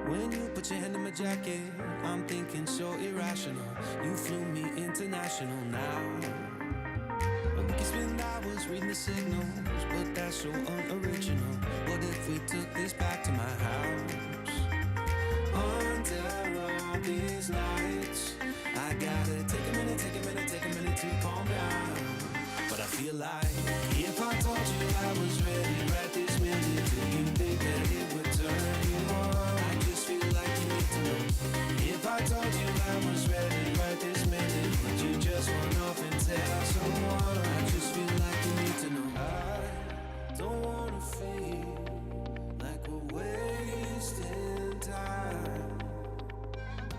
When you put your hand in my jacket, I'm thinking so irrational. You flew me international now. And we can spend hours reading the signals, but that's so unoriginal. What if we took this back to my house? Under all these lights, I gotta take a minute to calm down. But I feel like if I told you I was ready right this minute, do you think that it would turn you on? I just feel like you need to know. If I told you I was ready right this minute, would you just run off and tell someone? I just feel like you need to know. I don't wanna feel like we're wasting time.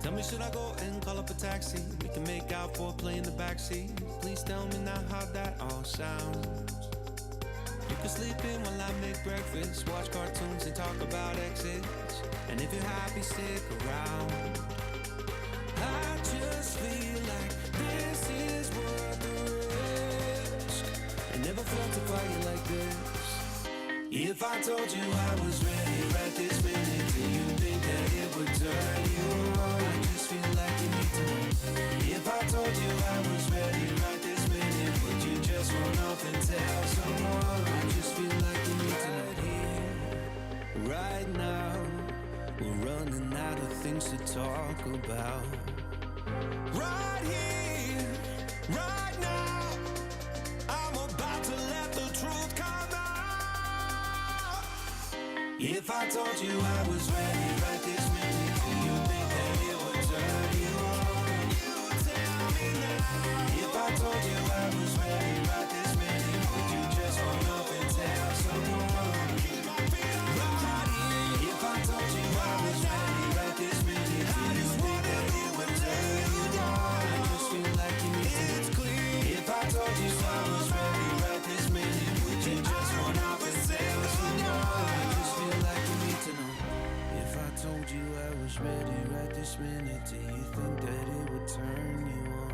Tell me, should I go and call up a taxi? We can make out for play in the backseat. Please tell me now how that all sounds. You can sleep in while I make breakfast, watch cartoons and talk about exits. And if you're happy, stick around. I just feel like this is worth the risk. I never felt a fire like this. If I told you I was ready right this minute, do you think that it would turn you on? I just feel like you need to know. If I told you I was ready right this minute, would you just run off and tell someone? I just feel like you need to know. Right here, right now, we're running out of things to talk about. Right here, right now, I'm about to let the truth come out. If I told you I was ready right this minute, do you think that it would turn you on? You tell told you I was ready right this minute, would you just run off and say some more? I just feel like you need to know. If I told you I was ready right this minute, do you think that it would turn you on?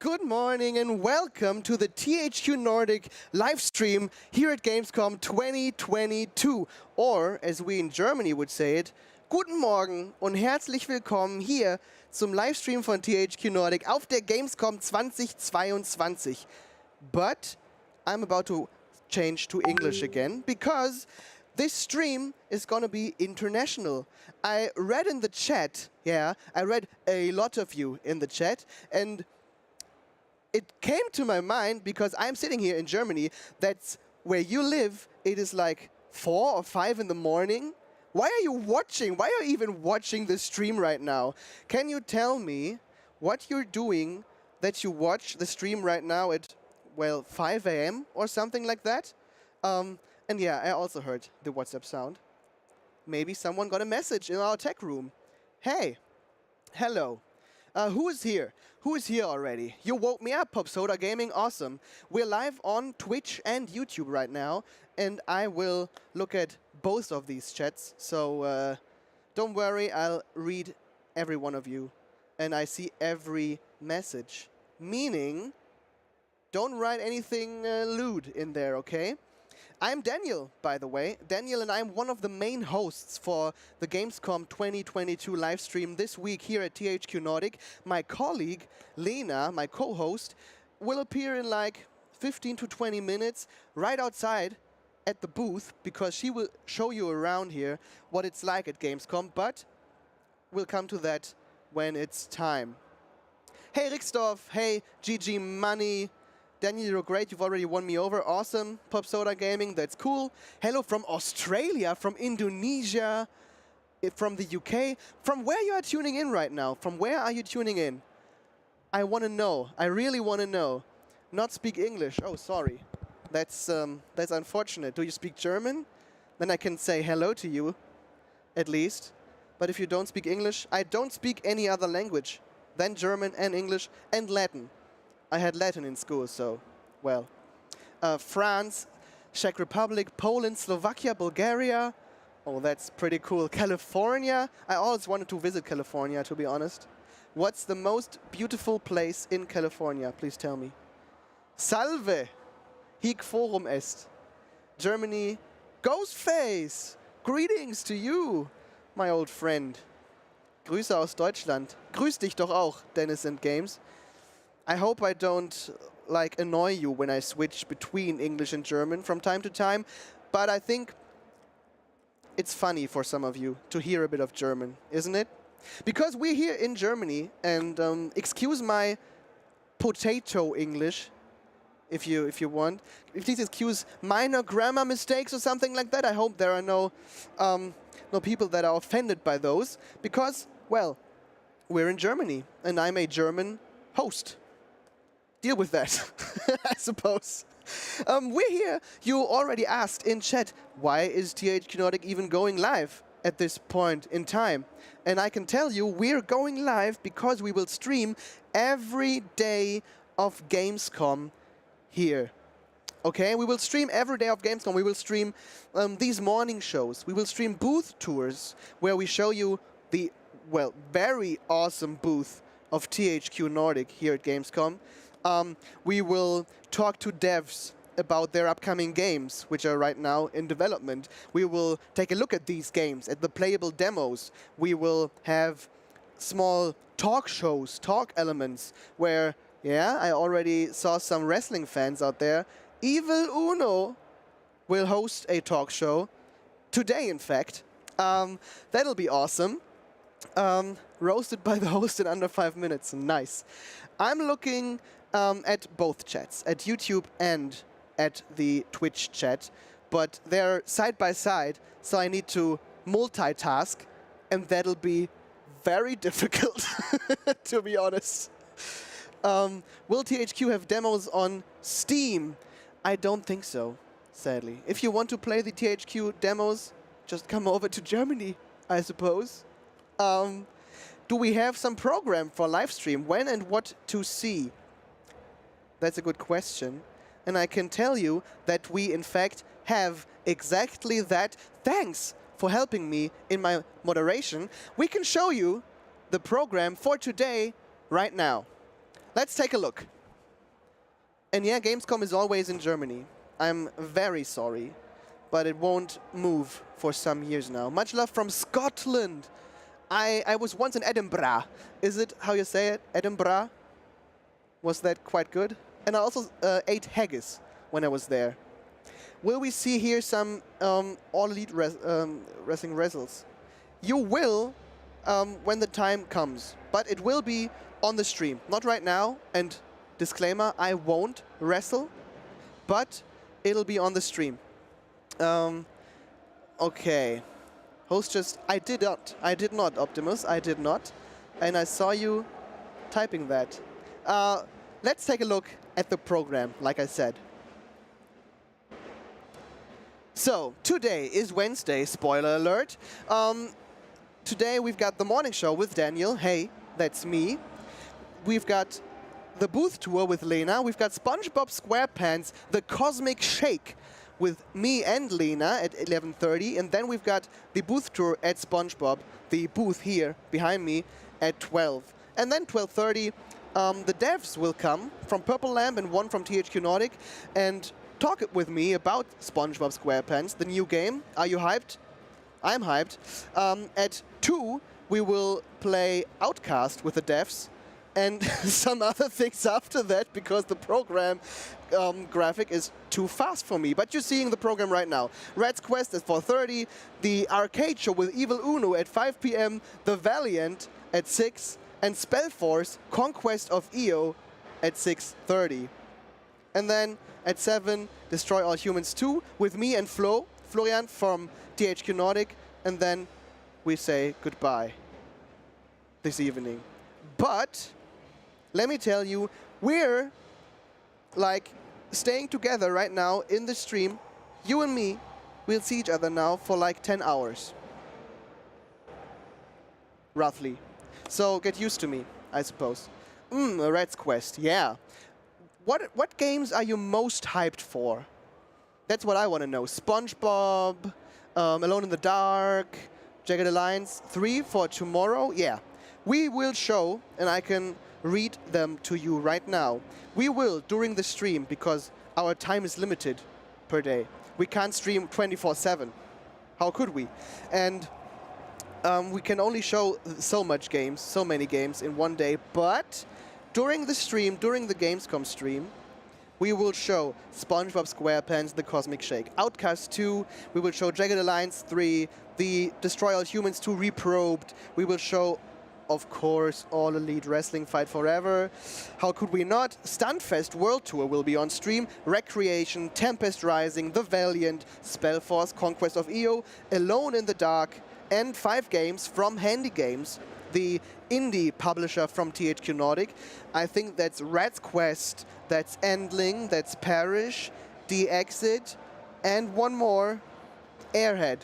Good morning and welcome to the THQ Nordic live stream here at Gamescom 2022. Or, as we in Germany would say it, Guten Morgen und herzlich willkommen hier zum Livestream von THQ Nordic auf der Gamescom 2022. But I'm about to change to English again because this stream is gonna be international. I read in the chat, I read a lot of you in the chat, and it came to my mind because I'm sitting here in Germany. That's where you live. It is like 4 or 5 in the morning. Why are you watching? Why are you even watching the stream right now? Can you tell me what you're doing that you watch the stream right now at, well, 5 a.m. or something like that? And yeah, I also heard the WhatsApp sound. Maybe someone got a message in our tech room. Hey, hello. Who is here? Who is here already? You woke me up, Popsoda Gaming, awesome. We're live on Twitch and YouTube right now, and I will look at both of these chats, so don't worry, I'll read every one of you, and I see every message. Meaning, don't write anything lewd in there, okay? I'm Daniel, by the way. Daniel and I'm one of the main hosts for the Gamescom 2022 live stream this week here at THQ Nordic. My colleague, Lena, my co-host, will appear in like 15 to 20 minutes right outside at the booth because she will show you around here what it's like at Gamescom, but we'll come to that when it's time. Hey Rixdorf, hey GG Money, Daniel, you're great. You've already won me over. Awesome. Popsoda Gaming, that's cool. Hello from Australia, from Indonesia, from the UK. From where you are tuning in right now? From where are you tuning in? I want to know. I really want to know. Not speak English. Oh, sorry. That's unfortunate. Do you speak German? Then I can say hello to you, at least. But if you don't speak English, I don't speak any other language than German and English and Latin. I had Latin in school, so, well. France, Czech Republic, Poland, Slovakia, Bulgaria. Oh, that's pretty cool. California. I always wanted to visit California, to be honest. What's the most beautiful place in California? Please tell me. Salve. Hic forum est. Germany. Ghostface. Greetings to you, my old friend. Grüße aus Deutschland. Grüß dich doch auch, Dennis and Games. I hope I don't like annoy you when I switch between English and German from time to time, but I think it's funny for some of you to hear a bit of German, isn't it? Because we're here in Germany, and excuse my potato English, if you want. Please excuse minor grammar mistakes or something like that. I hope there are no people that are offended by those, because, well, we're in Germany, and I'm a German host. Deal with that, I suppose. We're here. You already asked in chat, why is THQ Nordic even going live at this point in time? And I can tell you, we're going live because we will stream every day of Gamescom here. Okay, we will stream every day of Gamescom. We will stream these morning shows. We will stream booth tours where we show you the, well, very awesome booth of THQ Nordic here at Gamescom. We will talk to devs about their upcoming games, which are right now in development. We will take a look at these games, at the playable demos. We will have small talk shows, talk elements, where, yeah, I already saw some wrestling fans out there. Evil Uno will host a talk show today, in fact. That'll be awesome. Roasted by the host in under 5 minutes. Nice. I'm looking at both chats, at YouTube and at the Twitch chat, but they're side by side, so I need to multitask, and that'll be very difficult, to be honest. Will THQ have demos on Steam? I don't think so, sadly. If you want to play the THQ demos, just come over to Germany, I suppose. Do we have some program for live stream? When and what to see? That's a good question. And I can tell you that we, in fact, have exactly that. Thanks for helping me in my moderation. We can show you the program for today right now. let's take a look. And yeah, Gamescom is always in Germany. I'm very sorry, but it won't move for some years now. Much love from Scotland. I was once in Edinburgh. Is it how you say it? Edinburgh? Was that quite good? And I also ate haggis when I was there. Will we see here some All Elite wrestling results? You will when the time comes, but it will be on the stream. Not right now, and disclaimer, I won't wrestle, but it'll be on the stream. Okay. Host just, I did not, Optimus, I did not. And I saw you typing that. Let's take a look at the program, like I said. So, today is Wednesday, spoiler alert. Today we've got the morning show with Daniel. Hey, that's me. We've got the booth tour with Lena. We've got SpongeBob SquarePants, the Cosmic Shake with me and Lena at 11:30. And then we've got the booth tour at SpongeBob, the booth here behind me, at 12. And then 12:30, the devs will come from Purple Lamp and one from THQ Nordic and talk with me about SpongeBob SquarePants, the new game. Are you hyped? I'm hyped. At 2, we will play Outcast with the devs and some other things after that because the program graphic is too fast for me. But you're seeing the program right now. Red's Quest at 4:30, the arcade show with Evil Uno at 5 p.m., the Valiant at 6, and Spellforce, Conquest of EO at 6:30. And then at 7, Destroy All Humans 2 with me and Florian from THQ Nordic, and then we say goodbye this evening. But let me tell you, we're like staying together right now in the stream. You and me, we'll see each other now for like 10 hours. Roughly. So get used to me, I suppose. Red's Quest, yeah. What games are you most hyped for? That's what I want to know. SpongeBob, Alone in the Dark, Jagged Alliance 3 for tomorrow? Yeah. We will show, and I can read them to you right now. We will, during the stream, because our time is limited per day. We can't stream 24/7. How could we? And we can only show so many games in one day, but during the stream, during the Gamescom stream, we will show SpongeBob SquarePants, The Cosmic Shake, Outcast 2, we will show Jagged Alliance 3, the Destroy All Humans 2 Reprobed, we will show, of course, All Elite Wrestling Fight Forever. How could we not? Stunfest World Tour will be on stream, Wreckreation, Tempest Rising, The Valiant, Spellforce, Conquest of EO, Alone in the Dark, and 5 games from Handy Games, the indie publisher from THQ Nordic. I think that's Red's Quest, that's Endling, that's Parish, The Exit, and one more, Airhead.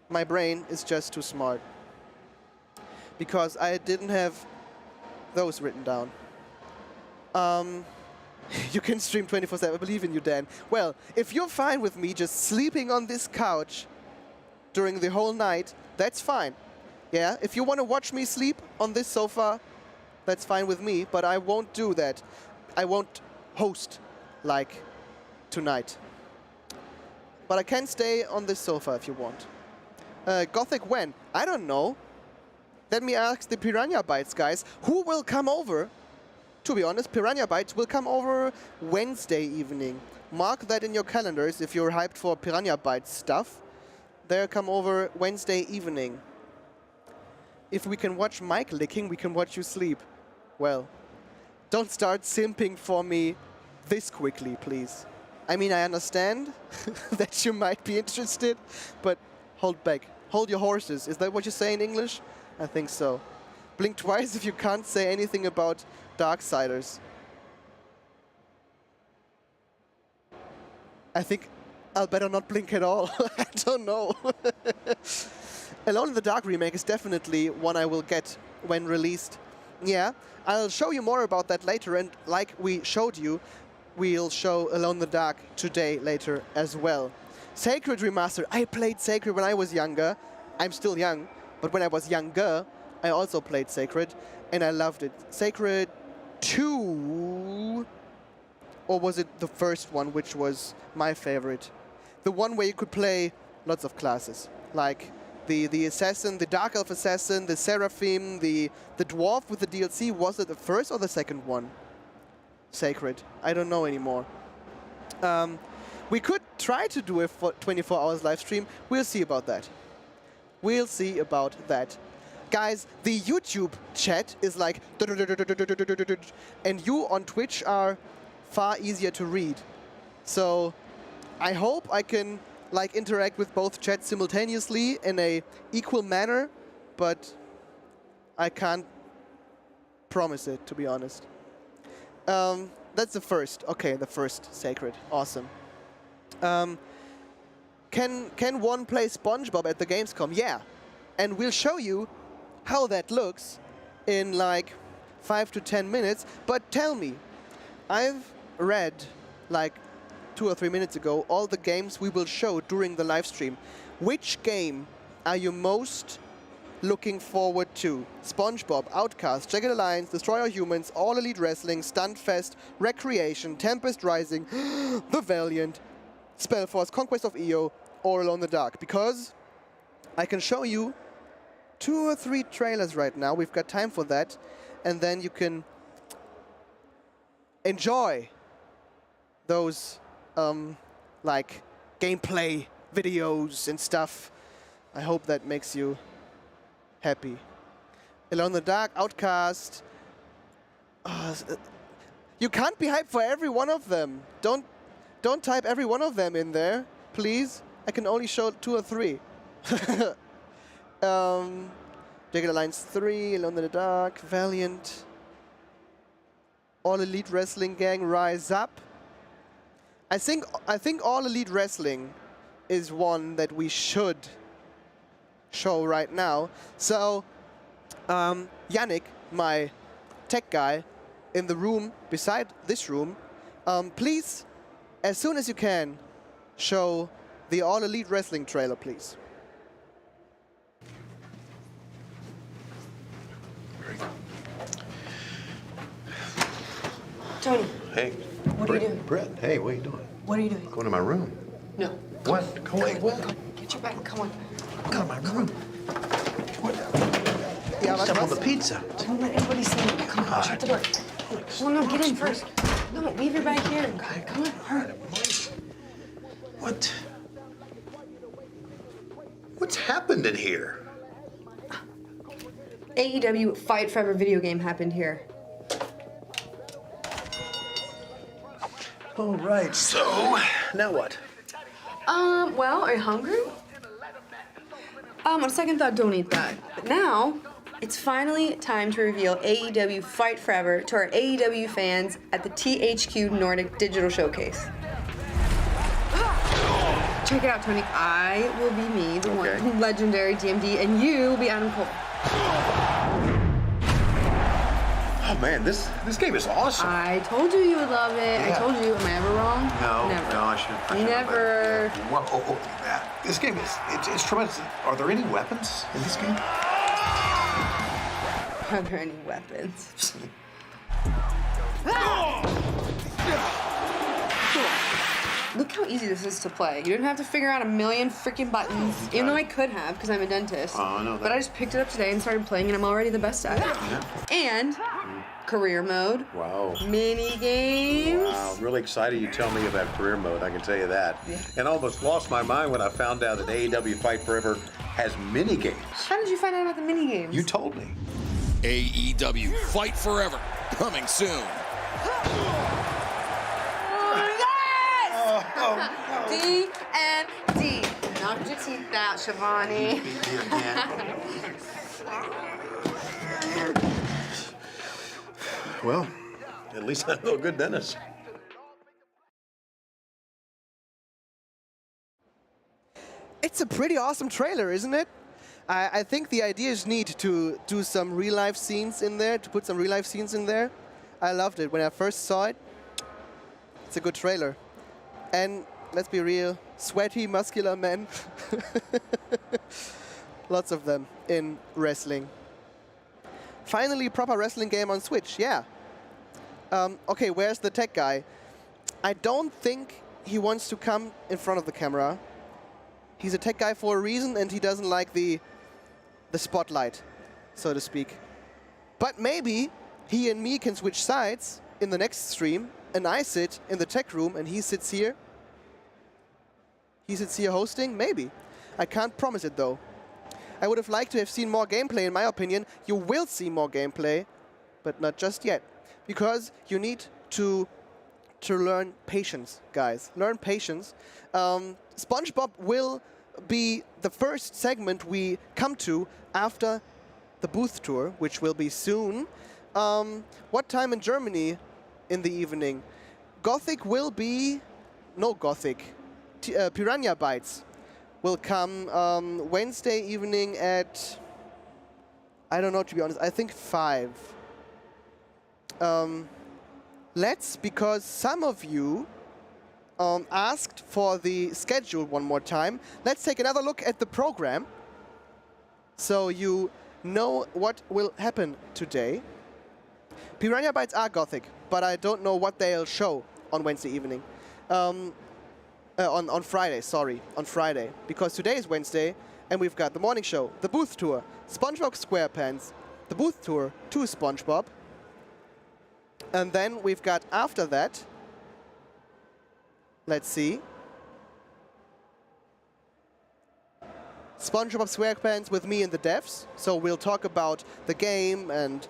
My brain is just too smart because I didn't have those written down. You can stream 24/7, I believe in you, Dan. Well, if you're fine with me just sleeping on this couch during the whole night, that's fine. Yeah, if you want to watch me sleep on this sofa, that's fine with me, but I won't do that. I won't host like tonight. But I can stay on this sofa if you want. Gothic when? I don't know. Let me ask the Piranha Bytes guys. Who will come over? To be honest, Piranha Bytes will come over Wednesday evening. Mark that in your calendars if you're hyped for Piranha Bytes stuff. They'll come over Wednesday evening. If we can watch Mike licking, we can watch you sleep. Well, don't start simping for me this quickly, please. I mean, I understand that you might be interested, but hold back. Hold your horses. Is that what you say in English? I think so. Blink twice if you can't say anything about Darksiders. I think I'll better not blink at all. I don't know. Alone in the Dark remake is definitely one I will get when released. Yeah, I'll show you more about that later, and like we showed you, we'll show Alone in the Dark today later as well. Sacred Remaster. I played Sacred when I was younger. I'm still young, but when I was younger, I also played Sacred, and I loved it. Sacred 2, or was it the first one, which was my favorite? The one where you could play lots of classes, like the assassin, the dark elf assassin, the seraphim, the dwarf with the DLC. Was it the first or the second one? Sacred. I don't know anymore. We could try to do a 24 hours live stream. We'll see about that. We'll see about that. Guys, the YouTube chat is like, and you on Twitch are far easier to read. So I hope I can like interact with both chats simultaneously in a equal manner, but I can't promise it, to be honest. That's the first. Okay, the first sacred. Awesome. Can one play SpongeBob at the Gamescom? Yeah. And we'll show you how that looks in like 5 to 10 minutes. But tell me, I've read like 2 or 3 minutes ago all the games we will show during the live stream. Which game are you most looking forward to? SpongeBob, Outcast, Jagged Alliance, Destroy All Humans, All Elite Wrestling, Stunfest, Wreckreation, Tempest Rising, The Valiant, Spellforce, Conquest of EO, or Alone in the Dark? Because I can show you 2 or 3 trailers right now. We've got time for that. And then you can enjoy those like gameplay videos and stuff. I hope that makes you happy. Alone in the Dark, Outcast. You can't be hyped for every one of them. Don't type every one of them in there, please. I can only show 2 or 3. Jagged Alliance 3, Alone in the Dark, Valiant, All Elite Wrestling Gang, Rise Up. I think All Elite Wrestling is one that we should show right now. So, Yannick, my tech guy, in the room beside this room, please, as soon as you can, show the All Elite Wrestling trailer, please. Tony. Hey. What are you doing? Brett, hey, what are you doing? What are you doing? Going to my room. No. What? Go away. What? Get your bag. Come on. Go to my room. What? Yeah, Step on the pizza. Don't let anybody see you. Come on, shut the door. Well, no, get in first. No, leave your bag here. Come on, hurry. What? What's happened in here? AEW Fight Forever video game happened here. All right, so now what? Well, are you hungry? On second thought, don't eat that. But now, it's finally time to reveal AEW Fight Forever to our AEW fans at the THQ Nordic Digital Showcase. Check it out, Tony. I will be me, the one legendary DMD, and you will be Adam Cole. Oh man, this game is awesome. I told you would love it. Yeah. I told you. Am I ever wrong? No, Never. no, I should. Never. Whoa, this game it's tremendous. Are there any weapons in this game? Are there any weapons? Look how easy this is to play. You didn't have to figure out a million freaking buttons, even though I could have, because I'm a dentist. Oh, I know that. But I just picked it up today and started playing, and I'm already the best at it. Yeah. And career mode. Wow. Mini games. Wow, I'm really excited you tell me about career mode, I can tell you that. Yeah. And I almost lost my mind when I found out that AEW Fight Forever has mini games. How did you find out about the mini games? You told me. AEW Fight Forever, coming soon. D and D. Knocked your teeth out, Shivani. Well, at least I know a good dentist. It's a pretty awesome trailer, isn't it? I think the idea is neat to do some real-life scenes in there, to put some real-life scenes in there. I loved it. When I first saw it, it's a good trailer. And let's be real, sweaty, muscular men. Lots of them in wrestling. Finally, proper wrestling game on Switch, yeah. Okay, where's the tech guy? I don't think he wants to come in front of the camera. He's a tech guy for a reason, and he doesn't like the spotlight, so to speak. But maybe he and me can switch sides in the next stream, and I sit in the tech room, and he sits here. He sits here hosting? Maybe. I can't promise it, though. I would have liked to have seen more gameplay, in my opinion. You will see more gameplay, but not just yet. Because you need to learn patience, guys. Learn patience. SpongeBob will be the first segment we come to after the booth tour, which will be soon. What time in Germany in the evening? Gothic will be... No, Gothic. Piranha Bytes will come Wednesday evening at... I don't know, to be honest. I think 5. Because some of you asked for the schedule one more time. Let's take another look at the program so you know what will happen today. Piranha Bytes are Gothic, but I don't know what they'll show on Wednesday evening. On Friday, sorry, on Friday. Because today is Wednesday, and we've got the morning show, the booth tour, SpongeBob SquarePants, the booth tour to SpongeBob. And then we've got, after that, let's see, SpongeBob SquarePants with me and the devs. So we'll talk about the game and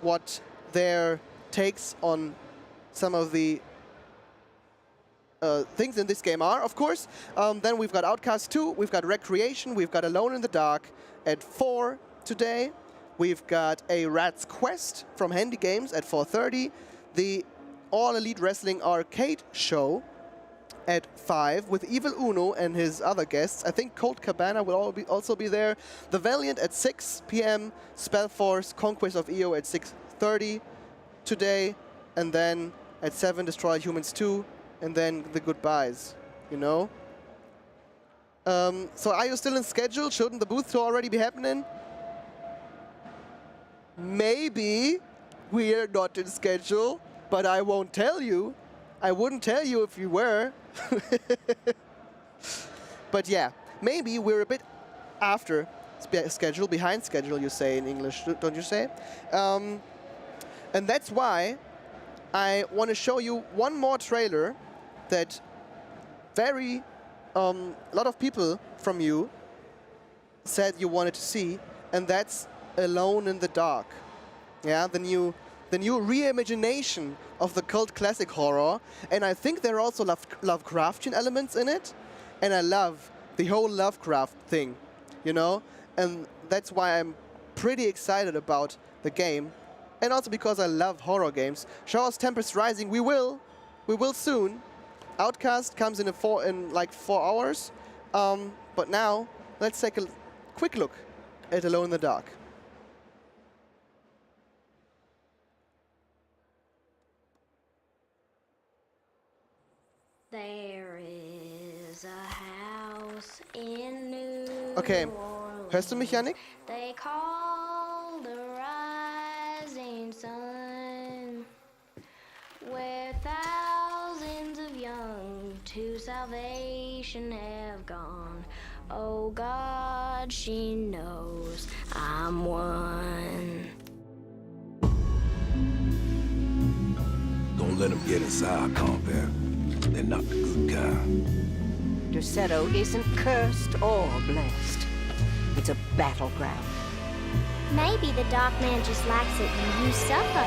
what their takes on some of the things in this game are, of course. Then we've got Outcast 2, we've got Wreckreation, we've got Alone in the Dark at 4 today. We've got a Rat's Quest from Handy Games at 4:30. The All Elite Wrestling Arcade show at 5 with Evil Uno and his other guests. I think Colt Cabana will also be there. The Valiant at 6 p.m. Spellforce, Conquest of EO at 6:30 today. And then at 7, Destroy Humans 2. And then the goodbyes, you know? So are you still in schedule? Shouldn't the booth tour already be happening? Maybe we're not in schedule, but I won't tell you. I wouldn't tell you if you were. But yeah, maybe we're a bit after schedule, behind schedule, you say in English, don't you say? And that's why I want to show you one more trailer that a lot of people from you said you wanted to see, and that's Alone in the Dark. Yeah, the new reimagination of the cult classic horror, and I think there are also Lovecraftian elements in it, and I love the whole Lovecraft thing, you know, and that's why I'm pretty excited about the game, and also because I love horror games. Show us Tempest Rising. We will soon. Outcast comes in like 4 hours, but now let's take a quick look at Alone in the Dark. There is a house in New Okay, Orleans. hörst du mich, Yannick? They call the rising sun, where thousands of young to salvation have gone. Oh God, she knows I'm one. Don't let them get inside, compare. They're not the good kind. Dusetto isn't cursed or blessed. It's a battleground. Maybe the Dark Man just likes it when you suffer.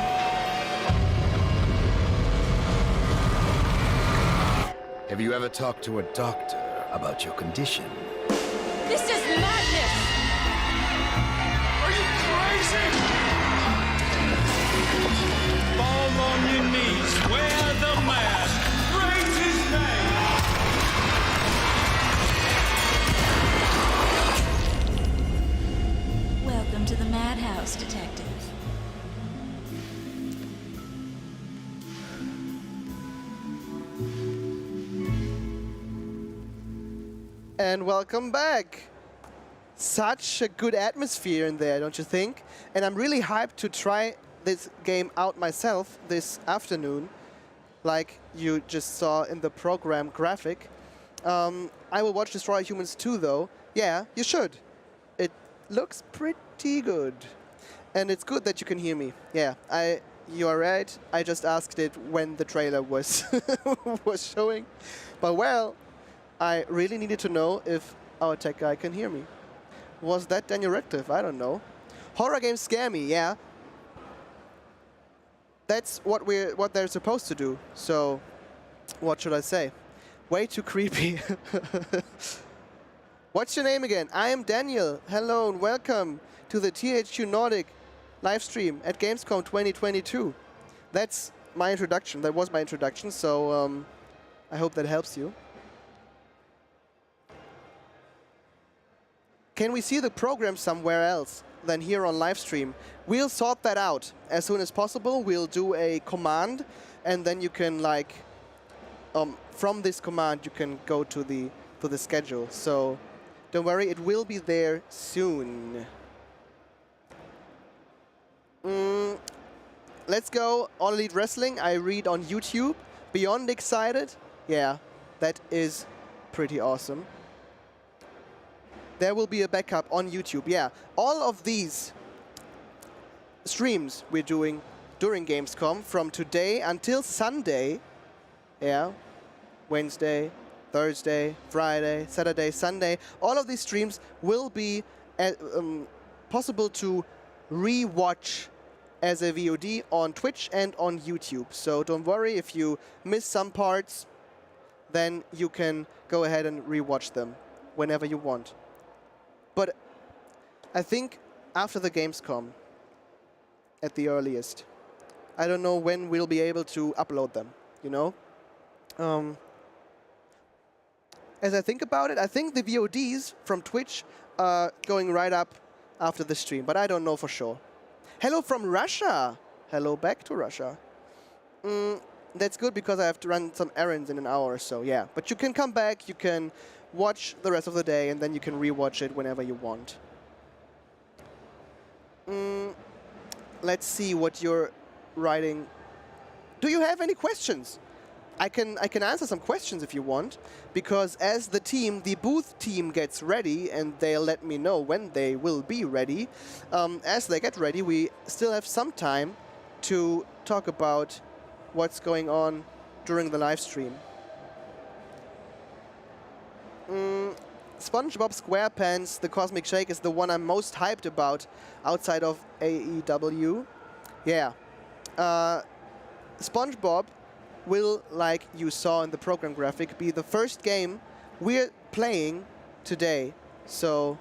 Have you ever talked to a doctor about your condition? This is madness! Are you crazy? Fall on your knees, wear the mask, praise his name. Welcome to the Madhouse, Detective. And welcome back. Such a good atmosphere in there, don't you think? And I'm really hyped to try this game out myself this afternoon, like you just saw in the program graphic. I will watch Destroy Humans 2 though. Yeah, you should. It looks pretty good. And it's good that you can hear me. Yeah, you are right. I just asked it when the trailer was was showing. But well, I really needed to know if our tech guy can hear me. Was that Daniel Radcliffe? I don't know. Horror games scare me, yeah. That's what they're supposed to do. So, what should I say? Way too creepy. What's your name again? I am Daniel. Hello and welcome to the THQ Nordic live stream at Gamescom 2022. That's my introduction. That was my introduction. So I hope that helps you. Can we see the program somewhere else than here on live stream? We'll sort that out as soon as possible. We'll do a command, and then you can like from this command you can go to the schedule. So don't worry, it will be there soon. Let's go All Elite Wrestling. I read on YouTube. Beyond excited. Yeah, that is pretty awesome. There will be a backup on YouTube. Yeah, all of these streams we're doing during Gamescom from today until Sunday. Yeah, Wednesday, Thursday, Friday, Saturday, Sunday. All of these streams will be possible to re-watch as a VOD on Twitch and on YouTube. So don't worry if you miss some parts, then you can go ahead and re-watch them whenever you want. But I think after the Gamescom, at the earliest. I don't know when we'll be able to upload them, you know? As I think about it, I think the VODs from Twitch are going right up after the stream, but I don't know for sure. Hello from Russia. Hello back to Russia. That's good because I have to run some errands in an hour or so, yeah. But you can come back, you can watch the rest of the day, and then you can rewatch it whenever you want. Let's see what you're writing. Do you have any questions? I can answer some questions if you want, because as the team, the booth team gets ready, and they'll let me know when they will be ready. As they get ready, we still have some time to talk about what's going on during the live stream. SpongeBob SquarePants, the Cosmic Shake, is the one I'm most hyped about outside of AEW. Yeah. SpongeBob will, like you saw in the program graphic, be the first game we're playing today. So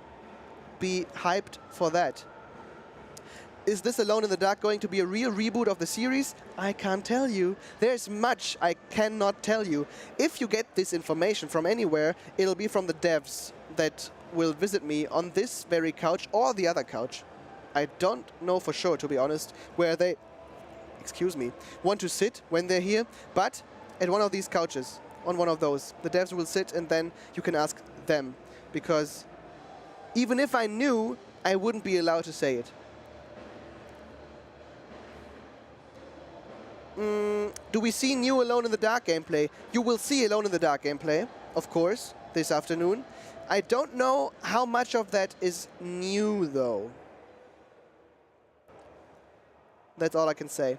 be hyped for that. Is this Alone in the Dark going to be a real reboot of the series? I can't tell you. There's much I cannot tell you. If you get this information from anywhere, it'll be from the devs that will visit me on this very couch or the other couch. I don't know for sure, to be honest, where they, excuse me, want to sit when they're here, but at one of these couches, on one of those, the devs will sit and then you can ask them, because even if I knew, I wouldn't be allowed to say it. Do we see new Alone in the Dark gameplay? You will see Alone in the Dark gameplay, of course, this afternoon. I don't know how much of that is new, though. That's all I can say.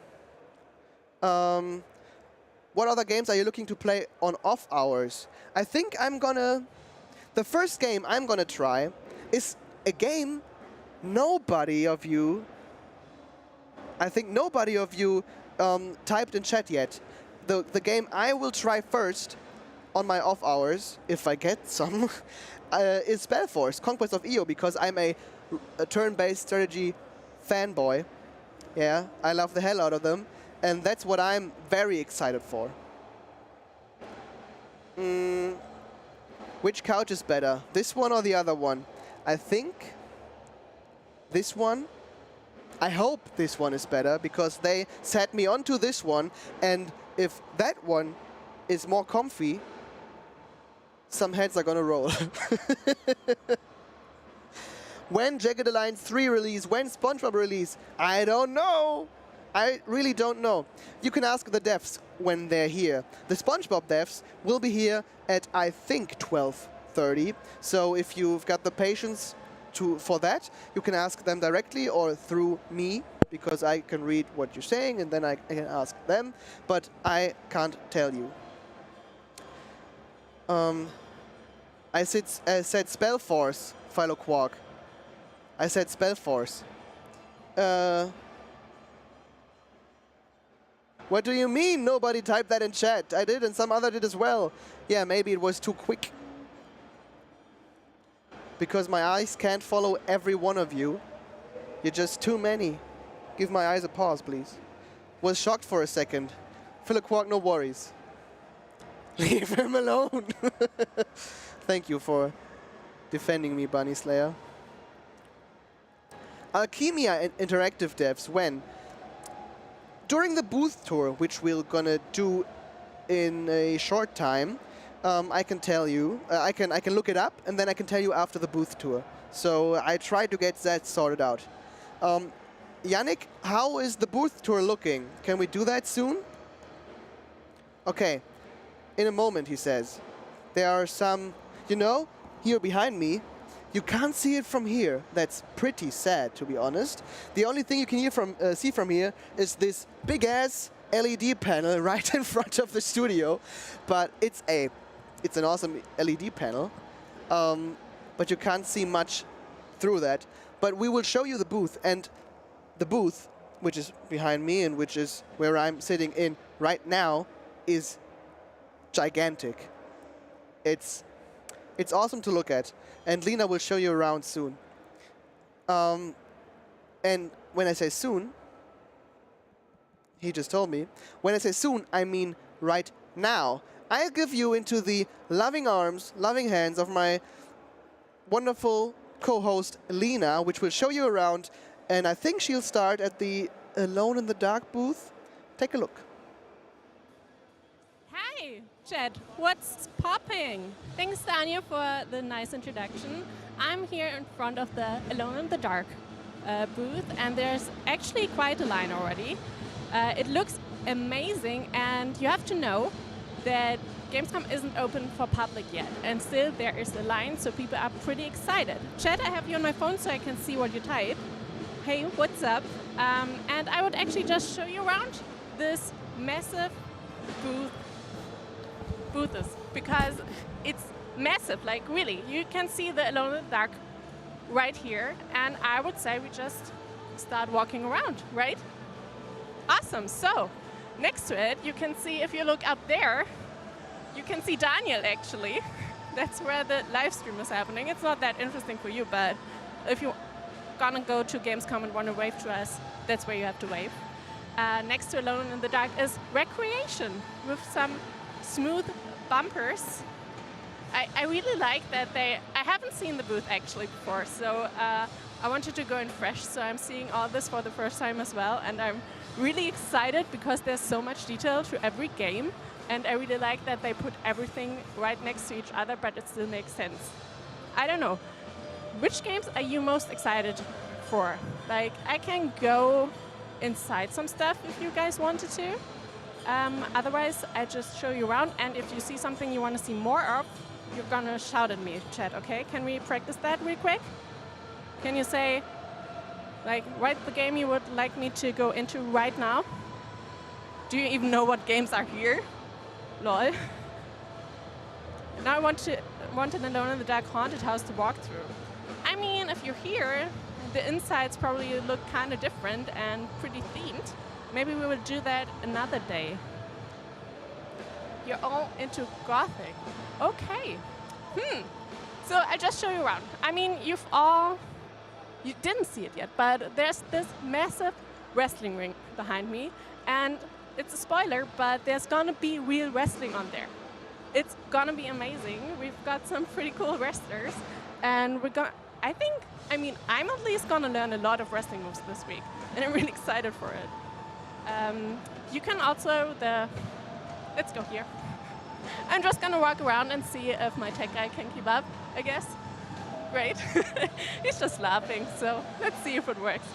What other games are you looking to play on off hours? I think I'm gonna... The first game I'm gonna try is a game nobody of you... I think nobody of you typed in chat yet. The game I will try first on my off hours, if I get some, is Spellforce, Conquest of EO, because I'm a turn-based strategy fanboy. Yeah, I love the hell out of them, and that's what I'm very excited for. Which couch is better, this one or the other one? I think this one. I hope this one is better, because they set me onto this one, and if that one is more comfy, some heads are gonna roll. When Jagged Alliance 3 release? When SpongeBob release? I don't know. I really don't know. You can ask the devs when they're here. The SpongeBob devs will be here at, I think, 12:30. So if you've got the patience for that, you can ask them directly or through me, because I can read what you're saying and then I can ask them, but I can't tell you. I said Spellforce, Philo Quark. I said Spellforce. What do you mean nobody typed that in chat? I did and some other did as well. Yeah, maybe it was too quick. Because my eyes can't follow every one of you. You're just too many. Give my eyes a pause, please. Was shocked for a second. Philo Quark, no worries. Leave him alone. Thank you for defending me, Bunny Slayer. Alchemia Interactive devs, when? During the booth tour, which we're gonna do in a short time, I can tell you, I can look it up, and then I can tell you after the booth tour. So I try to get that sorted out. Yannick, how is the booth tour looking? Can we do that soon? Okay, in a moment, he says. There are some, you know, here behind me, you can't see it from here. That's pretty sad, to be honest. The only thing you can see from here is this big-ass LED panel right in front of the studio. But it's an awesome LED panel. But you can't see much through that. But we will show you the booth. And the booth, which is behind me and which is where I'm sitting in right now, is gigantic. It's awesome to look at. And Lena will show you around soon. And when I say soon, he just told me, when I say soon, I mean right now. I'll give you into the loving arms, loving hands of my wonderful co-host Lena, which will show you around. And I think she'll start at the Alone in the Dark booth. Take a look. Hi, Chad. What's popping? Thanks, Daniel, for the nice introduction. I'm here in front of the Alone in the Dark booth, and there's actually quite a line already. It looks amazing, and you have to know that Gamescom isn't open for public yet, and still there is a line, so people are pretty excited. Chad, I have you on my phone so I can see what you type. Hey, what's up? And I would actually just show you around this massive booths, because it's massive, like really. You can see the Alone in the Dark right here, and I would say we just start walking around, right? Awesome, so next to it, you can see, if you look up there, you can see Daniel actually. That's where the live stream is happening. It's not that interesting for you, but if you're gonna go to Gamescom and want to wave to us, that's where you have to wave. Next to Alone in the Dark is Wreckreation with some smooth bumpers. I really like that I haven't seen the booth actually before, so I wanted to go in fresh, so I'm seeing all this for the first time as well, and I'm really excited because there's so much detail to every game, and I really like that they put everything right next to each other, but it still makes sense. I don't know. Which games are you most excited for? Like, I can go inside some stuff if you guys wanted to. Otherwise, I just show you around, and if you see something you want to see more of, you're gonna shout at me, chat, okay? Can we practice that real quick? Can you say, like, write the game you would like me to go into right now? Do you even know what games are here? Lol. Now I want an Alone in the Dark haunted house to walk through. I mean, if you're here, the insides probably look kind of different and pretty themed. Maybe we will do that another day. You're all into Gothic. Okay. So I'll just show you around. I mean, you didn't see it yet, but there's this massive wrestling ring behind me, and it's a spoiler, but there's gonna be real wrestling on there. It's gonna be amazing. We've got some pretty cool wrestlers, and I'm at least gonna learn a lot of wrestling moves this week, and I'm really excited for it. You can also, let's go here. I'm just gonna walk around and see if my tech guy can keep up, I guess. Great. He's just laughing, so let's see if it works.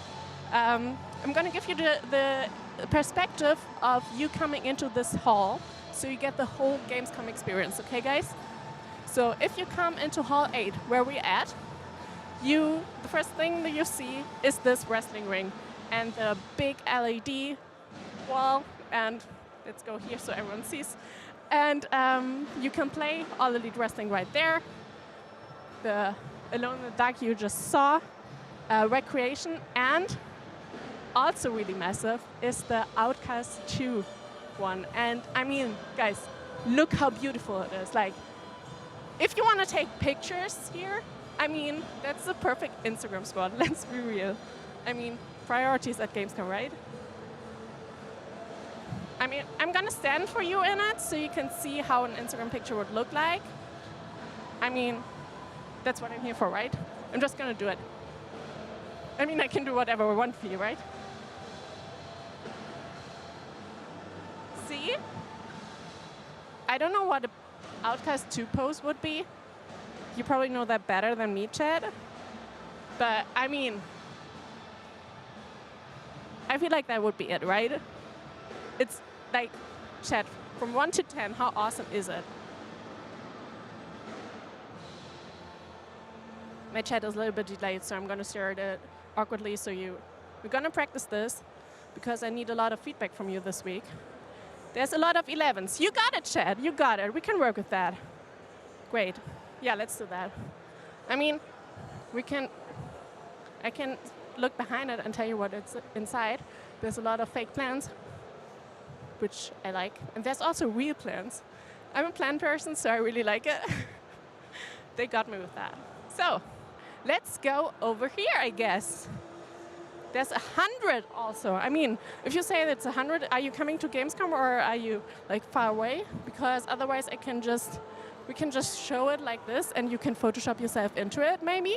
I'm going to give you the perspective of you coming into this hall, so you get the whole Gamescom experience, okay, guys? So if you come into Hall 8, where we're at, the first thing that you see is this wrestling ring and the big LED wall, and let's go here so everyone sees. And you can play All Elite Wrestling right there. The Alone in the Dark you just saw, Wreckreation, and also really massive is the Outcast 2 one. And I mean, guys, look how beautiful it is. Like, if you want to take pictures here, I mean, that's the perfect Instagram spot. Let's be real. I mean, priorities at Gamescom, right? I mean, I'm going to stand for you in it so you can see how an Instagram picture would look like. I mean, that's what I'm here for, right? I'm just going to do it. I mean, I can do whatever I want for you, right? See? I don't know what an Outcast 2 pose would be. You probably know that better than me, Chad. But, I mean, I feel like that would be it, right? It's like, Chad, from 1 to 10, how awesome is it? My chat is a little bit delayed, so I'm going to start it awkwardly. So we're going to practice this because I need a lot of feedback from you this week. There's a lot of 11s. You got it, Chad. You got it. We can work with that. Great. Yeah, let's do that. I mean, I can look behind it and tell you what it's inside. There's a lot of fake plans, which I like. And there's also real plans. I'm a plan person, so I really like it. They got me with that. So let's go over here, I guess. There's 100 also. I mean, if you say it's 100, are you coming to Gamescom or are you like far away? Because otherwise we can just show it like this and you can Photoshop yourself into it maybe.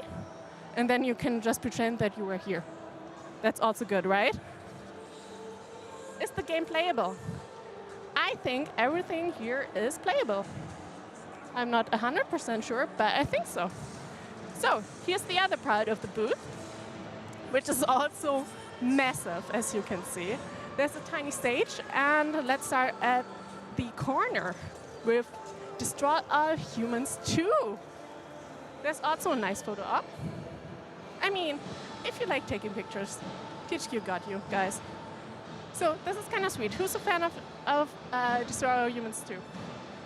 And then you can just pretend that you were here. That's also good, right? Is the game playable? I think everything here is playable. I'm not 100% sure, but I think so. So here's the other part of the booth, which is also massive, as you can see. There's a tiny stage, and let's start at the corner with Destroy All Humans 2. There's also a nice photo op. I mean, if you like taking pictures, THQ got you, guys. So this is kind of sweet. Who's a fan of Destroy All Humans 2?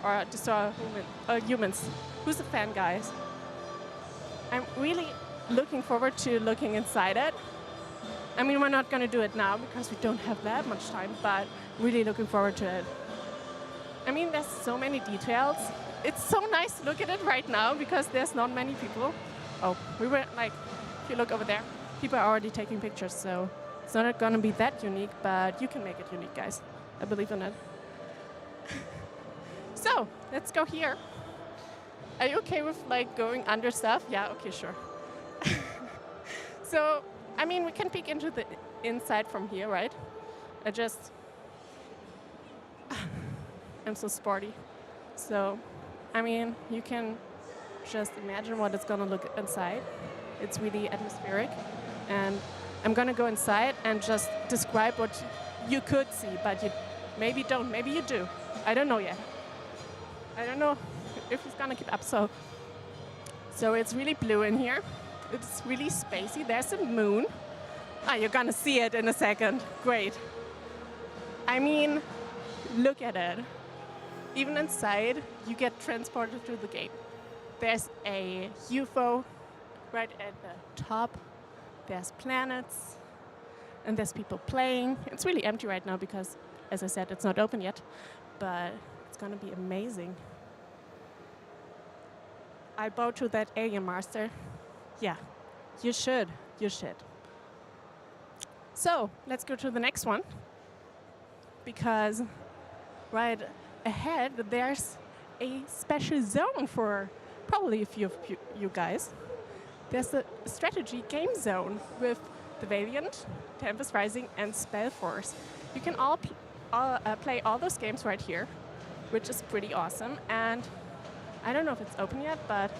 Or Destroy All Humans? Who's a fan, guys? I'm really looking forward to looking inside it. I mean, we're not going to do it now because we don't have that much time, but really looking forward to it. I mean, there's so many details. It's so nice to look at it right now because there's not many people. Oh, we were like, if you look over there, people are already taking pictures, so it's not going to be that unique, but you can make it unique, guys. I believe in it. So, let's go here. Are you okay with like going under stuff? Yeah, okay, sure. So, I mean, we can peek into the inside from here, right? I'm so sporty. So, I mean, you can just imagine what it's gonna look inside. It's really atmospheric. And I'm gonna go inside and just describe what you could see, but you maybe don't, maybe you do. I don't know yet. I don't know if it's gonna keep up. So it's really blue in here. It's really spacey. There's a moon. You're gonna see it in a second. Great. I mean, look at it. Even inside, you get transported through the game. There's a UFO right at the top. There's planets, and there's people playing. It's really empty right now because, as I said, it's not open yet, but it's gonna be amazing. I bow to that alien master. Yeah, you should. You should. So let's go to the next one, because right ahead there's a special zone for probably a few of you guys. There's a strategy game zone with the Valiant, Tempest Rising, and Spellforce. You can all play all those games right here, which is pretty awesome. And I don't know if it's open yet, but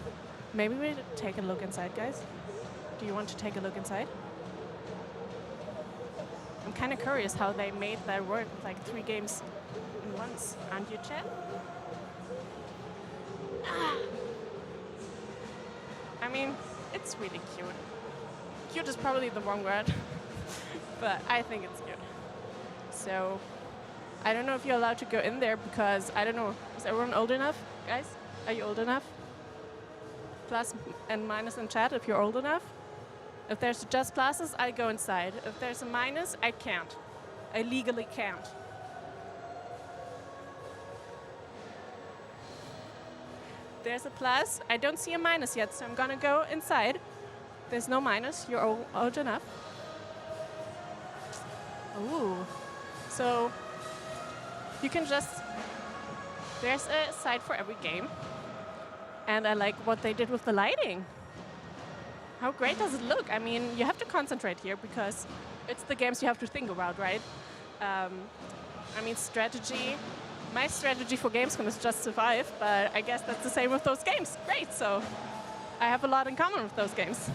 maybe we'll take a look inside, guys. Do you want to take a look inside? I'm kind of curious how they made that work with like 3 games in once. Aren't you, Chad? I mean, it's really cute. Cute is probably the wrong word, but I think it's cute. So, I don't know if you're allowed to go in there because, I don't know, is everyone old enough? Guys, are you old enough? Plus and minus in chat if you're old enough. If there's just pluses, I go inside. If there's a minus, I can't. I legally can't. There's a plus. I don't see a minus yet, so I'm gonna go inside. There's no minus. You're old enough. Ooh. So you can just. There's a side for every game, and I like what they did with the lighting. How great does it look? I mean, you have to concentrate here because it's the games you have to think about, right? I mean, strategy. My strategy for Gamescom is just survive, but I guess that's the same with those games. Great, so I have a lot in common with those games.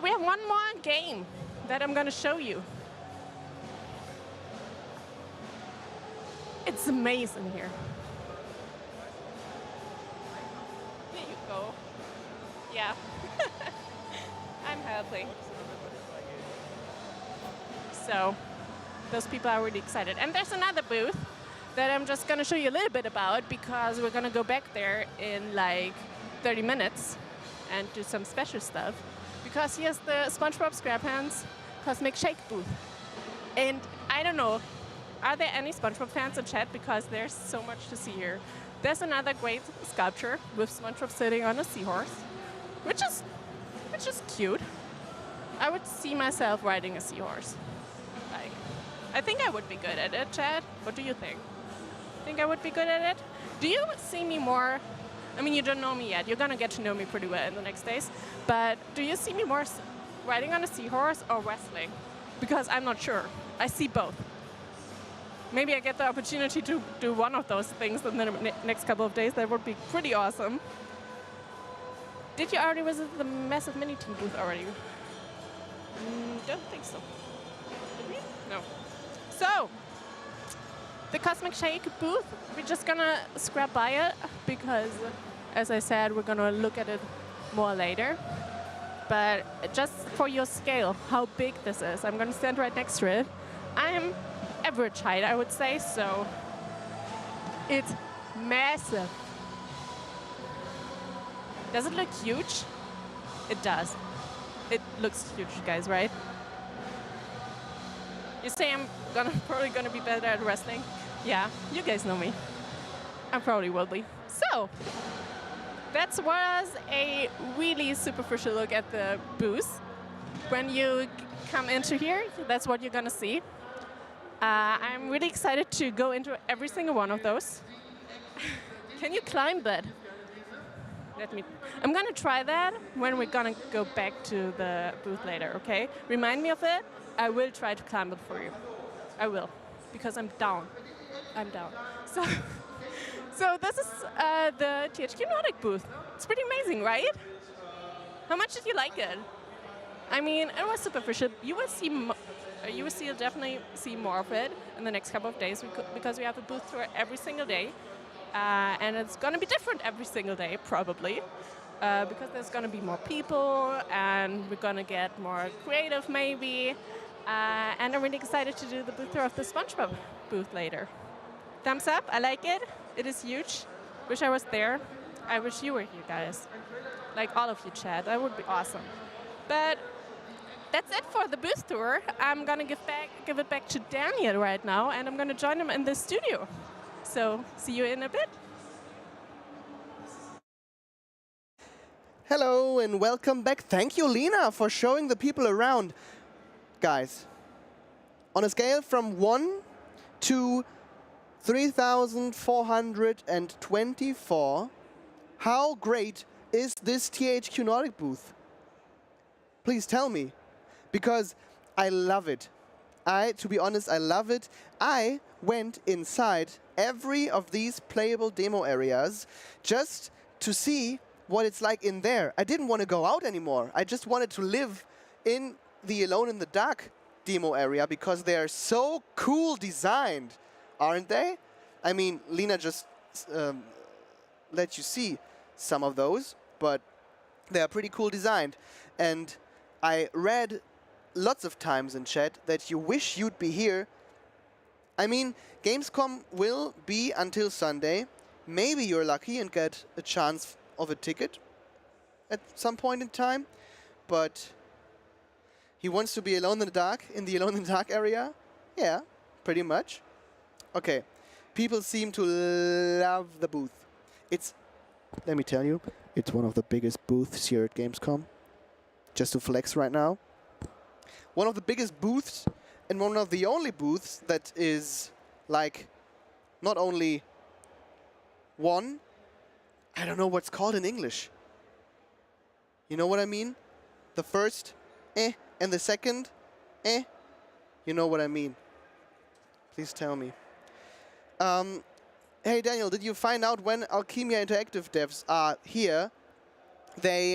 We have one more game that I'm going to show you. It's amazing here. Here you go. Yeah. I'm happy. So, those people are really excited. And there's another booth that I'm just going to show you a little bit about because we're going to go back there in like 30 minutes and do some special stuff. Because here's the SpongeBob SquarePants Cosmic Shake booth. And I don't know, are there any SpongeBob fans in chat? Because there's so much to see here. There's another great sculpture with SpongeBob sitting on a seahorse, which is cute. I would see myself riding a seahorse. Like, I think I would be good at it, Chad. What do you think? Think I would be good at it? Do you see me more? I mean, you don't know me yet. You're gonna get to know me pretty well in the next days. But do you see me more riding on a seahorse or wrestling? Because I'm not sure. I see both. Maybe I get the opportunity to do one of those things in the next couple of days. That would be pretty awesome. Did you already visit the Massive Mini Team booth already? Don't think so. Did we? No. So, the Cosmic Shake booth, we're just gonna scrap by it because, as I said, we're gonna look at it more later. But just for your scale, how big this is, I'm gonna stand right next to it. I'm average height, I would say, so it's massive. Does it look huge? It does. It looks huge, guys, right? You say I'm probably gonna be better at wrestling? Yeah, you guys know me. I probably will be. So, that was a really superficial look at the booth. When you come into here, that's what you're gonna see. I'm really excited to go into every single one of those. Can you climb that? I'm gonna try that when we're gonna go back to the booth later, okay? Remind me of it. I will try to climb it for you. I will, because I'm down. I'm down. So this is the THQ Nordic booth. It's pretty amazing, right? How much did you like it? I mean, it was superficial. You will definitely see more of it in the next couple of days because we have a booth tour every single day. And it's going to be different every single day, probably, because there's going to be more people, and we're going to get more creative, maybe. And I'm really excited to do the booth tour of the SpongeBob booth later. Thumbs up, I like it. It is huge. Wish I was there. I wish you were here, guys. Like all of you, chat. That would be awesome. But that's it for the booth tour. I'm going to give it back to Daniel right now, and I'm going to join him in the studio. So, see you in a bit. Hello and welcome back. Thank you, Lena, for showing the people around. Guys, on a scale from 1 to 3,424, how great is this THQ Nordic booth? Please tell me, because I love it. To be honest, I love it. I went inside every of these playable demo areas just to see what it's like in there. I didn't want to go out anymore. I just wanted to live in the Alone in the Dark demo area because they are so cool designed, aren't they? I mean, Lena just let you see some of those, but they are pretty cool designed. And I read lots of times in chat that you wish you'd be here. I mean, Gamescom will be until Sunday. Maybe you're lucky and get a chance of a ticket at some point in time, but he wants to be alone in the dark, in the alone in the dark area? Yeah, pretty much. Okay, people seem to love the booth. It's, let me tell you, it's one of the biggest booths here at Gamescom. Just to flex right now. One of the biggest booths and one of the only booths that is like not only one, I don't know what's called in English. You know what I mean? The first, and the second, You know what I mean. Please tell me. Hey Daniel, did you find out when Alchemia Interactive devs are here? They,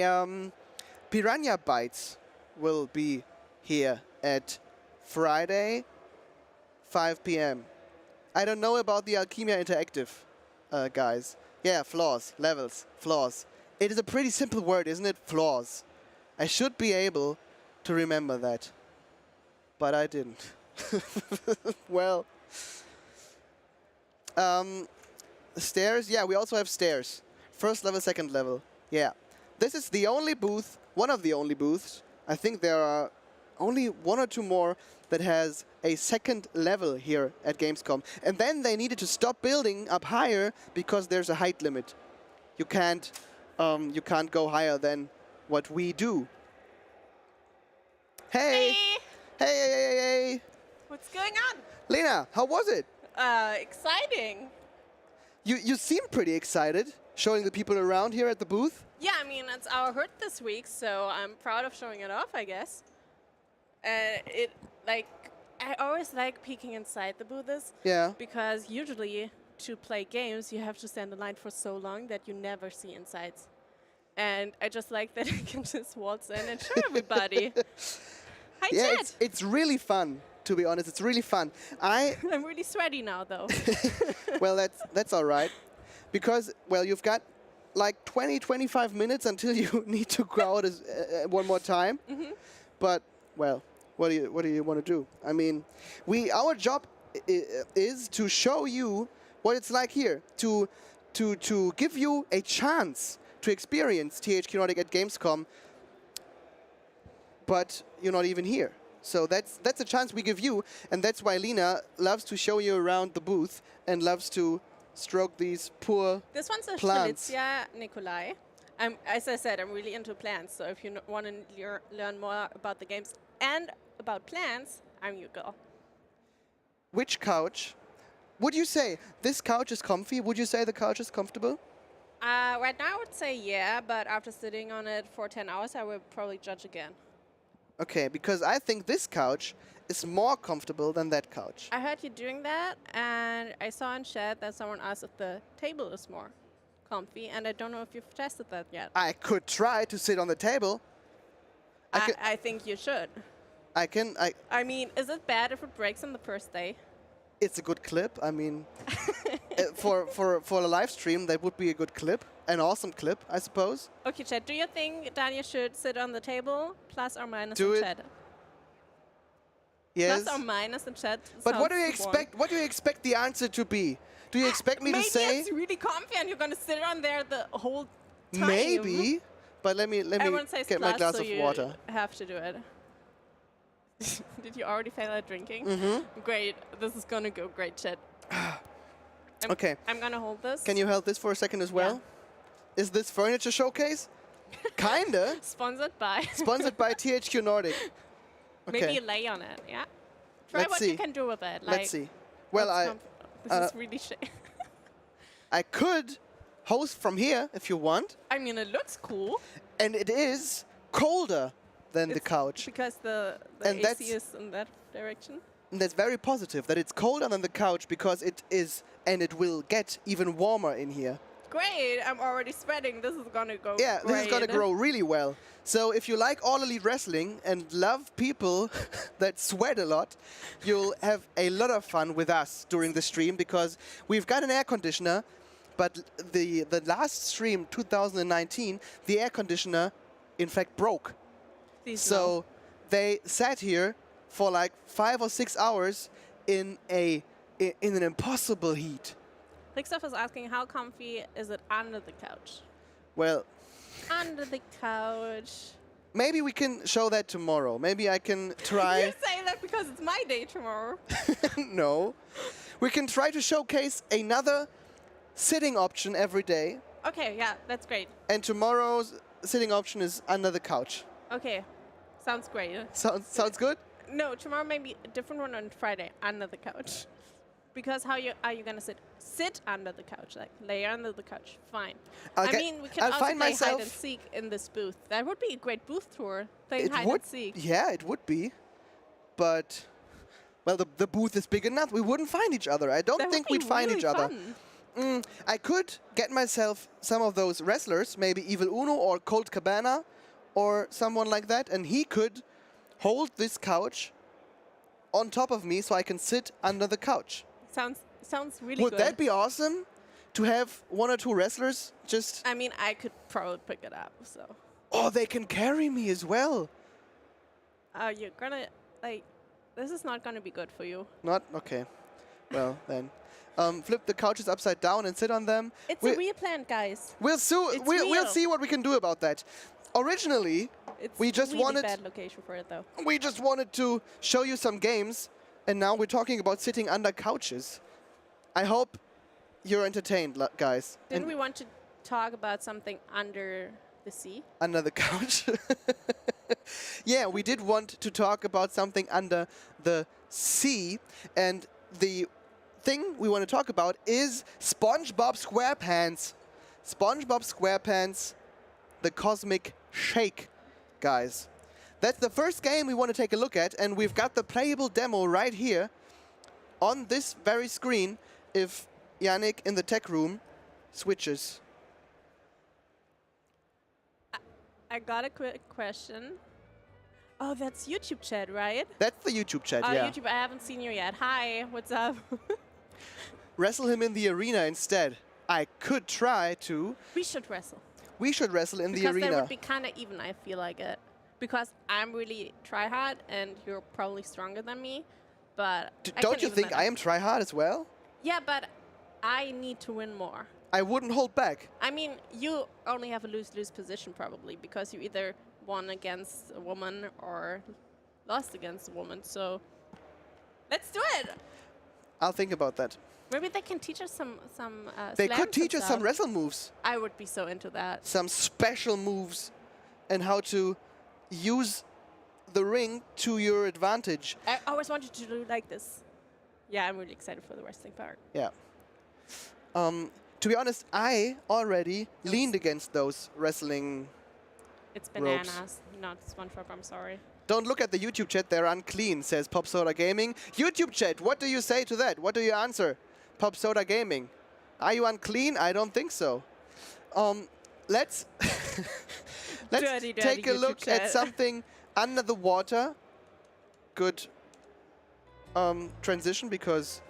Piranha Bytes will be here at Friday, 5 p.m. I don't know about the Alchemia Interactive guys. Yeah, flaws, levels, flaws. It is a pretty simple word, isn't it? Flaws. I should be able to remember that, but I didn't. Well, stairs. Yeah, we also have stairs. First level, second level. Yeah, this is the only booth, one of the only booths. I think there are only one or two more that has a second level here at Gamescom. And then they needed to stop building up higher because there's a height limit. You can't go higher than what we do. Hey! Hey! What's going on? Lena, how was it? Exciting. You seem pretty excited, showing the people around here at the booth. Yeah, I mean, it's our herd this week, so I'm proud of showing it off, I guess. I always like peeking inside the booths. Yeah. Because usually, to play games, you have to stand in line for so long that you never see insides. And I just like that I can just waltz in and show everybody. Hi, yeah, Chad. It's really fun, to be honest. It's really fun. I'm really sweaty now, though. Well, that's all right. Because, well, you've got like 20-25 minutes until you need to go out one more time. Mm-hmm. But, well, what do you want to do? I mean, our job is to show you what it's like here, to give you a chance to experience THQ Nordic at Gamescom, but you're not even here. So that's a chance we give you, and that's why Lena loves to show you around the booth and loves to stroke these poor This one's a plants. Schlitz, Nikolai. As I said, I'm really into plants, so if you want to learn more about the games and about plants, I'm your girl. Which couch? Would you say this couch is comfy? Would you say the couch is comfortable? Right now I would say yeah, but after sitting on it for 10 hours, I would probably judge again. Okay, because I think this couch is more comfortable than that couch. I heard you doing that, and I saw in chat that someone asked if the table is more comfy, and I don't know if you've tested that yet. I could try to sit on the table. I think you should. I mean, is it bad if it breaks on the first day? It's a good clip. I mean, for a live stream, that would be a good clip. An awesome clip, I suppose. Okay, chat. Do you think Daniel should sit on the table? Plus or minus in chat? Yes. Plus or minus in chat. But what do you expect? What do you expect the answer to be? Do you expect me to say? Maybe it's really comfy and you're going to sit on there the whole time. Maybe. But let me get my glass of water. You have to do it. Did you already fail at drinking? Mm-hmm. Great. This is going to go great, chat. Okay. I'm going to hold this. Can you hold this for a second as well? Yeah. Is this furniture showcase? Kinda. Sponsored by. Sponsored by THQ Nordic. Okay. Maybe lay on it, yeah? Try what you can do with it. Like, let's see. Well, this is really shit. I could host from here if you want. I mean, it looks cool. And it is colder than the couch. Because the AC is in that direction. And that's very positive, that it's colder than the couch because it is, and it will get even warmer in here. Great, I'm already spreading. This is gonna go Yeah, great. this is gonna grow really well. So if you like All Elite Wrestling and love people that sweat a lot, you'll have a lot of fun with us during the stream because we've got an air conditioner, but the last stream, 2019, the air conditioner, in fact, broke. So they sat here for like 5 or 6 hours in an impossible heat. Clickstuff is asking, how comfy is it under the couch? Well, Under the couch. maybe we can show that tomorrow. Maybe I can try. You're saying that because it's my day tomorrow. No. We can try to showcase another sitting option every day. Okay, yeah, that's great. And tomorrow's sitting option is under the couch. Okay, sounds great. Sounds good? No, tomorrow maybe a different one on Friday, under the couch. Because how are you gonna sit? Sit under the couch, like lay under the couch. Fine. I mean, we can I'll also find play myself- hide and seek in this booth. That would be a great booth tour. Playing It hide would. and seek. Yeah, it would be. But, well, the booth is big enough. We wouldn't find each other. I don't That think would we'd be find really each other. fun. I could get myself some of those wrestlers, maybe Evil Uno or Colt Cabana or someone like that, and he could hold this couch on top of me so I can sit under the couch. Sounds really Would good. that be awesome? To have 1 or 2 wrestlers just... I mean, I could probably pick it up, so. Oh, they can carry me as well. You're gonna, like, this is not gonna be good for you. Not? Okay. Well, then. Flip the couches upside down and sit on them. It's a real plan, guys. We'll real. see what we can do about that. Originally, It's we just really wanted bad location for it, though. we just wanted to show you some games, and now we're talking about sitting under couches. I hope you're entertained, guys. Didn't And we want to talk about something under the sea? under the couch? Yeah, we did want to talk about something under the sea, and the thing we want to talk about is SpongeBob SquarePants. SpongeBob SquarePants, the Cosmic Shake, guys. That's the first game we want to take a look at, and we've got the playable demo right here on this very screen if Yannick in the tech room switches. I got a quick question. Oh, that's YouTube chat, right? That's the YouTube chat, yeah. YouTube, I haven't seen you yet. Hi, what's up? Wrestle him in the arena instead. I could try to. We should wrestle. We should wrestle in the Because arena. that would be kind of even, I feel like it. Because I'm really try-hard, and you're probably stronger than me. But I Don't can you even think manage. I am try-hard as well? Yeah, but I need to win more. I wouldn't hold back. I mean, you only have a lose-lose position probably because you either won against a woman or lost against a woman. So let's do it. I'll think about that. Maybe they can teach us some They slams could teach and us some stuff. wrestle moves. I would be so into that. Some special moves and how to use the ring to your advantage. I always wanted to do like this. Yeah, I'm really excited for the wrestling part. Yeah. To be honest, I already leaned against those wrestling. It's ropes. bananas, not SpongeBob, I'm sorry. Don't look at the YouTube chat, they're unclean, says Pop Soda Gaming. YouTube chat, what do you say to that? What do you answer? Pop Soda Gaming. Are you unclean? I don't think so. Let's Dirty take a YouTube look at chat. something under the water. Good transition because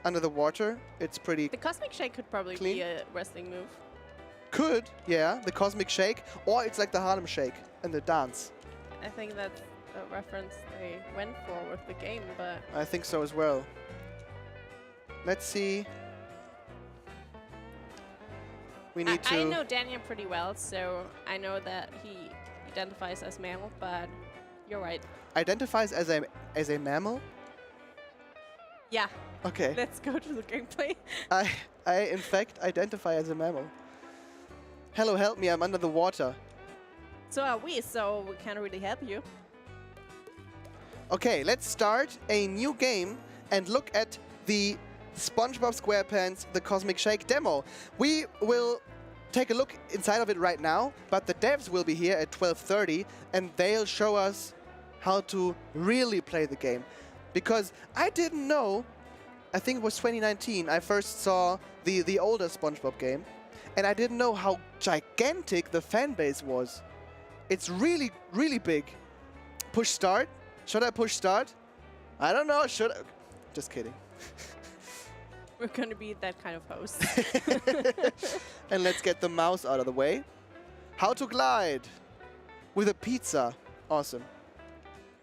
under the water it's pretty The Cosmic Shake could probably Clean. be a wrestling move. could, yeah, the Cosmic Shake, or it's like the Harlem Shake and the dance. I think that's a reference they went for with the game, but I think so as well. Let's see. We need I to. know Daniel pretty well, so I know that he identifies as male, but you're right. Identifies as a mammal. Yeah, Okay. let's go to the gameplay. I in fact identify as a mammal. Hello, help me! I'm under the water. So are we, so we can't really help you. Okay, let's start a new game and look at the SpongeBob SquarePants The Cosmic Shake demo. We will take a look inside of it right now, but the devs will be here at 12:30 and they'll show us how to really play the game. Because I didn't know, I think it was 2019, I first saw the older SpongeBob game, and I didn't know how gigantic the fan base was. It's really, really big. Push start? Should I push start? I don't know, should I? Just kidding. We're gonna be that kind of host. And let's get the mouse out of the way. How to glide with a pizza. Awesome.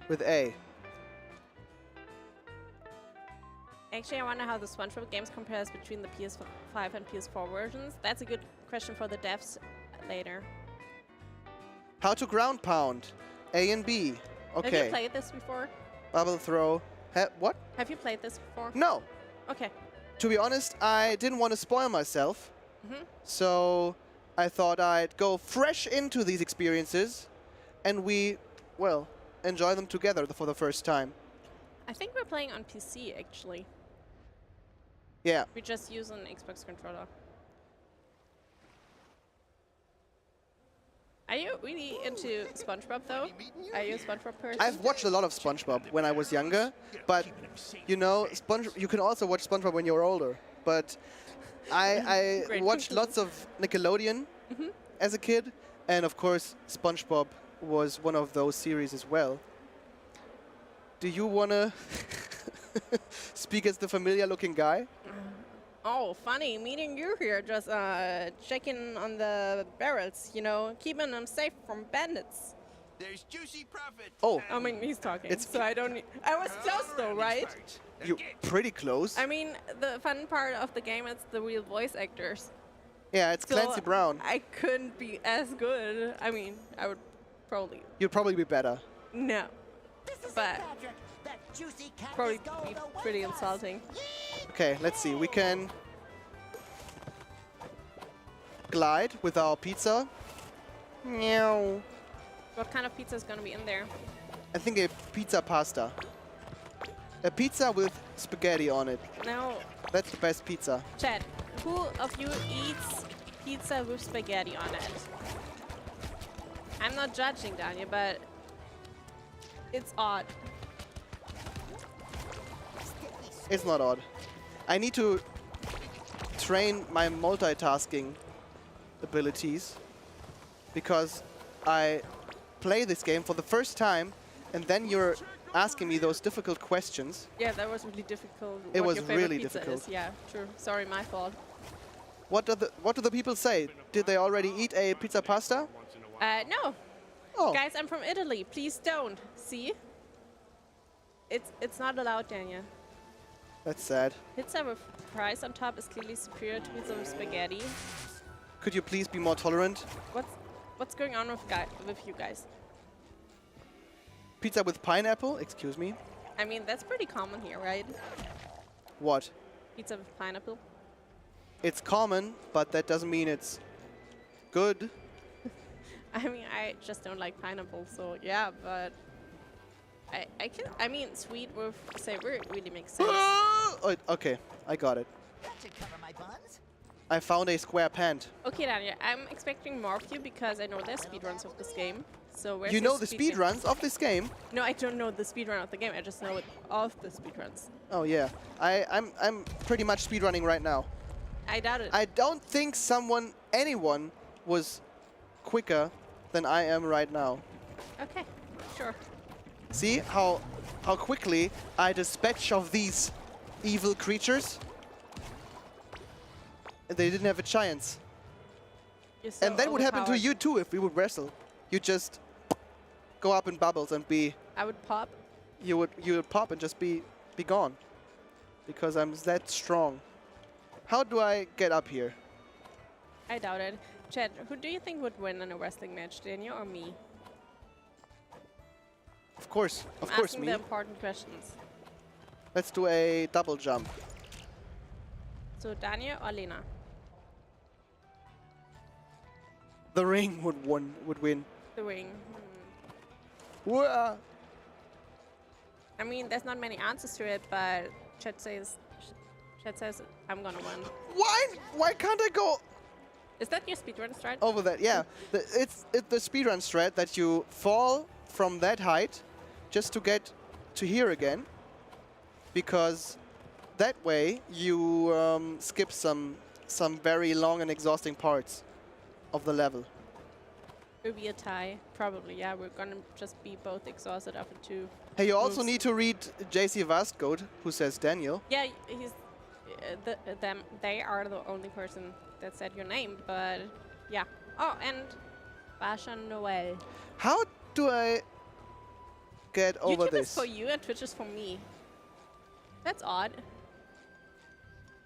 With A. Actually, I wonder how the SpongeBob games compares between the PS5 and PS4 versions. That's a good question for the devs later. How to ground pound. A and B. Okay. Have you played this before? Bubble throw. What? Have you played this before? No. Okay. To be honest, I didn't want to spoil myself. So I thought I'd go fresh into these experiences and we, well, enjoy them together for the first time. I think we're playing on PC, actually. Yeah. We just use an Xbox controller. Are you really into SpongeBob, though? Are you a SpongeBob person? I've watched a lot of SpongeBob when I was younger, but you know, you can also watch SpongeBob when you're older. But I watched lots of Nickelodeon as a kid, and of course, SpongeBob was one of those series as well. Do you wanna speak as the familiar-looking guy? Oh, funny meeting you here. Just checking on the barrels, you know, keeping them safe from bandits. There's juicy profit. Oh. I mean, he's talking, It's so I don't. I was close though, right? You're pretty close. I mean, the fun part of the game is the real voice actors. Yeah, it's So Clancy Brown. I couldn't be as good. I mean, I would probably You'd probably be better. no, but probably be pretty insulting. Okay, let's see. We can glide with our pizza. Meow. What kind of pizza is gonna be in there? I think a pizza pasta. A pizza with spaghetti on it. Now, That's the best pizza. Chad, who of you eats pizza with spaghetti on it? I'm not judging, Daniel, but it's odd. It's not odd. I need to train my multitasking abilities because I play this game for the first time and then you're asking me those difficult questions. Yeah, that was really difficult. It what was your favorite really pizza difficult. Is. Yeah, true. Sorry, my fault. What do the people say? Did they already eat a pizza pasta? No. Oh. Guys, I'm from Italy. Please don't. See? It's not allowed, Daniel. That's sad. Pizza with fries on top is clearly superior to pizza with spaghetti. Could you please be more tolerant? What's going on with you guys? Pizza with pineapple? Excuse me. I mean, that's pretty common here, right? What? Pizza with pineapple. It's common, but that doesn't mean it's good. I mean, I just don't like pineapple, so yeah, but I mean, sweet with savory really makes sense. Oh, okay, I got it. I found a square pant. Okay, Daniel, I'm expecting more of you because I know there's speedruns of this game. So where's You your know the speedruns of this game? No, I don't know the speedrun of the game. I just know it of the speedruns. Oh yeah, I'm pretty much speedrunning right now. I doubt it. I don't think anyone was quicker than I am right now. Okay, sure. See how quickly I dispatch of these evil creatures? They didn't have a chance. You're so And that would happen to overpowered. you too if we would wrestle. You just go up in bubbles and be. I would pop. You would pop and just be gone. Because I'm that strong. How do I get up here? I doubt it. Chad, who do you think would win in a wrestling match, Daniel or me? Of course I'm asking me. the important questions. Let's do a double jump. So Daniel or Lena? The ring would win. The ring. Whoa. I mean, there's not many answers to it, but Chad says I'm gonna win. Why can't I go Is that your speedrun strat? over that? Yeah, it's the speedrun strat that you fall from that height just to get to here again, because that way you skip some some very long and exhausting parts of the level. It would be a tie, probably. Yeah, we're gonna just be both exhausted after 2. Hey, you also moves. need to read JC Vastgoat, who says Daniel. Yeah, he's they are the only person that said your name, but yeah. Oh, and Basha Noel. How do I get over YouTube this? is for you and Twitch is for me. That's odd.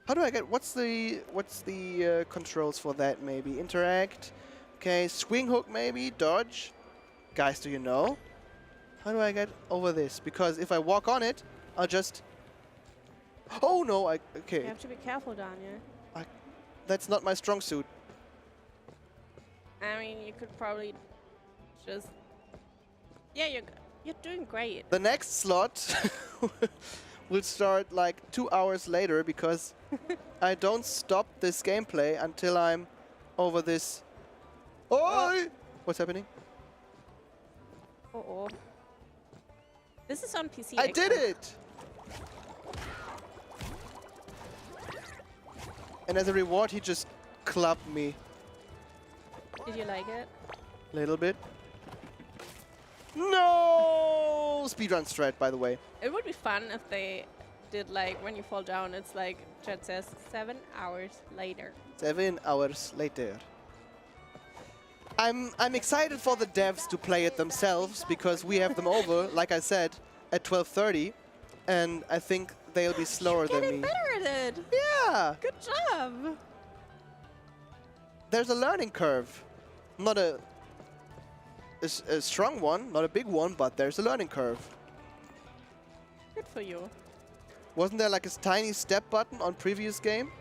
How do I get? What's the controls for that? Maybe interact. Okay, swing hook maybe, dodge. Guys, do you know? How do I get over this? Because if I walk on it, I'll just. Oh no! Okay. You have to be careful, Daniel. That's not my strong suit. I mean, you could probably just. Yeah, you're doing great. The next slot will start like 2 hours later because I don't stop this gameplay until I'm over this. Oh! What's happening? Oh. This is on PC. I did it! And as a reward, he just clubbed me. Did you like it? A little bit. No! Speedrun strat, by the way. It would be fun if they did like when you fall down, it's like chat says 7 hours later. 7 hours later. I'm excited for the devs to play it themselves because we have them over, like I said, at 12:30, and I think they'll be slower than me. Getting better at it. Yeah. Good job. There's a learning curve, not a strong one, not a big one, but there's a learning curve. Good for you. Wasn't there like a tiny step button on previous game?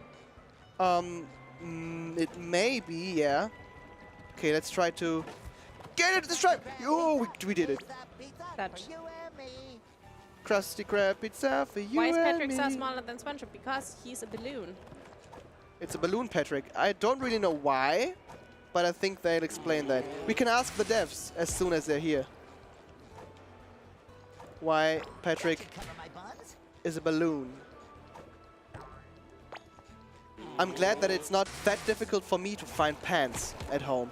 It may be, yeah. Okay, let's try to get it to the stripe. Oh, we did it. Touch. Krusty Krab pizza for you. Why is and Patrick me. so smaller than SpongeBob? Because he's a balloon. It's a balloon, Patrick. I don't really know why, but I think they'll explain that. We can ask the devs as soon as they're here. Why Patrick is a balloon. I'm glad that it's not that difficult for me to find pants at home.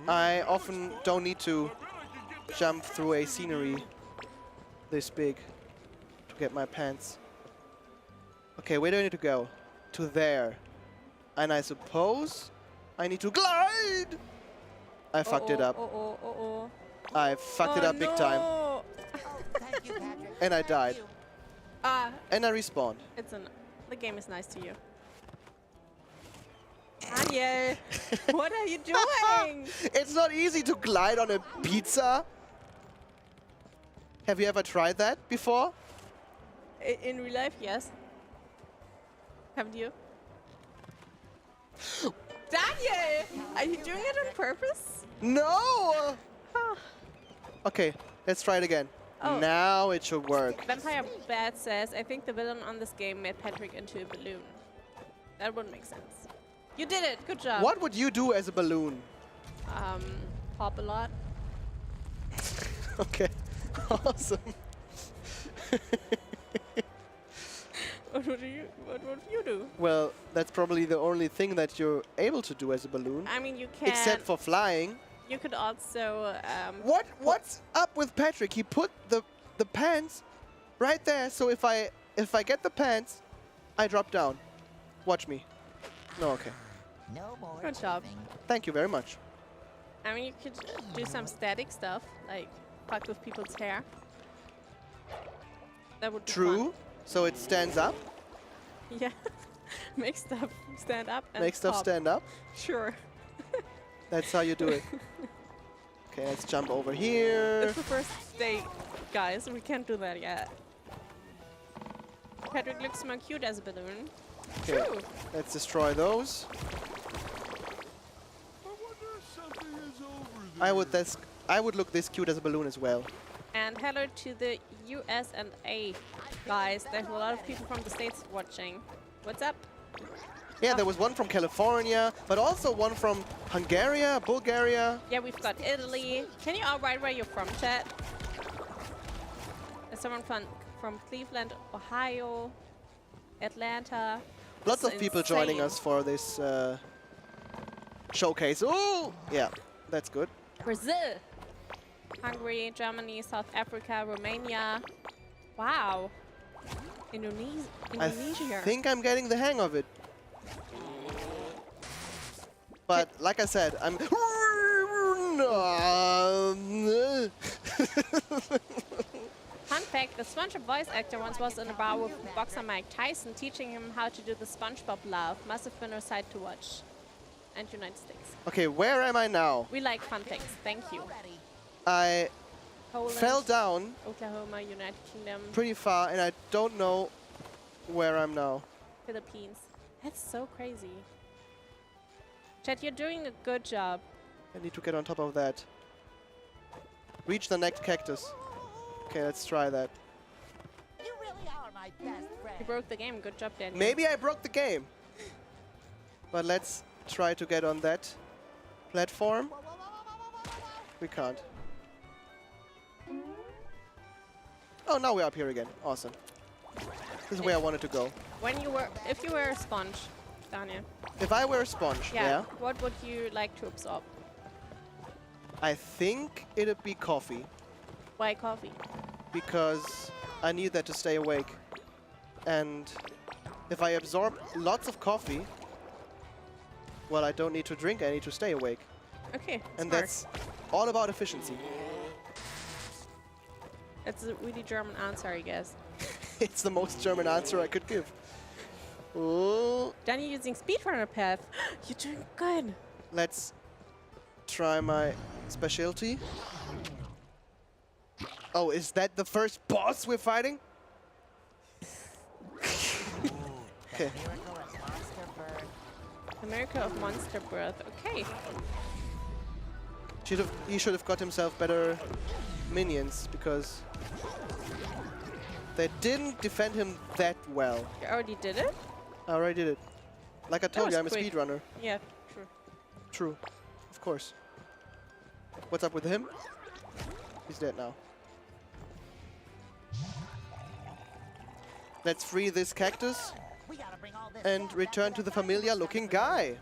I often don't need to jump through a scenery this big to get my pants. Okay, where do I need to go? To there. And I suppose I need to glide! I fucked it up. I fucked it up big time. And I died. And I respawned. The game is nice to you. Daniel, what are you doing? It's not easy to glide on a pizza. Have you ever tried that before? In real life, yes. Haven't you? Daniel! Are you doing it on purpose? No! Okay, let's try it again. Oh. Now it should work. Vampire Bad says, I think the villain on this game made Patrick into a balloon. That would make sense. You did it! Good job. What would you do as a balloon? Pop a lot. Okay, awesome. What would you do? Well, that's probably the only thing that you're able to do as a balloon. I mean, you can. Except for flying. You could also. What's up with Patrick? He put the pants right there, so if I get the pants, I drop down. Watch me. No, okay. No more. Good job. Thank you very much. I mean, you could do some static stuff, like fuck with people's hair. That would be True. fun. So it stands up. Yeah. Make stuff stand up and Make stuff pop. stand up. Sure. That's how you do it. Okay, let's jump over here. It's the first day, guys. We can't do that yet. Patrick looks more cute as a balloon. Okay, True. let's destroy those. I would look this cute as a balloon as well. And hello to the US and A guys. There's a lot of people from the States watching. What's up? Yeah, there was one from California, but also one from Hungary, Bulgaria. Yeah, we've got Italy. Can you outright where you're from, chat? There's someone from Cleveland, Ohio, Atlanta. Lots This of is people joining insane. us for this showcase. Oh, yeah, that's good. Brazil, Hungary, Germany, South Africa, Romania. Wow. Indonesia. I think I'm getting the hang of it. But like I said, I'm. Fun fact, the SpongeBob voice actor once was in a bar with boxer Mike Tyson, teaching him how to do the SpongeBob laugh. Must have been a sight to watch. And United States. Okay, where am I now? We like fun things. Thank you. I Poland, fell down Oklahoma, United Kingdom, pretty far, and I don't know where I'm now. Philippines. That's so crazy. Chat, you're doing a good job. I need to get on top of that. Reach the next cactus. Okay, let's try that. You really are my best friend. You broke the game. Good job, Daniel. Maybe I broke the game. But let's try to get on that platform. We can't. Oh, now we're up here again. Awesome. This is where I wanted to go. If you were a sponge, Daniel. If I were a sponge, yeah, what would you like to absorb? I think it'd be coffee. Why coffee? Because I need that to stay awake. And if I absorb lots of coffee, well, I don't need to drink, I need to stay awake. Okay, And smart. that's all about efficiency. That's a really German answer, I guess. It's the most German answer I could give. Oh, Daniel using speedrunner path. You're doing good. let's try my specialty. Oh, is that the first boss we're fighting? Okay. America of Monster Birth. Okay. He should have got himself better minions because they didn't defend him that well. You already did it? I already did it. Like I told was you, I'm a quick. speedrunner. Yeah, true. True. Of course. What's up with him? He's dead now. Let's free this cactus and return to the familiar looking guy.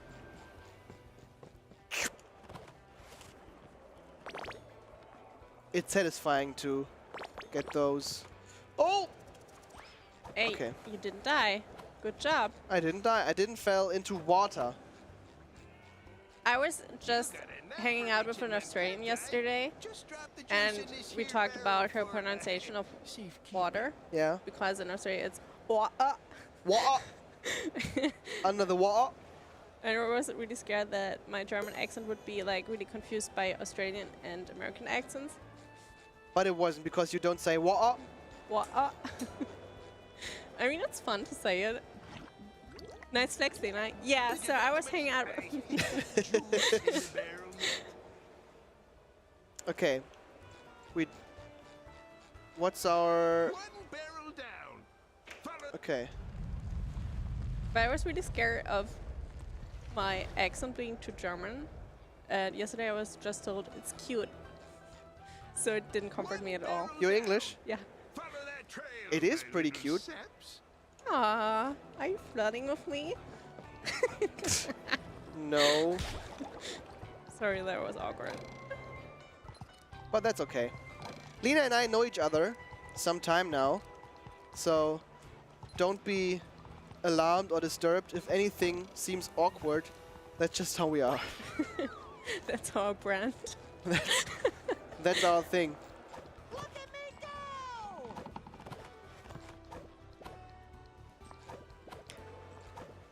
It's satisfying to get those. Oh! Hey, Okay. you didn't die. Good job. I didn't die. I didn't fall into water. I was just hanging out with an Australian yesterday, and we talked about her pronunciation of water, Yeah. because in Australia it's water. Water! Under the water? And I was really scared that my German accent would be like really confused by Australian and American accents. But it wasn't because you don't say water. Water. I mean, it's fun to say it. Nice flex, Lena. Yeah, so I was hanging out with Okay. What's our... Okay. But I was really scared of my accent being too German. And yesterday I was just told it's cute. So it didn't comfort me at all. You're English? Yeah. It is pretty cute. Aww, are you flirting with me? No. Sorry, that was awkward. But that's okay. Lena and I know each other some time now. So don't be alarmed or disturbed if anything seems awkward. That's just how we are. That's our brand. That's our thing.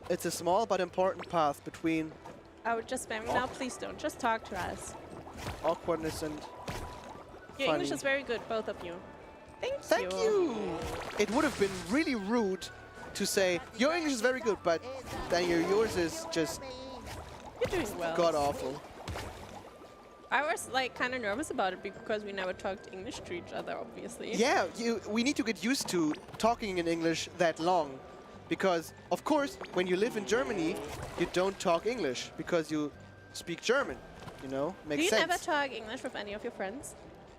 It's a small but important path between I would just spam now. Please don't. Just talk to us. awkwardness and Your funny. English is very good, both of you. Thank you! It would have been really rude to say, your English is very good, but Daniel, yours is just You're doing well. god-awful. I was like kind of nervous about it because we never talked English to each other, obviously. Yeah, we need to get used to talking in English that long. Because, of course, when you live in Germany, you don't talk English because you speak German. You know, Do makes you sense. never talk English with any of your friends?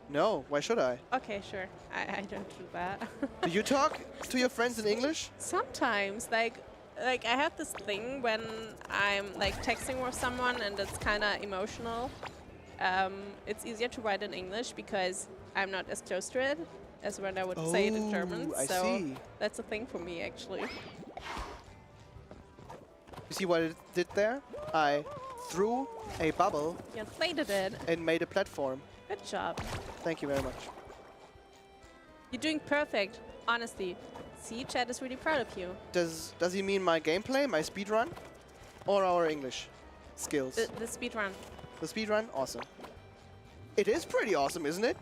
No, why should I? Okay, sure. I don't do that. Do you talk to your friends in English? Sometimes, like, like I have this thing when I'm like texting with someone and it's kind of emotional. It's easier to write in English because I'm not as close to it as when I would say it in German. I so see. that's a thing for me, actually. You see what it did there? I threw a bubble You inflated it. and made a platform. Good job. Thank you very much. You're doing perfect, honestly. See, chat is really proud of you. Does he mean my gameplay, my speedrun, or our English skills? The speed run. The speedrun? Awesome. It is pretty awesome, isn't it?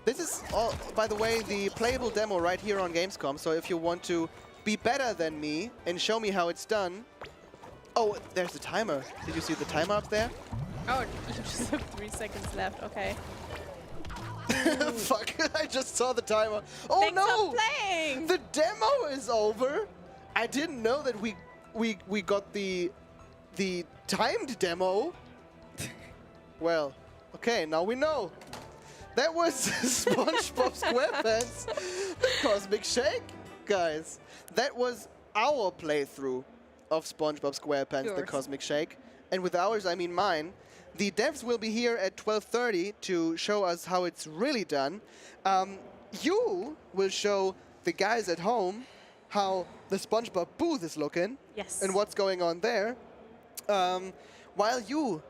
This is, all, by the way, the playable demo right here on Gamescom, so if you want to be better than me and show me how it's done... Oh, there's the timer. Did you see the timer up there? Oh, you just have 3 seconds left. Okay. Fuck, I just saw the timer. Oh Thanks no! for playing! The demo is over! I didn't know that we got the timed demo. Well, okay, now we know. That was SpongeBob SquarePants, the Cosmic Shake, guys. That was our playthrough of SpongeBob SquarePants, the Yours. Cosmic Shake. And with ours, I mean mine. The devs will be here at 12:30 to show us how it's really done. You will show the guys at home how the SpongeBob booth is looking. Yes. And what's going on there. While you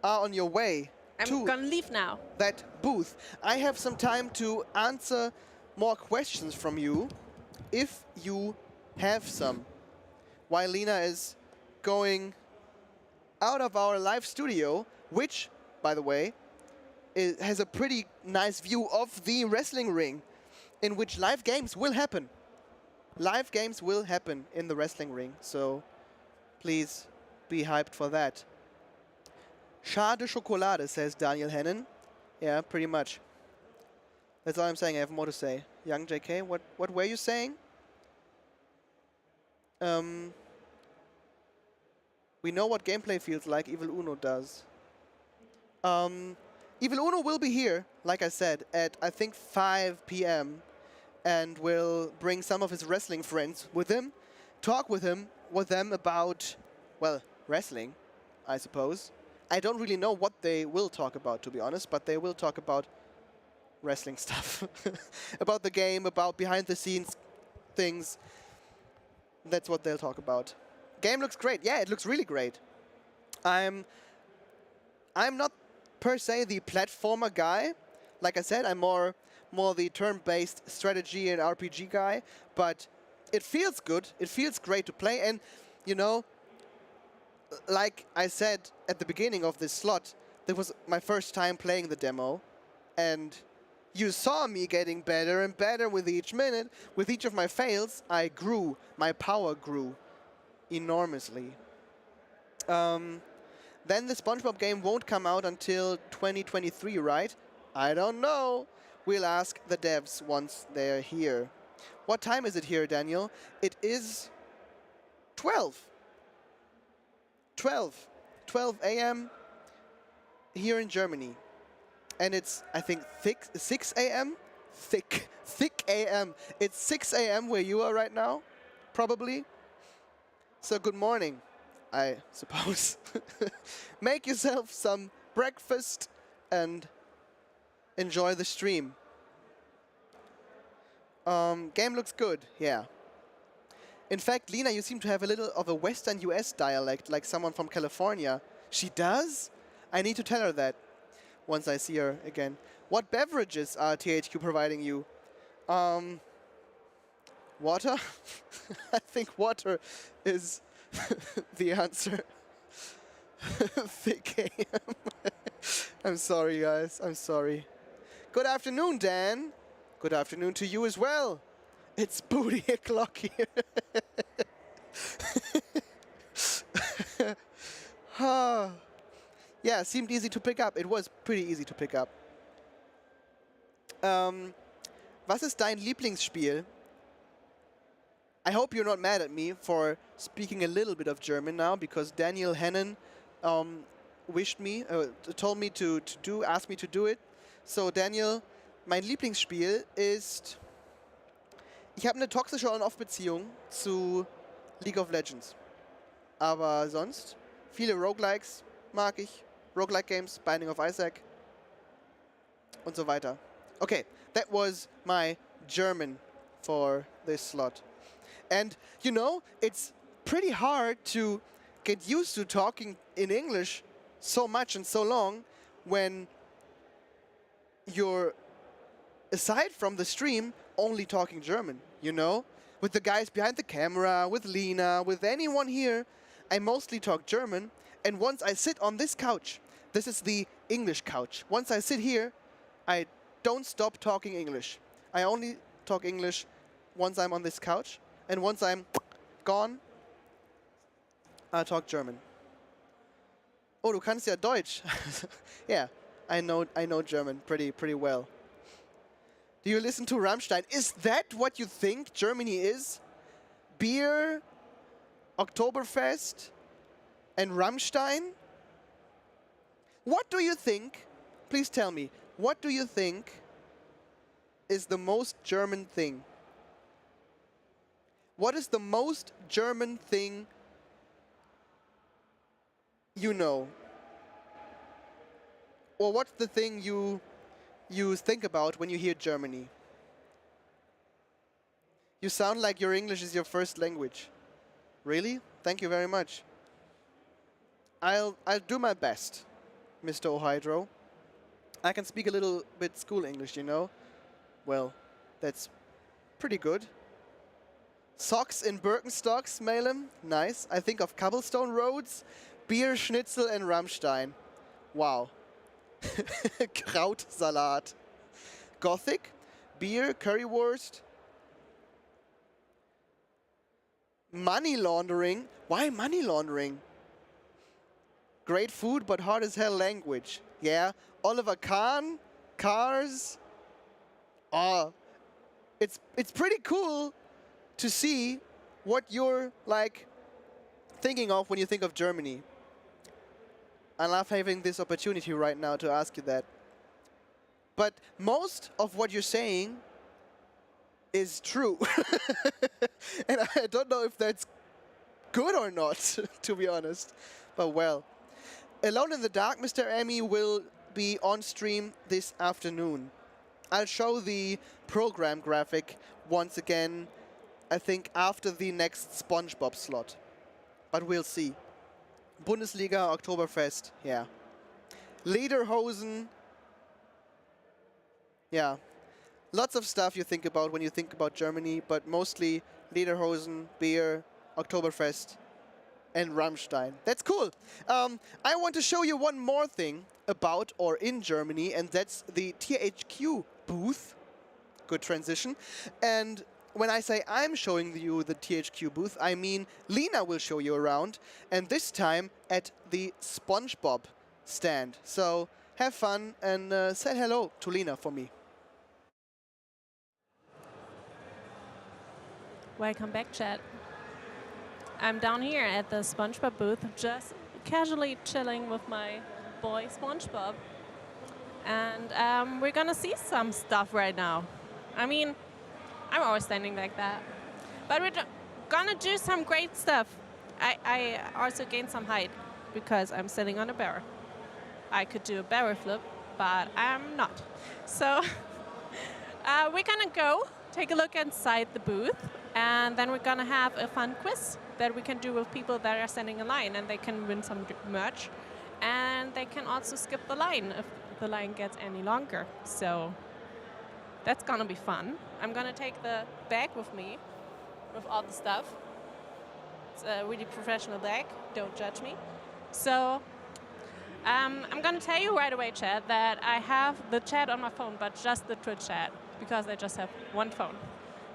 are on your way I'm gonna leave now. that booth, I have some time to answer more questions from you, if you have some. While Lena is going out of our live studio, which, by the way, has a pretty nice view of the wrestling ring, in which live games will happen. Live games will happen in the wrestling ring, so please be hyped for that. Schade Schokolade, says Daniel Hennen. Yeah, pretty much. That's all I'm saying. I have more to say. Young JK, what were you saying? We know what gameplay feels like. Evil Uno does. Evil Uno will be here, like I said, at I think 5 p.m. and will bring some of his wrestling friends with him, talk with them about, well, wrestling, I suppose. I don't really know what they will talk about, to be honest, but they will talk about wrestling stuff. About the game, about behind-the-scenes things. That's what they'll talk about. Game looks great. Yeah, it looks really great. I'm not per se the platformer guy. Like I said, I'm more the turn-based strategy and RPG guy, but it feels good. It feels great to play, and you know, like I said at the beginning of this slot, that was my first time playing the demo, and you saw me getting better and better with each minute. With each of my fails, I grew. My power grew enormously. Then the SpongeBob game won't come out until 2023, right? I don't know. We'll ask the devs once they're here. What time is it here, Daniel? It is 12 a.m. here in Germany. And it's, I think, 6 a.m.? Thick a.m. It's 6 a.m. where you are right now, probably. So good morning, I suppose. Make yourself some breakfast and enjoy the stream. Game looks good, yeah. In fact, Lena, you seem to have a little of a Western US dialect, like someone from California. She does? I need to tell her that once I see her again. What beverages are THQ providing you? Water? I think water is the answer. Thick AM. I'm sorry, guys. I'm sorry. Good afternoon, Dan. Good afternoon to you as well. It's booty o'clock here. Yeah, seemed easy to pick up. It was pretty easy to pick up. Was ist dein Lieblingsspiel? I hope you're not mad at me for speaking a little bit of German now, because Daniel Hennen told me to ask me to do it. So Daniel, mein Lieblingsspiel ist... Ich habe eine toxische On-Off-Beziehung zu League of Legends. Aber sonst, viele Roguelikes mag ich. Roguelike Games, Binding of Isaac und so weiter. Okay, that was my German for this slot. And, you know, it's pretty hard to get used to talking in English so much and so long when you're, aside from the stream, only talking German, you know? With the guys behind the camera, with Lena, with anyone here, I mostly talk German. And once I sit on this couch, this is the English couch. Once I sit here, I don't stop talking English. I only talk English once I'm on this couch. And once I'm gone, I talk German. Oh, du kannst ja Deutsch. Yeah, I know German pretty well. Do you listen to Rammstein? Is that what you think Germany is? Beer, Oktoberfest, and Rammstein? What do you think? Please tell me. What do you think is the most German thing? What is the most German thing you know? Or what's the thing you think about when you hear Germany? You sound like your English is your first language. Really? Thank you very much. I'll do my best, Mr. O'Hydro. I can speak a little bit school English, you know? Well, that's pretty good. Socks in Birkenstocks, Malem. Nice. I think of cobblestone roads, beer, schnitzel, and Rammstein. Wow. Krautsalat. Gothic, beer, currywurst. Money laundering. Why money laundering? Great food, but hard as hell language. Yeah. Oliver Kahn, cars. Oh, it's pretty cool to see what you're like thinking of when you think of Germany. I love having this opportunity right now to ask you that. But most of what you're saying is true. And I don't know if that's good or not, to be honest. But well. Alone in the Dark, Mr. Emmy will be on stream this afternoon. I'll show the program graphic once again, I think after the next SpongeBob slot. But we'll see. Bundesliga, Oktoberfest, yeah. Lederhosen. Yeah. Lots of stuff you think about when you think about Germany, but mostly Lederhosen, beer, Oktoberfest, and Rammstein. That's cool. I want to show you one more thing about or in Germany, and that's the THQ booth. Good transition. And when I say I'm showing you the THQ booth, I mean Lena will show you around, and this time at the SpongeBob stand. So have fun and say hello to Lena for me. Welcome back, chat. I'm down here at the SpongeBob booth, just casually chilling with my boy SpongeBob. And we're gonna see some stuff right now. I mean, I'm always standing like that. But we're gonna do some great stuff. I also gained some height because I'm sitting on a barrel. I could do a barrel flip, but I'm not. So we're gonna go take a look inside the booth, and then we're gonna have a fun quiz that we can do with people that are standing in line, and they can win some merch. And they can also skip the line if the line gets any longer. So that's gonna be fun. I'm gonna take the bag with me with all the stuff. It's a really professional bag, don't judge me. So I'm gonna tell you right away, chat, that I have the chat on my phone, but just the Twitch chat, because I just have one phone.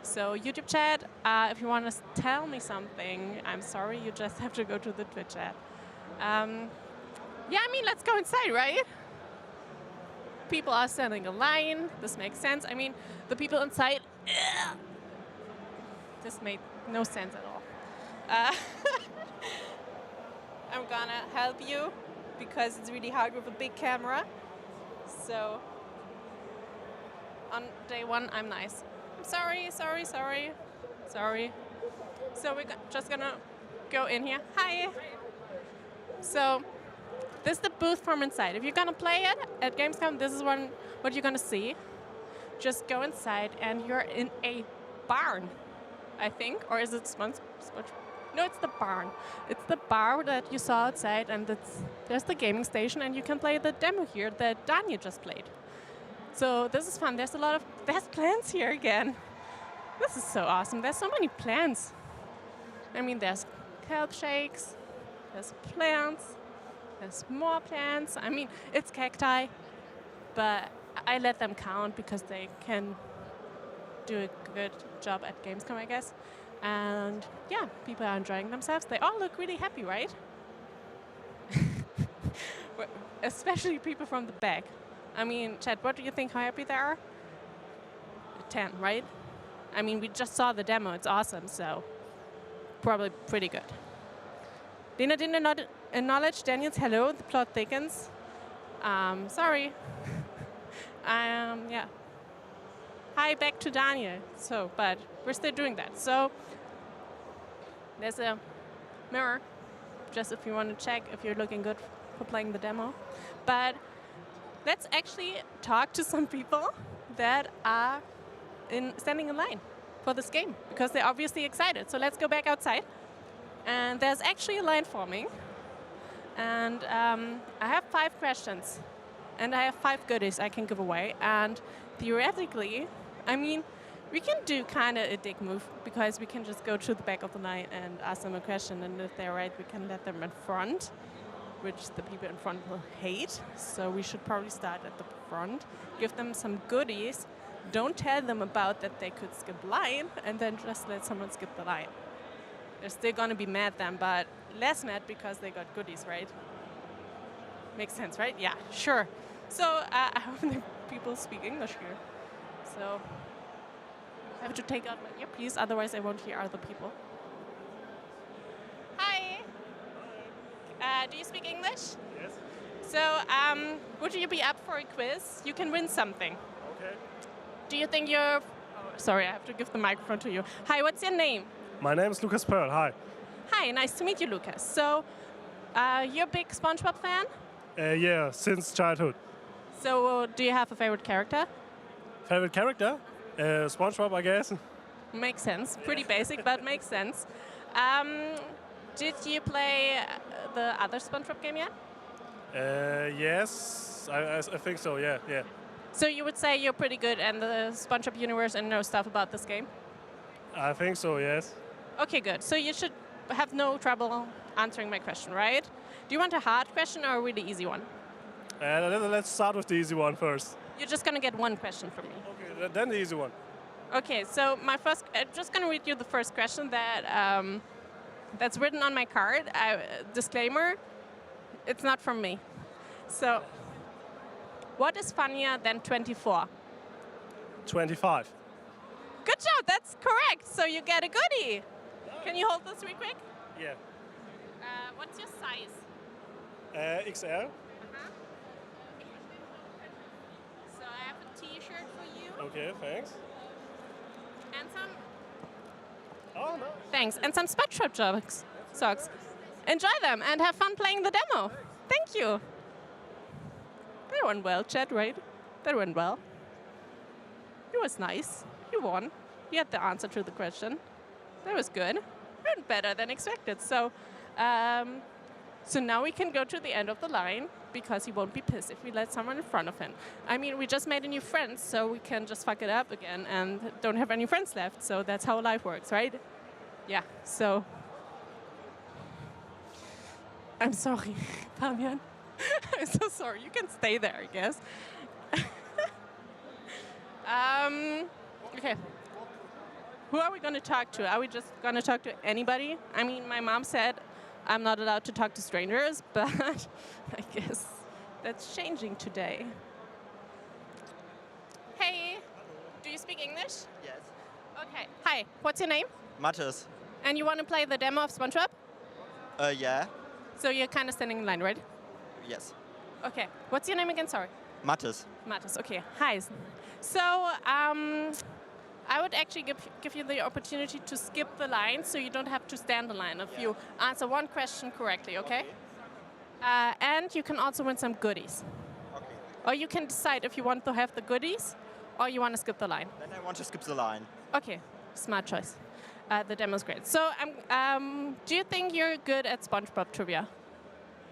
So YouTube chat, if you want to tell me something, I'm sorry, you just have to go to the Twitch chat. Yeah, I mean, let's go inside, right? People are standing in line. This makes sense. I mean, the people inside, this made no sense at all. I'm gonna help you because it's really hard with a big camera. So on day one, I'm nice. I'm sorry. So we're just gonna go in here. Hi. So this is the booth from inside. If you're gonna play it at Gamescom, this is what you're gonna see. Just go inside and you're in a barn, I think, or is it No, it's the barn. It's the bar that you saw outside, and there's the gaming station, and you can play the demo here that Daniel just played. So this is fun. There's plants here again. This is so awesome. There's so many plants. I mean, there's kelp shakes, there's plants, there's more plants. I mean, it's cacti, but I let them count because they can do a good job at Gamescom, I guess. And yeah, people are enjoying themselves. They all look really happy, right? Especially people from the back. I mean, Chad, what do you think how happy they are? 10, right? I mean, we just saw the demo. It's awesome, so probably pretty good. Lena didn't acknowledge Daniel's hello. The plot thickens. Sorry. Yeah. Hi, back to Daniel. So, but we're still doing that. So there's a mirror, just if you want to check if you're looking good for playing the demo. But let's actually talk to some people that are standing in line for this game because they're obviously excited. So let's go back outside. And there's actually a line forming. And I have 5 questions. And I have 5 goodies I can give away. And theoretically, I mean, we can do kind of a dick move because we can just go to the back of the line and ask them a question. And if they're right, we can let them in front, which the people in front will hate. So we should probably start at the front, give them some goodies. Don't tell them about that they could skip line, and then just let someone skip the line. They're still going to be mad then, but less mad because they got goodies, right? Makes sense, right? Yeah, sure. So I hope the people speak English here. So I have to take out my earpiece, otherwise I won't hear other people. Hi. Do you speak English? Yes. So would you be up for a quiz? You can win something. Okay. Do you think you're... Oh, sorry, I have to give the microphone to you. Hi, what's your name? My name is Lucas Pearl. Hi. Hi, nice to meet you, Lucas. So you're a big SpongeBob fan? Yeah, since childhood. So do you have a favorite character? Favorite character? SpongeBob, I guess. Makes sense. Pretty basic, but makes sense. Did you play the other SpongeBob game yet? Yes, I think so, yeah. So you would say you're pretty good in the SpongeBob universe and know stuff about this game? I think so, yes. Okay, good. So you should have no trouble answering my question, right? Do you want a hard question or a really easy one? Let's start with the easy one first. You're just going to get one question from me. Okay, then the easy one. Okay, so I'm just going to read you the first question that's written on my card. Disclaimer, it's not from me. So, what is funnier than 24? 25. Good job, that's correct. So you get a goodie. Can you hold this real quick? Yeah. What's your size? XL. So I have a T-shirt for you. Okay, thanks. And some... Oh, no. Thanks. And some SpongeBob socks. Enjoy them and have fun playing the demo. Thank you. That went well, Chad, right? That went well. It was nice. You won. You had the answer to the question. That was good. Went better than expected. So now we can go to the end of the line because he won't be pissed if we let someone in front of him. I mean, we just made a new friend, so we can just fuck it up again and don't have any friends left. So that's how life works, right? Yeah, so... I'm sorry, Fabian. I'm so sorry. You can stay there, I guess. Okay. Who are we going to talk to? Are we just going to talk to anybody? I mean, my mom said I'm not allowed to talk to strangers, but I guess that's changing today. Hey, do you speak English? Yes. Okay. Hi, what's your name? Markus. And you want to play the demo of SpongeBob? Yeah. So you're kind of standing in line, right? Yes. Okay. What's your name again? Sorry. Markus. Markus. Okay. Hi. So I would actually give you the opportunity to skip the line, so you don't have to stand in line if you answer one question correctly, okay? And you can also win some goodies. Okay. Or you can decide if you want to have the goodies or you want to skip the line. Then I want to skip the line. Okay, smart choice. The demo's great. So, do you think you're good at SpongeBob trivia?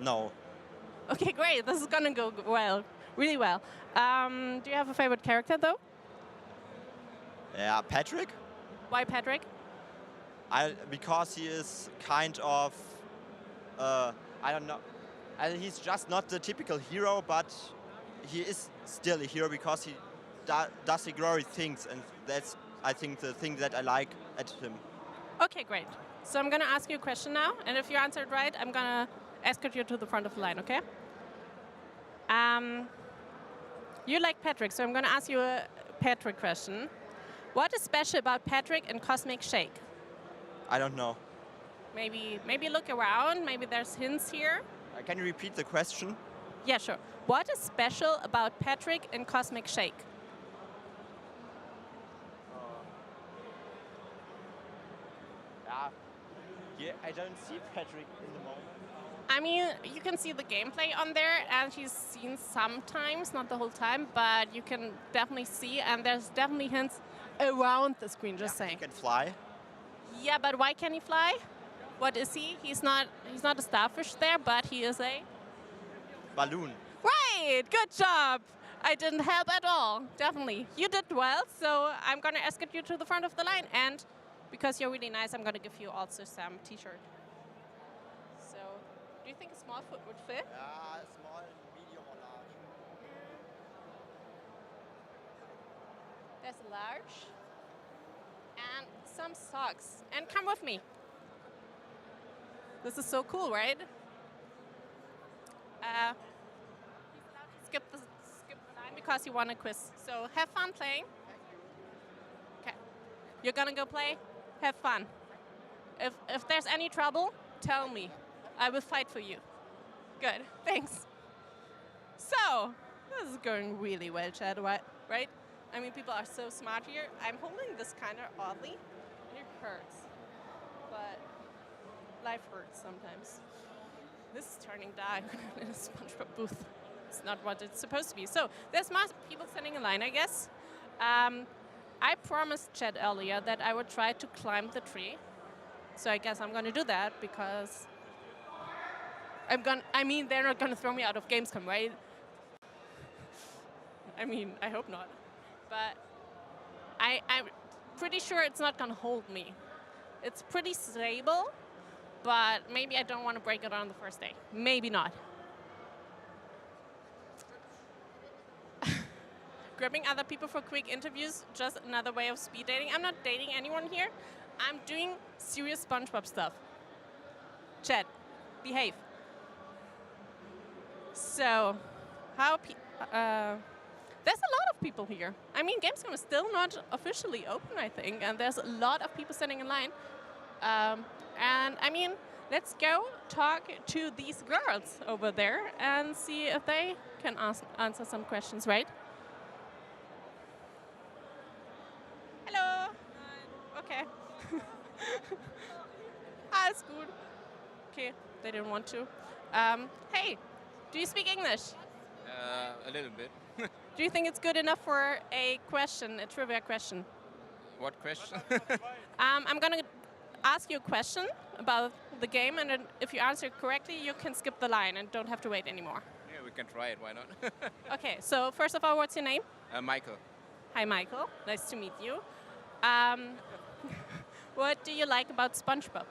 No. Okay, great. This is gonna go well, really well. Do you have a favorite character though? Yeah, Patrick. Why Patrick? Because he is kind of, I don't know. He's just not the typical hero, but he is still a hero because he does heroic things, and that's, I think, the thing that I like at him. Okay, great. So I'm gonna ask you a question now, and if you answer it right, I'm gonna escort you to the front of the line, okay? You like Patrick, so I'm gonna ask you a Patrick question. What is special about Patrick and Cosmic Shake? I don't know. Maybe look around, maybe there's hints here. Can you repeat the question? Yeah, sure. What is special about Patrick and Cosmic Shake? Yeah, I don't see Patrick in the moment. I mean, you can see the gameplay on there, and he's seen sometimes, not the whole time, but you can definitely see, and there's definitely hints around the screen, just saying. He can fly. Yeah, but why can he fly? What is he? He's not a starfish there, but he is a... Balloon. Right, good job. I didn't help at all, definitely. You did well, so I'm going to escort you to the front of the line, and because you're really nice, I'm going to give you also some t-shirt. So, do you think a small foot would fit? Yeah, small, medium, or large. There's a large. And some socks. And come with me. This is so cool, right? He's allowed to skip the line because he won a quiz. So have fun playing. Okay. You're gonna go play? Have fun. If there's any trouble, tell me. I will fight for you. Good, thanks. So, this is going really well, Chad, right? I mean, people are so smart here. I'm holding this kind of oddly, and it hurts. But life hurts sometimes. This is turning dark in a SpongeBob booth. It's not what it's supposed to be. So, there's more people standing in line, I guess. I promised Chad earlier that I would try to climb the tree. So I guess I'm going to do that because they're not going to throw me out of Gamescom, right? I mean, I hope not. But I'm pretty sure it's not going to hold me. It's pretty stable, but maybe I don't want to break it on the first day. Maybe not. Grabbing other people for quick interviews, just another way of speed dating. I'm not dating anyone here. I'm doing serious SpongeBob stuff. Chad, behave. So, there's a lot of people here. I mean, Gamescom is still not officially open, I think, and there's a lot of people standing in line. And I mean, let's go talk to these girls over there and see if they can answer some questions, right? Hello. Okay. Alles gut. Okay, they didn't want to. Hey, do you speak English? A little bit. Do you think it's good enough for a question, a trivia question? What question? I'm going to ask you a question about the game, and then if you answer it correctly, you can skip the line and don't have to wait anymore. Yeah, we can try it, why not? Okay, so first of all, what's your name? Michael. Hi, Michael. Nice to meet you. What do you like about SpongeBob?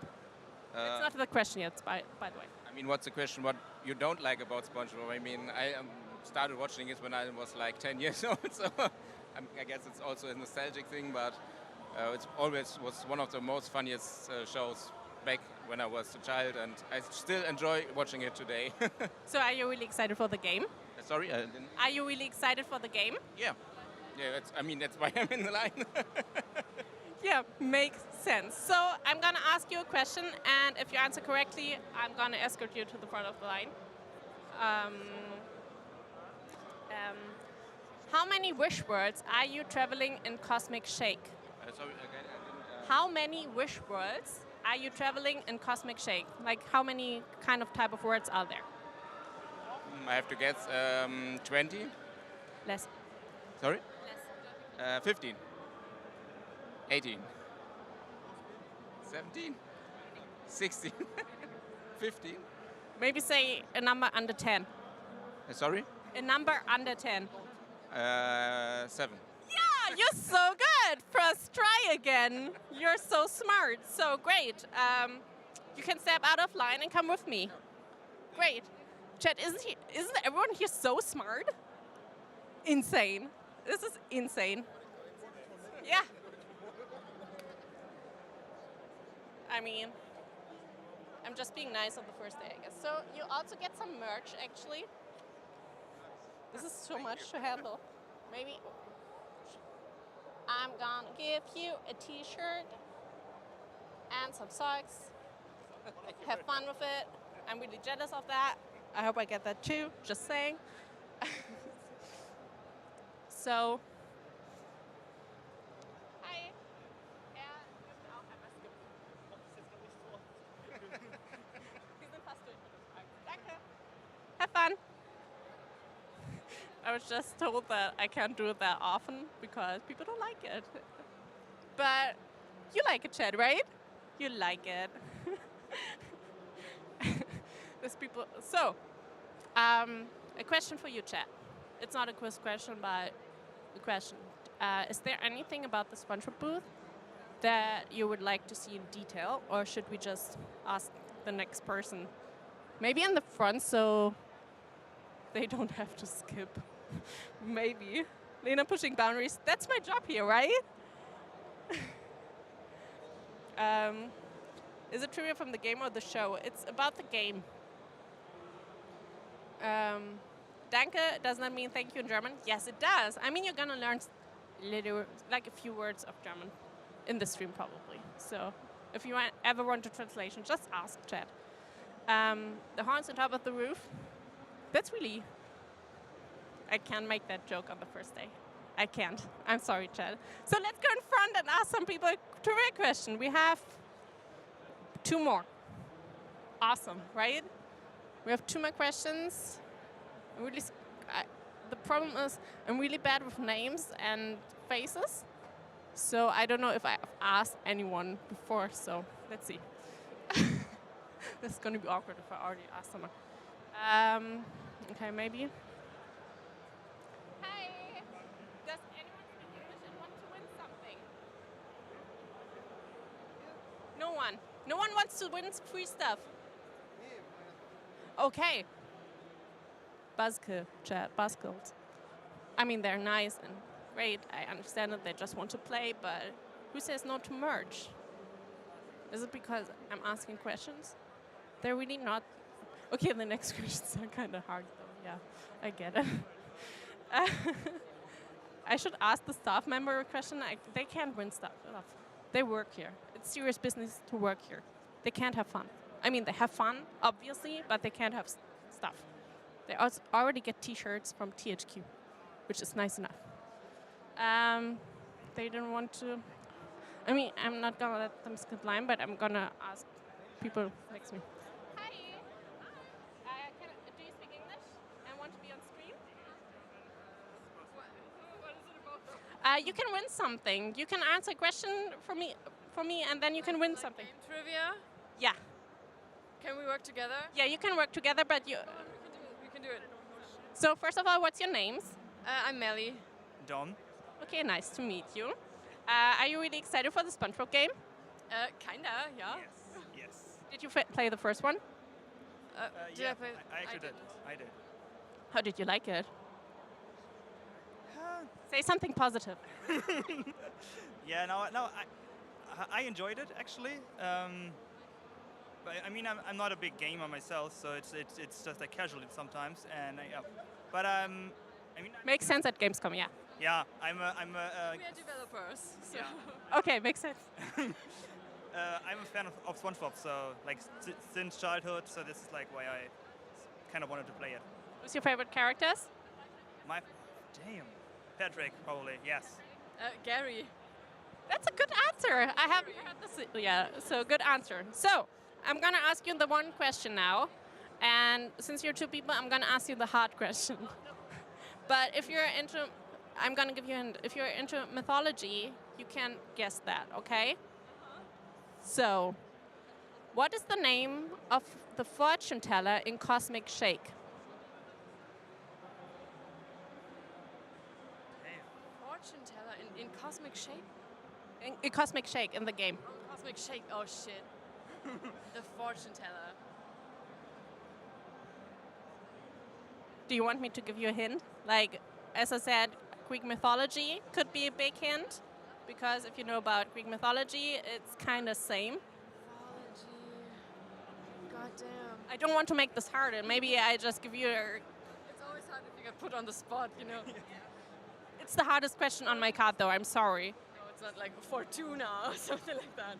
It's not the question yet, by the way. I mean, what's the question? What you don't like about SpongeBob? I mean, I started watching it when I was like 10 years old, so I guess it's also a nostalgic thing, but it always was one of the most funniest shows back when I was a child, and I still enjoy watching it today. So are you really excited for the game? Sorry, I didn't... Are you really excited for the game? Yeah. Yeah, that's why I'm in the line. Yeah, makes sense. So I'm going to ask you a question, and if you answer correctly, I'm going to escort you to the front of the line. How many wish words are you traveling in Cosmic Shake? Sorry, again, I didn't... How many wish words are you traveling in Cosmic Shake? Like, how many kind of type of words are there? I have to guess 20. Less. Sorry? 15. 18. 17. 16. 15. Maybe say a number under 10. Sorry? A number under 10. 7. Yeah, you're so good. First try again. You're so smart. So great. You can step out of line and come with me. Great. Chat, isn't everyone here so smart? Insane. This is insane. Yeah. I mean, I'm just being nice on the first day, I guess. So you also get some merch, actually. This is too much to handle. Maybe I'm gonna give you a t-shirt and some socks. Have fun with it. I'm really jealous of that. I hope I get that too, just saying. So, hi. Danke. Have fun. I was just told that I can't do it that often because people don't like it. But you like it, Chad, right? You like it. There's people. So, a question for you, Chad. It's not a quiz question, but a question. Is there anything about the SpongeBob booth that you would like to see in detail, or should we just ask the next person? Maybe in the front, so they don't have to skip. Maybe. Lena pushing boundaries. That's my job here, right? Is it trivia from the game or the show? It's about the game. Danke, does that mean thank you in German? Yes, it does. I mean, you're gonna learn like a few words of German in the stream, probably. So if you ever want a translation, just ask Chad. The horns on top of the roof. That's really... I can't make that joke on the first day. I can't. I'm sorry, Chad. So let's go in front and ask some people a trivia question. We have 2 more. Awesome, right? We have 2 more questions. The problem is I'm really bad with names and faces. So I don't know if I've asked anyone before, so let's see. This is going to be awkward if I already asked someone. Okay, maybe. Hi. Does anyone speak English and want to win something? No one. No one wants to win free stuff. Okay. Buzzkill, chat, buzzkills. I mean, they're nice and great. I understand that they just want to play, but who says no to merch? Is it because I'm asking questions? They're really not. Okay, the next questions are kind of hard, though. Yeah, I get it. I should ask the staff member a question. They can't win stuff. They work here. It's serious business to work here. They can't have fun. I mean, they have fun, obviously, but they can't have stuff. They already get T-shirts from THQ, which is nice enough. They didn't want to... I mean, I'm not going to let them skip line, but I'm going to ask people next to me. Hi. Do you speak English and want to be on stream? What is it about? You can win something. You can answer a question for me, and then you can win something. Game trivia? Yeah. Can we work together? Yeah, you can work together, but you... We can do it. So first of all, what's your names? I'm Melly. Don. Okay, nice to meet you. Are you really excited for the SpongeBob game? Kinda, yeah. Yes. Did you play the first one? Did I play? I actually did. I did. How did you like it? Say something positive. Yeah, no, I enjoyed it actually. But I mean, I'm not a big gamer myself, so it's just like casually sometimes, and yeah. But I mean, makes sense at Gamescom, yeah. Yeah, I'm a. We are developers, so. Yeah. Okay, makes sense. I'm a fan of SpongeBob, so like since childhood, so this is like why I kind of wanted to play it. Who's your favorite characters? Damn, Patrick probably, yes. Gary. That's a good answer. I haven't heard this. Yeah, so good answer. So I'm going to ask you the one question now. And since you're two people, I'm going to ask you the hard question. But if you're into, I'm going to give you a hint. If you're into mythology, you can guess that, okay? So, what is the name of the fortune teller in Cosmic Shake? Fortune teller in Cosmic Shape? In Cosmic Shake, in the game. Cosmic Shake, oh shit. The fortune teller. Do you want me to give you a hint? Like, as I said, Greek mythology could be a big hint. Because if you know about Greek mythology, it's kind of same. Goddamn. I don't want to make this harder. Maybe I just give you a... It's always hard if you get put on the spot, you know. It's the hardest question on my card, though. I'm sorry. No, it's not like Fortuna or something like that.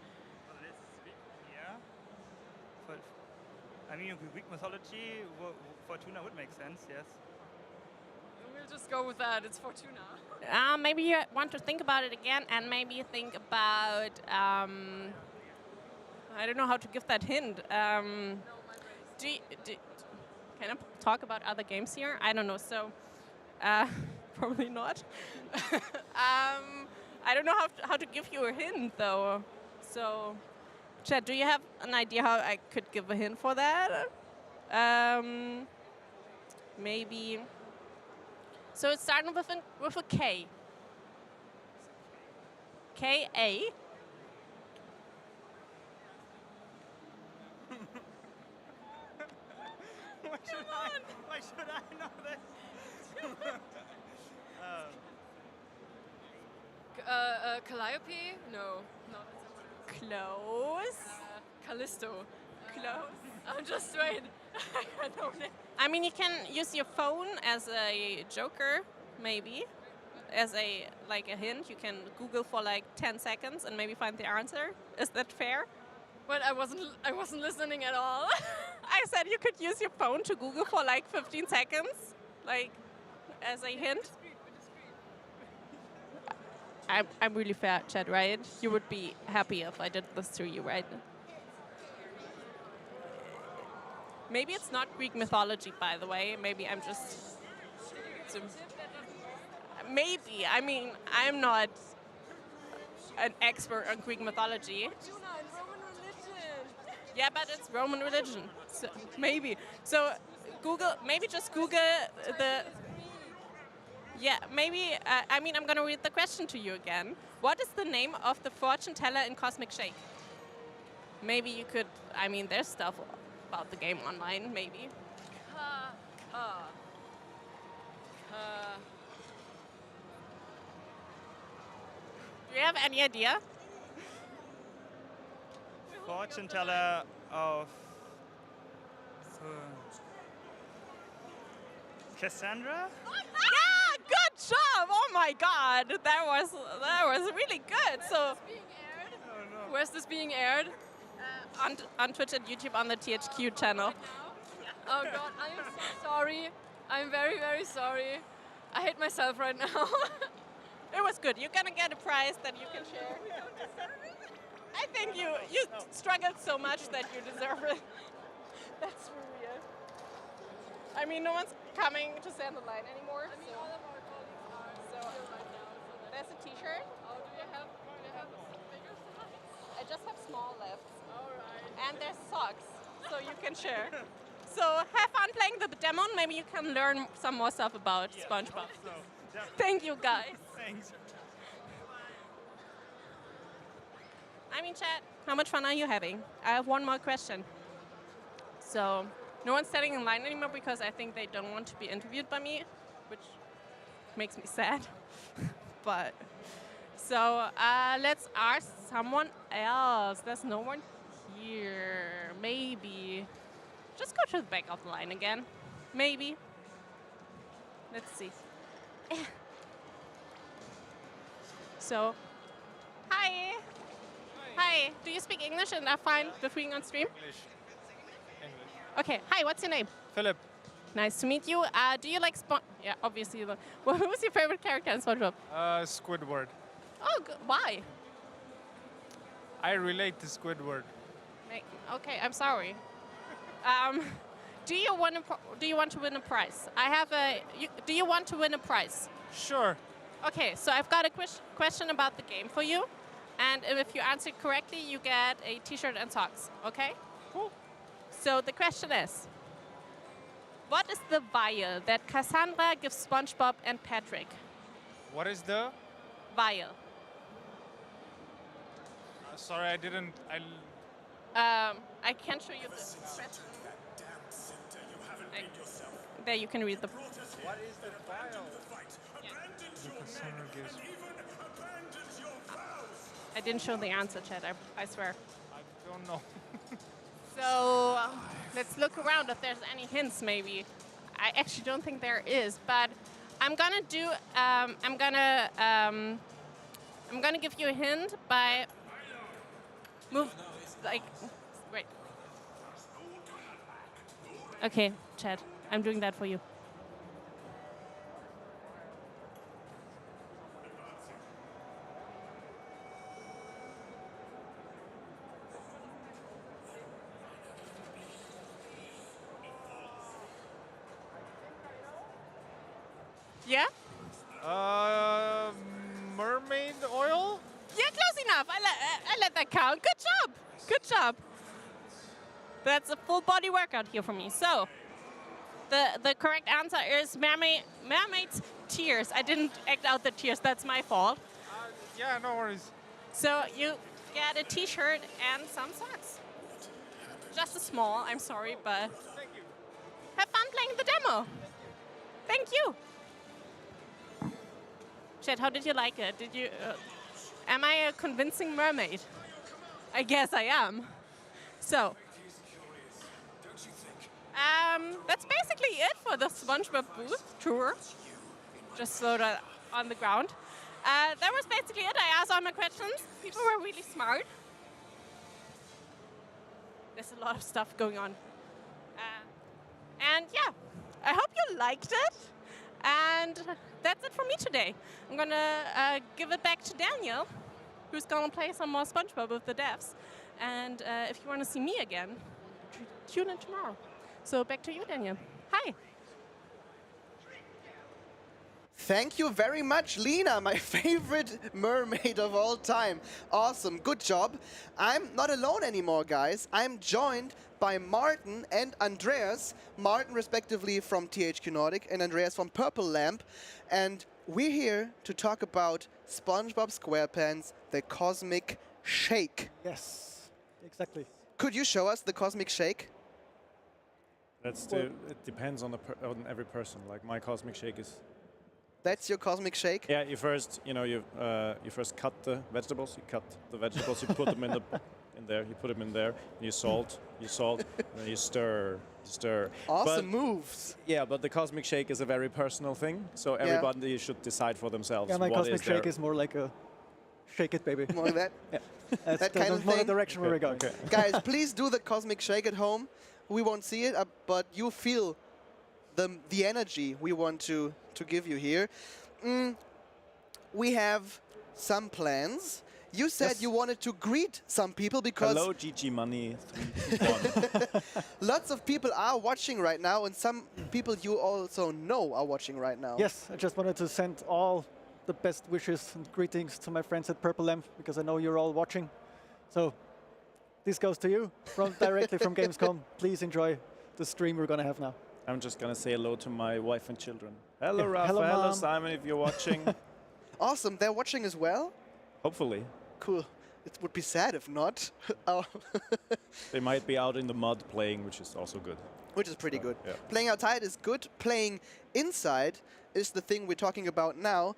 Yeah. But, I mean, in Greek mythology, Fortuna would make sense, yes. We'll just go with that. It's Fortuna. Maybe you want to think about it again, and maybe think about... I don't know how to give that hint. Can I talk about other games here? I don't know. So, probably not. I don't know how to give you a hint, though. So, Chad, do you have an idea how I could give a hint for that? Maybe. So it's starting with a K. K-A. Why should I know this? Calliope? No, not. Close. Callisto. Close. I'm just wait. I don't know. I mean, you can use your phone as a joker, maybe. As a hint, you can Google for like 10 seconds and maybe find the answer. Is that fair? Well, I wasn't listening at all. I said you could use your phone to Google for like 15 seconds, like as a hint. I'm really fair, Chad, right? You would be happy if I did this to you, right? Maybe it's not Greek mythology, by the way. Maybe I'm just... Maybe. I mean, I'm not an expert on Greek mythology. Yeah, but it's Roman religion. So maybe. So Google, maybe just Google the... Yeah, maybe, I mean, I'm going to read the question to you again. What is the name of the fortune teller in Cosmic Shake? Maybe you could, I mean, there's stuff about the game online, maybe. Do you have any idea? Fortune teller of Cassandra? Yeah, good job! Oh my God, that was really good. So, where's this being aired? On Twitch and YouTube on the THQ channel. Oh God, I am so sorry. I'm very, very sorry. I hate myself right now. It was good. You're gonna get a prize that you can share. I think you struggled so much that you deserve it. That's for real. I mean, no one's coming to stand in line anymore. I mean, all of our colleagues are here right now. So there's a T-shirt. Oh, do you have bigger size? I just have small left. All right. And there's socks, so you can share. So have fun playing the demo. Maybe you can learn some more stuff about SpongeBob. Thank you, guys. Thanks. I mean, chat, how much fun are you having? I have one more question. So, no one's standing in line anymore because I think they don't want to be interviewed by me, which makes me sad. But, so let's ask someone else. There's no one here. Maybe. Just go to the back of the line again. Maybe. Let's see. So, hi. Hi. Do you speak English and are fine with being on stream? English. Okay. Hi, what's your name? Philip. Nice to meet you. Do you like Yeah, obviously. Well, who's your favorite character in SpongeBob? Squidward. Oh, why? I relate to Squidward. Okay, I'm sorry. Do you want to win a prize? I have a. Do you want to win a prize? Sure. Okay, so I've got a question about the game for you, and if you answer correctly, you get a T-shirt and socks. Okay? Cool. So the question is, what is the vial that Cassandra gives SpongeBob and Patrick? What is the? Vial. Sorry, I didn't. I can't show you the question. There you can read the. What is the vial? I didn't show the answer, Chad. I swear. I don't know. So let's look around if there's any hints. Maybe. I actually don't think there is, but I'm gonna do. I'm gonna give you a hint by wait. Okay, Chad. I'm doing that for you. Yeah? Mermaid oil? Yeah, close enough. I let that count. Good job. Good job. That's a full body workout here for me. So, the correct answer is mermaid's tears. I didn't act out the tears. That's my fault. Yeah, no worries. So you get a T-shirt and some socks. Just a small. I'm sorry, but Thank you. have fun playing the demo. Thank you. Chet, how did you like it? Did you? Am I a convincing mermaid? I guess I am. So. That's basically it for the SpongeBob booth tour. Just so that on the ground. That was basically it. I asked all my questions. People were really smart. There's a lot of stuff going on. And yeah, I hope you liked it. And that's it for me today. I'm gonna give it back to Daniel, who's gonna play some more SpongeBob with the devs. And if you want to see me again, tune in tomorrow. So back to you, Daniel. Hi. Thank you very much, Lena, my favorite mermaid of all time. Awesome, good job. I'm not alone anymore, guys. I'm joined by Martin and Andreas. Martin, respectively, from THQ Nordic, and Andreas from Purple Lamp. And we're here to talk about SpongeBob SquarePants, the Cosmic Shake. Yes, exactly. Could you show us the Cosmic Shake? It depends on on every person. Like my Cosmic Shake is. That's your Cosmic Shake? Yeah, you first, you first cut the vegetables. You cut the vegetables. You put them in there. You put them in there. And you salt, and then you stir. Awesome moves. Yeah, but the Cosmic Shake is a very personal thing. So everybody should decide for themselves. Yeah, my what Cosmic Shake is more like a shake it, baby. More like that? Yeah. That kind of more thing? the direction where we're going. Okay. Guys, please do the Cosmic Shake at home. We won't see it, but you feel the energy we want to give you here. We have some plans. You said you wanted to greet some people because... Hello, GG Money. Lots of people are watching right now, and some people you also know are watching right now. Yes, I just wanted to send all the best wishes and greetings to my friends at Purple Lamp, because I know you're all watching. So this goes to you directly from Gamescom. Please enjoy the stream we're going to have now. I'm just going to say hello to my wife and children. Hello, Yeah. Rafa. Hello, Hello, Mom. Simon, if you're watching. Awesome. They're watching as well? Hopefully. Cool. It would be sad if not. Oh. They might be out in the mud playing, which is also good. Which is pretty good. Yeah. Playing outside is good. Playing inside is the thing we're talking about now.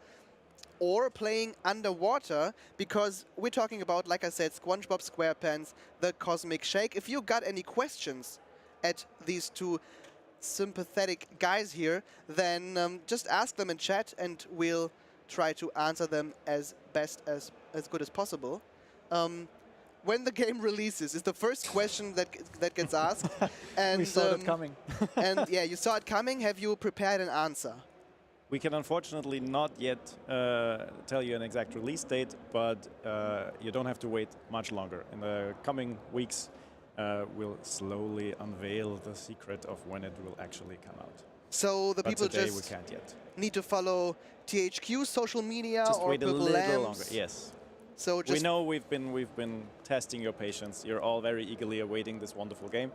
Or playing underwater, because we're talking about, like I said, SpongeBob SquarePants, the Cosmic Shake. If you got any questions at these two sympathetic guys here, then just ask them in chat and we'll try to answer them as good as possible. When the game releases is the first question that gets asked. And we saw it coming. And yeah, you saw it coming. Have you prepared an answer? We can unfortunately not yet tell you an exact release date, but you don't have to wait much longer. In the coming weeks, we'll slowly unveil the secret of when it will actually come out. So the but people today just we can't yet. need to follow THQ social media Just or wait a Purple little Lamps. longer. Yes. So we know we've been testing your patience. You're all very eagerly awaiting this wonderful game.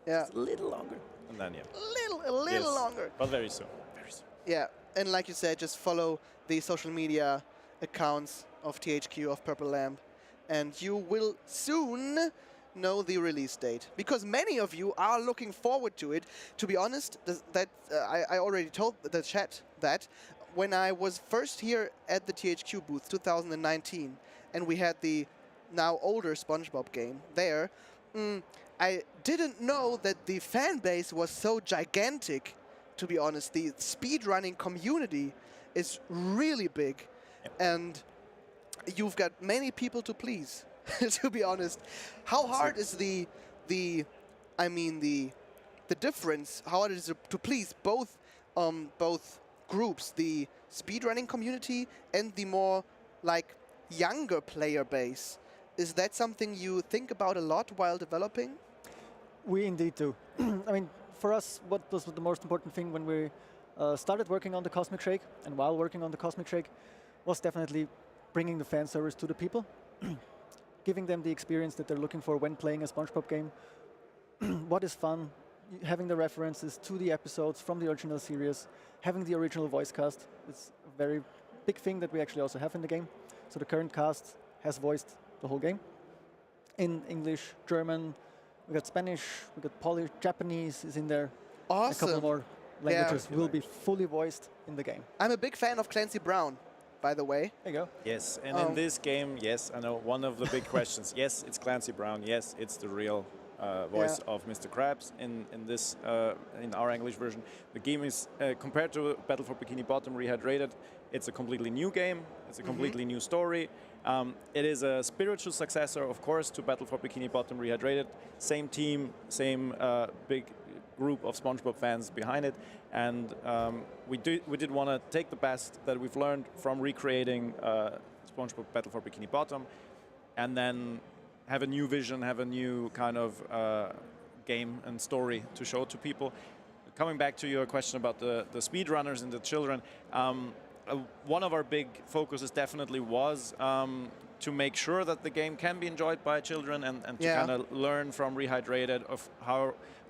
Yeah. Just a little longer, and then A little longer. But very soon. Very soon. Yeah, and like you said, just follow the social media accounts of THQ, of Purple Lamp, and you will soon know the release date. Because many of you are looking forward to it. To be honest, I already told the chat that when I was first here at the THQ booth, 2019, and we had the now older SpongeBob game there, I didn't know that the fan base was so gigantic. To be honest, the speedrunning community is really big, and you've got many people to please. To be honest, how hard is the difference? How hard is it to please both groups, the speedrunning community and the more like younger player base? Is that something you think about a lot while developing? We indeed do. I mean, for us, what was the most important thing when we started working on the Cosmic Shake, and while working on the Cosmic Shake, was definitely bringing the fan service to the people, giving them the experience that they're looking for when playing a SpongeBob game. What is fun, having the references to the episodes from the original series, having the original voice cast. It's a very big thing that we actually also have in the game. So the current cast has voiced the whole game in English, German. We got Spanish, we got Polish, Japanese is in there. Awesome. A couple more languages will be fully voiced in the game. I'm a big fan of Clancy Brown, by the way. There you go. Yes, and in this game, yes, I know one of the big questions. Yes, it's Clancy Brown. Yes, it's the real voice of Mr. Krabs in this in our English version. The game is compared to Battle for Bikini Bottom Rehydrated. It's a completely new game. It's a completely new story. It is a spiritual successor, of course, to Battle for Bikini Bottom Rehydrated. Same team, same big group of SpongeBob fans behind it, and we did want to take the best that we've learned from recreating SpongeBob Battle for Bikini Bottom, and then have a new vision, have a new kind of game and story to show to people. Coming back to your question about the speedrunners and the children, one of our big focuses definitely was to make sure that the game can be enjoyed by children and to kind of learn from Rehydrated of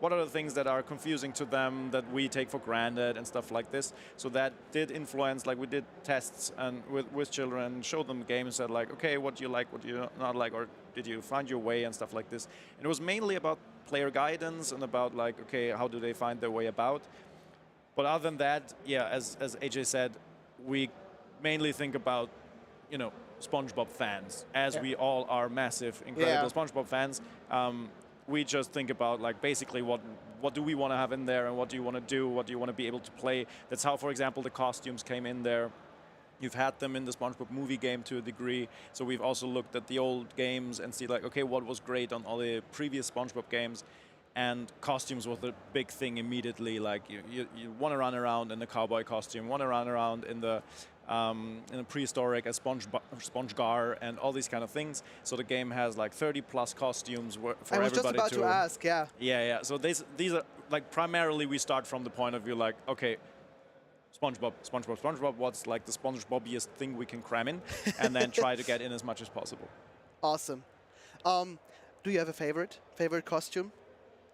what are the things that are confusing to them that we take for granted and stuff like this. So that did influence, like we did tests and with children, showed them the game and said like, okay, what do you like, what do you not like, or did you find your way and stuff like this. And it was mainly about player guidance and about like, okay, how do they find their way about. But other than that, yeah, as AJ said, we mainly think about, you know, SpongeBob fans, as we all are massive, incredible SpongeBob fans. We just think about like basically what do we want to have in there and what do you want to do, what do you want to be able to play. That's how, for example, the costumes came in there. You've had them in the SpongeBob movie game to a degree, so we've also looked at the old games and see like, okay, what was great on all the previous SpongeBob games. And costumes was the big thing immediately. Like you want to run around in the cowboy costume, want to run around in the prehistoric as SpongeGar and all these kind of things. So the game has like 30+ costumes for everybody. I was just about to ask, yeah. Yeah. So these are like primarily we start from the point of view like, okay, SpongeBob. What's like the SpongeBobiest thing we can cram in, and then try to get in as much as possible. Awesome. Do you have a favorite costume?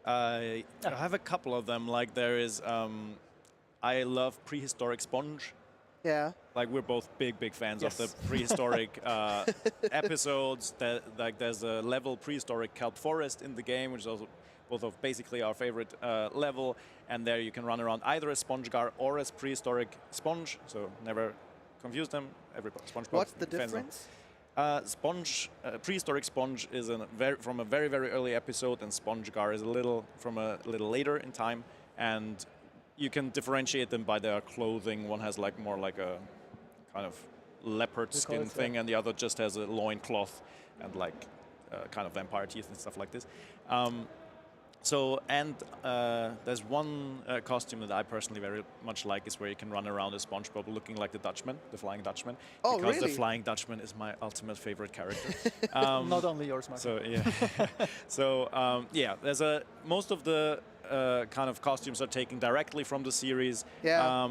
I have a couple of them. Like there is, I love Prehistoric Sponge. Yeah. Like we're both big fans of the prehistoric episodes. Like there's a level Prehistoric Kelp Forest in the game, which is also both of basically our favorite level. And there you can run around either as SpongeGar or as Prehistoric Sponge. So never confuse them. SpongeBob. What's the difference? Prehistoric Sponge is from a very early episode, and SpongeGar is a little later in time, and you can differentiate them by their clothing. One has like more like a kind of leopard skin thing, and the other just has a loincloth and like kind of vampire teeth and stuff like this. So, and there's one costume that I personally very much like is where you can run around as SpongeBob looking like the Dutchman, the Flying Dutchman. Oh, because really? the Flying Dutchman is my ultimate favorite character. Not only yours, Markus. So, yeah. So, yeah, there's most of the kind of costumes are taken directly from the series. Yeah.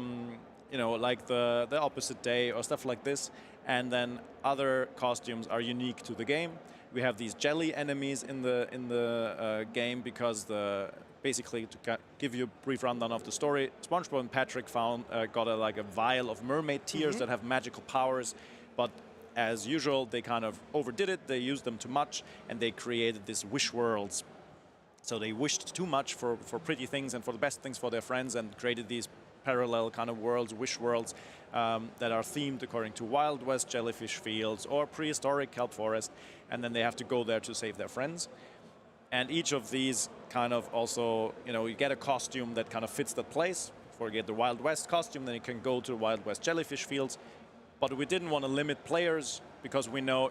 You know, like the Opposite Day or stuff like this. And then other costumes are unique to the game. We have these jelly enemies in the game because basically to give you a brief rundown of the story, SpongeBob and Patrick got a vial of mermaid tears that have magical powers, but as usual they kind of overdid it. They used them too much, and they created these wish worlds. So they wished too much for pretty things and for the best things for their friends, and created these parallel kind of worlds, wish worlds, that are themed according to Wild West jellyfish fields or prehistoric kelp forest, and then they have to go there to save their friends. And each of these kind of also, you know, you get a costume that kind of fits that place. For you get the Wild West costume, then you can go to Wild West jellyfish fields. But we didn't want to limit players because we know,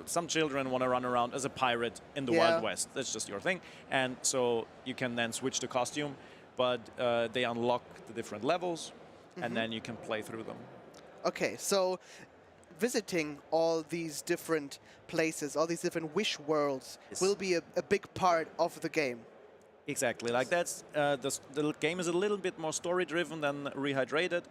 some children want to run around as a pirate in the Wild West. That's just your thing. And so you can then switch the costume, but they unlock the different levels, and then you can play through them. Okay, so visiting all these different places, all these different wish worlds, will be a big part of the game. Exactly, like that's the game is a little bit more story-driven than Rehydrated,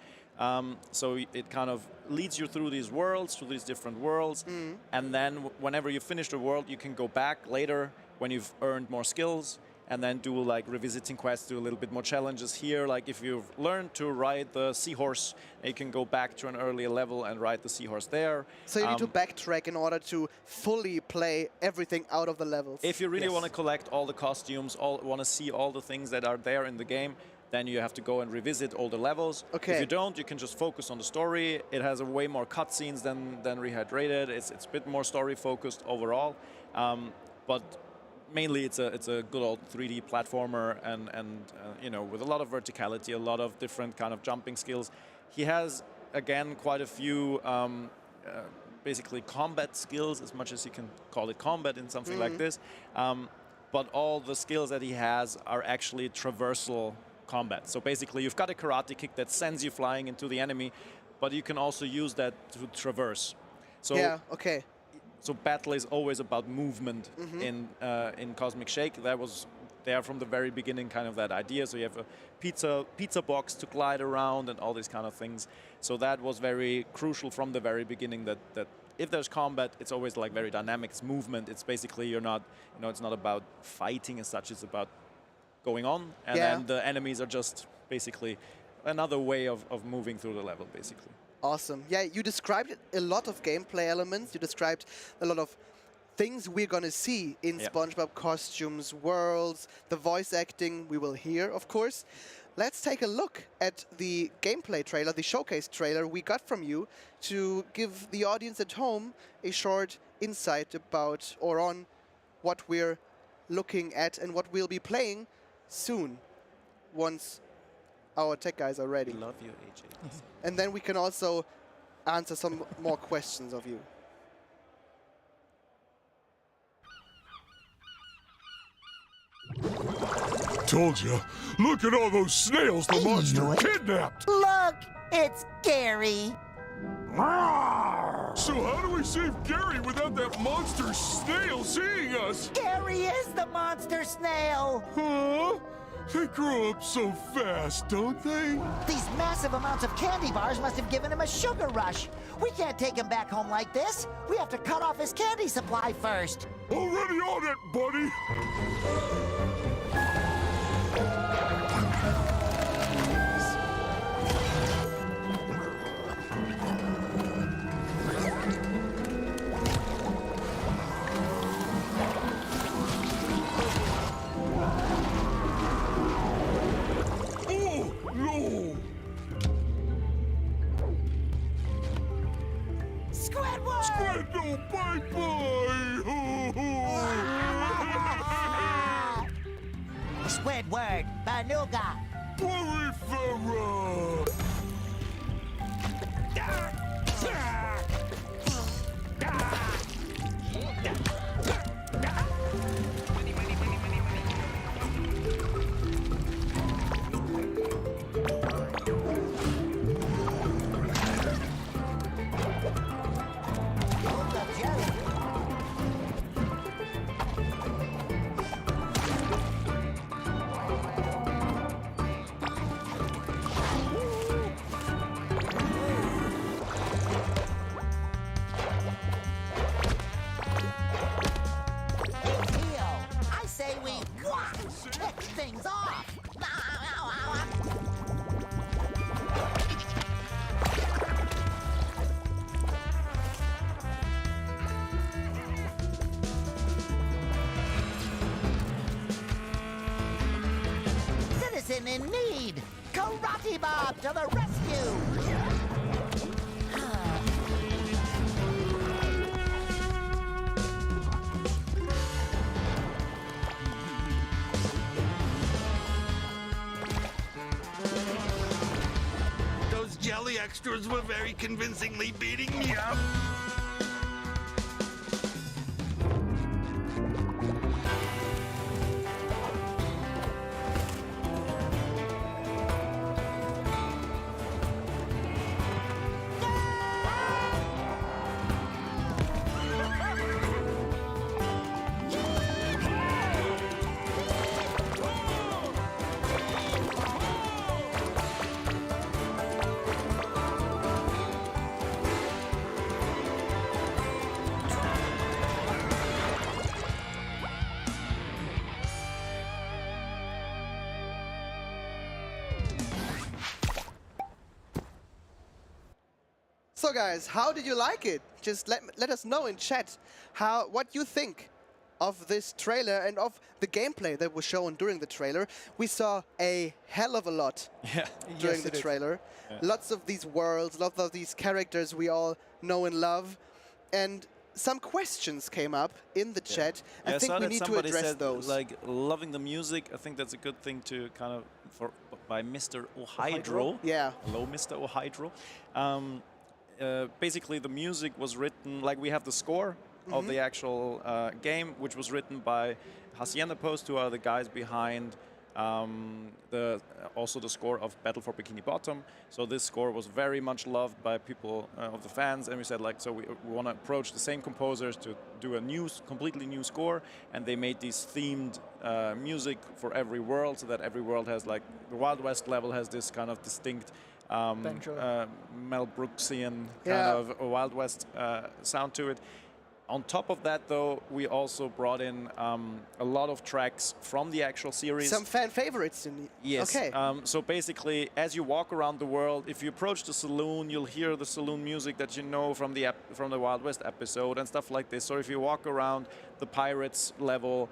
so it kind of leads you through these worlds, through these different worlds, and then whenever you finish the world, you can go back later when you've earned more skills, and then do like revisiting quests, do a little bit more challenges here. Like if you've learned to ride the seahorse, you can go back to an earlier level and ride the seahorse there. So you need to backtrack in order to fully play everything out of the levels. If you really want to collect all the costumes, want to see all the things that are there in the game, then you have to go and revisit all the levels. Okay. If you don't, you can just focus on the story. It has a way more cutscenes than Rehydrated. It's a bit more story focused overall, but mainly it's a good old 3D platformer, and you know, with a lot of verticality, a lot of different kind of jumping skills. He has again quite a few basically combat skills, as much as you can call it combat in something like this. But all the skills that he has are actually traversal combat. So basically, you've got a karate kick that sends you flying into the enemy, but you can also use that to traverse. So yeah, okay. So battle is always about movement in Cosmic Shake. That was there from the very beginning, kind of that idea. So you have a pizza box to glide around and all these kind of things. So that was very crucial from the very beginning. That if there's combat, it's always like very dynamic. It's movement. It's basically you're not, you know, it's not about fighting as such. It's about going on, and then the enemies are just basically another way of moving through the level, basically. Awesome. Yeah, you described a lot of gameplay elements. You described a lot of things we're going to see in SpongeBob costumes, worlds, the voice acting we will hear, of course. Let's take a look at the gameplay trailer, the showcase trailer we got from you to give the audience at home a short insight about or on what we're looking at and what we'll be playing soon, once our tech guys are ready. Love you, AJ. And then we can also answer some more questions of you. Told you. Look at all those snails the monster kidnapped. Look, it's Gary. So how do we save Gary without that monster snail seeing us? Gary is the monster snail. Huh? They grow up so fast, don't they? These massive amounts of candy bars must have given him a sugar rush. We can't take him back home like this. We have to cut off his candy supply first. Already on it, buddy. Squidward! Squidward, bye-bye! Squidward, Banuga! Porifera! SpongeBob to the rescue! Those jelly extras were very convincingly beating me up. So guys, how did you like it? Just let us know in chat what you think of this trailer and of the gameplay that was shown during the trailer. We saw a hell of a lot during the trailer. Yeah. Lots of these worlds, lots of these characters we all know and love. And some questions came up in the chat. Yeah, I think we need to address said, those. Like, loving the music. I think that's a good thing to kind of, by Mr. Ohydro. Yeah. Hello, Mr. Ohydro. Basically, the music was written, like we have the score of the actual game, which was written by Hacienda Post, who are the guys behind also the score of Battle for Bikini Bottom. So this score was very much loved by people of the fans, and we said like, so we want to approach the same composers to do a completely new score, and they made these themed music for every world, so that every world has like the Wild West level has this kind of distinct Mel Brooksian kind of a Wild West sound to it. On top of that, though, we also brought in a lot of tracks from the actual series. Some fan favorites. Yes. Okay. So basically, as you walk around the world, if you approach the saloon, you'll hear the saloon music that you know from the Wild West episode and stuff like this. So if you walk around the pirates level,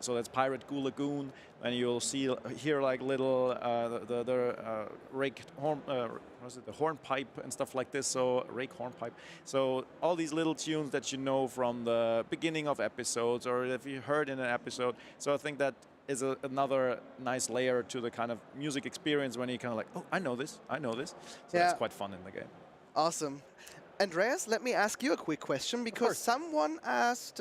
so that's Pirate Goo Lagoon, and you'll hear like little raked horn, the hornpipe and stuff like this. So rake hornpipe. So all these little tunes that you know from the beginning of episodes, or if you heard in an episode. So I think that is another nice layer to the kind of music experience when you kind of like, oh, I know this. So that's quite fun in the game. Awesome. Andreas, let me ask you a quick question, because someone asked,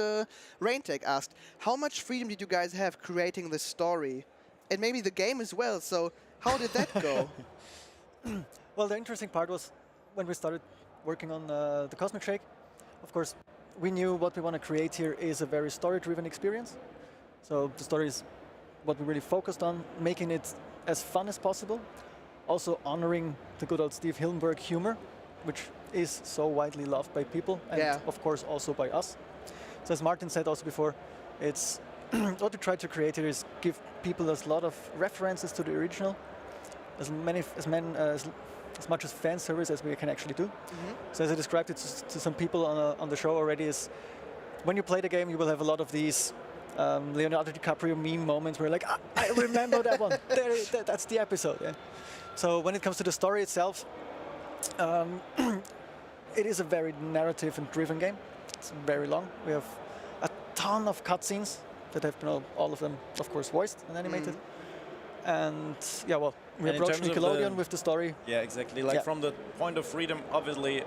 Raintech asked, how much freedom did you guys have creating the story? And maybe the game as well, so how did that go? Well, the interesting part was when we started working on the Cosmic Shake. Of course, we knew what we want to create here is a very story-driven experience. So the story is what we really focused on, making it as fun as possible. Also honoring the good old Steve Hillenburg humor, which is so widely loved by people, and of course also by us. So as Martin said also before, it's what we try to create here is give people a lot of references to the original, as much as fan service as we can actually do. So as I described it to some people on the show already, is when you play the game, you will have a lot of these Leonardo DiCaprio meme moments where like, I remember that one. That's the episode. Yeah. So when it comes to the story itself, it is a very narrative and driven game. It's very long. We have a ton of cutscenes that have been all of them, of course, voiced and animated. And yeah, well, we approached Nickelodeon with the story. Yeah, exactly. Like from the point of freedom, obviously,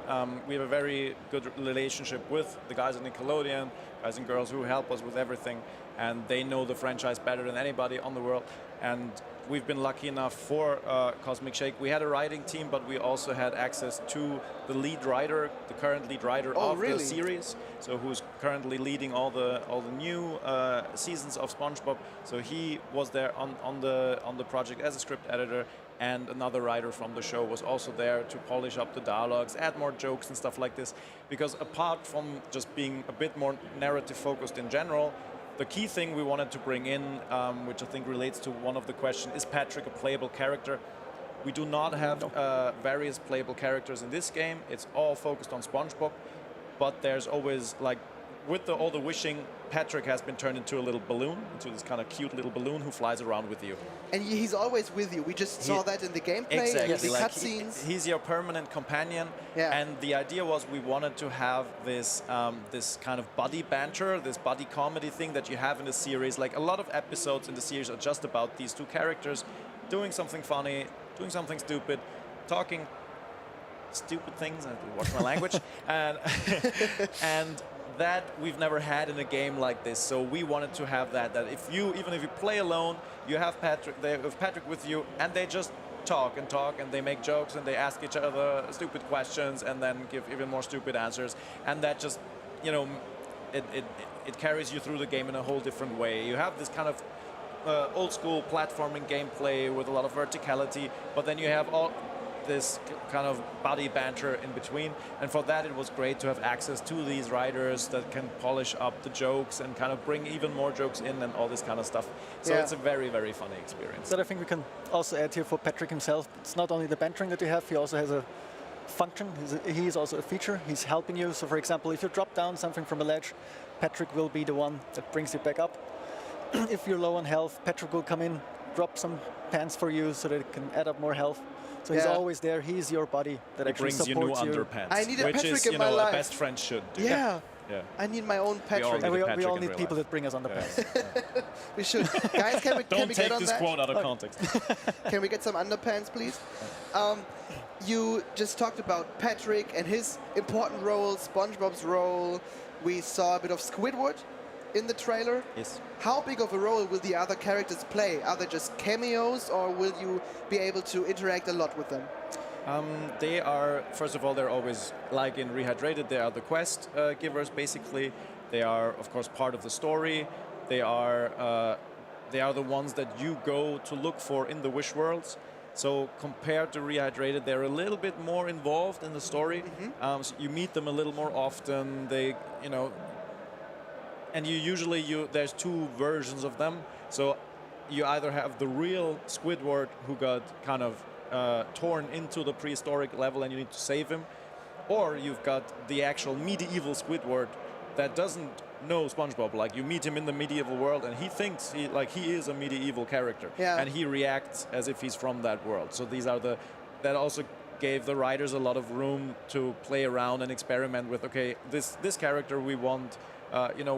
we have a very good relationship with the guys at Nickelodeon, guys and girls who help us with everything, and they know the franchise better than anybody on the world. And we've been lucky enough for Cosmic Shake. We had a writing team, but we also had access to the lead writer, the current lead writer of the series, so who's currently leading all the new seasons of SpongeBob. So he was there on the project as a script editor, and another writer from the show was also there to polish up the dialogues, add more jokes and stuff like this. Because apart from just being a bit more narrative focused in general, the key thing we wanted to bring in, which I think relates to one of the questions, is Patrick a playable character? We do not have various playable characters in this game. It's all focused on SpongeBob, but there's always like with all the wishing, Patrick has been turned into a little balloon, into this kind of cute little balloon who flies around with you. And he's always with you. We just saw that in the gameplay, exactly. in the Like cutscenes. He's your permanent companion. Yeah. And the idea was we wanted to have this this kind of buddy banter, this buddy comedy thing that you have in the series. Like a lot of episodes in the series are just about these two characters doing something funny, doing something stupid, talking stupid things. I have to watch my language. And that we've never had in a game like this, so we wanted to have that even if you play alone, you have Patrick with you, and they just talk and they make jokes and they ask each other stupid questions and then give even more stupid answers, and that just, you know, it carries you through the game in a whole different way. You have this kind of old school platforming gameplay with a lot of verticality, but then you have all this kind of buddy banter in between, and for that it was great to have access to these writers that can polish up the jokes and kind of bring even more jokes in and all this kind of stuff. So it's a very, very funny experience. That I think we can also add here for Patrick himself. It's not only the bantering that you have, he also has a function. He is also a feature. He's helping you. So for example, if you drop down something from a ledge, Patrick will be the one that brings you back up. If you're low on health, Patrick will come in, drop some pants for you so that it can add up more health. So he's always there. He's your buddy that actually brings supports you you. new underpants, I need a which Patrick is, in you my know, life. a best friend should do. Yeah. Yeah. I need my own Patrick. We all need people that bring us underpants. We should. Guys, can we Don't get take on this that? quote out of context. Can we get some underpants, please? You just talked about Patrick and his important role, SpongeBob's role. We saw a bit of Squidward in the trailer. Yes. How big of a role will the other characters play? Are they just cameos, or will you be able to interact a lot with them? They are, first of all, they're always, like in Rehydrated, they are the quest givers, basically. They are, of course, part of the story. They are the ones that you go to look for in the Wish Worlds. So compared to Rehydrated, they're a little bit more involved in the story. So you meet them a little more often. They, you know, and there's two versions of them. So you either have the real Squidward who got kind of torn into the prehistoric level and you need to save him, or you've got the actual medieval Squidward that doesn't know SpongeBob. Like, you meet him in the medieval world and he thinks he is a medieval character, and he reacts as if he's from that world. So these are that also gave the writers a lot of room to play around and experiment with. Okay, this character we want,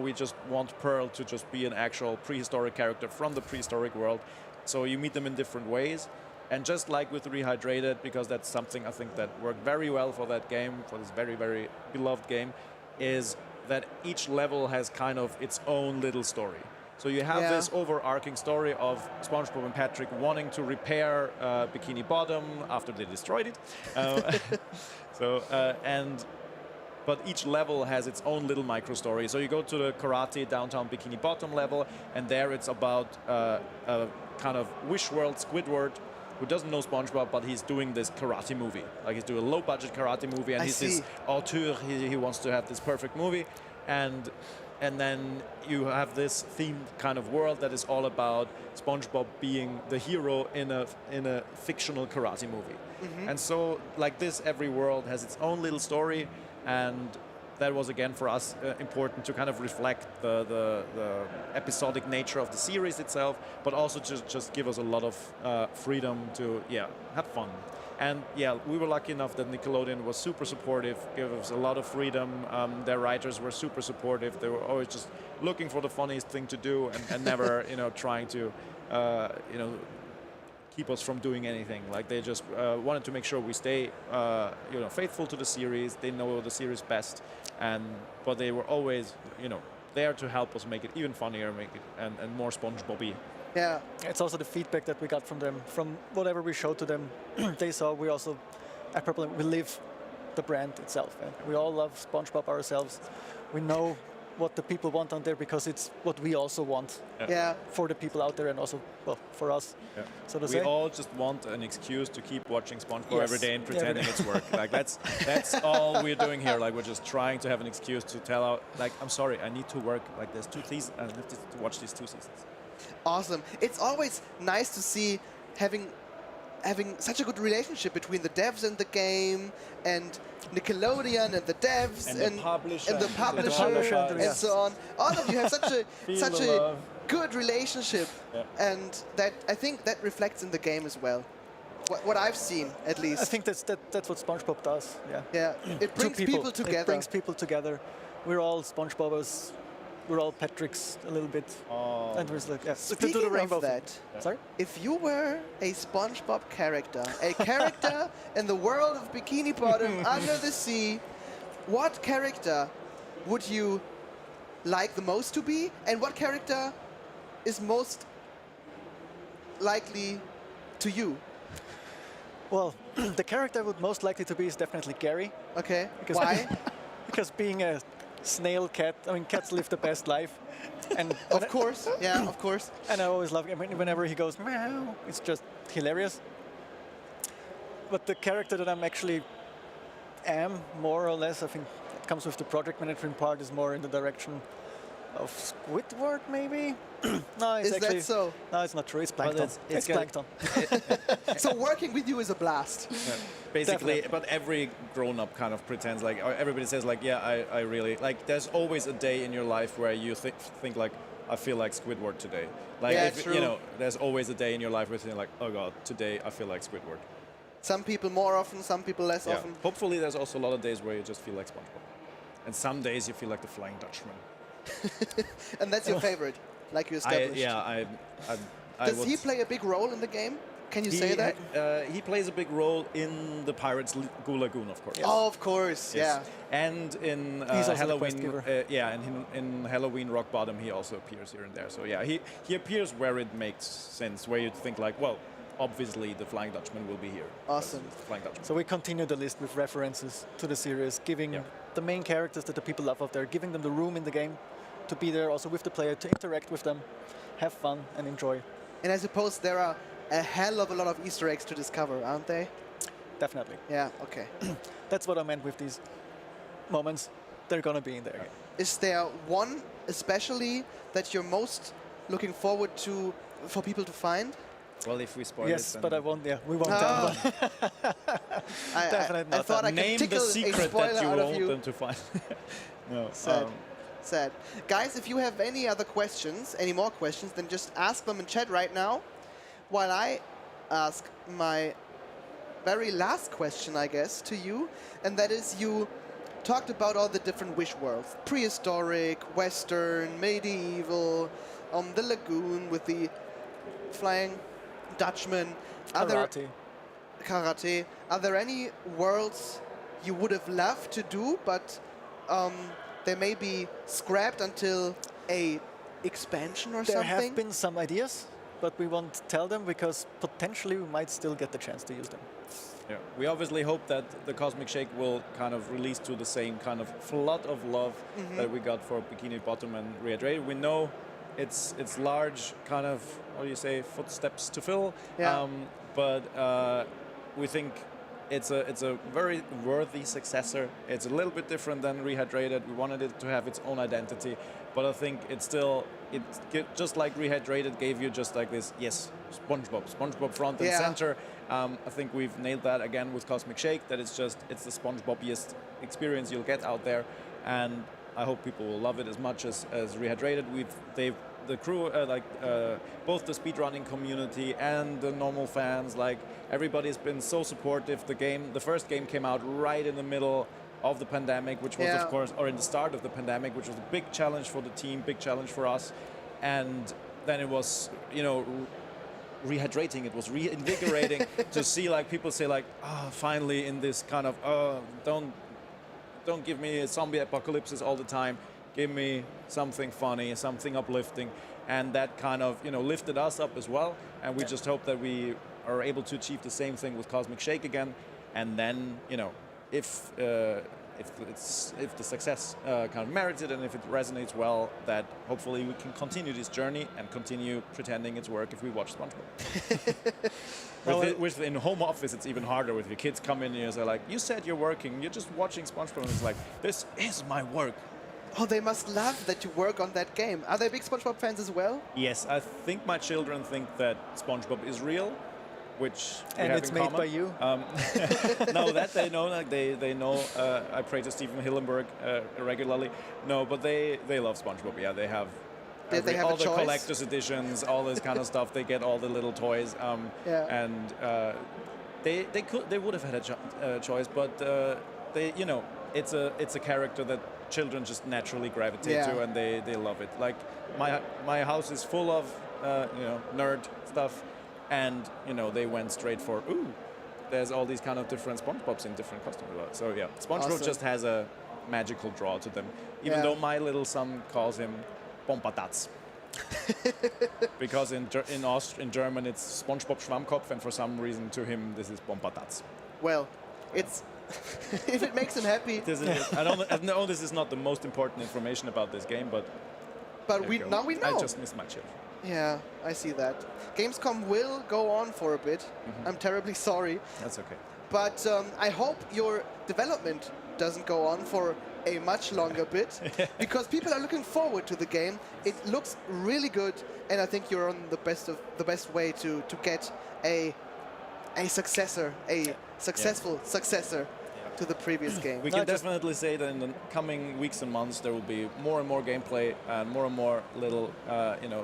we just want Pearl to just be an actual prehistoric character from the prehistoric world. So you meet them in different ways. And just like with Rehydrated, because that's something I think that worked very well for that game, for this very, very beloved game, is that each level has kind of its own little story. So you have this overarching story of SpongeBob and Patrick wanting to repair Bikini Bottom after they destroyed it. But each level has its own little micro story. So you go to the karate downtown Bikini Bottom level, and there it's about a kind of Wish World Squidward who doesn't know SpongeBob, but he's doing this karate movie. Like, he's doing a low-budget karate movie, and he's this auteur. He wants to have this perfect movie, and then you have this themed kind of world that is all about SpongeBob being the hero in a fictional karate movie. And so, like this, every world has its own little story, and that was, again, for us important to kind of reflect the episodic nature of the series itself, but also just give us a lot of freedom to, have fun. And we were lucky enough that Nickelodeon was super supportive, gave us a lot of freedom. Their writers were super supportive. They were always just looking for the funniest thing to do and never, trying to, keep us from doing anything. Like, they just wanted to make sure we stay, faithful to the series. They know the series best, but they were always, there to help us make it even funnier, make it and more SpongeBob-y. Yeah, it's also the feedback that we got from them, from whatever we showed to them. They saw we also, we live the brand itself. We all love SpongeBob ourselves. We know what the people want on there because it's what we also want for the people out there and also, well, for us. Yeah. So to we say. all just want an excuse to keep watching SpongeBob every day and pretending it's work. Like, that's all we're doing here. Like, we're just trying to have an excuse to tell out, like, I'm sorry, I need to work. Like, there's 2 seasons, I have to watch these 2 seasons. Awesome. It's always nice to see having having such a good relationship between the devs and the game, and Nickelodeon and the devs And the publisher. and the publisher and so on. All of you have such a good relationship, and that I think that reflects in the game as well. What I've seen, at least. I think that's what SpongeBob does. Yeah. Yeah. It brings people together. It brings people together. We're all SpongeBobbers. We're all Patricks a little bit. Oh. And we're like, yeah. Speaking to the rainbow of that, Sorry? If you were a SpongeBob character, a character in the world of Bikini Bottom under the sea, what character would you like the most to be, and what character is most likely to you? Well, the character I would most likely to be is definitely Gary. Okay. Because Why? Because being a snail cat, I mean, cats live the best life. And of course, yeah, of course. And I always love him. Whenever he goes meow, it's just hilarious. But the character that I'm actually am, more or less, I think it comes with the project management part, is more in the direction of Squidward, maybe? No, it's Is actually, that so? No, it's not true. It's Plankton. It's Plankton. So working with you is a blast. Yeah. Basically, but every grown-up kind of pretends like, or everybody says like, yeah, I really, like, there's always a day in your life where you think like, I feel like Squidward today. Like, yeah, if, true. you know, there's always a day in your life where you're like, oh God, today I feel like Squidward. Some people more often, some people less Yeah. often. Hopefully there's also a lot of days where you just feel like SpongeBob. And some days you feel like the Flying Dutchman. And that's your favorite, like you established. Does he play a big role in the game? Can you say that? He plays a big role in the Pirates Goo Lagoon, of course. Oh, of course, Yes. yeah. And in He's also the quest Halloween, giver. and in Halloween Rock Bottom, he also appears here and there. So yeah, he appears where it makes sense, where you'd think like, well, obviously the Flying Dutchman will be here. Awesome. The Flying Dutchman. So we continue the list with references to the series, giving the main characters that the people love out there, giving them the room in the game to be there also with the player, to interact with them, have fun and enjoy. And I suppose there are a hell of a lot of Easter eggs to discover, aren't they? Definitely. Yeah, okay. That's what I meant with these moments. They're going to be in there. Is there one especially that you're most looking forward to for people to find? Well, if we spoil yes, it, but I won't. Yeah, we won't. Definitely not. I thought I name could the tickle a secret spoiler that you out of want you. them to find. No. Sad. Sad. Guys, if you have any other questions, any more questions, then just ask them in chat right now, while I ask my very last question, I guess, to you, and that is, you talked about all the different Wish worlds: prehistoric, Western, medieval, the lagoon with the Flying Dutchman. Karate. Are there any worlds you would have loved to do, but they may be scrapped until a expansion or there something? have been some ideas, but we won't tell them because potentially we might still get the chance to use them. Yeah. We obviously hope that the Cosmic Shake will kind of release to the same kind of flood of love that we got for Bikini Bottom and Rehydrated. We know it's large, kind of, what do you say, footsteps to fill. Yeah. But we think it's a very worthy successor. It's a little bit different than Rehydrated. We wanted it to have its own identity, but I think it's still, just like Rehydrated gave you just like this, yes, SpongeBob front and center. I think we've nailed that again with Cosmic Shake, that it's the SpongeBobiest experience you'll get out there, and I hope people will love it as much as Rehydrated. The crew, both the speedrunning community and the normal fans, like everybody's been so supportive. The first game came out right in the middle of the pandemic, which was of course, or in the start of the pandemic, which was a big challenge for the team, big challenge for us. And then it was, rehydrating. It was reinvigorating to see like people say like, finally in this kind of, don't give me zombie apocalypses all the time. Give me something funny, something uplifting, and that kind of lifted us up as well. And we just hope that we are able to achieve the same thing with Cosmic Shake again. And then if the success kind of merits it and if it resonates well, that hopefully we can continue this journey and continue pretending it's work if we watch SpongeBob. In home office, it's even harder with your kids come in and you're like, you said you're working, you're just watching SpongeBob, and it's like, this is my work. Oh, they must love that you work on that game. Are they big SpongeBob fans as well? Yes, I think my children think that SpongeBob is real. which we And have it's in made common. by you? No, that they know. Like they know. I pray to Stephen Hillenburg regularly. No, but they love SpongeBob. Yeah, they have. Did they have all a the choice? collector's editions, all this kind of stuff. They get all the little toys. Yeah. And they would have had a choice, but it's a character that children just naturally gravitate to, and they love it. Like my house is full of nerd stuff, and they went straight for there's all these kind of different SpongeBobs in different costumes. So yeah, SpongeBob Awesome. just has a magical draw to them. Even though my little son calls him Pompatats. Because in German it's SpongeBob Schwammkopf, and for some reason to him this is Pompatats. Well, it's if it makes him happy. I know this is not the most important information about this game, but now we know. I just miss my children. Yeah, I see that. Gamescom will go on for a bit. I'm terribly sorry. That's okay. But I hope your development doesn't go on for a much longer bit, because people are looking forward to the game. It looks really good, and I think you're on the best way to get a successor, a successful successor to the previous game. We can definitely say that in the coming weeks and months there will be more and more gameplay and more little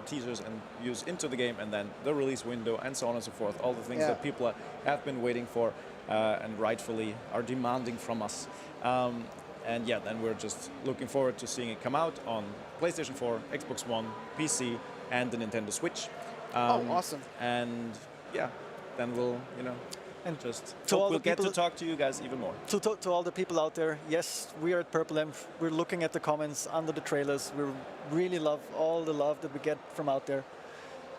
teasers and views into the game, and then the release window and so on and so forth. All the things that people have been waiting for and rightfully are demanding from us. And yeah, then we're just looking forward to seeing it come out on PlayStation 4, Xbox One, PC, and the Nintendo Switch. Awesome. And yeah, then we'll, and just to hope all we'll the get to people- talk to you guys even more. To all the people out there, yes, we are at Purple Lamp. We're looking at the comments under the trailers. We really love all the love that we get from out there.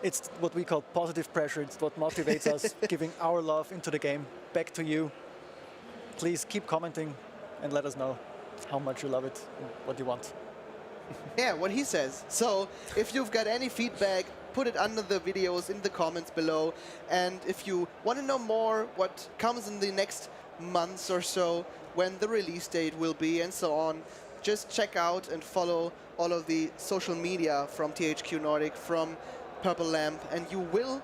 It's what we call positive pressure. It's what motivates us, giving our love into the game back to you. Please keep commenting and let us know how much you love it and what you want. Yeah, what he says. So if you've got any feedback, put it under the videos in the comments below. And if you want to know more what comes in the next months or so, when the release date will be and so on, just check out and follow all of the social media from THQ Nordic, from Purple Lamp, and you will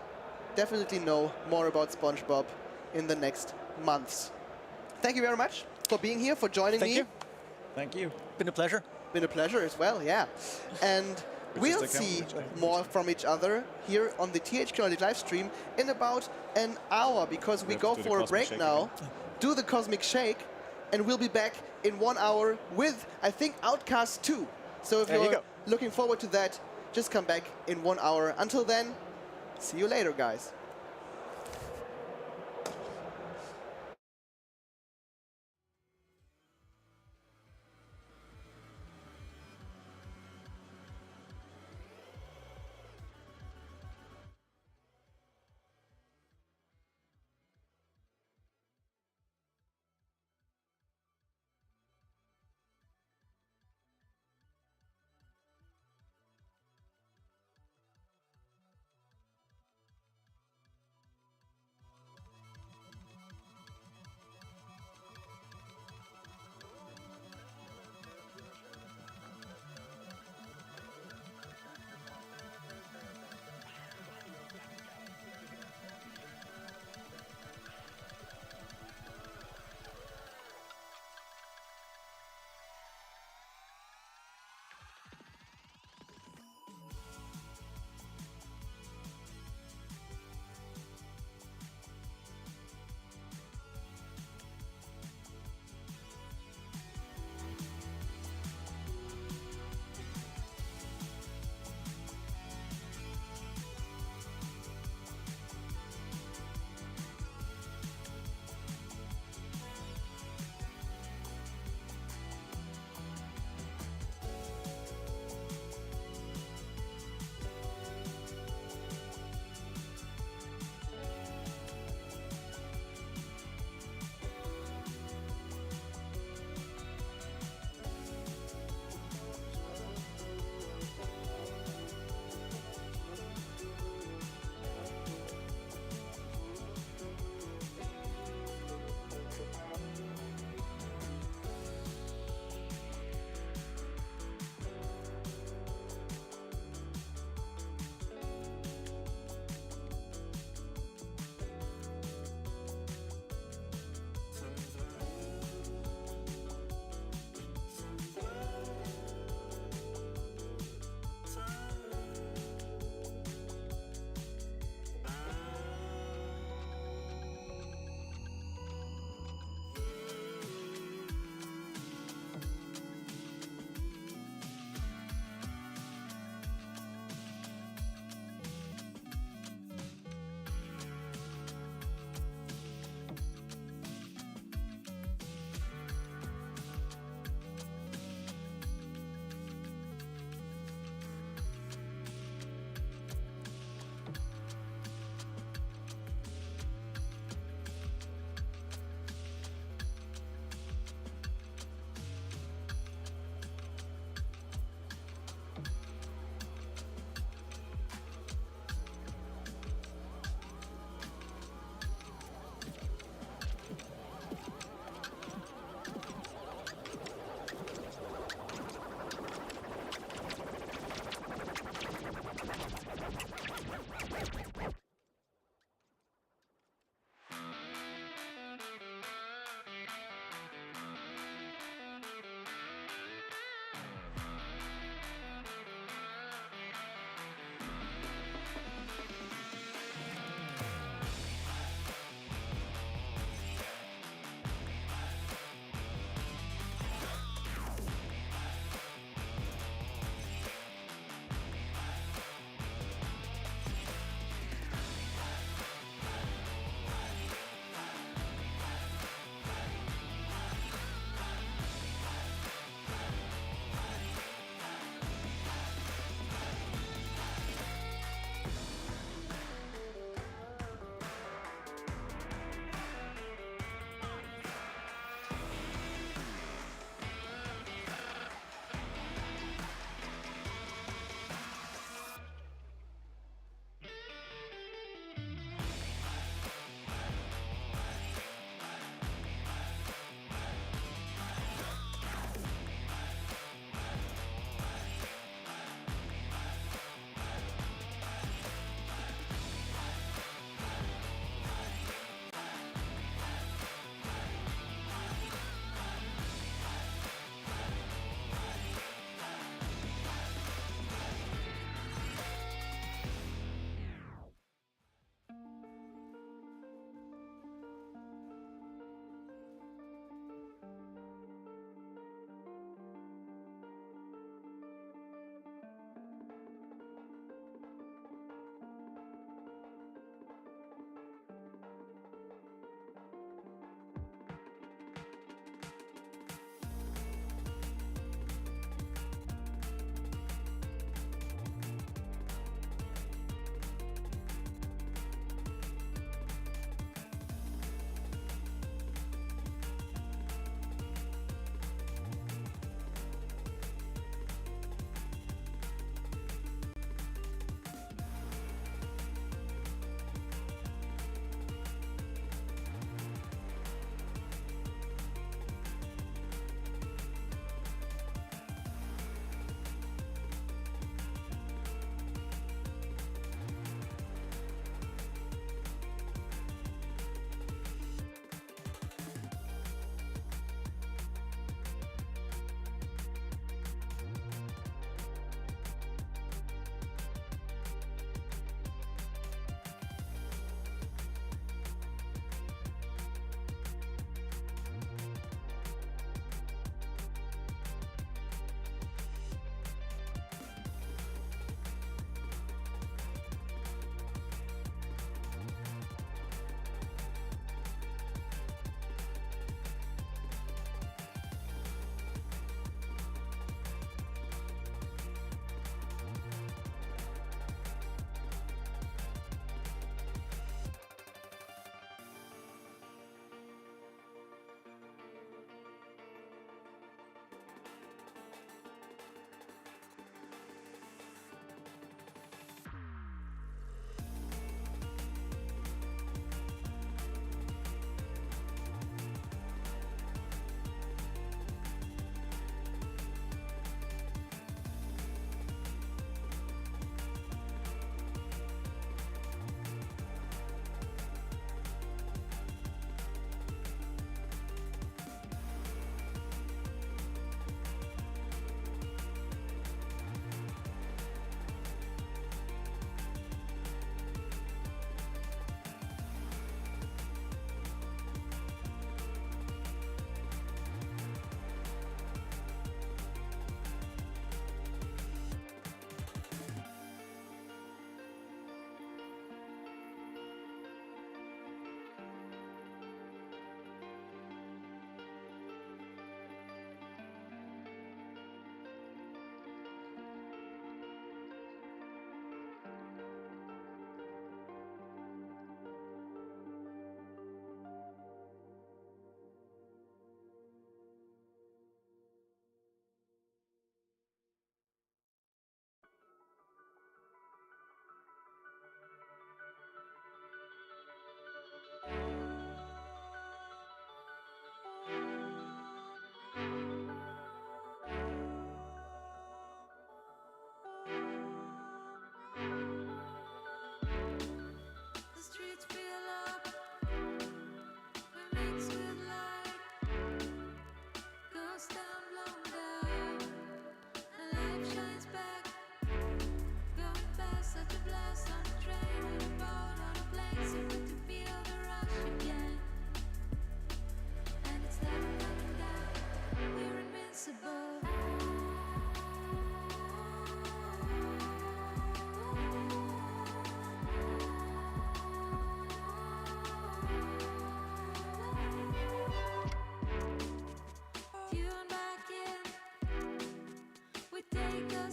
definitely know more about SpongeBob in the next months. Thank you very much for being here, for joining me. Thank you. Been a pleasure. Been a pleasure as well, yeah. And we'll see more from each other here on the THQ Nordic live stream in about an hour, because we go for a break now, do the Cosmic Shake, and we'll be back in 1 hour with, I think, Outcast 2. So if you're looking forward to that, just come back in 1 hour. Until then, see you later, guys.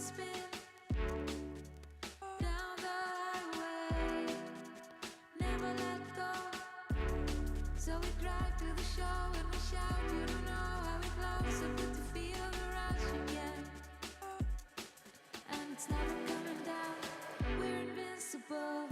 spin down the highway. Never let go. So we drive to the show and we shout. You don't know how it flows. So good to feel the rush again. And it's never coming down. We're invincible.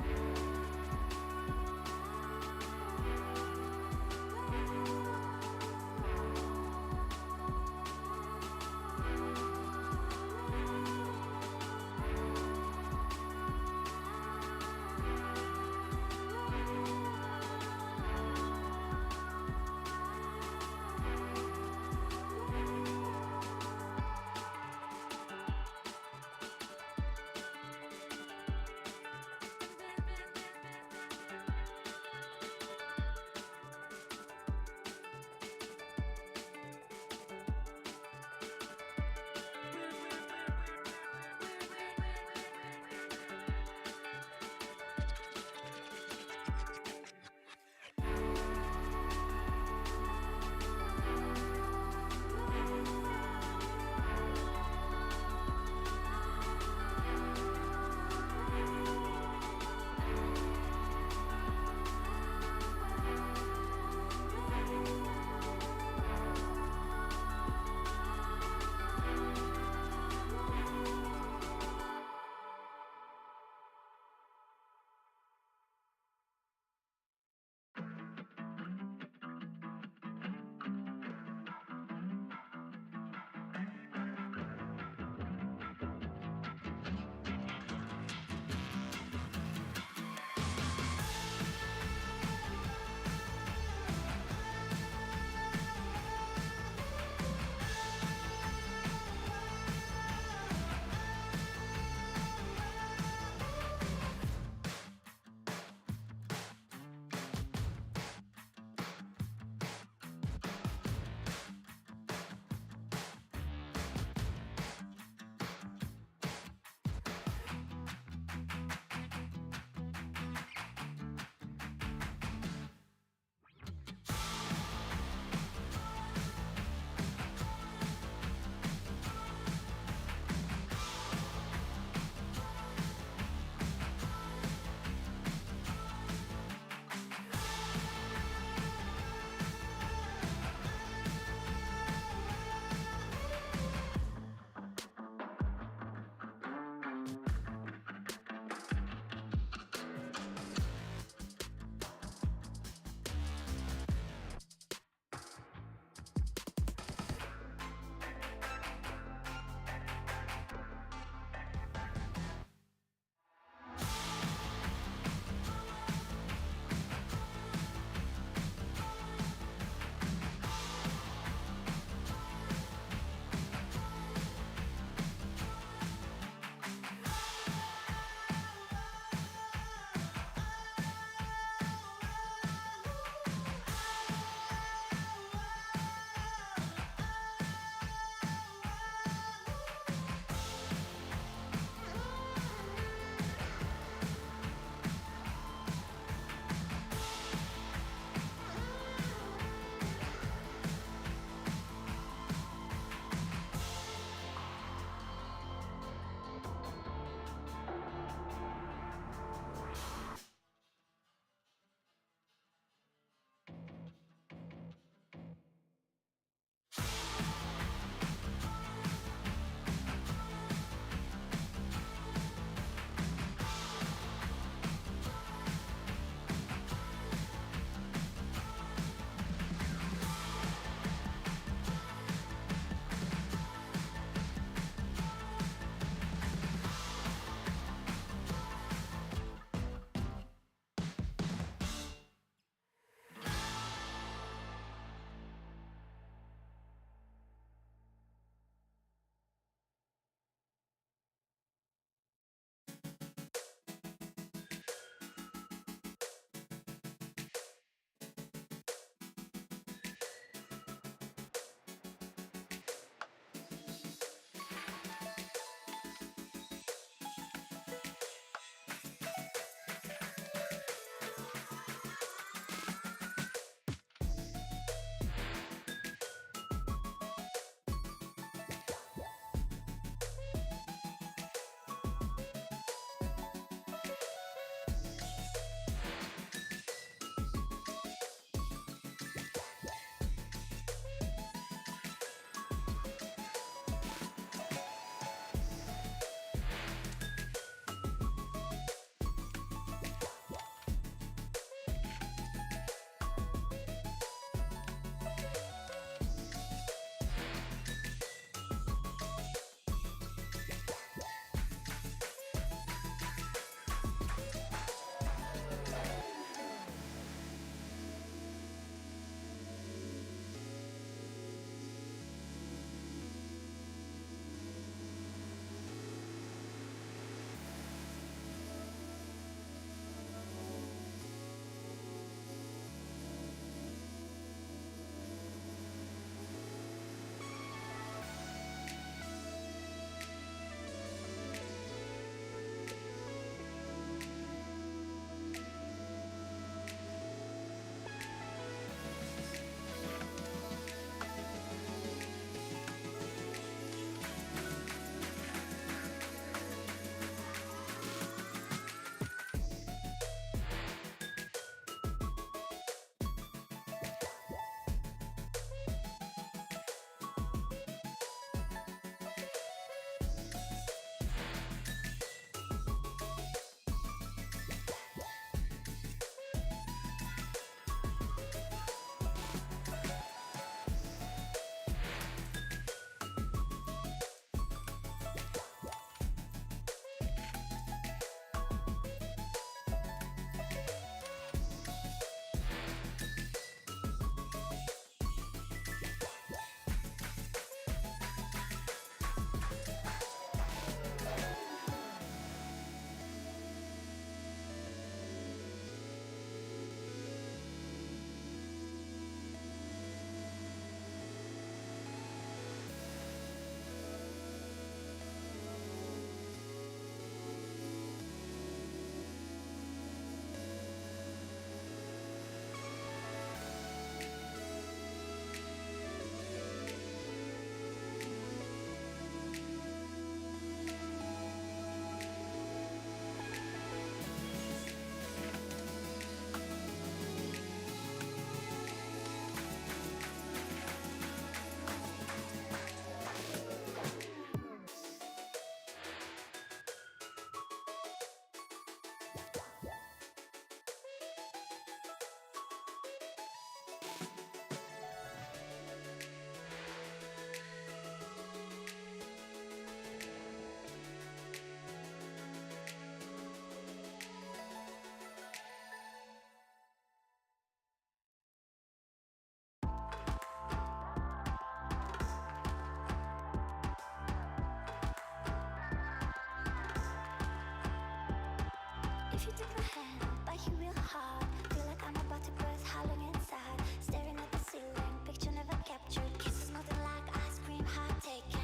If you took my hand, bite you real hard. Feel like I'm about to burst, howling inside. Staring at the ceiling, picture never captured. Kisses nothing like ice cream, heart taken.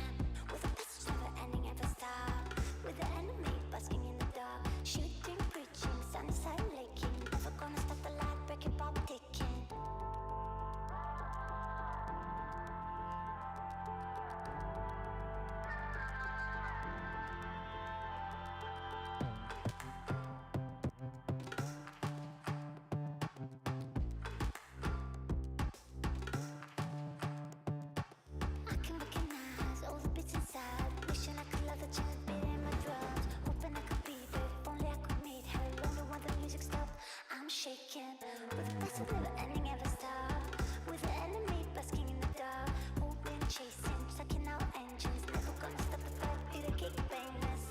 With a message never ending, ever stop. With the enemy basking in the dark. Shooting, preaching, sunny side laking. Never gonna stop the light, break it, pop ticking. I can recognize all the bits inside. Wishing I could love the chance beating my drums. Hoping I could be there, if only I could meet her. Lonely when the music stopped, I'm shaking. With the message never ending, ever stop. With the enemy basking in the dark. Hoping, chasing, sucking out engines. Never gonna stop the fight, be the kick painless.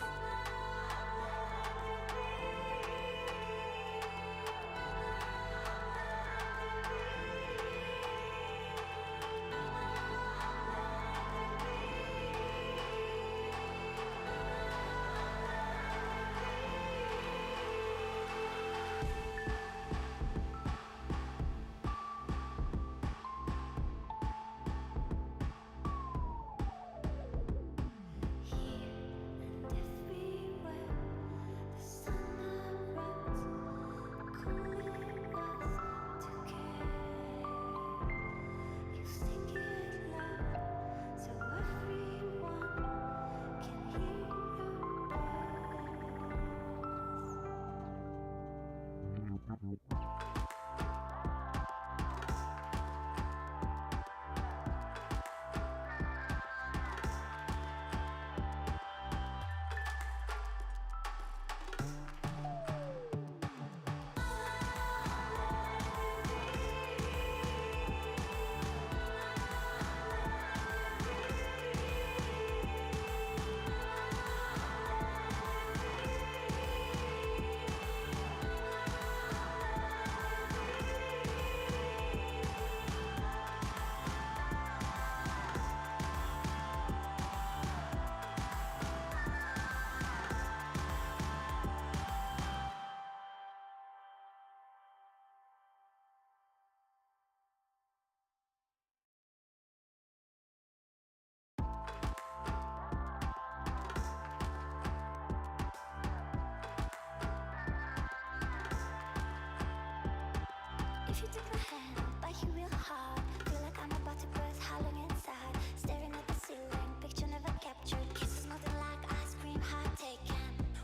If you took my hand, bite you real hard. Feel like I'm about to burst, howling inside. Staring at the ceiling, picture never captured. Kisses nothing like ice cream, heart taken.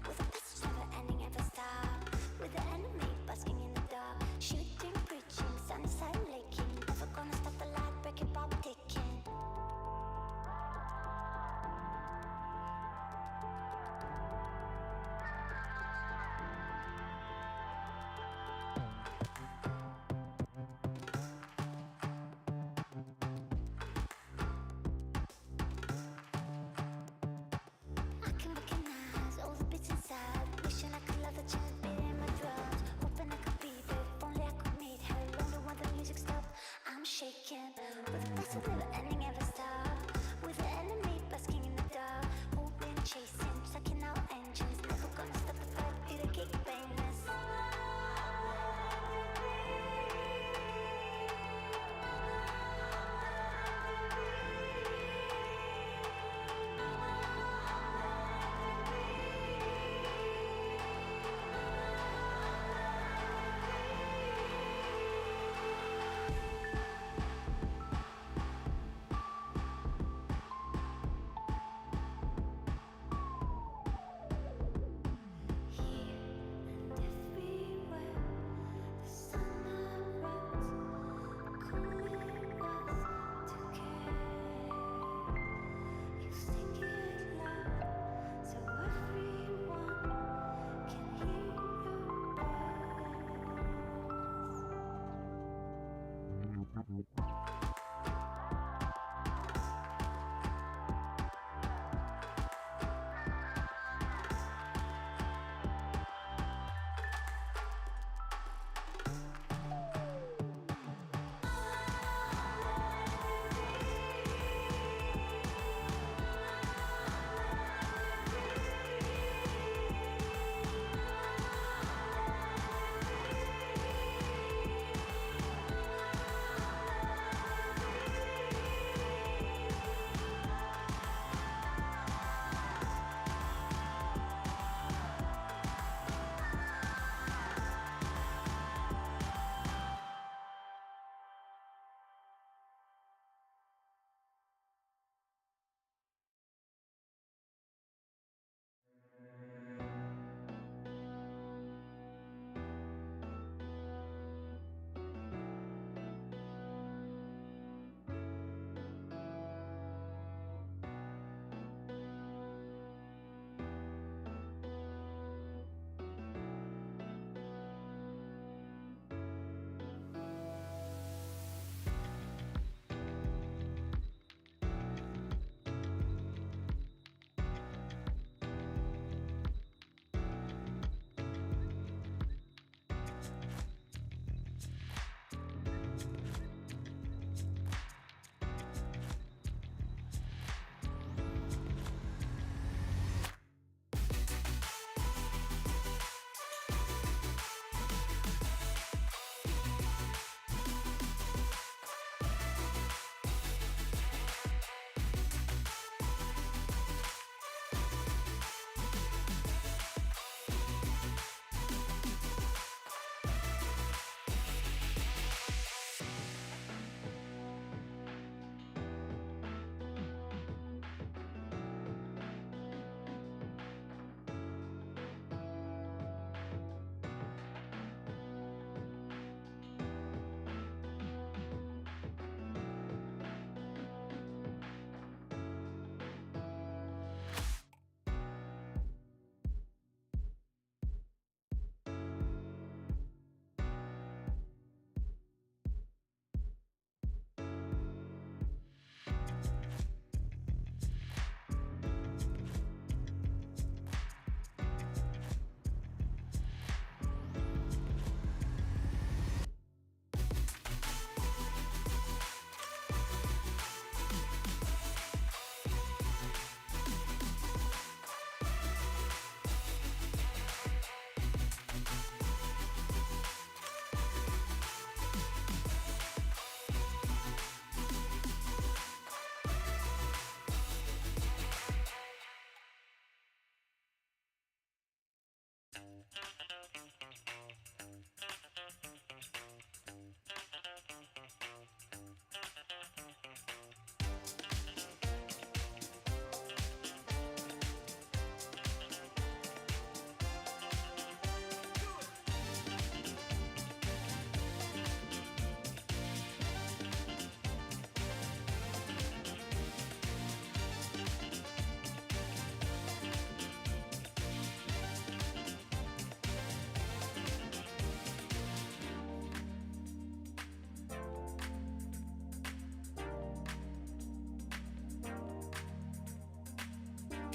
With a message never ending, ever stop. With the enemy basking in the dark. Shooting, preaching, sunny side laking. Never gonna stop the light, break it, pop ticking.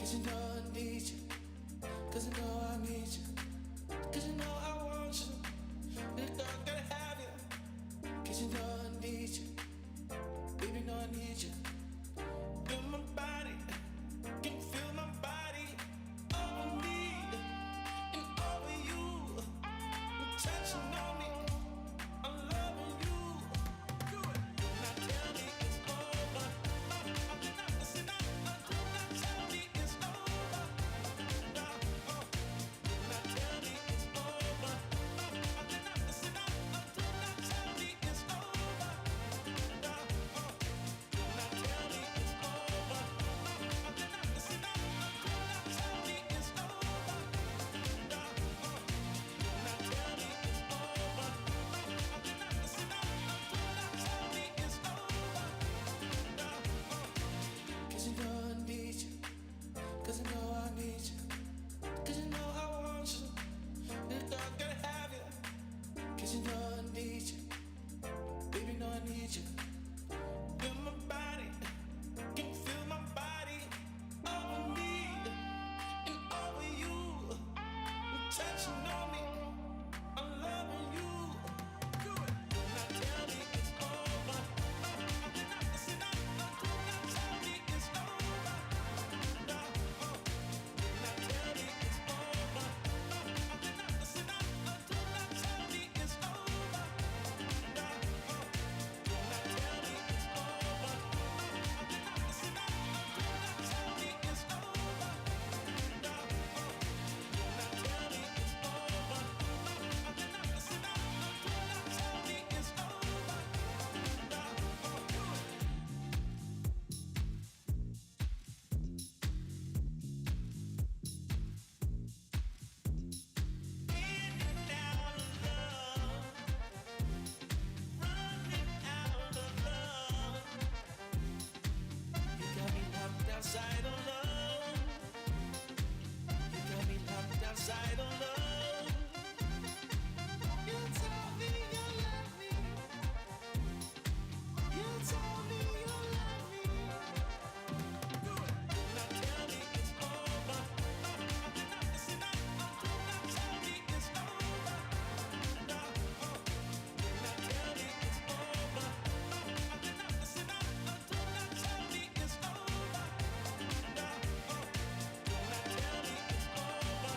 'Cause you know I need you. 'Cause you know I need you. 'Cause you know I want you. Little girl, gotta have you. 'Cause you know I need you. Baby, know I need you. Feel my body. Can you feel my body? Over me and over you. You're touching on me. I'm loving you. Now tell me it's over. Listen up. Now tell me it's over. Now tell me it's over. Listen up. Now tell me it's over. Now tell me it's over. Listen up. Now tell me it's over. Now tell me it's over. Listen up. Now tell me it's over. 'Cause you know I need you. 'Cause you know I need you. 'Cause you know I want you. Little girl, gotta have you. 'Cause you know I need you. Baby, know I need you. Feel my body. Can you feel my body? Over me and over you. You're touching on me. I'm loving you. Now tell me it's over. Listen up. Now tell me it's over. Now tell me it's over. Listen up. Now tell me it's over. Now tell me it's over. Listen up. Now tell me it's over. Now tell me it's over. Listen up. Now tell me it's over. Outside alone, you got me locked outside alone. You told me you love me. You told me you love me. Now tell me it's over. Listen up. Now tell me it's over. Now tell me it's over. Listen up. Now tell me it's over. Now tell me it's over.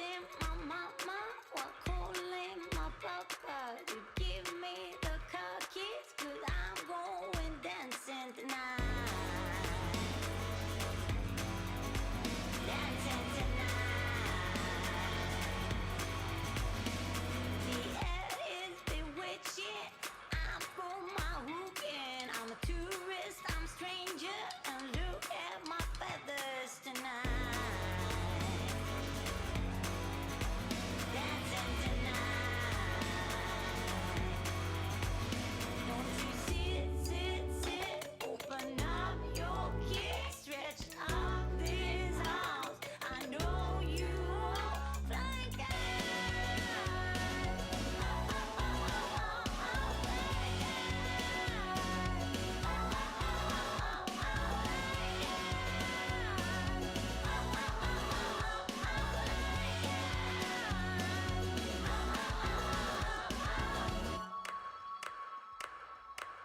Kissing my mama while calling my papa to give me the car keys, 'cause I'm going dancing tonight. Dancing tonight. The air is bewitching. I'm for my weekend. I'm a tourist, I'm a stranger, and look at my feathers tonight. Dancing tonight. Don't you sit, open up your kiss, stretch up these arms. I know you won't flank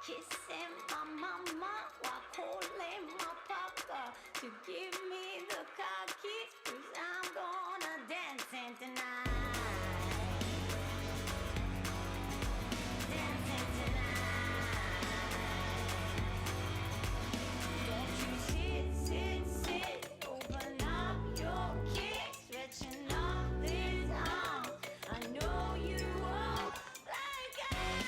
Kissing my mama while calling my papa to give me the car keys, 'cause I'm gonna dancing tonight. Dancing tonight. Don't you sit, open up your kiss, stretching up these arms. I know you won't like it.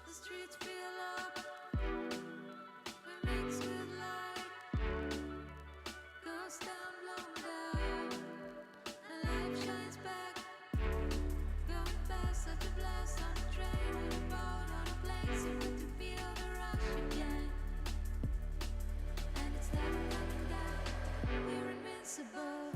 The streets fill up, we mix with light. Goes down, blown down, and life shines back. Going fast, such a blast on a train, on a boat, on a plane. So good to feel the rush again. And it's never coming down, we're invincible.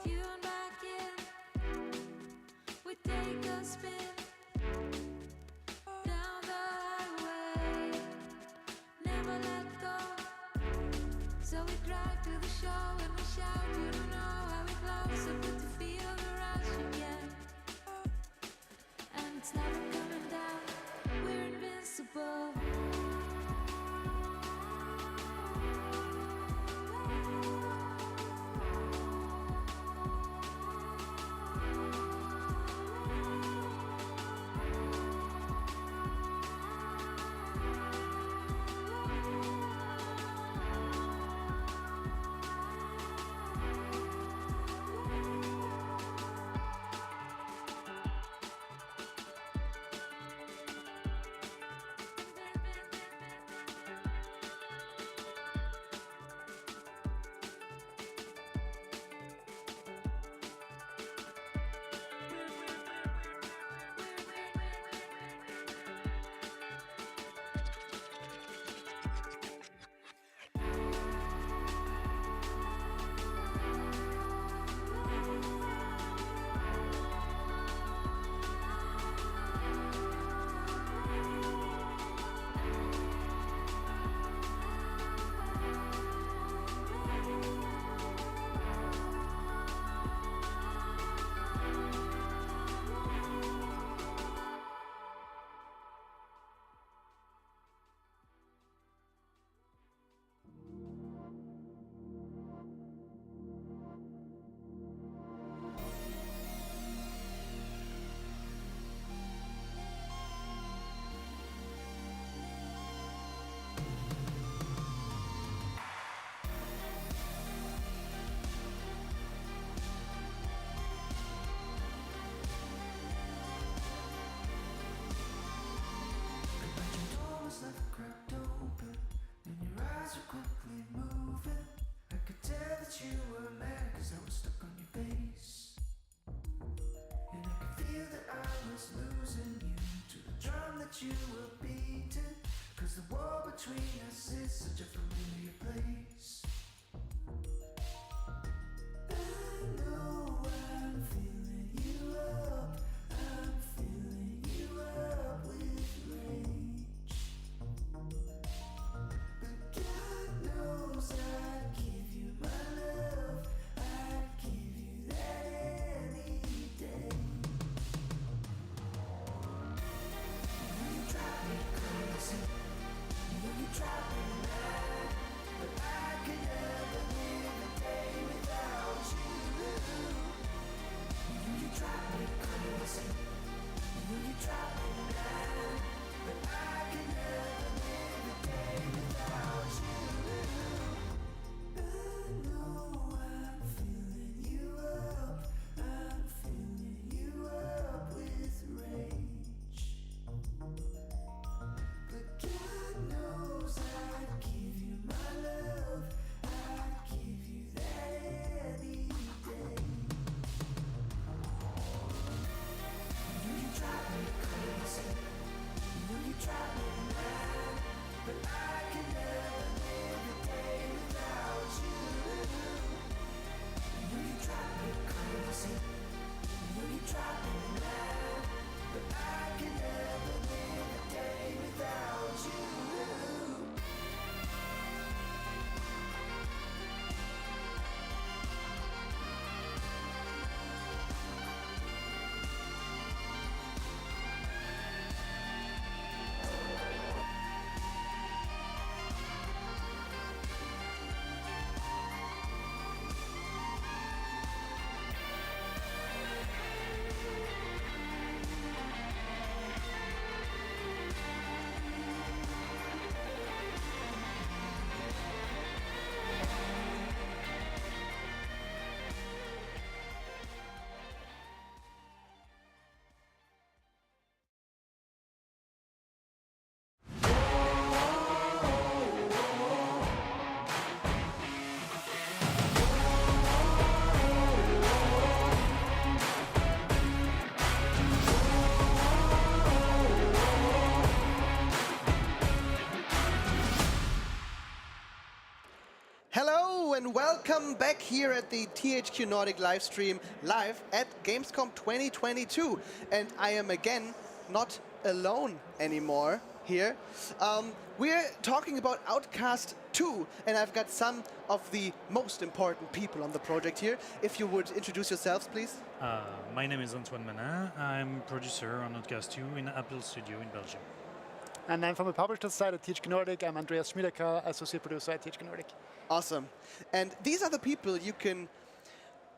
Tune back in, we take a spin down the highway, never let go. So we drive to the show and we shout, you don't know how we glow. So good to feel the rush again. And it's never coming down, we're invincible. was losing you to the drum that you were beating. Cause the wall between us is such a familiar place. I know I'm filling you up. I'm filling you up with rage. But God knows I'd give you my love. I'd give you that any day. You drive me crazy. You drive me mad. But I could never live a day without you. You drive me crazy. You drive me mad. But I could never live a day without you. I know I'm filling you up. I'm filling you up with rage. But God knows I'd give you my love. I'd give you that any day. You drive me crazy. You drive me mad. But I can never live a day without you. You drive me crazy. You drive me mad. But I can never live a day without you. Hello and welcome back here at the THQ Nordic live stream live at Gamescom 2022. And I am again not alone anymore here. We're talking about Outcast 2 and I've got some of the most important people on the project here. If you would introduce yourselves, please. My name is Antoine Manin. I'm producer on Outcast 2 in Apple Studio in Belgium. And I'm from the publisher side at THQ Nordic. I'm Andreas Schmiedecker, associate producer at THQ Nordic. Awesome. And these are the people you can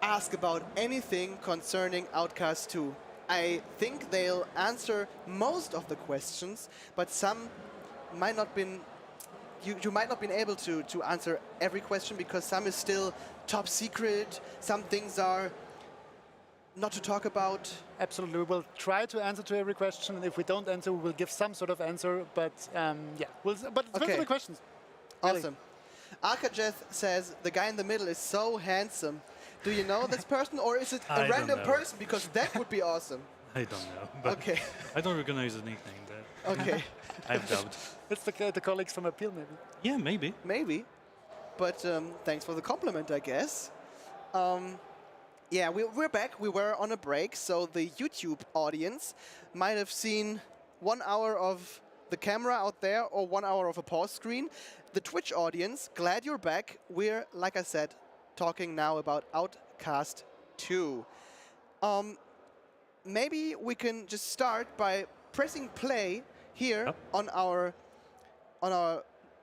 ask about anything concerning Outcast 2. I think they'll answer most of the questions, but some might not been you might not been able to answer every question because some is still top secret, some things are not to talk about. Absolutely. We will try to answer to every question, and if we don't answer, we will give some sort of answer, but yeah. But it's okay. The questions. Awesome. Arkajeth says, the guy in the middle is so handsome. Do you know this person, or is it a random person? Because that would be awesome. I don't know. But okay. I don't recognize the nickname. But okay. I've dubbed. It's the colleagues from Appeal, maybe. Yeah, maybe. Maybe. But thanks for the compliment, I guess. Yeah, we're back. We were on a break, so the YouTube audience might have seen 1 hour of the camera out there or 1 hour of a pause screen. The Twitch audience, glad you're back. We're, like I said, talking now about Outcast 2. Maybe we can just start by pressing play here on our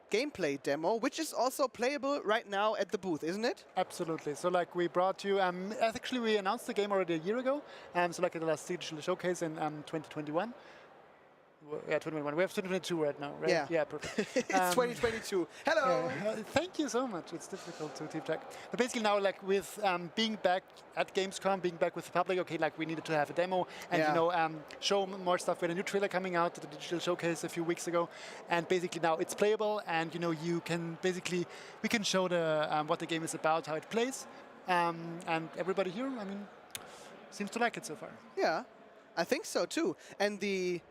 gameplay demo, which is also playable right now at the booth, isn't it? Absolutely. So like we brought you, actually we announced the game already a year ago, so like at the last digital showcase in 2021. Yeah, 2021. We have 2022 right now, right? Yeah, perfect. It's 2022. Hello. Thank you so much. It's difficult to keep track. But basically now, like with being back at Gamescom, being back with the public, okay, like we needed to have a demo and you know show more stuff. We had a new trailer coming out at the digital showcase a few weeks ago, and basically now it's playable, and you know you can basically we can show the what the game is about, how it plays, and everybody here, I mean, seems to like it so far. Yeah. I think so too. And the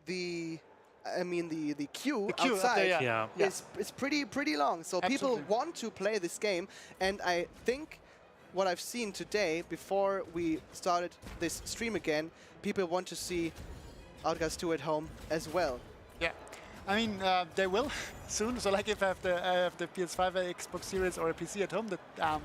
queue queue up outside there, yeah. is pretty long. So people Absolutely. want to play this game, and I think what I've seen today before we started this stream again, people want to see Outcast 2 at home as well. Yeah, I mean they will soon. So like if I have the PS5, Xbox Series, or a PC at home, that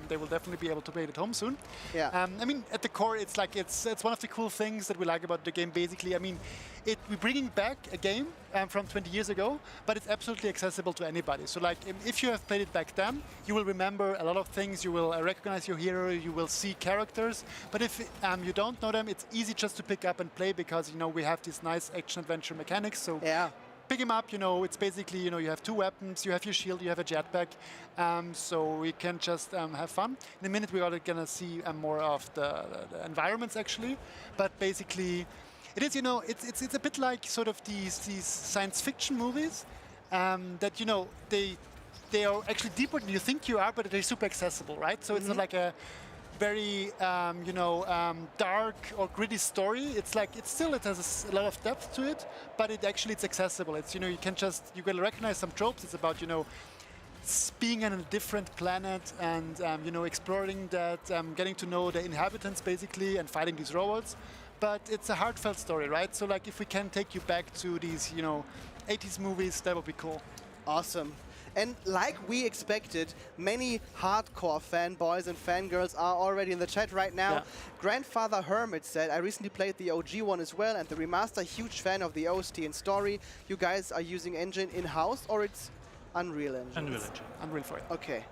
they will definitely be able to play it at home soon. Yeah. I mean, at the core, it's like it's one of the cool things that we like about the game. Basically, I mean, we're bringing back a game from 20 years ago, but it's absolutely accessible to anybody. So like if you have played it back then, you will remember a lot of things. You will recognize your hero. You will see characters. But if you don't know them, it's easy just to pick up and play because we have these nice action adventure mechanics. So yeah. Pick him up, it's basically, you have 2 weapons, you have your shield, you have a jetpack, so we can just have fun. In a minute we are gonna see more of the environments actually, but basically it is, it's a bit like sort of these science fiction movies that, they are actually deeper than you think you are, but they're super accessible, right? So it's not like a very dark or gritty story. It's like it has a lot of depth to it, but it's accessible. It's you will recognize some tropes. It's about being on a different planet and exploring that, getting to know the inhabitants basically, and fighting these robots. But it's a heartfelt story, right? So like if we can take you back to these 80s movies, that would be cool. Awesome. And like we expected, many hardcore fanboys and fangirls are already in the chat right now. Yeah. Grandfather Hermit said, I recently played the OG one as well and the remaster, huge fan of the OST and story. You guys are using engine in-house or it's Unreal Engine? Unreal Engine. Unreal for it. Okay.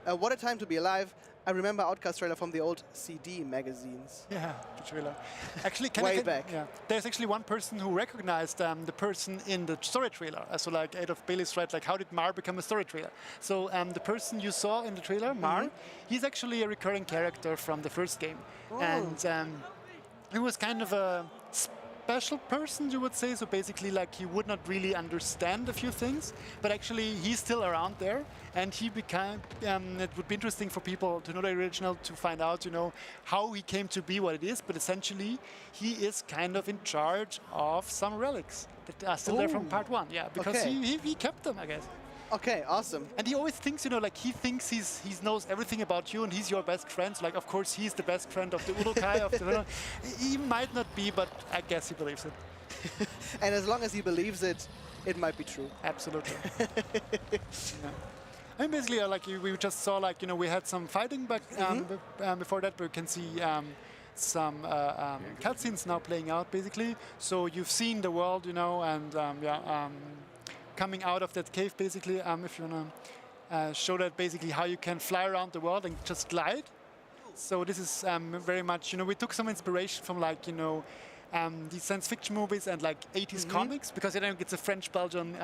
What a time to be alive. I remember Outcast trailer from the old CD magazines. Yeah, the trailer. Actually, Way back. Yeah. There's actually one person who recognized the person in the story trailer. So like Adolf Bailey's right, like how did Mar become a story trailer? So the person you saw in the trailer, Mar, he's actually a recurring character from the first game. Oh. And he was kind of a special person, you would say. So basically, like he would not really understand a few things, but actually he's still around there, and he became. It would be interesting for people to know the original, to find out, how he came to be what it is. But essentially, he is kind of in charge of some relics that are still there from part 1. Yeah, because he kept them, I guess. Okay, awesome. And he always thinks, like he thinks he knows everything about you and he's your best friend. So like, of course, he's the best friend of the Urukai. He might not be, but I guess he believes it. And as long as he believes it, it might be true. Absolutely. Yeah. I mean, basically, like we just saw, like we had some fighting, but before that, we can see some cutscenes now playing out, basically. So you've seen the world, and coming out of that cave, basically, if you want to show that basically how you can fly around the world and just glide. So this is very much, we took some inspiration from like, these science fiction movies and like 80s comics, because it's a French-Belgian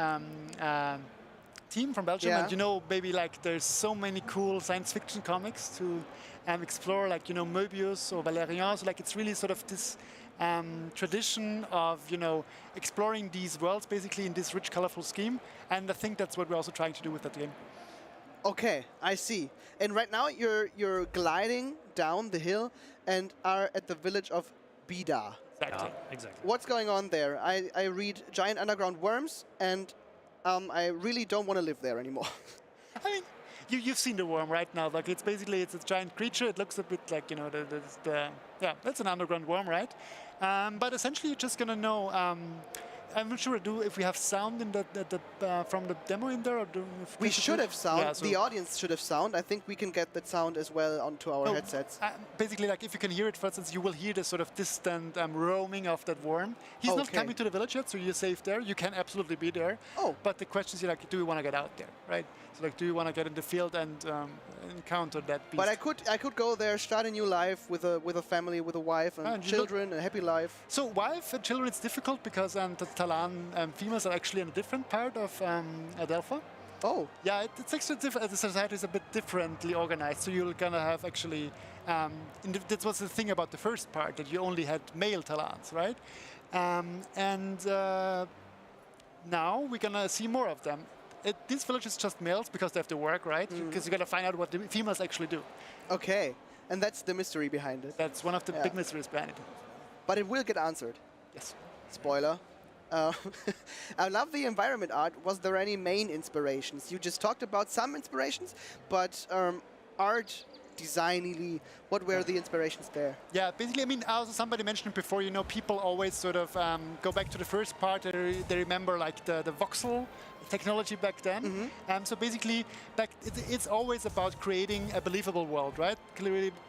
team from Belgium, and maybe like there's so many cool science fiction comics to explore, like Möbius or Valerian. So like it's really sort of this tradition of exploring these worlds basically in this rich, colorful scheme, and I think that's what we're also trying to do with that game. Okay, I see. And right now you're gliding down the hill and are at the village of Bida. Exactly. Exactly. What's going on there? I read giant underground worms, and I really don't want to live there anymore. I mean, you've seen the worm right now. Like it's basically a giant creature. It looks a bit like that's an underground worm, right? But essentially, you're just gonna know. I'm not sure if we have sound in from the demo in there, or we should have sound. Yeah, so the audience should have sound. I think we can get that sound as well onto our headsets. Basically, like if you can hear it, for instance, you will hear the sort of distant roaming of that worm. He's not coming to the village yet, so you're safe there. You can absolutely be there. Oh. But the question is, like, do we want to get out there, right? So, like, do you want to get in the field and encounter that beast? But I could go there, start a new life with a family, with a wife and children, a happy life. So wife and children, it's difficult because the Talan females are actually in a different part of Adelpha. Oh. Yeah, it's actually different. The society is a bit differently organized. So you're gonna have actually, that was the thing about the first part, that you only had male Talans, right? Now we're gonna see more of them. This village is just males because they have to work, right? Because you gotta find out what the females actually do. Okay. And that's the mystery behind it. That's one of the big mysteries behind it. But it will get answered. Yes. Spoiler. I love the environment art. Was there any main inspirations? You just talked about some inspirations, but art, design-y, what were the inspirations there? Yeah, basically, I mean, also somebody mentioned before, you know, people always sort of go back to the first part. They remember like the voxel technology back then. So basically, it's always about creating a believable world, right?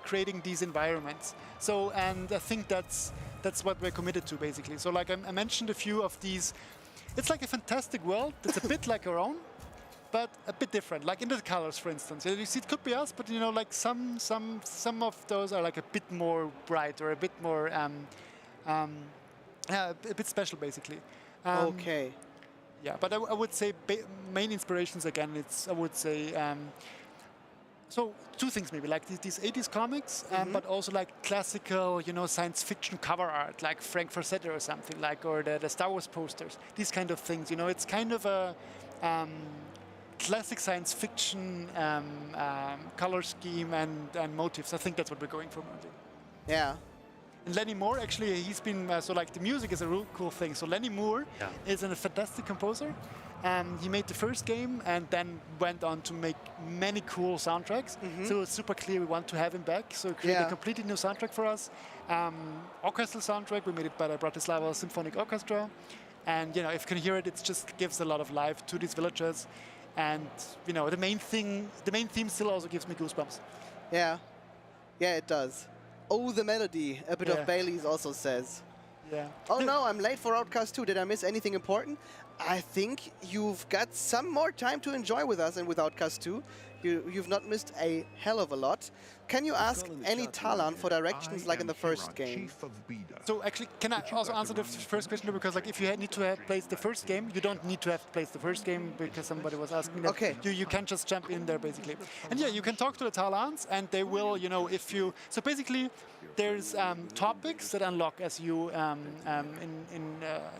Creating these environments. So, and I think that's what we're committed to, basically. So like I mentioned a few of these. It's like a fantastic world that's a bit like our own, but a bit different. Like in the colors, for instance. You see, it could be us, but you know, like some of those are like a bit more bright or a bit more, a bit special, basically. Okay. Yeah, but I would say main inspirations again. I would say. So two things maybe, like these 80s comics, but also like classical, you know, science fiction cover art, like Frank Frazetta or something, like, or the Star Wars posters, these kind of things. You know, it's kind of a classic science fiction color scheme and motifs. I think that's what we're going for. Yeah. And Lenny Moore, actually, he's been, so like the music is a real cool thing. So Lenny Moore is a fantastic composer. He made the first game and then went on to make many cool soundtracks. So it's super clear we want to have him back. So create a completely new soundtrack for us. Orchestral soundtrack, we made it by the Bratislava Symphonic Orchestra. And, you know, if you can hear it, it just gives a lot of life to these villagers. And, you know, the main theme still also gives me goosebumps. Yeah. Yeah, it does. Oh, the melody, a bit of Bailey's also says. Yeah. Oh no, I'm late for Outcast 2. Did I miss anything important? I think you've got some more time to enjoy with us and with Outcast 2. You've not missed a hell of a lot. Can you ask any Talan for directions like in the first game? So actually, can I also answer the first question? Because like if you need to have played the first game, you don't need to have played the first game because somebody was asking that. Okay. You can just jump in there basically. And yeah, you can talk to the Talans and they will, you know, if you... So basically, there's topics that unlock as you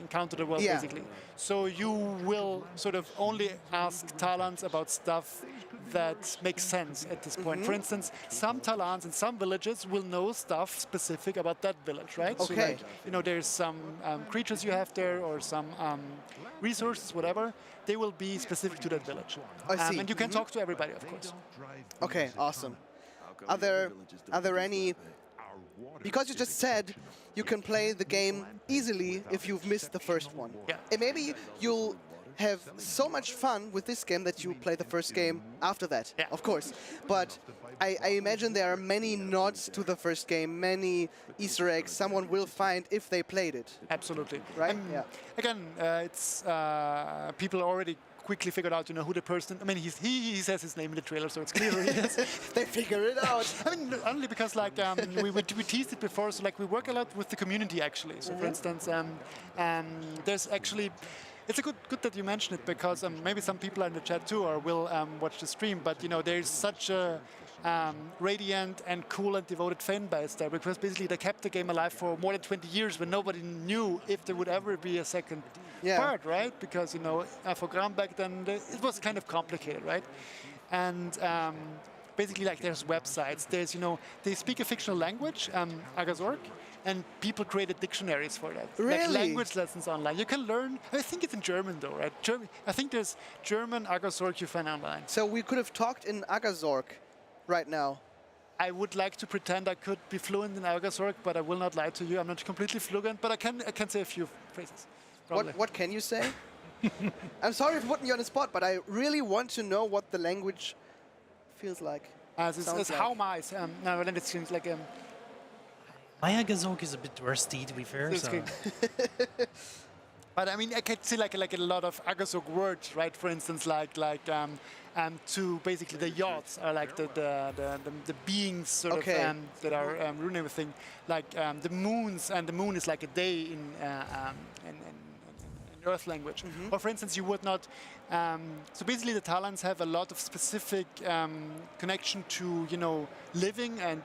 encounter the world basically. So you will sort of only ask Talans about stuff that makes sense at this point. For instance, some Talans in some villages will know stuff specific about that village, right? Okay. So like, you know, there's some creatures you have there or some resources, whatever. They will be specific to that village. I see. And you can talk to everybody, of course. Okay, awesome. Are there any... Because you just said you can play the game easily if you've missed the first one. Yeah. And maybe you'll have so much fun with this game that you play the first game after that, of course. But I imagine there are many nods to the first game, many Easter eggs someone will find if they played it. Absolutely. Right? Again, it's people already quickly figured out, you know, who the person. I mean, he says his name in the trailer, so it's clear who he is. They figure it out. I mean, only because like we teased it before, so like we work a lot with the community actually. So for instance, there's actually. It's a good that you mention it because maybe some people are in the chat too or will watch the stream. But you know, there's such a radiant and cool and devoted fan base there because basically they kept the game alive for more than 20 years when nobody knew if there would ever be a second part, right? Because you know, for Gram back then it was kind of complicated, right? And basically, like there's websites. There's they speak a fictional language, Agazork. And people created dictionaries for that. Really? Like language lessons online. You can learn, I think it's in German though, right? I think there's German Agazork you find online. So we could have talked in Agazork right now. I would like to pretend I could be fluent in Agazork, but I will not lie to you. I'm not completely fluent, but I can say a few phrases. What can you say? I'm sorry for putting you on the spot, but I really want to know what the language feels like. It's how mice. No, then it seems like... My Agazork is a bit rusty, to be fair. So. But I mean, I can see like a lot of Agazork words, right? For instance, like to basically the yachts are like the beings sort of that are ruining everything. Like the moons, and the moon is like a day in Earth language. Or for instance, you would not. So basically, the Talans have a lot of specific connection to living and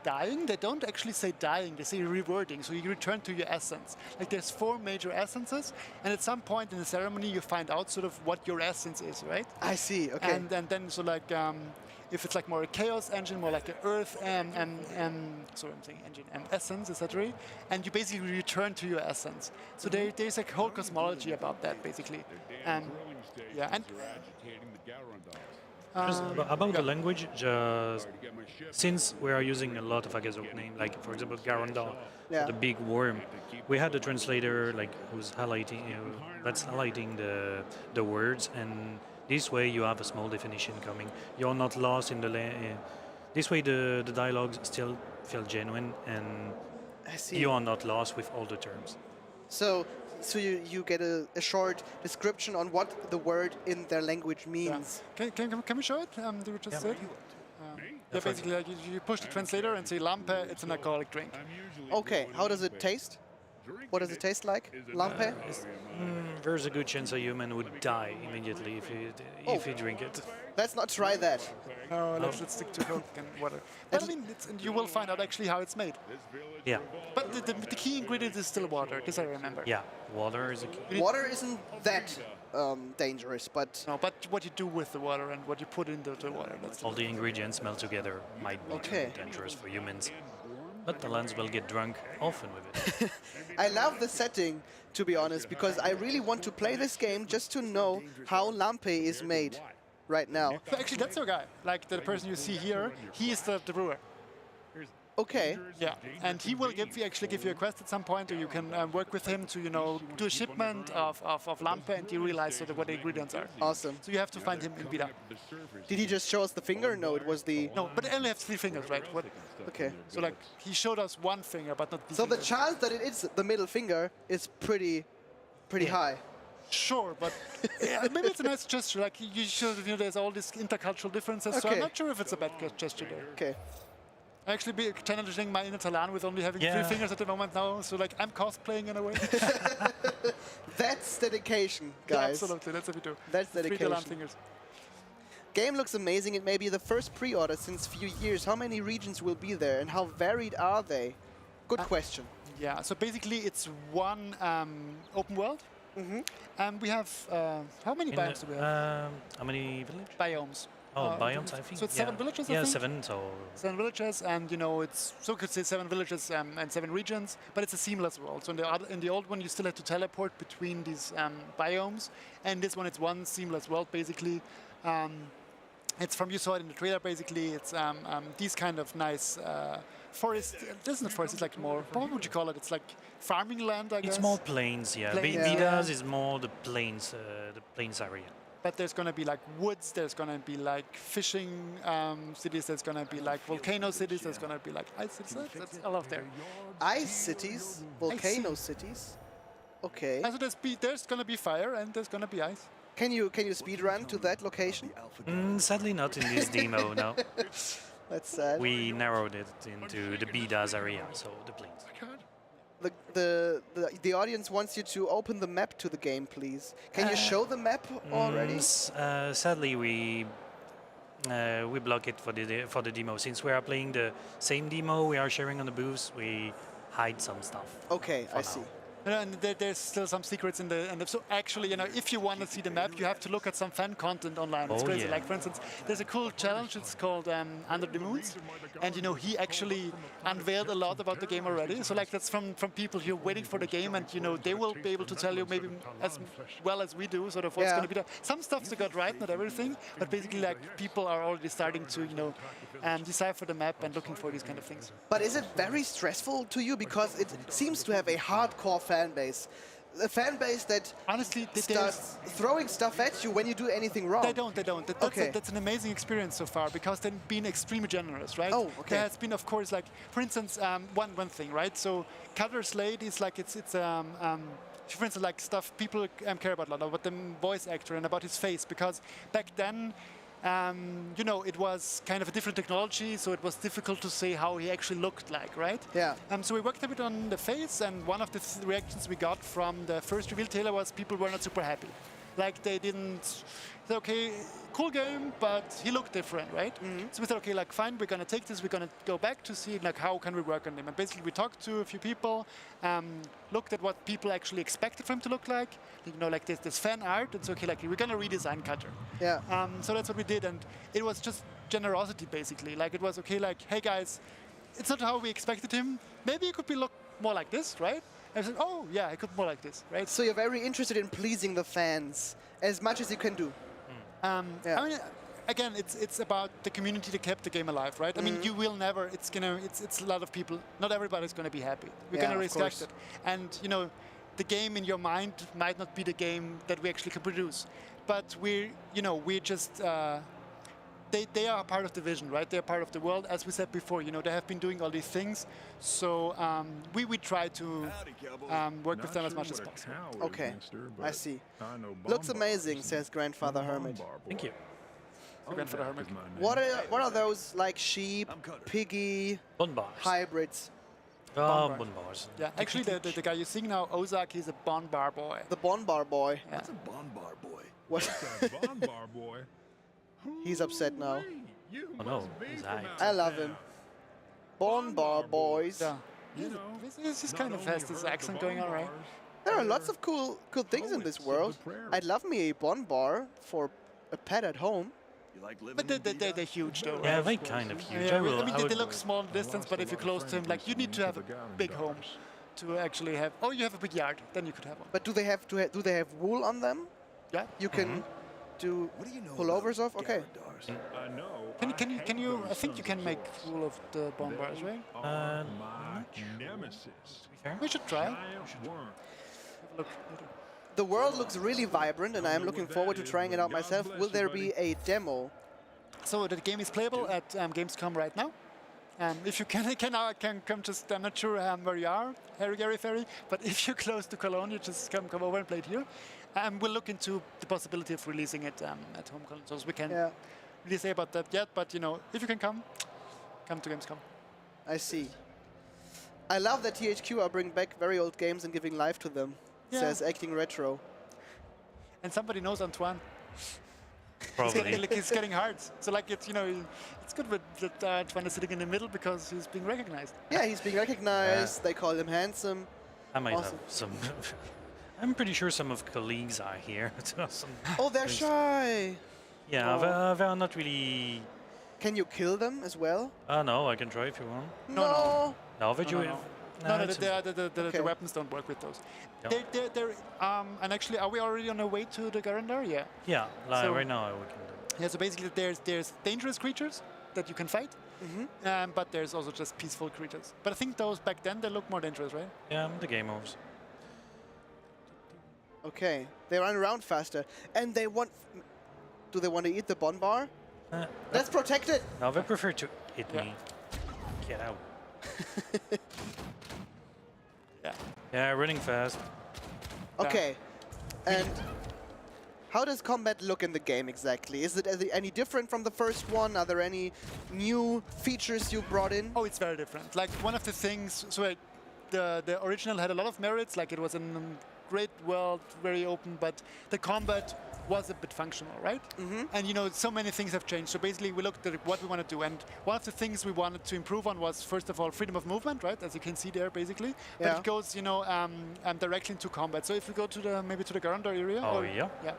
dying. They don't actually say dying, they say rewording. So you return to your essence. Like there's 4 major essences, and at some point in the ceremony you find out sort of what your essence is, right? I see, okay. And then so like If it's like more a chaos engine, more like an earth sorry, I'm saying engine, essence, etc. And you basically return to your essence. So there's a whole cosmology about that, basically. Yeah, and Just about the language, just since we are using a lot of Agazok name, like for example Garandar, the big worm, we had a translator like who's highlighting, that's highlighting the words, and this way you have a small definition coming. You're not lost in the this way the dialogues still feel genuine, and you are not lost with all the terms. So you get a short description on what the word in their language means. Can we show it? Do we just say it? Basically, like you push the translator and say Lampe, it's an alcoholic drink. Okay, how does it taste? What does it taste like? Lampe? There's a good chance a human would die immediately if you drink it. Let's not try that. No, let's stick to Coke and water. But I mean, you will find out actually how it's made. Yeah. But the key ingredient is still water, this I remember. Yeah, water is a key. Water isn't that dangerous, but... No, but what you do with the water and what you put into the water. That's all the ingredients melt together might be dangerous for humans. But the lands will get drunk often with it. I love the setting, to be honest, because I really want to play this game just to know how Lampe is made right now. So actually, that's your guy. Like the person you see here, he is the brewer. Okay. Yeah, and he will actually give you a quest at some point, or you can work with him to, do a shipment of Lampe, and you realize sort of what the ingredients are. Awesome. So you have to find him in Vida. Did he just show us the finger? No, it was the... No, but they only have 3 fingers, right? Okay. So like, he showed us 1 finger, but not the So finger. the chance that it is the middle finger is pretty high. Sure, but maybe it's a nice gesture. Like, you should, there's all these intercultural differences, so I'm not sure if it's a bad gesture there. Okay. I actually be challenging my inner Talan with only having 3 fingers at the moment now, so like I'm cosplaying in a way. That's dedication, guys. Yeah, absolutely, that's what we do. That's dedication. 3 Talan fingers. Game looks amazing. It may be the first pre-order since few years. How many regions will be there and how varied are they? Good question. Yeah, so basically it's one open world. We have, how many biomes do we have? How many villages? Biomes. Oh, biomes, I think. So it's 7 villages, I think? think? 7, so... 7 villages, and it's, so you could say 7 villages and 7 regions, but it's a seamless world. So in the old one, you still had to teleport between these biomes, and this one, it's one seamless world, basically. It's from, you saw it in the trailer, basically, it's these kind of nice forest, it isn't a forest, it's like more, what would you call it? It's like farming land, I guess? It's more plains, yeah. Vidas is more the plains area. But there's going to be like woods, there's going to be like fishing cities, there's going to be like volcano cities, there's going to be like ice cities. That's a lot there. Ice cities? Volcano cities? Okay. So there's going to be fire and there's going to be ice. Can you speed run to that location? Sadly not in this demo, no. That's sad. We narrowed it into the Vidas area, so the plains. The audience wants you to open the map to the game, please. Can you show the map already? Sadly, we block it for the demo. Since we are playing the same demo, we are sharing on the booths. We hide some stuff. Okay, I see. And there's still some secrets in the so actually, if you want to see the map, you have to look at some fan content online. It's crazy. Like, for instance, there's a cool challenge. It's called Under the Moons, and he actually unveiled a lot about the game already. So like, that's from people who are waiting for the game, and they will be able to tell you maybe as well as we do, sort of what's going to be there. Some stuff they got right, not everything, but basically like people are already starting to decipher the map and looking for these kind of things. But is it very stressful to you, because it seems to have a hardcore fan base? A fan base that honestly starts throwing stuff at you when you do anything wrong. They don't. That's an amazing experience so far, because they've been extremely generous, right? Oh, okay. There has been, of course, like, for instance, one thing, right? So Cutter Slade is like, it's for instance, like stuff people care about a lot, about the voice actor and about his face, because back then, it was kind of a different technology, so it was difficult to say how he actually looked like, right? Yeah. So we worked a bit on the face, and one of the reactions we got from the first reveal trailer was people were not super happy. Like, they didn't say, okay, cool game, but he looked different, right? So we said, okay, like, fine, we're going to take this, we're going to go back to see, like, how can we work on him? And basically, we talked to a few people, looked at what people actually expected for him to look like. Like, there's this fan art, and so, okay, like, we're going to redesign Cutter. Yeah. So that's what we did, and it was just generosity, basically. Like, it was okay, like, hey guys, it's not how we expected him. Maybe it could be look more like this, right? And I said, oh yeah, it could more like this, right? So you're very interested in pleasing the fans as much as you can do. I mean, again, it's about the community that kept the game alive, right? I mean, you will never. It's a lot of people. Not everybody's gonna be happy. We're gonna respect it, and you know, the game in your mind might not be the game that we actually can produce, but we're just. They are a part of the vision, right? They're part of the world, as we said before. You know, they have been doing all these things, so we try to work with them as much as possible. Okay, I see. Looks amazing, says Grandfather Hermit. Thank you. Grandfather Hermit. What are those like sheep, piggy, hybrids? Bonbars. Yeah, actually, the guy you're seeing now, Ozak, he's a Bonbar boy. The Bonbar boy. Yeah. What's a Bonbar boy? What? Bonbar boy. He's upset now. Oh no, he's high. I love him. Bonbar boys. Yeah. This kind of has this accent going on, right? There are lots of cool things in this world. I'd love me a Bonbar for a pet at home. But they're huge, though. Yeah, right? they're kind of huge. Yeah, I mean, they look small in distance, but if you're close to him, like, you need to have a big home to actually have. Oh, you have a big yard, then you could have one. But do they have wool on them? Yeah. You can do pullovers off. Okay. Can you? I think you can make wool of the Bonbars, right? We should try. Look. The world looks really vibrant, and I'm looking forward to trying it out myself. Will there be a demo? So the game is playable at Gamescom right now. If you can come just, I'm not sure where you are, Gary Ferry, but if you're close to Cologne, you just come over and play it here. We'll look into the possibility of releasing it at home consoles. We can't really say about that yet, but you know, if you can come to Gamescom. I see. I love that THQ are bringing back very old games and giving life to them. Says Acting Retro. And somebody knows Antoine. Probably. It's getting hard. So like it's good that Antoine is sitting in the middle because he's being recognized. Yeah, he's being recognized. They call him handsome. I might have some. I'm pretty sure some of colleagues are here. Oh, they're shy. Yeah, they're not really. Can you kill them as well? No, I can try if you want. No. No, but you. The weapons don't work with those. Yep. And actually, are we already on our way to the Garandar? Yeah. Yeah, right now we can do. Yeah, so basically there's dangerous creatures that you can fight, but there's also just peaceful creatures. But I think those back then, they look more dangerous, right? Yeah, the game moves. Okay, they run around faster. And they want... Do they want to eat the Bonbar? Let's protect it! No, they prefer to hit me. Get out. Yeah, running fast. Okay, and how does combat look in the game exactly? Is it any different from the first one? Are there any new features you brought in? Oh, it's very different. Like one of the things, so the original had a lot of merits, like it was a great world, very open, but the combat was a bit functional, right? And you know, so many things have changed. So basically, we looked at what we want to do, and one of the things we wanted to improve on was, first of all, freedom of movement, right? As you can see there, basically. But it goes, you know, directly into combat. So if we go to maybe to the Garandar area. Oh yeah. Yeah.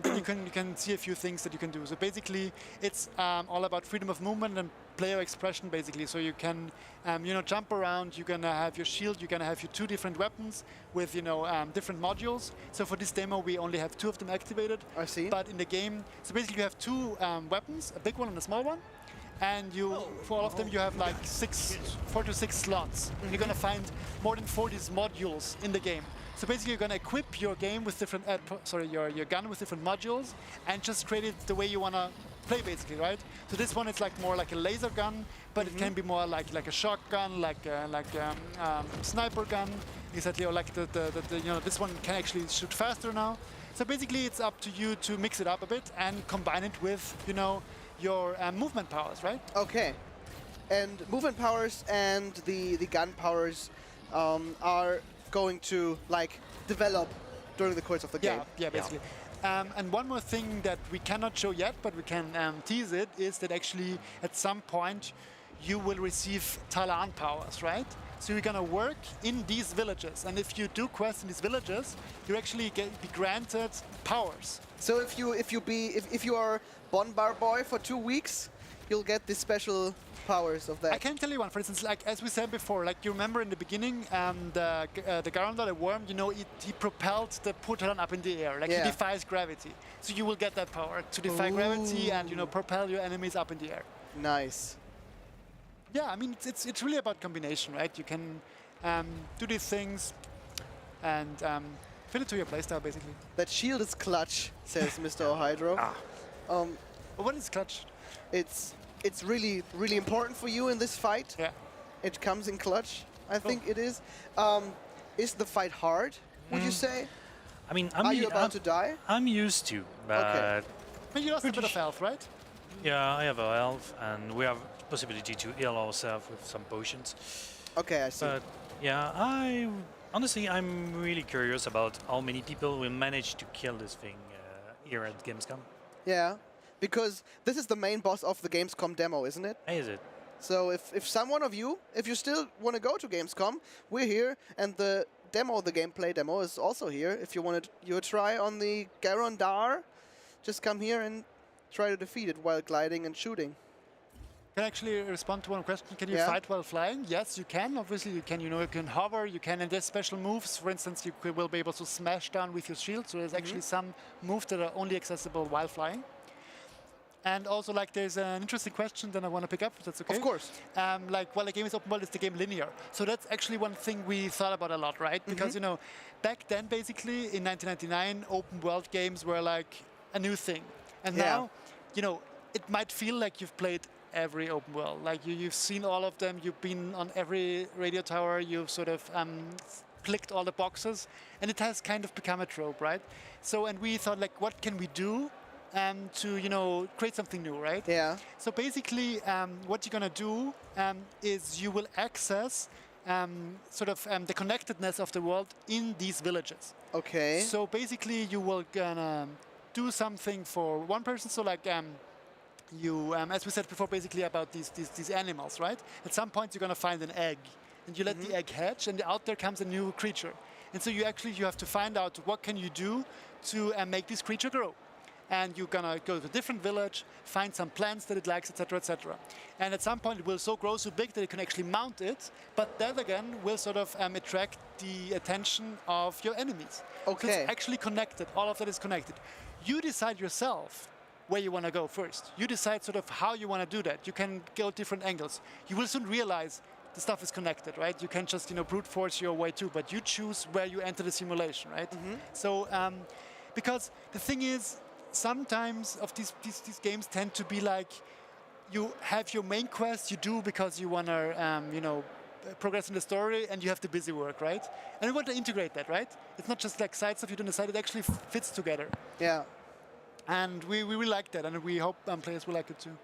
Then you can see a few things that you can do. So basically, it's all about freedom of movement and player expression, basically. So you can, you know, jump around. You're gonna have your shield. You're gonna have your 2 different weapons with, you know, different modules. So for this demo, we only have 2 of them activated. I see. But in the game, so basically you have 2 weapons, a big one and a small one. And for all of them, you have like 4 to 6 slots. You're gonna find more than 40 modules in the game. So basically, you're gonna equip your game with different, your gun with different modules, and just create it the way you wanna play, basically, right? So this one, it's like more like a laser gun, but it can be more like a shotgun, like a sniper gun, exactly, or like the you know, this one can actually shoot faster now. So basically, it's up to you to mix it up a bit and combine it with, you know, your movement powers, right? Okay, and movement powers and the gun powers are going to like develop during the course of the game. Yeah, basically. And one more thing that we cannot show yet, but we can tease it, is that actually at some point you will receive Talan powers, right? So you're gonna work in these villages, and if you do quests in these villages, you actually be granted powers. So if you are Bonbar Boy for 2 weeks, you'll get the special powers of that. I can tell you one. For instance, like as we said before, like you remember in the beginning, the Garandor, the worm, you know, he propelled the Putaran up in the air. Like he defies gravity. So you will get that power to defy gravity and, you know, propel your enemies up in the air. Nice. Yeah, I mean, it's really about combination, right? You can do these things and fit it to your playstyle, basically. That shield is clutch, says Mr. Ohydro. What is clutch? It's really, really important for you in this fight. Yeah. It comes in clutch, I think it is. Is the fight hard, would you say? I mean, Are you about to die? I'm used to, but... But you lost a bit of health, right? Yeah, I have a health, and we have possibility to heal ourselves with some potions. Okay, I see. But yeah, honestly, I'm really curious about how many people will manage to kill this thing here at Gamescom. Yeah, because this is the main boss of the Gamescom demo, isn't it? Is it? So if someone of you, if you still want to go to Gamescom, we're here, and the demo, the gameplay demo is also here. If you want to try on the Garandar, just come here and try to defeat it while gliding and shooting. Can I actually respond to one question? Can you fight while flying? Yes, you can. Obviously, you can. You know, you can hover. You can, and there's special moves. For instance, you will be able to smash down with your shield. So there's actually some moves that are only accessible while flying. And also, like, there's an interesting question that I want to pick up. If that's okay. Of course. Like, while the game is open world, is the game linear? So that's actually one thing we thought about a lot, right? Because you know, back then, basically in 1999, open world games were like a new thing, and now, you know, it might feel like you've played every open world. Like you've seen all of them, you've been on every radio tower, you've sort of clicked all the boxes, and it has kind of become a trope, right? So, and we thought, like, what can we do to, you know, create something new, right? Yeah. So basically, what you're gonna do is you will access sort of the connectedness of the world in these villages. Okay. So basically, you will gonna do something for one person. So like, you, as we said before, basically about these animals, right? At some point, you're gonna find an egg, and you let the egg hatch, and out there comes a new creature. And so you have to find out what can you do to make this creature grow. And you're gonna go to a different village, find some plants that it likes, etc., etc. And at some point, it will grow so big that you can actually mount it. But that again will sort of attract the attention of your enemies. Okay. So it's actually connected. All of that is connected. You decide yourself where you want to go first. You decide sort of how you want to do that. You can go different angles. You will soon realize the stuff is connected, right? You can just, you know, brute force your way too, but you choose where you enter the simulation, right? So, because the thing is, sometimes of these games tend to be like, you have your main quest you do because you want to, you know, progress in the story, and you have the busy work, right? And we want to integrate that, right? It's not just like side stuff you do on the side, it actually fits together. Yeah. And we really like that, and we hope players will like it too.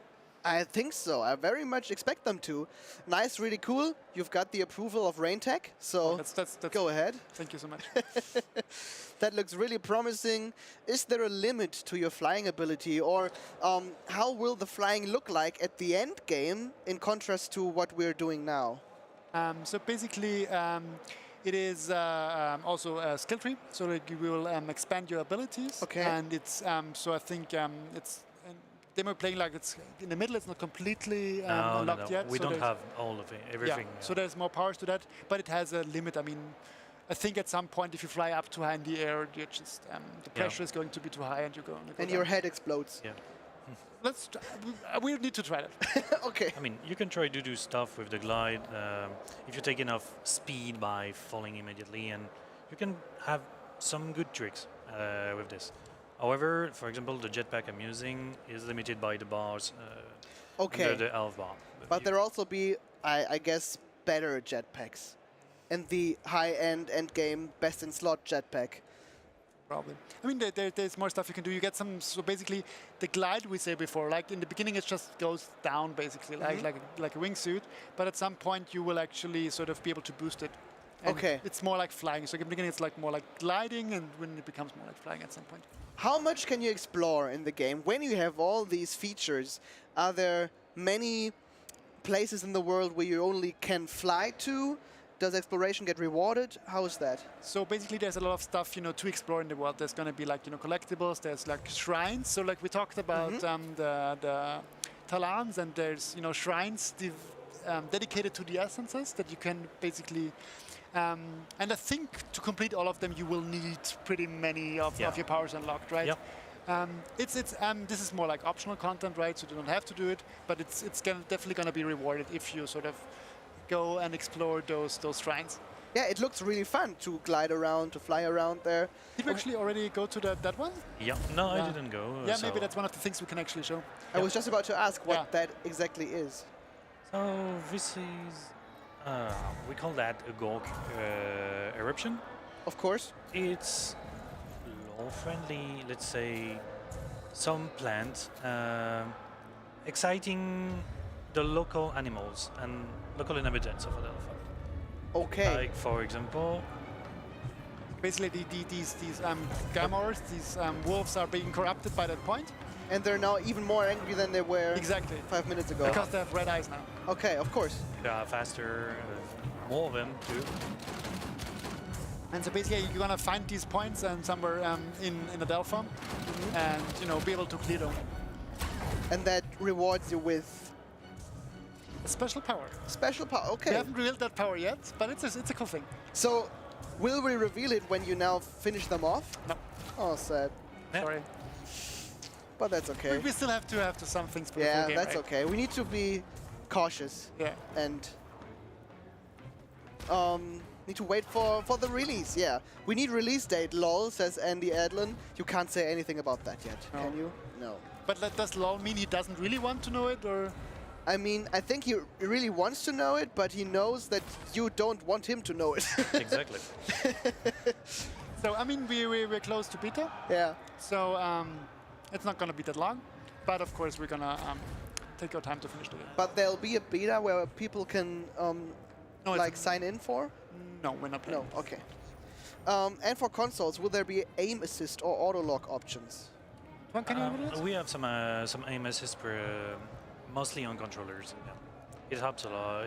I think so. I very much expect them to. Nice, really cool. You've got the approval of RainTech, so that's go ahead. Thank you so much. That looks really promising. Is there a limit to your flying ability, or how will the flying look like at the end game in contrast to what we're doing now? So basically, it is also a skill tree, so that you will expand your abilities. Okay. And it's so I think it's demo playing like it's in the middle. It's not completely unlocked yet. We so don't have all of it, everything. Yeah. So there's more powers to that, but it has a limit. I mean, I think at some point, if you fly up too high in the air, you're just the pressure is going to be too high, and you're going to go and down. your head explodes. Yeah. Let's. We need to try that. Okay. I mean, you can try to do stuff with the glide if you take enough speed by falling immediately, and you can have some good tricks with this. However, for example, the jetpack I'm using is limited by the bars under the health bar. But there also be, I guess, better jetpacks, and the high-end end-game best-in-slot jetpack. Probably. I mean, there's more stuff you can do. You get some. So basically, the glide we say before, like in the beginning, it just goes down basically, like a wingsuit. But at some point, you will actually sort of be able to boost it. And it's more like flying. So in the beginning, it's like more like gliding, and when it becomes more like flying at some point. How much can you explore in the game when you have all these features? Are there many places in the world where you only can fly to? Does exploration get rewarded? How is that? So basically, there's a lot of stuff, you know, to explore in the world. There's going to be like, you know, collectibles. There's like shrines. So like we talked about the talons and there's shrines dedicated to the essences that you can basically. And I think to complete all of them, you will need pretty many of your powers unlocked, right? Yep. This is more like optional content, right? So you don't have to do it, but it's definitely gonna be rewarded if you sort of go and explore those shrines. Yeah, it looks really fun to glide around, to fly around there. Did we actually already go to that one? Yeah, no, I didn't go. Yeah, maybe that's one of the things we can actually show. I was just about to ask what that exactly is. So this is, we call that a Gork eruption. Of course. It's law-friendly, let's say, some plants, exciting the local animals and local inhabitants of Adelphi. Okay. Like, for example, basically these gamors, these wolves are being corrupted by that point. And they're now even more angry than they were exactly 5 minutes ago. Because they have red eyes now. Okay, of course. They are faster, more of them too. And so basically you're gonna find these points and somewhere in Adelphi and be able to clear them. And that rewards you with a special power. Special power, okay. We haven't revealed that power yet, but it's a cool thing. So, will we reveal it when you now finish them off? No. Oh, sad. Sorry. But that's okay. We still have to have some things for the yeah, full game, that's right? okay. We need to be cautious. Yeah. And need to wait for the release, yeah. We need release date, lol, says Andy Adlin. You can't say anything about that yet, can you? No. But does lol mean he doesn't really want to know it, or...? I mean, I think he really wants to know it, but he knows that you don't want him to know it. Exactly. So, I mean, we're close to beta. Yeah. So, it's not going to be that long. But, of course, we're going to take our time to finish the game. But there'll be a beta where people can, sign in for? No, we're not playing. No, okay. And for consoles, will there be aim assist or auto lock options? We have some aim assist mostly on controllers. Yeah. It helps a lot.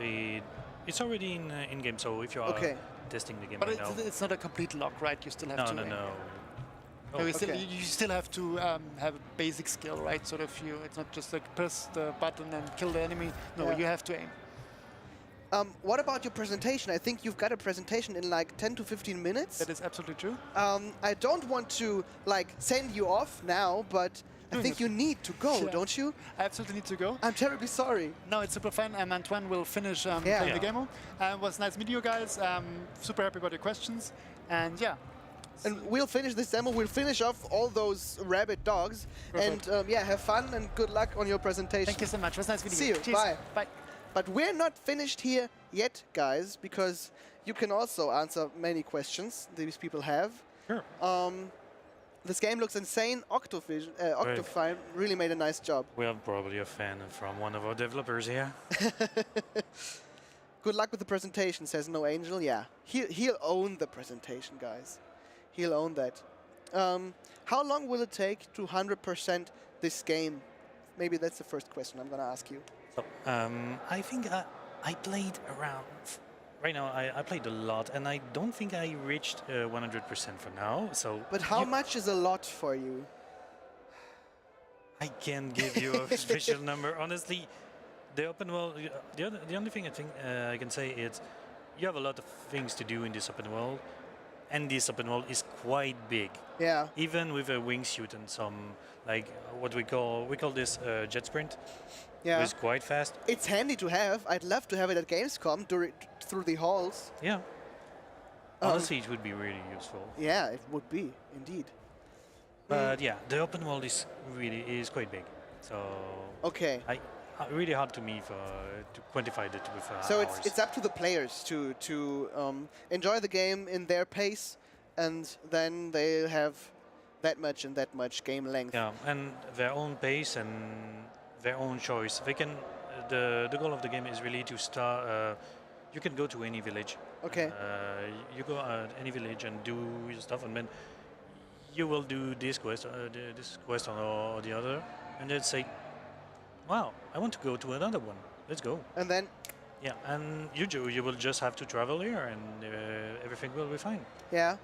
It's already in game, so if you are testing the game but right now, it's not a complete lock, right? You still have to. No. Oh, you still have to have a basic skill, right? Sort of it's not just like press the button and kill the enemy. No, you have to aim. What about your presentation? I think you've got a presentation in like 10 to 15 minutes. That is absolutely true. I don't want to send you off now, but I think you need to go, don't you? I absolutely need to go. I'm terribly sorry. No, it's super fun. Antoine will finish playing the demo. It was nice meeting you guys. Super happy about your questions. And yeah. And we'll finish this demo. We'll finish off all those rabid dogs. Perfect. And have fun and good luck on your presentation. Thank you so much. It was nice meeting you. See you. Cheers. Bye. Bye. But we're not finished here yet, guys, because you can also answer many questions these people have. Sure. This game looks insane. Octofine really made a nice job. we have probably a fan from one of our developers here. Good luck with the presentation, says No Angel. Yeah, he'll own the presentation, guys. He'll own that. How long will it take to 100% this game? Maybe that's the first question I'm going to ask you. So, I think I played around... Right now, I played a lot, and I don't think I reached 100% for now, so... But how much is a lot for you? I can't give you a special number. Honestly, the open world... The only thing I think I can say is you have a lot of things to do in this open world, and this open world is quite big. Yeah. Even with a wingsuit and some, like, what we call this jet sprint. Yeah. It's quite fast. It's handy to have. I'd love to have it at Gamescom through the halls. Yeah. Honestly, it would be really useful. Yeah, it would be, indeed. But yeah, the open world is quite big. So okay. Really hard to me to quantify that with so hours. it's up to the players to enjoy the game in their pace, and then they have that much and that much game length. Yeah, and their own pace and their own choice. They can. The goal of the game is really to start. You can go to any village. Okay. You go at any village and do your stuff, and then you will do this quest, or the other, and then say, "Wow, I want to go to another one. Let's go." And then. Yeah, and you will just have to travel here, and everything will be fine. Yeah.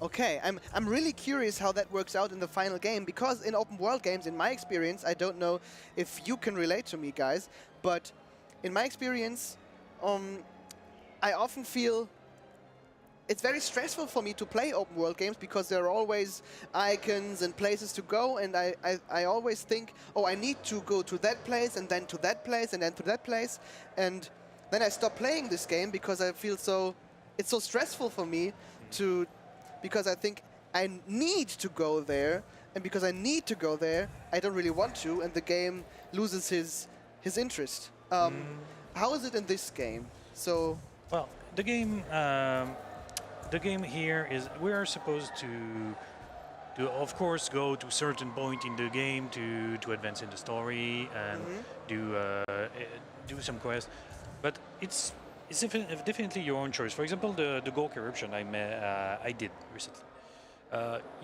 Okay, I'm really curious how that works out in the final game, because in open world games, in my experience, I don't know if you can relate to me, guys, but in my experience, I often feel it's very stressful for me to play open world games because there are always icons and places to go, and I always think, oh, I need to go to that place and then to that place and then to that place, and then I stop playing this game because I feel it's so stressful for me because I think I need to go there, and because I need to go there, I don't really want to, and the game loses his interest. How is it in this game? So, well, the game here is we are supposed to of course go to a certain point in the game to advance in the story and do some quests, but it's definitely your own choice. For example, the Gork eruption I did recently.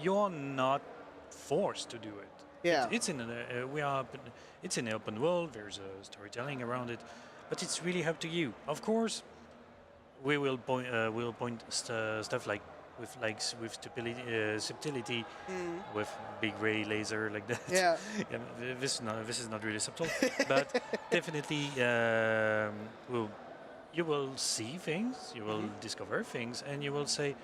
You're not forced to do it. Yeah. It's in it's in the open world. There's a storytelling around it, but it's really up to you. Of course, we will point stuff like with subtlety, with big ray laser like that. Yeah. This is not really subtle, but definitely you will see things, you will discover things, and you will say,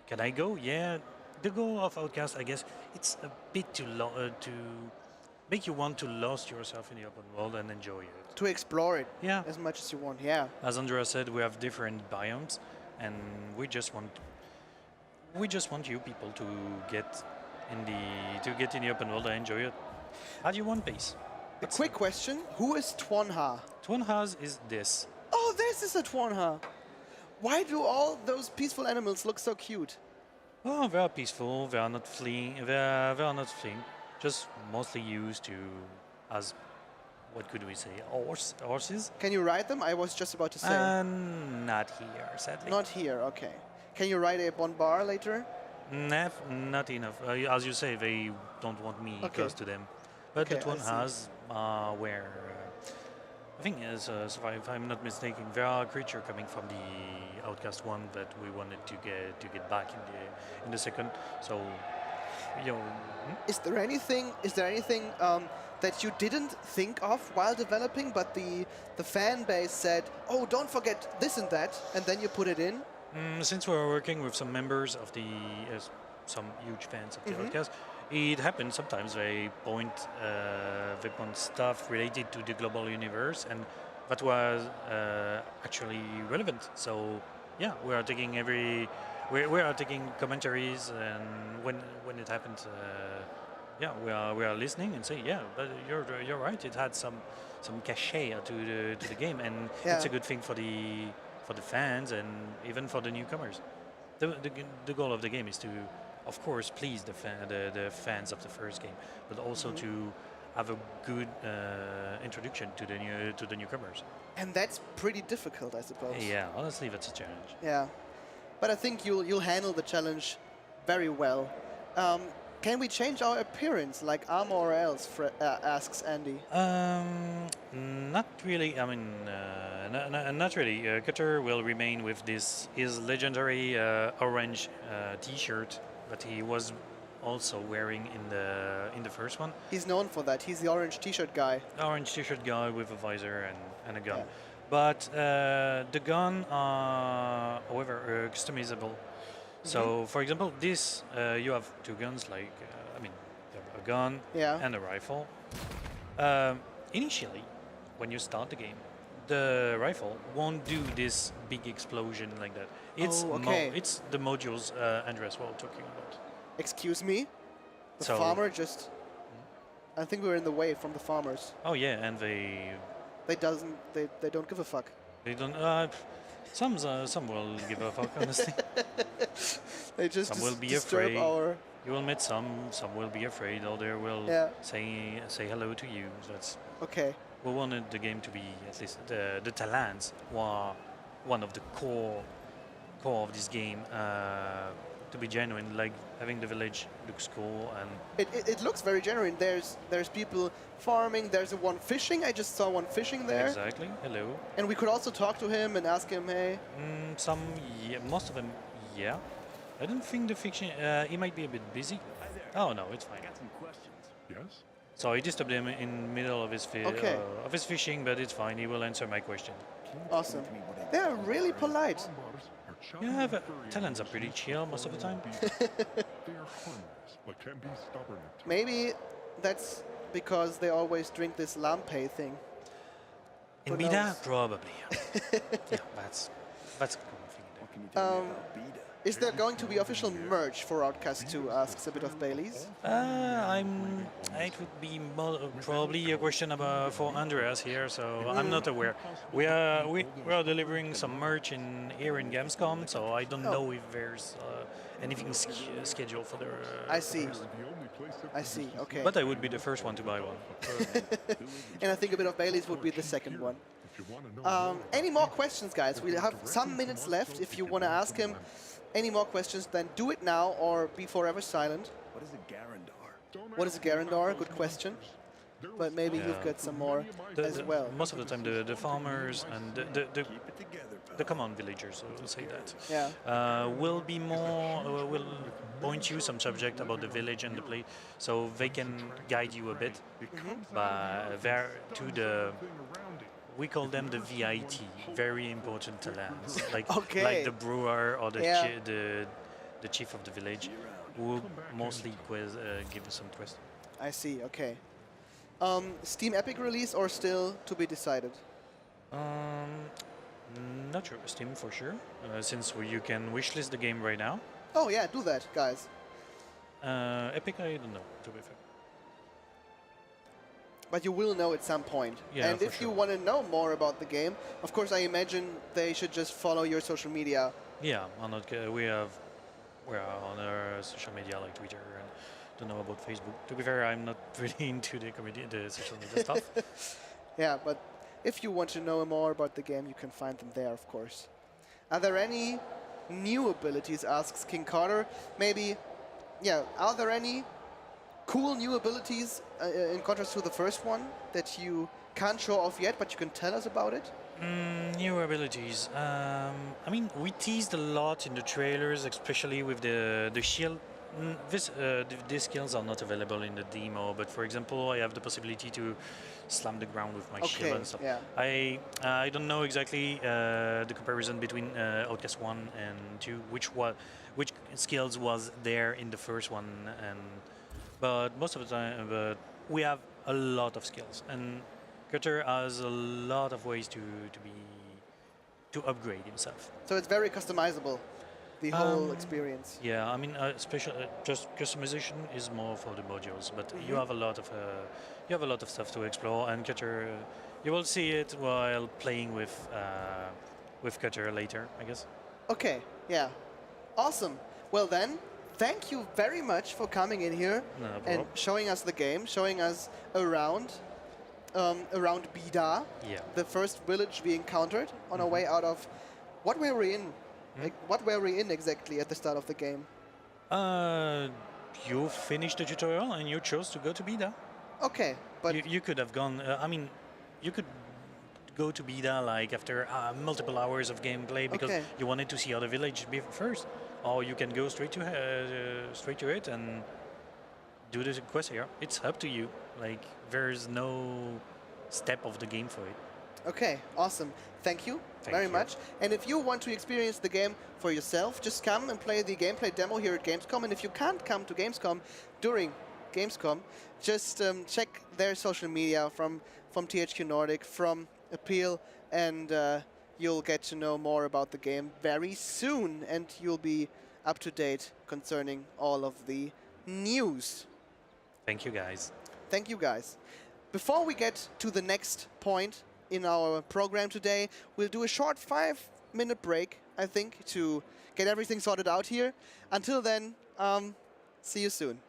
"Can I go?" Yeah. The goal of Outcast, I guess, it's a bit to make you want to lose yourself in the open world and enjoy it. To explore it, yeah, as much as you want. Yeah. As Andrea said, we have different biomes, and we just want you people to get in the open world and enjoy it at your own pace. A quick question: who is Twanha? Twanha is this. Oh, this is a Twanha. Why do all those peaceful animals look so cute? Oh, they are peaceful. They are not fleeing. They are not fleeing. Just mostly used as what could we say? Horses. Can you ride them? I was just about to say. Not here, sadly. Not here. Okay. Can you ride a Bonbar later? Not enough. As you say, they don't want me close to them. But Okay, that one I see. has where I think is if I'm not mistaken, there are creature coming from the Outcast one that we wanted to get back in the second. So, you know. Is there anything that you didn't think of while developing, but the fan base said, "Oh, don't forget this and that," and then you put it in? Since we are working with some members of some huge fans of the Outcast, it happens sometimes they point stuff related to the global universe, and that was actually relevant. So yeah, we are taking commentaries, and when it happens, we are listening and say, yeah, but you're right. It had some cachet to the game, and it's a good thing for the fans and even for the newcomers. The goal of the game is to, of course, please the fans of the first game, but also to have a good introduction to the newcomers. And that's pretty difficult, I suppose. Yeah, honestly, that's a challenge. Yeah, but I think you'll handle the challenge very well. Can we change our appearance like armor or else? Asks Andy. Not really. I mean, not really. Cutter will remain with his legendary orange T-shirt that he was also wearing in the first one. He's known for that. He's the orange T-shirt guy. Orange T-shirt guy with a visor and a gun. Yeah. But the gun, however, customizable. So, for example, this you have two guns. Like, a gun and a rifle. Initially, when you start the game, the rifle won't do this big explosion like that. It's it's the modules Andres was talking about. Excuse me? The farmer just... I think we're in the way from the farmers. Oh yeah, and they don't give a fuck. They don't... some will give a fuck, honestly. They just some will be afraid. You will meet some will be afraid, or they will say hello to you. That's okay. We wanted the game to be, at least the talents were one of the core of this game, to be genuine. Like having the village looks cool, and it looks very genuine. There's people farming. There's one fishing. I just saw one fishing there. Exactly. Hello. And we could also talk to him and ask him, hey. Most of them, yeah. I don't think the fiction. He might be a bit busy. Oh no, it's fine. Yes? So I disturbed him in middle of his of his fishing, but it's fine. He will answer my question. Awesome. They're really polite. Yeah, but talents are pretty chill most of the time. They are harmless, but can be stubborn at times. Maybe that's because they always drink this lampe thing. In Who beta, knows? probably. Yeah, that's a common thing. Is there going to be official merch for Outcast 2? Asks a bit of Bailey's. It would be probably a question for Andreas here, so I'm not aware. We are delivering some merch here in Gamescom, so I don't know if there's anything scheduled for the. I see. I see. Okay. But I would be the first one to buy one. And I think a bit of Bailey's would be the second one. Any more questions, guys? We have some minutes left. If you want to ask him any more questions, then do it now or be forever silent. What is a Garandar? What is a Garandar? Good question. But maybe you've got some more as well. Most of the time, the farmers and the common villagers, we'll say that. Yeah. Will be more. Will point you some subject about the village and the place, so they can guide you a bit. There to the. We call them the VIT, very important talents, like the brewer or the chief of the village, who mostly give some questions. I see. Okay. Steam Epic release or still to be decided? Not sure. Steam for sure, since you can wishlist the game right now. Oh yeah, do that, guys. Epic, I don't know, to be fair. But you will know at some point. Yeah, and if you want to know more about the game, of course, I imagine they should just follow your social media. Yeah, we're on our social media like Twitter and don't know about Facebook. To be fair, I'm not really into the social media stuff. Yeah, but if you want to know more about the game, you can find them there, of course. Are there any new abilities? Asks King Carter. Maybe, yeah. Are there any cool new abilities in contrast to the first one that you can't show off yet, but you can tell us about it? New abilities. I mean, we teased a lot in the trailers, especially with the shield. These skills are not available in the demo, but for example, I have the possibility to slam the ground with my shield and stuff. Yeah. I don't know exactly the comparison between Outcast 1 and 2, which skills was there in the first one, but most of the time, we have a lot of skills, and Cutter has a lot of ways to upgrade himself. So it's very customizable, the whole experience. Yeah, I mean, just customization is more for the modules, but you have a lot of stuff to explore, and Cutter, you will see it while playing with Cutter later, I guess. Okay, yeah, awesome. Well then, thank you very much for coming in here and showing us the game, showing us around Bida, the first village we encountered on our way out of. What were we in? Like, what were we in exactly at the start of the game? You finished the tutorial and you chose to go to Bida. Okay, but you could have gone. I mean, you could go to Bida like after multiple hours of gameplay because you wanted to see other village first, or you can go straight to it and do the quest here. It's up to you. Like, there's no step of the game for it. Okay, awesome. Thank you very much. And if you want to experience the game for yourself, just come and play the gameplay demo here at Gamescom. And if you can't come to Gamescom during Gamescom, just check their social media from THQ Nordic, from Appeal, and you'll get to know more about the game very soon. And you'll be up to date concerning all of the news. Thank you, guys. Thank you, guys. Before we get to the next point in our program today, we'll do a short 5-minute break, I think, to get everything sorted out here. Until then, see you soon.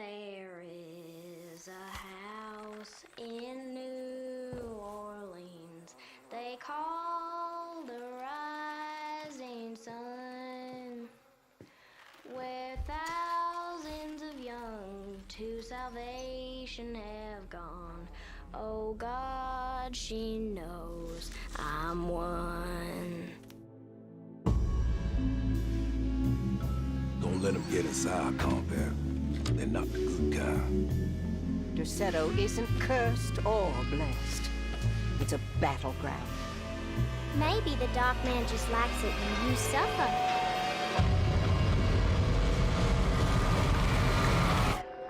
There is a house in New Orleans they call the Rising Sun, where thousands of young to salvation have gone. Oh God, she knows I'm one. Don't let them get inside, combat. They're not the good kind. Derceto isn't cursed or blessed. It's a battleground. Maybe the Dark Man just likes it when you suffer.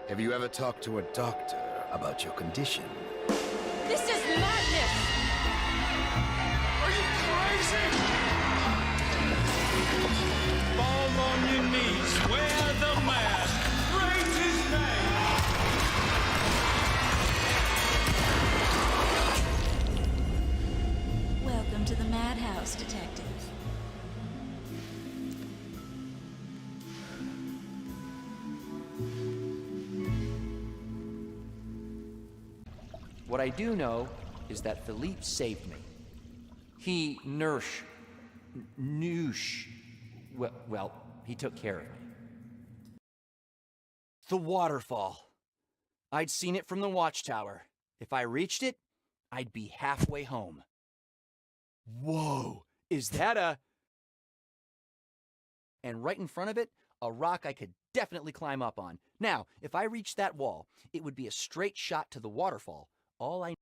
Have you ever talked to a doctor about your condition? This is madness! Are you crazy? Fall on your knees, wear the mask, raise his name! Welcome to the madhouse, detective. What I do know is that Philippe saved me. He well, he took care of me. The waterfall. I'd seen it from the watchtower. If I reached it, I'd be halfway home. Whoa, is that a... And right in front of it, a rock I could definitely climb up on. Now, if I reached that wall, it would be a straight shot to the waterfall. All I...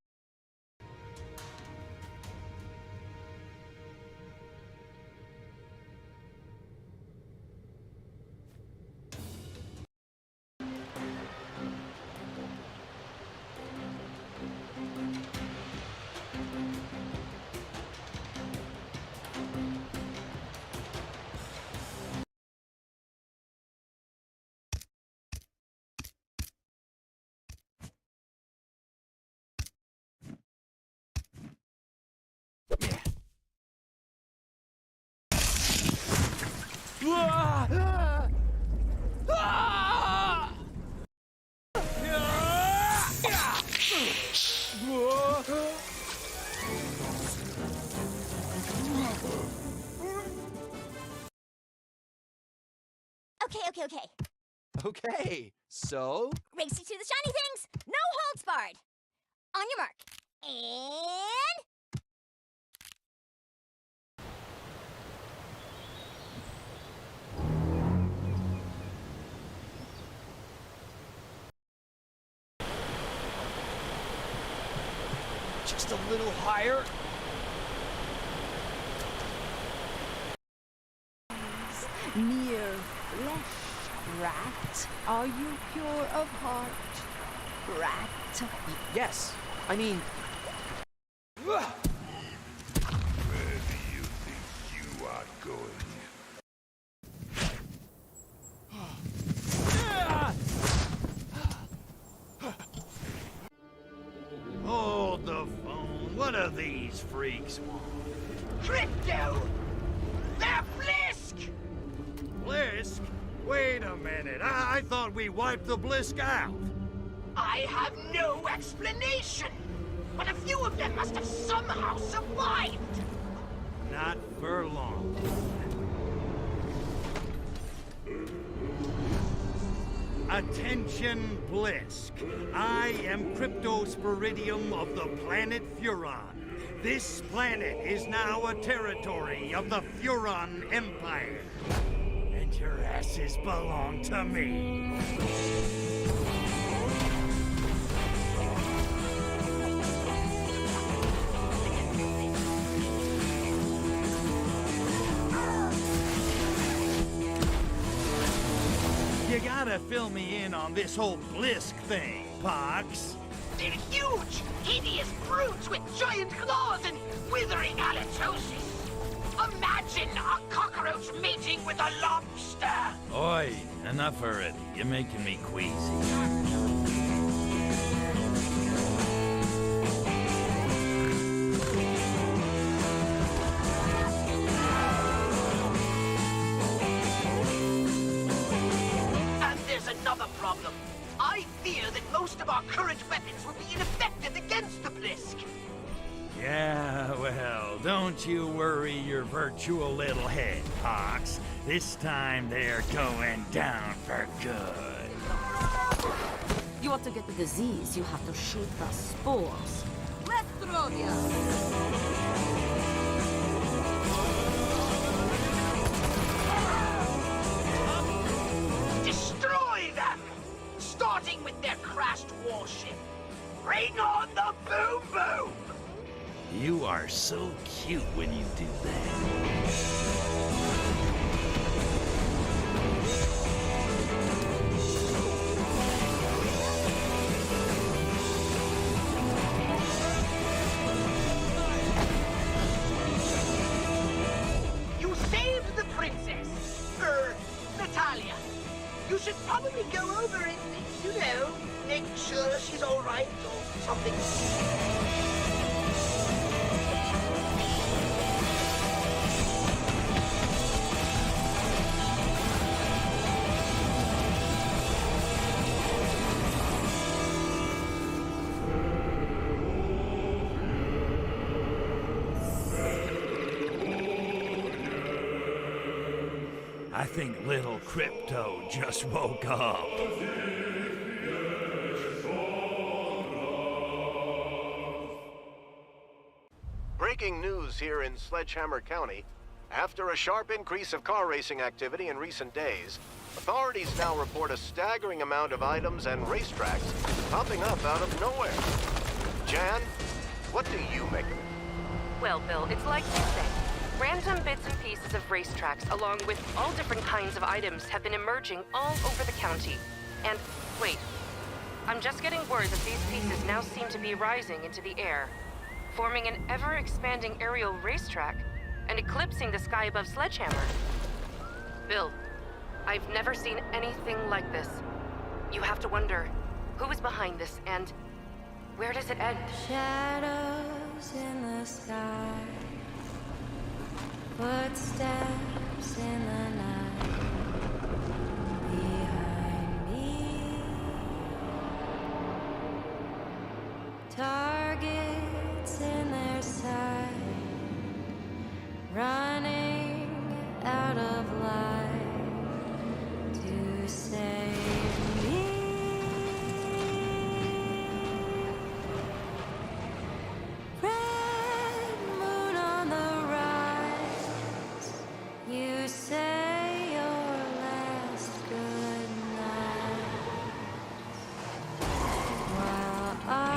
Okay. Okay, so... Race you to the shiny things, no holds barred. On your mark, and... Just a little higher. Mere flesh, rat. Are you pure of heart, rat? Yes, I mean... Where do you think you are going? Hold the phone. What do these freaks want? Crypto! They're Blisk! Blisk? Wait a minute. I thought we wiped the Blisk out. I have no explanation, but a few of them must have somehow survived. Not for long. Attention, Blisk. I am Cryptosporidium of the planet Furon. This planet is now a territory of the Furon Empire. And your asses belong to me. You gotta fill me in on this whole Blisk thing, Pox. They're huge, hideous brutes with giant claws and withering halitosis. Imagine a cockroach mating with a lobster. Oi, enough already. You're making me queasy. And there's another problem. I fear that most of our current weapons will be ineffective against the Blisk. Yeah, well, don't you worry your virtual little head, Pox. This time they're going down for good. You want to get the disease, you have to shoot the spores. Reprobed! Destroy them! Starting with their crashed warship. Bring on the boom boom! You are so cute when you do that. You saved the princess! Natalia. You should probably go over and, you know, make sure she's all right or something. I think little Crypto just woke up. Breaking news here in Sledgehammer County. After a sharp increase of car racing activity in recent days, authorities now report a staggering amount of items and racetracks popping up out of nowhere. Jan, what do you make of it? Well, Bill, it's like you say. Random bits and pieces of racetracks, along with all different kinds of items, have been emerging all over the county. And, wait, I'm just getting word that these pieces now seem to be rising into the air, forming an ever-expanding aerial racetrack and eclipsing the sky above Sledgehammer. Bill, I've never seen anything like this. You have to wonder, who is behind this, and where does it end? Shadows in the sky, footsteps in the night behind me, targets in their sight, running out of light to save me. Red moon on the rise, you say your last goodnight, while I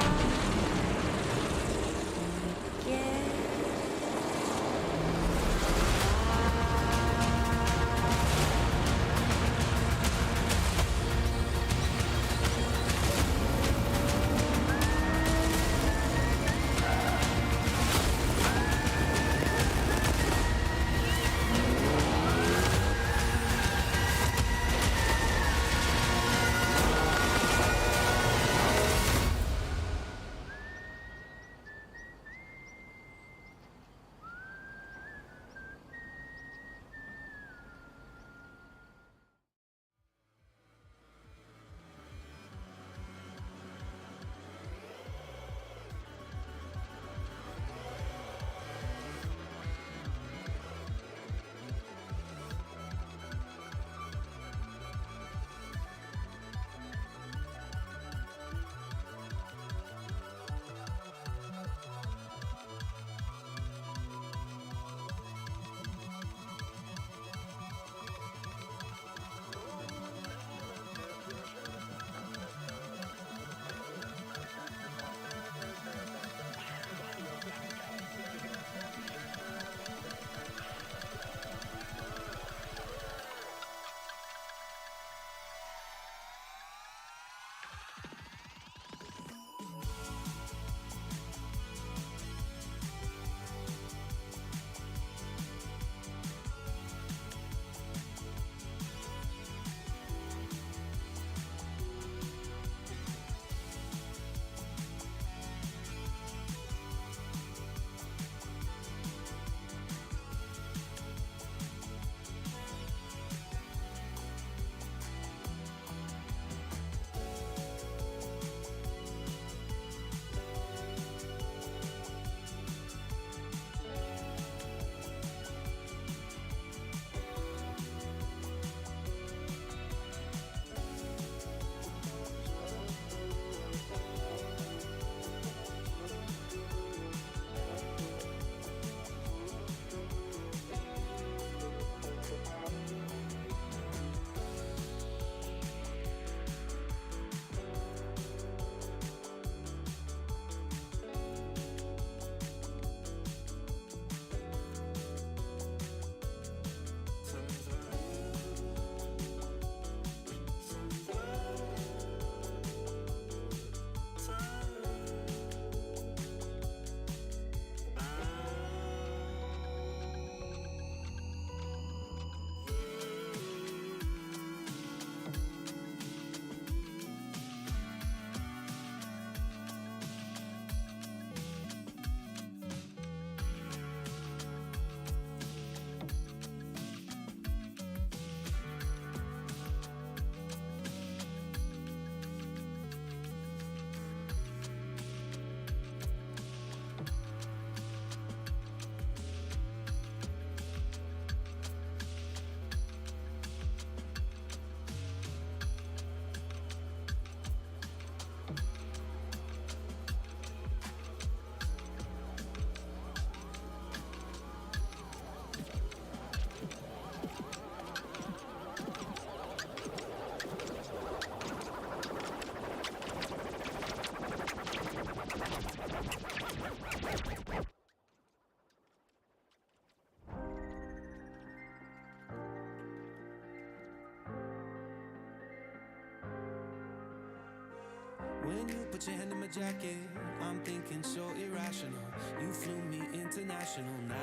when you put your hand in my jacket, I'm thinking so irrational. You flew me international now.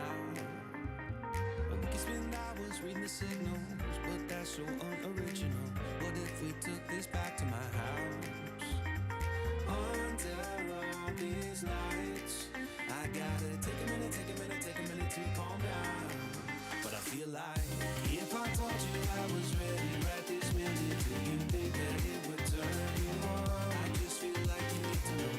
We can spend hours reading the signals, but that's so unoriginal. What if we took this back to my house? Under all these lights, I gotta take a minute to calm down. But I feel like if I told you I was ready right this minute, do you think that it would turn you on? I just feel like you need to know.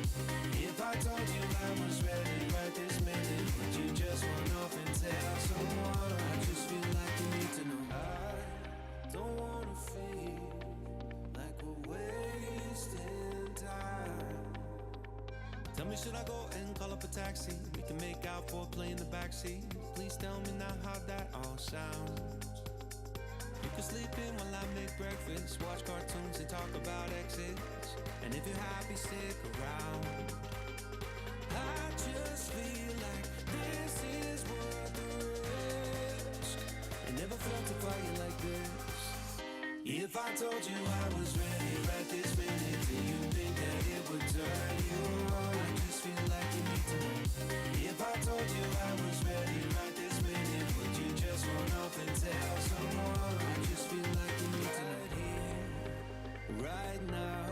If I told you I was ready right this minute, would you just run off and tell someone? I just feel like you need to know. I don't wanna feel like we're wasting time. Tell me, should I go and call up a taxi? We can make out for play in the backseat. Please tell me now how that all sounds. You can sleep in while I make breakfast, watch cartoons and talk about exits. And if you're happy, stick around. I just feel like this is worth the risk. I never felt a fire like this. If I told you I was ready right this minute, do you think that it would turn you on? I just feel like you need to know. If I told you I was ready right this minute, would you just run off and tell someone? I just feel like you need to know. Right here, right now,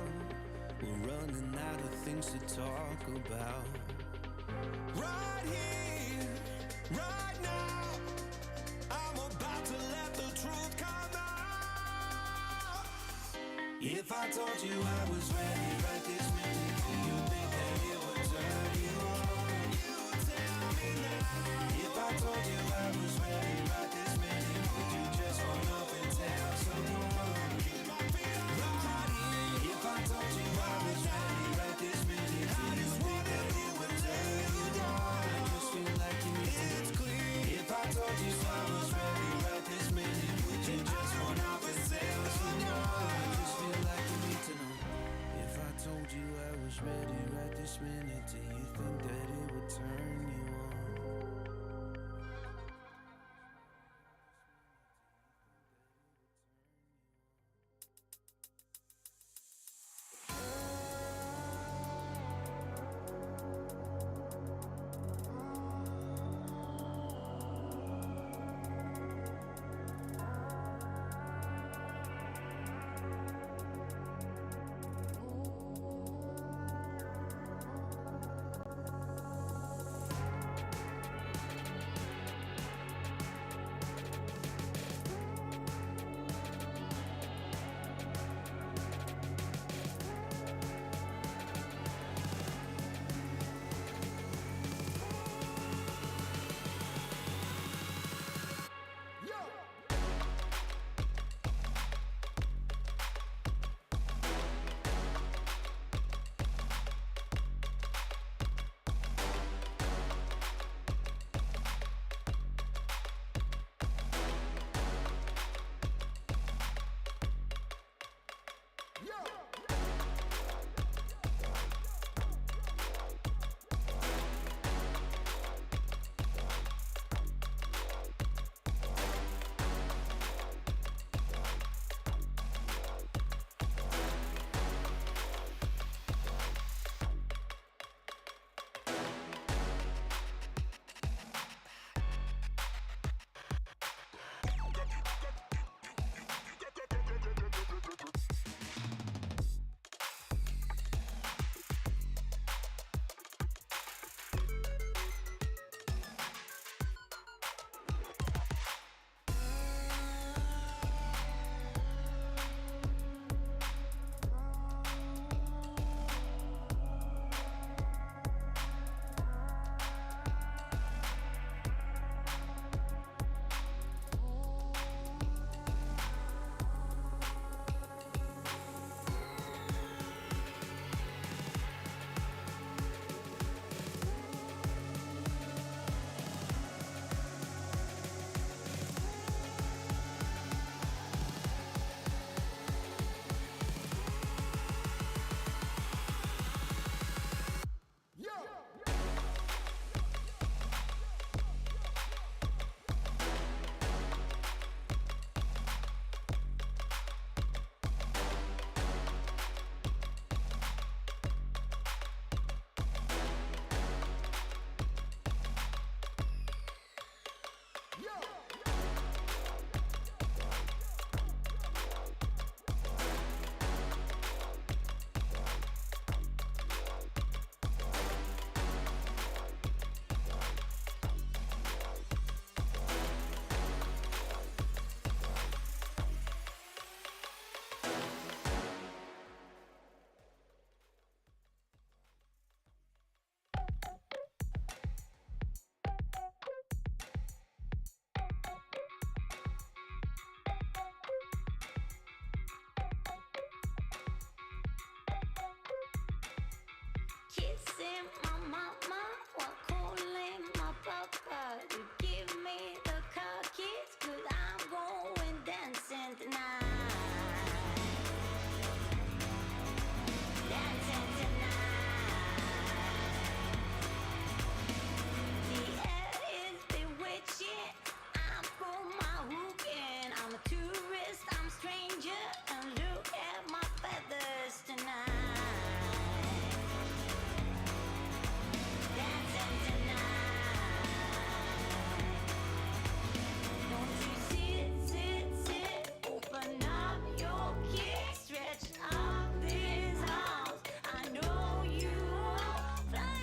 we're running out of things to talk about. Right here, right now, I'm about to let the truth come out. If I told you I was ready right this minute, do you think that it would turn you on? You tell me now. If I told you I was ready right this minute, would you just run up and tell someone? Right here. If I told you I was ready right this minute, do you think that it would turn you on? I just feel like you need to know. If I told you I was ready right this minute, would you just run up and tell someone? I just feel like you need to know. If I told you I was ready right this minute, do you think that it would turn you on? dancing, my mama was calling my papa to give me the car keys, 'cause I'm going dancing tonight. Dancing tonight. The air is bewitching. I'm from my weekend. I'm a tourist, I'm a stranger, and look at my feathers tonight. Dancing tonight. Don't you sit, sit, sit? Open up your key, stretch out these arms. I know you won't fly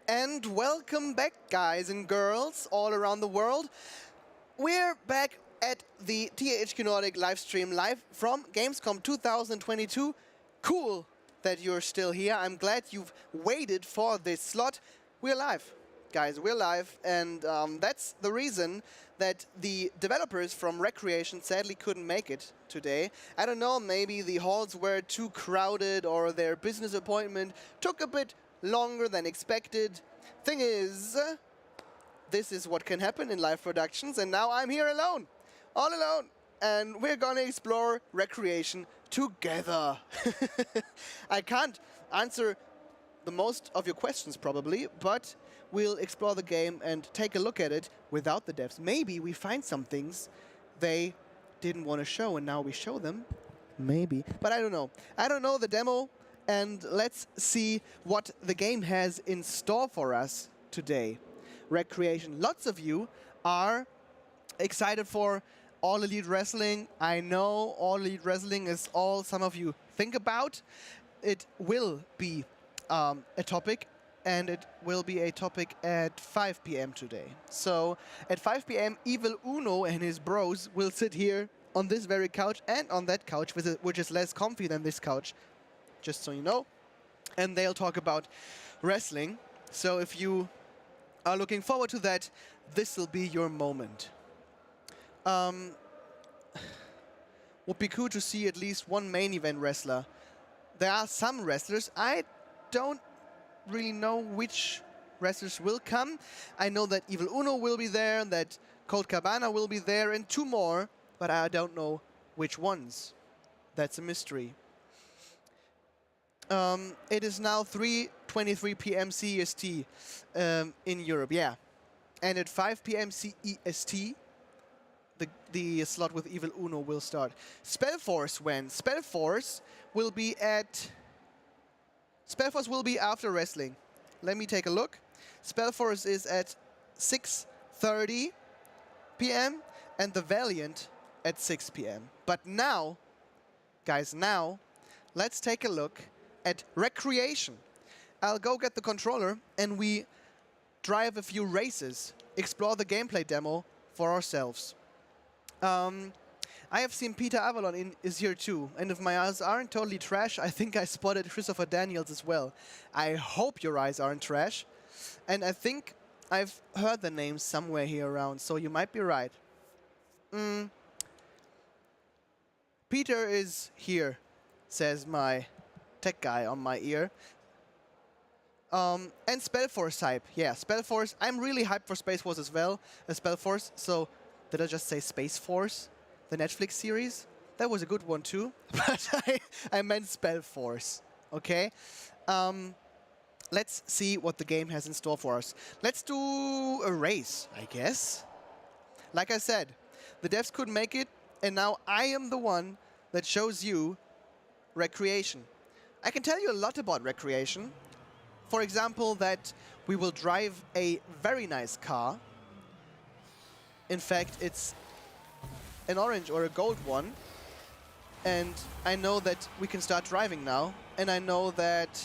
And welcome back, guys and girls all around the world. We're back at the THQ Nordic live stream, live from Gamescom 2022. Cool that you're still here. I'm glad you've waited for this slot. We're live, guys, we're live. And that's the reason that the developers from Wreckreation sadly couldn't make it today. I don't know, maybe the halls were too crowded or their business appointment took a bit longer than expected. Thing is, this is what can happen in live productions, and now I'm here alone, all alone, and we're gonna explore Wreckreation together. I can't answer the most of your questions probably, but we'll explore the game and take a look at it without the devs. Maybe we find some things they didn't want to show and now we show them. Maybe, but I don't know. I don't know the demo. And let's see what the game has in store for us today. Wreckreation. Lots of you are excited for All Elite Wrestling. I know All Elite Wrestling is all some of you think about. It will be a topic, and it will be a topic at 5 p.m. today. So at 5 p.m., Evil Uno and his bros will sit here on this very couch and on that couch, which is less comfy than this couch, just so you know, and they'll talk about wrestling. So if you are looking forward to that, this will be your moment. Would be cool to see at least one main event wrestler. There are some wrestlers. I don't really know which wrestlers will come. I know that Evil Uno will be there, that Colt Cabana will be there, and two more, but I don't know which ones. That's a mystery. It is now 3:23 p.m. CEST in Europe, yeah. And at 5 p.m. CEST, the slot with Evil Uno will start. Spellforce when? Spellforce will be after wrestling. Let me take a look. Spellforce is at 6:30 p.m. and the Valiant at 6 p.m. But now, guys, let's take a look at Wreckreation. I'll go get the controller and we drive a few races, explore the gameplay demo for ourselves. I have seen Peter Avalon is here too, and if my eyes aren't totally trash, I think I spotted Christopher Daniels as well. I hope your eyes aren't trash, and I think I've heard the name somewhere here around, so you might be right. Peter is here, says my tech guy on my ear. And Spellforce hype. Yeah, Spellforce. I'm really hyped for Space Force as well as Spellforce. So, did I just say Space Force? The Netflix series? That was a good one too. But I meant Spellforce. Okay? Let's see what the game has in store for us. Let's do a race, I guess. Like I said, the devs couldn't make it, and now I am the one that shows you Wreckreation. I can tell you a lot about Wreckreation. For example, that we will drive a very nice car. In fact, it's an orange or a gold one. And I know that we can start driving now. And I know that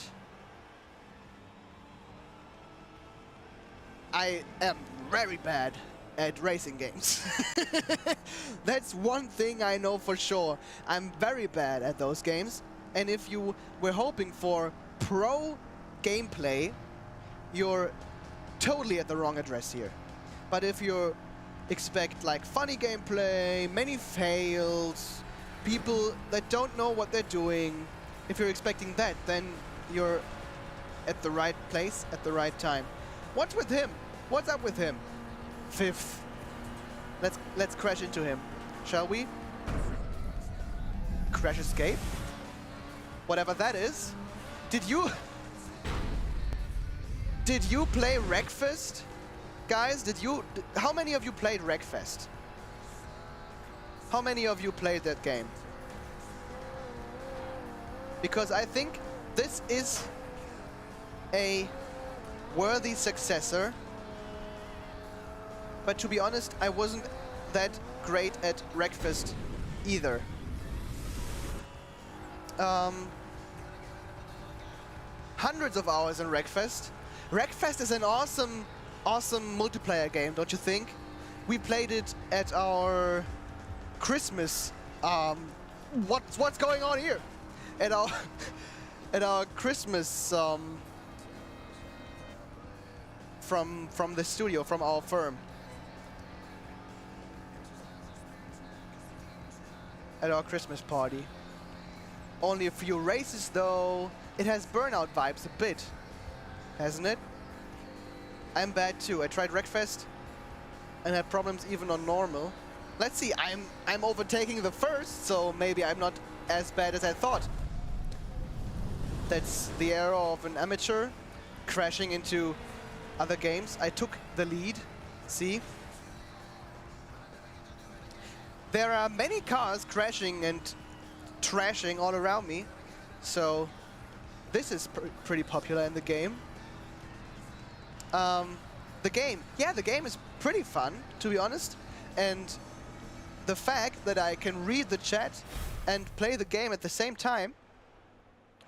I am very bad at racing games. That's one thing I know for sure. I'm very bad at those games. And if you were hoping for pro gameplay, you're totally at the wrong address here. But if you expect like funny gameplay, many fails, people that don't know what they're doing, if you're expecting that, then you're at the right place at the right time. What's with him? What's up with him? Fifth. Let's crash into him, shall we? Crash escape? Whatever that is. Did you play Wreckfest? Guys, how many of you played Wreckfest? How many of you played that game? Because I think this is a worthy successor. But to be honest, I wasn't that great at Wreckfest either. Hundreds of hours in Wreckfest, Wreckfest is an awesome multiplayer game, don't you think? We played it at our Christmas. What's going on here? At our at our Christmas from the studio, from our firm. At our Christmas party. Only a few races though. It has Burnout vibes a bit, hasn't it? I'm bad too. I tried Wreckfest and had problems even on normal. Let's see, I'm overtaking the first, so maybe I'm not as bad as I thought. That's the error of an amateur crashing into other games. I took the lead, see? There are many cars crashing and trashing all around me, so this is pretty popular in the game. The game is pretty fun, to be honest, and the fact that I can read the chat and play the game at the same time,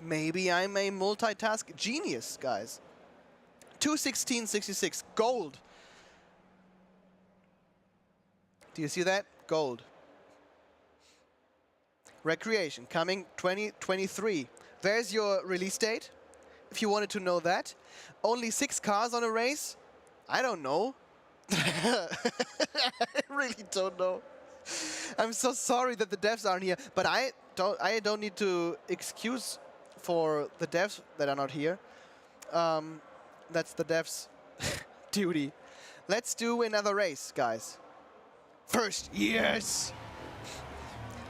maybe I'm a multitask genius, guys. 216.66, gold. Do you see that? Gold. Wreckreation, coming 2023. There's your release date, if you wanted to know that. Only 6 cars on a race? I don't know. I really don't know. I'm so sorry that the devs aren't here, but I don't need to excuse for the devs that are not here. That's the devs' duty. Let's do another race, guys. First, yes!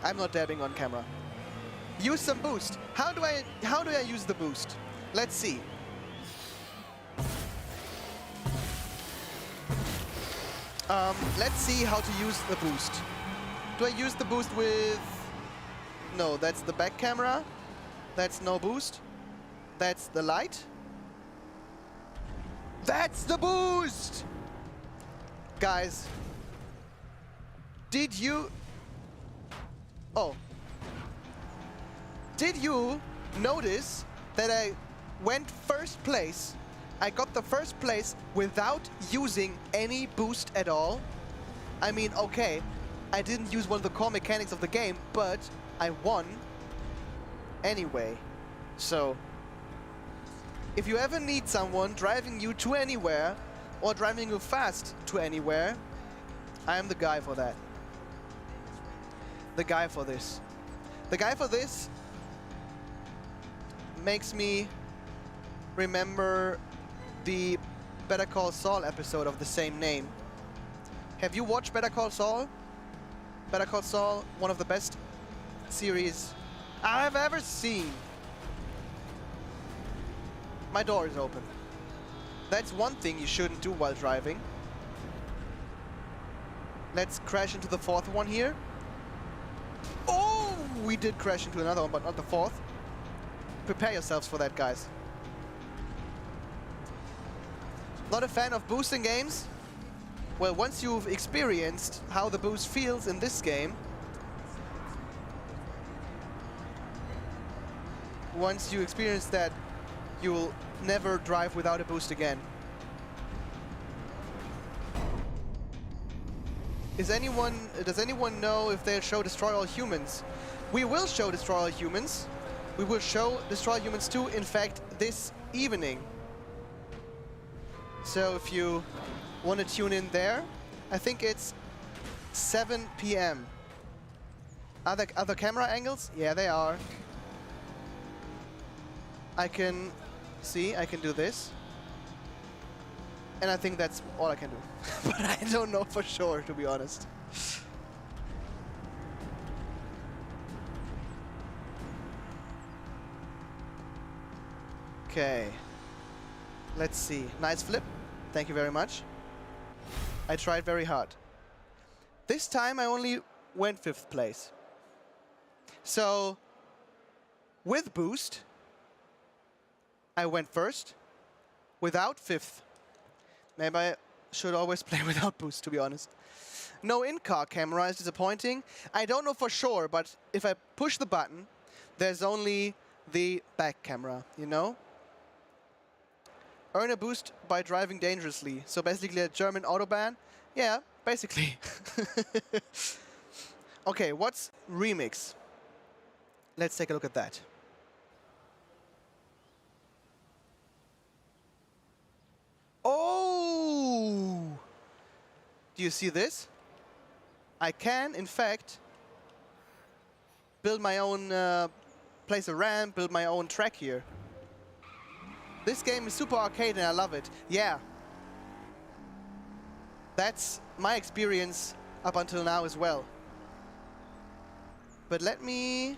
I'm not dabbing on camera. Use some boost. How do I use the boost? Let's see. Let's see how to use the boost. Do I use the boost with... No, that's the back camera. That's no boost. That's the light. That's the boost! Guys, did you... Oh. Did you notice that I went first place? I got the first place without using any boost at all. I mean, okay, I didn't use one of the core mechanics of the game, but I won anyway. So, if you ever need someone driving you to anywhere or driving you fast to anywhere, I am the guy for that. The guy for this. The guy for this makes me remember the Better Call Saul episode of the same name. Have you watched Better Call Saul? Better Call Saul, one of the best series I've ever seen. My door is open. That's one thing you shouldn't do while driving. Let's crash into the fourth one here. Oh, we did crash into another one, but not the fourth. Prepare yourselves for that, guys. Not a fan of boosting games? Well, once you've experienced how the boost feels in this game, once you experience that, you'll never drive without a boost again. Does anyone know if they'll show Destroy All Humans? We will show Destroy All Humans. We will show Destroy All Humans 2, in fact, this evening. So if you want to tune in there, I think it's 7 p.m. Are there other camera angles? Yeah, they are. I can do this. And I think that's all I can do. But I don't know for sure, to be honest. Okay. Let's see. Nice flip. Thank you very much. I tried very hard. This time I only went 5th place. So, with boost, I went 1st. Without 5th. Maybe I should always play without boost, to be honest. No in-car camera is disappointing. I don't know for sure, but if I push the button, there's only the back camera, you know? Earn a boost by driving dangerously. So basically a German autobahn. Yeah, basically. Okay, what's remix? Let's take a look at that. Oh! Do you see this? I can, in fact, build my own, place a ramp, build my own track here. This game is super arcade and I love it. Yeah. That's my experience up until now as well. But let me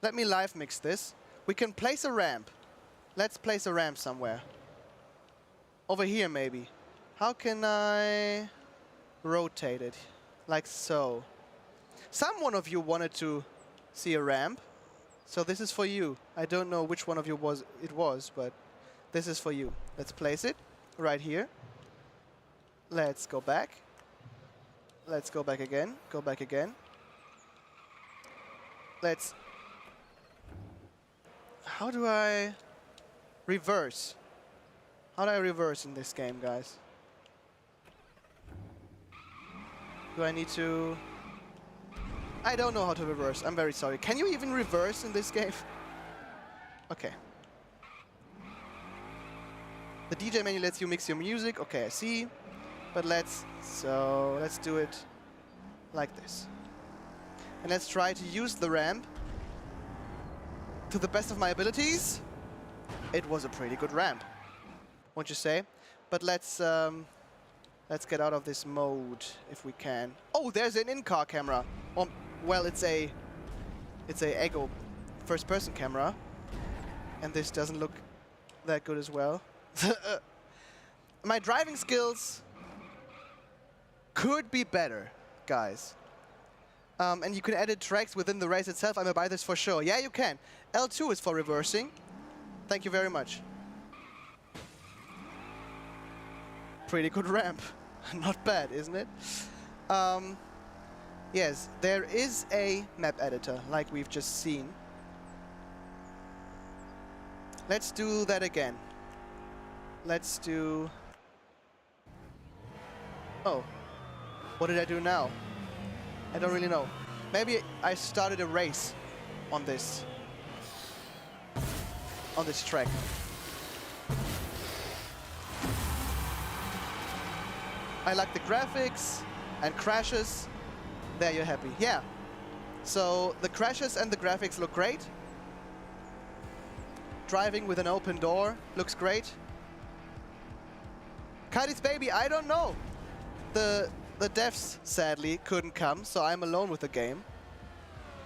live mix this. We can place a ramp. Let's place a ramp somewhere. Over here maybe. How can I rotate it? Like so. One of you wanted to see a ramp. So this is for you. I don't know which one of you it was, but this is for you. Let's place it right here. Let's go back. Let's go back again. Go back again. Let's... How do I reverse? How do I reverse in this game, guys? Do I need to... I don't know how to reverse. I'm very sorry. Can you even reverse in this game? Okay. The DJ menu lets you mix your music. Okay, I see. But let's do it like this. And let's try to use the ramp to the best of my abilities. It was a pretty good ramp, won't you say? But let's get out of this mode if we can. Oh, there's an in-car camera. Well, it's a Ego first-person camera, and this doesn't look that good as well. My driving skills could be better, guys. And you can edit tracks within the race itself. I'm gonna buy this for sure. Yeah, you can. L2 is for reversing. Thank you very much. Pretty good ramp. Not bad, isn't it? Yes, there is a map editor, like we've just seen. Let's do that again. Let's do... Oh. What did I do now? I don't really know. Maybe I started a race on this track. I like the graphics and crashes. There, you're happy. Yeah. So the crashes and the graphics look great. Driving with an open door looks great. Kylie's baby, I don't know. The devs, sadly, couldn't come, so I'm alone with the game.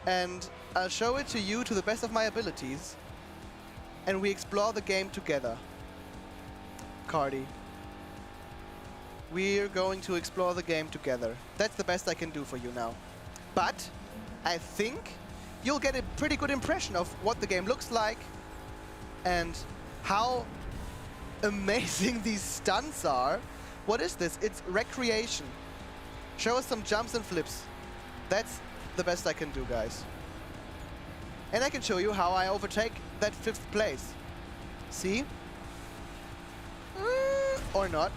And I'll show it to you to the best of my abilities. And we explore the game together. Cardi. We're going to explore the game together. That's the best I can do for you now. But I think you'll get a pretty good impression of what the game looks like and how amazing these stunts are. What is this? It's Wreckreation. Show us some jumps and flips. That's the best I can do, guys. And I can show you how I overtake that 5th place. See? Or not.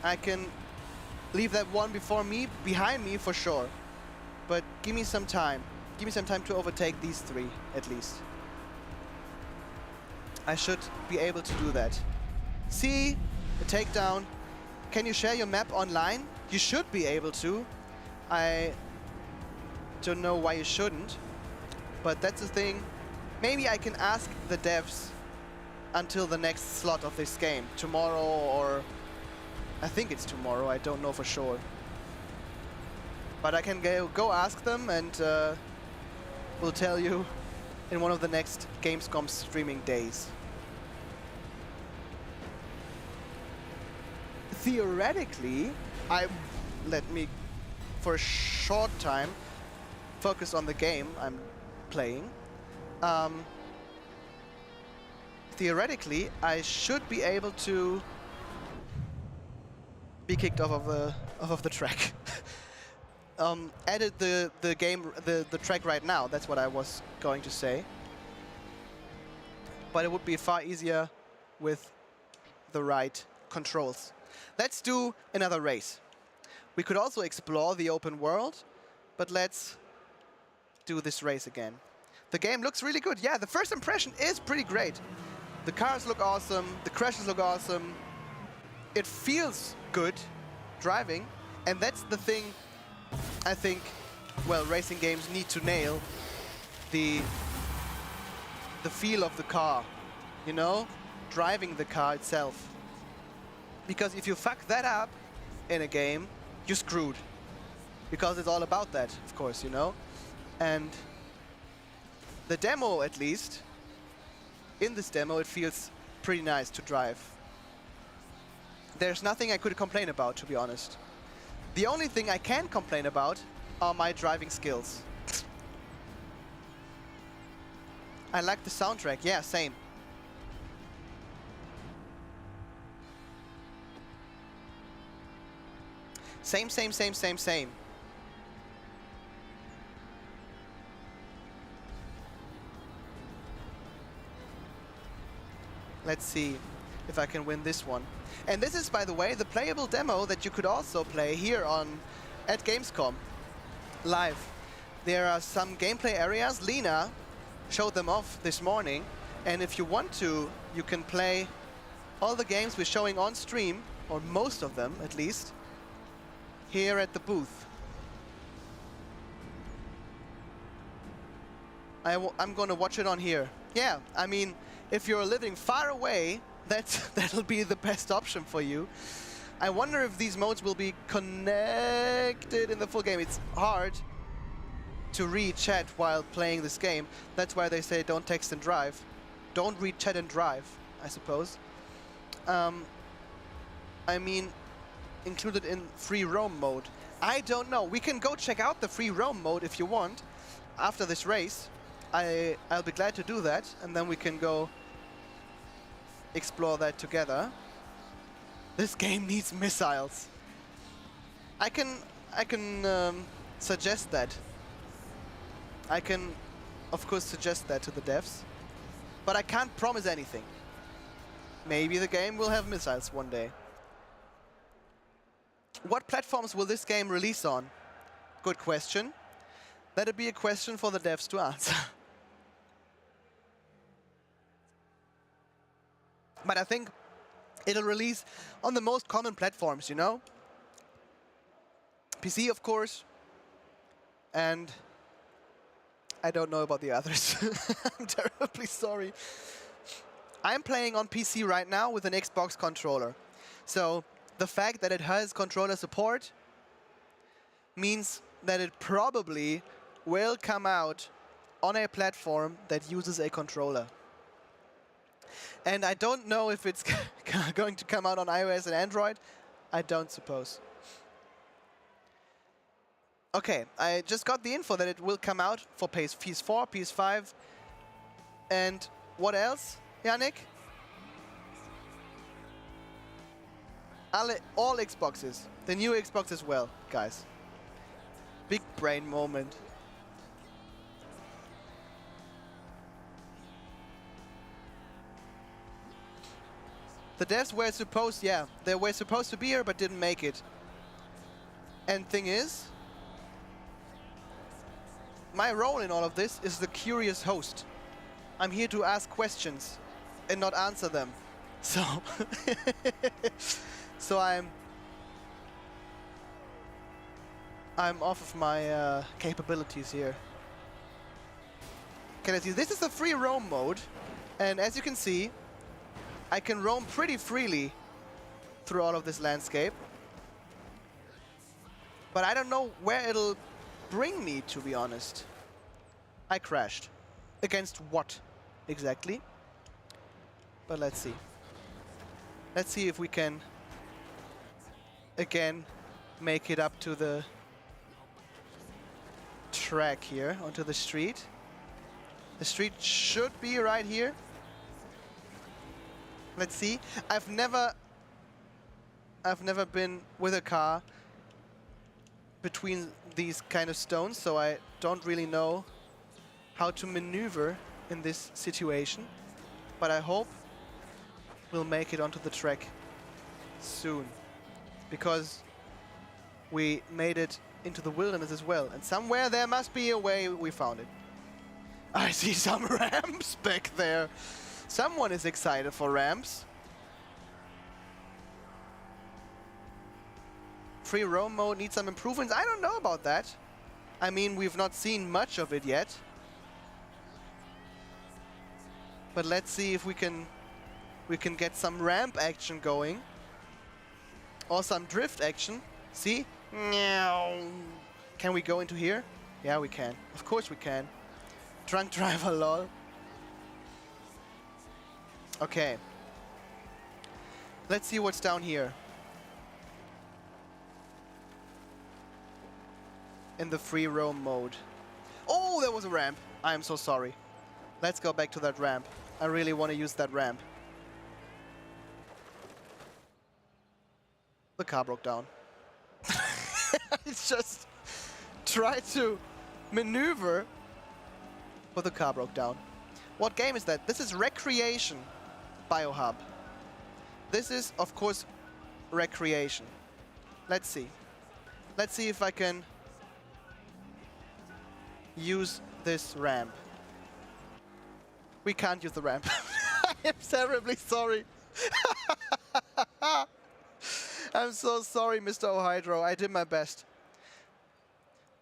I can leave that one behind me for sure. But give me some time. Give me some time to overtake these 3, at least. I should be able to do that. See? The takedown. Can you share your map online? You should be able to. I don't know why you shouldn't. But that's the thing. Maybe I can ask the devs until the next slot of this game. Tomorrow or... I think it's tomorrow, I don't know for sure. But I can go ask them and we'll tell you in one of the next Gamescom streaming days. Theoretically, let me, for a short time, focus on the game I'm playing. Theoretically, I should be able to be kicked off of the track. edit the track right now. That's what I was going to say. But it would be far easier with the right controls. Let's do another race. We could also explore the open world, but let's do this race again. The game looks really good. Yeah, the first impression is pretty great. The cars look awesome, the crashes look awesome. It feels good driving, and that's the thing I think, well, racing games need to nail. The feel of the car, you know? Driving the car itself. Because if you fuck that up in a game, you're screwed. Because it's all about that, of course, you know? And the demo, at least, in this demo, it feels pretty nice to drive. There's nothing I could complain about, to be honest. The only thing I can complain about are my driving skills. I like the soundtrack. Yeah, same. Same. Let's see if I can win this one. And this is, by the way, the playable demo that you could also play here at Gamescom live. There are some gameplay areas. Lena showed them off this morning. And if you want to, you can play all the games we're showing on stream, or most of them at least, here at the booth. I'm going to watch it on here. Yeah, I mean, if you're living far away, that'll be the best option for you. I wonder if these modes will be connected in the full game. It's hard to read chat while playing this game. That's why they say don't text and drive. Don't read chat and drive, I suppose. I mean, included in free roam mode. I don't know. We can go check out the free roam mode if you want after this race. I'll be glad to do that, and then we can go explore that together. This game needs missiles. I can suggest that. I can, of course, suggest that to the devs, but I can't promise anything. Maybe the game will have missiles one day. What platforms will this game release on? Good question. That'd be a question for the devs to answer. But I think it'll release on the most common platforms, you know? PC, of course. And I don't know about the others. I'm terribly sorry. I'm playing on PC right now with an Xbox controller. So the fact that it has controller support means that it probably will come out on a platform that uses a controller. And I don't know if it's going to come out on iOS and Android. I don't suppose. Okay, I just got the info that it will come out for PS4, PS5, and what else, Yannick? All Xboxes. The new Xbox as well, guys. Big brain moment. The devs were supposed, yeah, they were supposed to be here but didn't make it. And thing is, my role in all of this is the curious host. I'm here to ask questions and not answer them. So, so I'm off of my capabilities here. Okay, let's see. This is the free roam mode, and as you can see, I can roam pretty freely through all of this landscape. But I don't know where it'll bring me, to be honest. I crashed. Against what exactly? But let's see. Let's see if we can again make it up to the track here, onto the street. The street should be right here. Let's see. I've never been with a car between these kind of stones, so I don't really know how to maneuver in this situation. But I hope we'll make it onto the track soon, because we made it into the wilderness as well, and somewhere there must be a way. We found it. I see some ramps back there. Someone is excited for ramps. Free roam mode needs some improvements. I don't know about that. I mean, we've not seen much of it yet. But let's see if we can get some ramp action going. Or some drift action. See? Can we go into here? Yeah, we can. Of course we can. Drunk driver, lol. Okay. Let's see what's down here. In the free roam mode. Oh, there was a ramp. I am so sorry. Let's go back to that ramp. I really want to use that ramp. The car broke down. It's just try to maneuver, but the car broke down. What game is that? This is Wreckreation Biohub. This is, of course, Wreckreation. Let's see. Let's see if I can use this ramp. We can't use the ramp. I am terribly sorry. I'm so sorry, Mr. Ohydro. I did my best.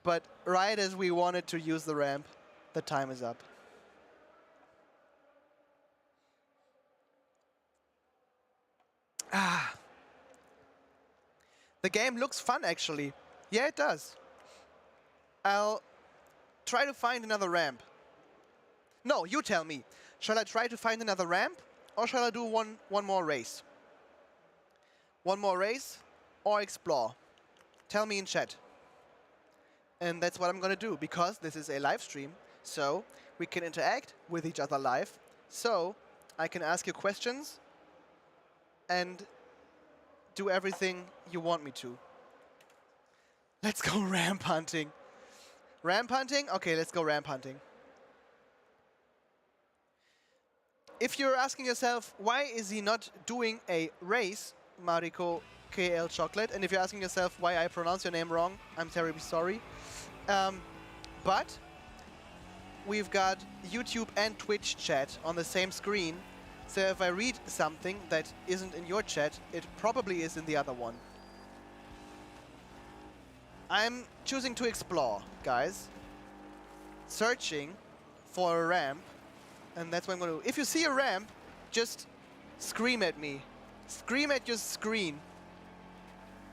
But right as we wanted to use the ramp, the time is up. Ah. The game looks fun, actually. Yeah, it does. I'll try to find another ramp. No, you tell me. Shall I try to find another ramp, or shall I do one more race? One more race or explore? Tell me in chat. And that's what I'm going to do, because this is a live stream, so we can interact with each other live. So I can ask you questions and do everything you want me to. Let's go ramp hunting. Ramp hunting? Okay, let's go ramp hunting. If you're asking yourself, why is he not doing a race, Mariko KL Chocolate, and if you're asking yourself why I pronounce your name wrong, I'm terribly sorry. But we've got YouTube and Twitch chat on the same screen, so if I read something that isn't in your chat, it probably is in the other one. I'm choosing to explore, guys. Searching for a ramp, and that's what I'm going to do. If you see a ramp, just scream at me. Scream at your screen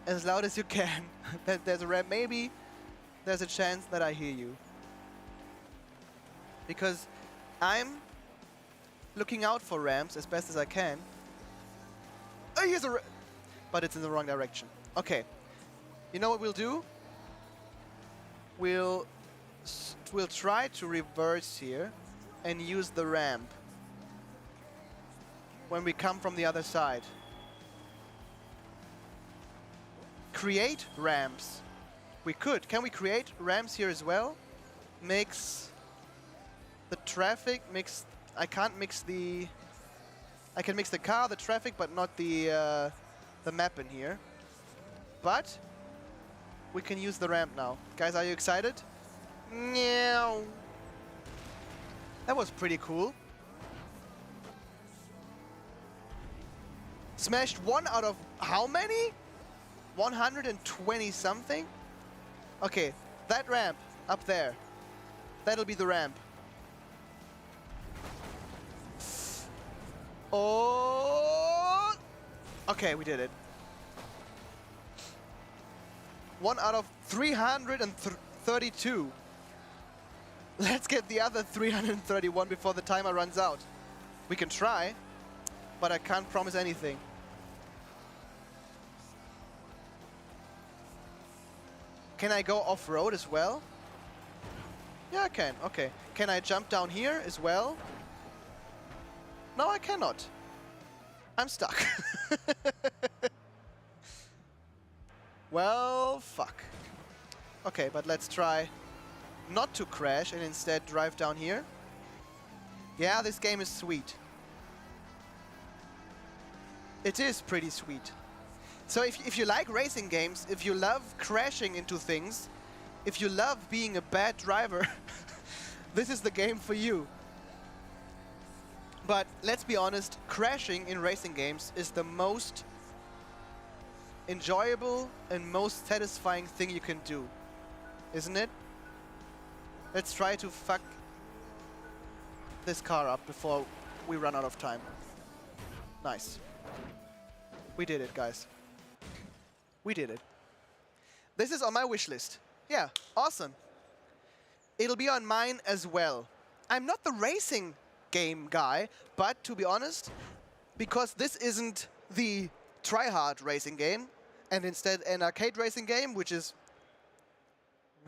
as loud as you can that there's a ramp. Maybe there's a chance that I hear you. Because I'm looking out for ramps as best as I can. Oh, here's a ramp! But it's in the wrong direction. Okay. You know what we'll do? We'll try to reverse here and use the ramp when we come from the other side. Create ramps. We could. Can we create ramps here as well? Mix the traffic, mix... I can't mix the... I can mix the car, the traffic, but not the map in here. But we can use the ramp now. Guys, are you excited? Meow. That was pretty cool. Smashed 1 out of how many? 120 something? Okay, that ramp up there. That'll be the ramp. Oh! Okay, we did it. 1 out of 332. Let's get the other 331 before the timer runs out. We can try, but I can't promise anything. Can I go off-road as well? Yeah, I can. Okay. Can I jump down here as well? No, I cannot. I'm stuck. Well, fuck. Okay, but let's try not to crash and instead drive down here. Yeah, this game is sweet. It is pretty sweet. So if you like racing games, if you love crashing into things, if you love being a bad driver, this is the game for you. But let's be honest, crashing in racing games is the most enjoyable and most satisfying thing you can do, isn't it? Let's try to fuck this car up before we run out of time. Nice. We did it, guys. We did it. This is on my wish list. Yeah, awesome. It'll be on mine as well. I'm not the racing game guy, but to be honest, because this isn't the try-hard racing game, and instead an arcade racing game, which is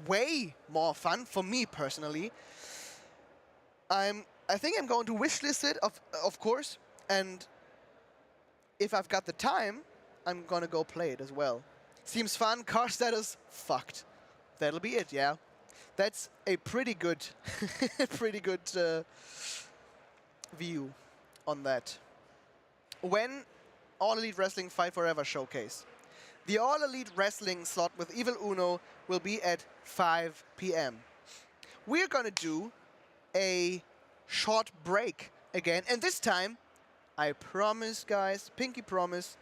way more fun for me personally, I think I'm going to wishlist it, of course, and if I've got the time, I'm gonna go play it as well. Seems fun. Car status fucked. That'll be it. Yeah, that's a pretty good, view on that. When All Elite Wrestling Fight Forever showcase, the All Elite Wrestling slot with Evil Uno will be at 5 p.m. We're gonna do a short break again, and this time, I promise, guys, pinky promise,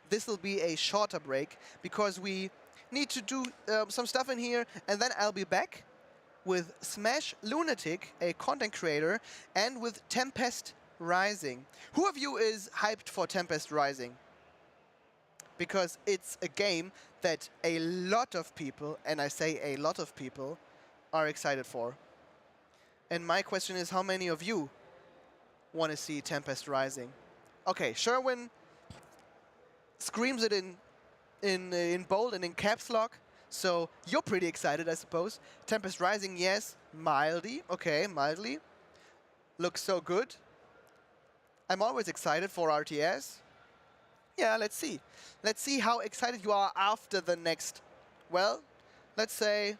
this will be a shorter break because we need to do some stuff in here, and then I'll be back with SmashLunatic, a content creator, and with Tempest Rising. Who of you is hyped for Tempest Rising? Because it's a game that a lot of people, and I say a lot of people, are excited for. And my question is, how many of you want to see Tempest Rising? Okay, Sherwin screams it in bold and in caps lock, so you're pretty excited, I suppose. Tempest Rising, yes, mildly. Okay, mildly. Looks so good. I'm always excited for RTS. Yeah, let's see. Let's see how excited you are after the next, well, let's say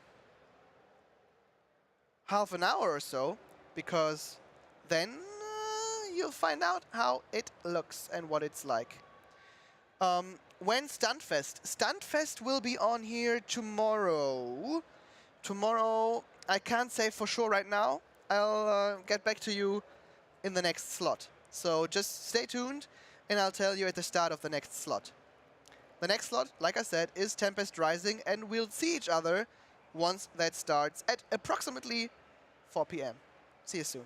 half an hour or so, because then you'll find out how it looks and what it's like. When Stuntfest? Stuntfest will be on here tomorrow. Tomorrow, I can't say for sure right now. I'll get back to you in the next slot. So just stay tuned, and I'll tell you at the start of the next slot. The next slot, like I said, is Tempest Rising, and we'll see each other once that starts at approximately 4 p.m. See you soon.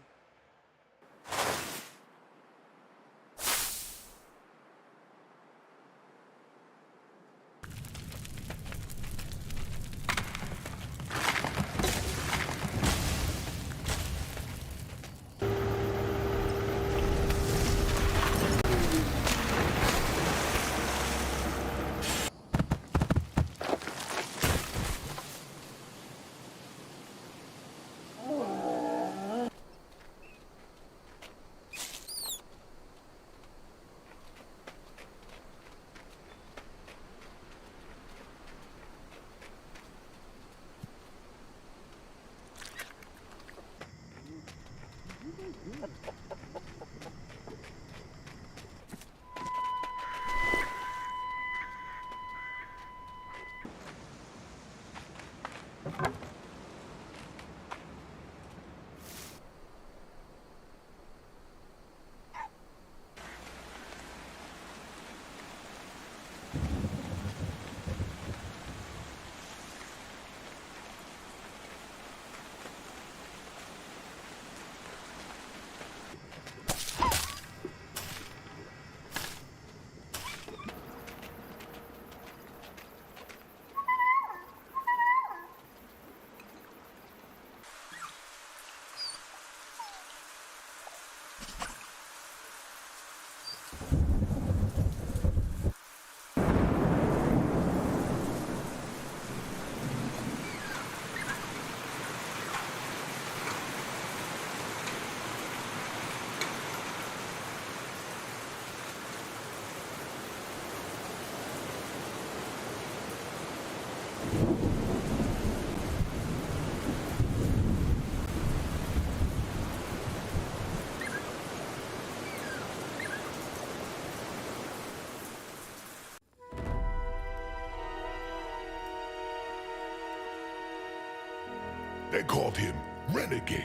They called him renegade,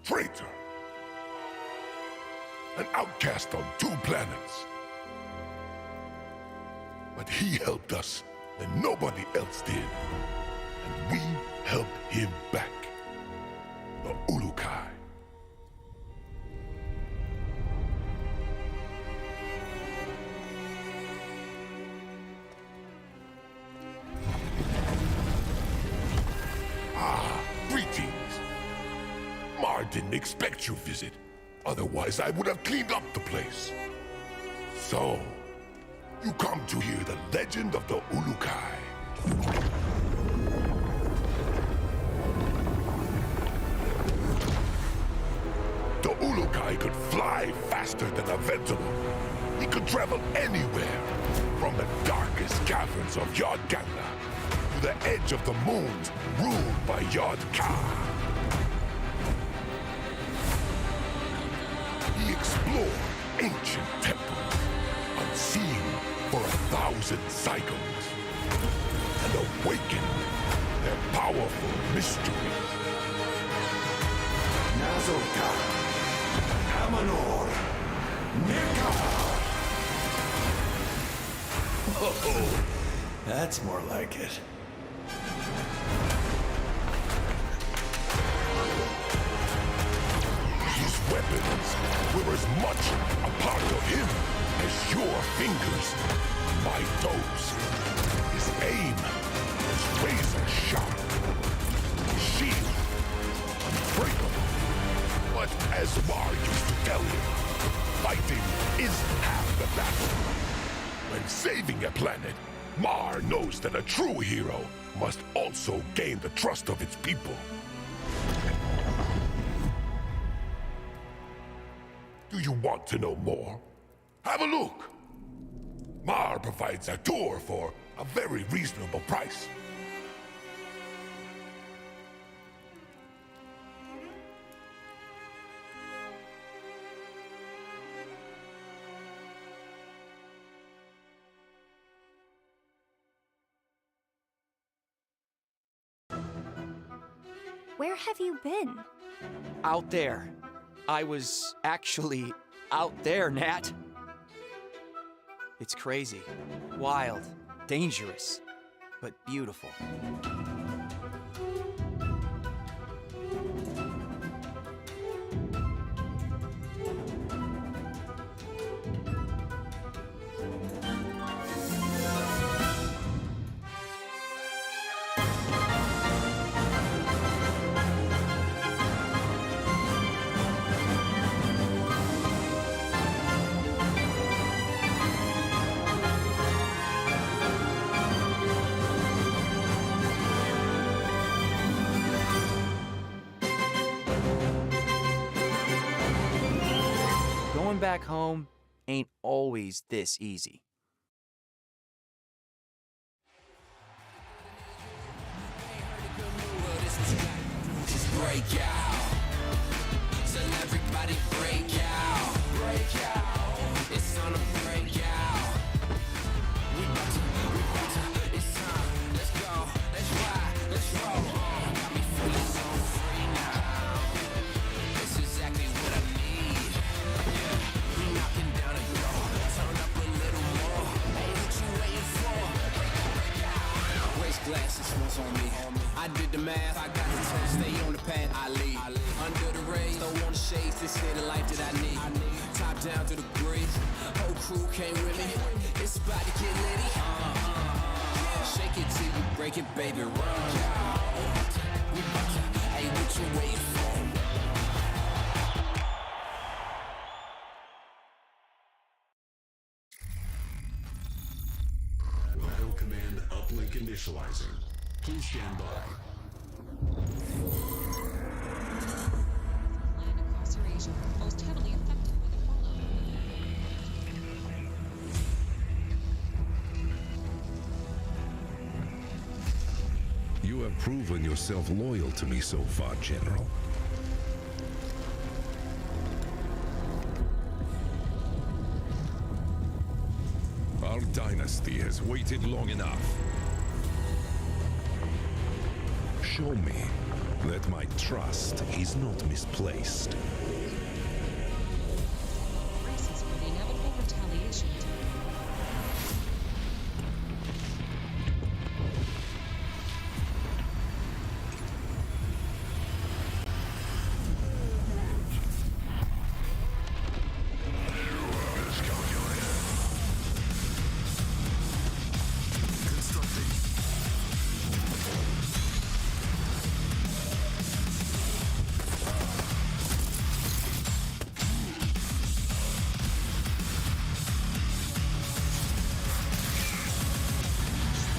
traitor, an outcast on 2 planets. But he helped us when nobody else did. And we helped him back. The Ulukai. Greetings. Mar didn't expect your visit. Otherwise, I would have cleaned up the place. So, you come to hear the legend of the Ulukai. The Ulukai could fly faster than a Ventolor. He could travel anywhere, from the darkest caverns of Yodganda to the edge of the moons ruled by Yod-Ka. He explored ancient temples, unseen for 1,000 cycles, and awakened their powerful mysteries. Nazolka, Amanor, Nika. Oh, that's more like it. His weapons were as much a part of him as your fingers, my toes. His aim was razor sharp. His shield, unbreakable. But as Mar used to tell him, fighting is half the battle. When saving a planet, Mar knows that a true hero must also gain the trust of its people. Do you want to know more? Have a look! Mar provides a tour for a very reasonable price. Where have you been? Out there. I was actually out there, Nat. It's crazy, wild, dangerous, but beautiful. Going back home ain't always this easy. Break out. Tell everybody break out. Break out. It's time to break out. We about to, it's time. Let's go. Let's ride. Let's roll. Got me feeling so free now. It's exactly what I need. Yeah. We knocking down the door. Turn up a little more. Hey, what you waiting for? Race glasses once on me. I did the math. I got the test. Stay on the path. I lead. Under the rays, don't want shades. This here the life that I need. Top down to the breeze. Whole crew came with me. It's about to get litty. Shake it till you break it, baby. Run. Hey, what you waiting for? Welcome command uplink initializing. Please stand by. Most heavily affected by the fallout. You have proven yourself loyal to me so far, General. Our dynasty has waited long enough. Show me that my trust is not misplaced. Braces for the inevitable retaliation.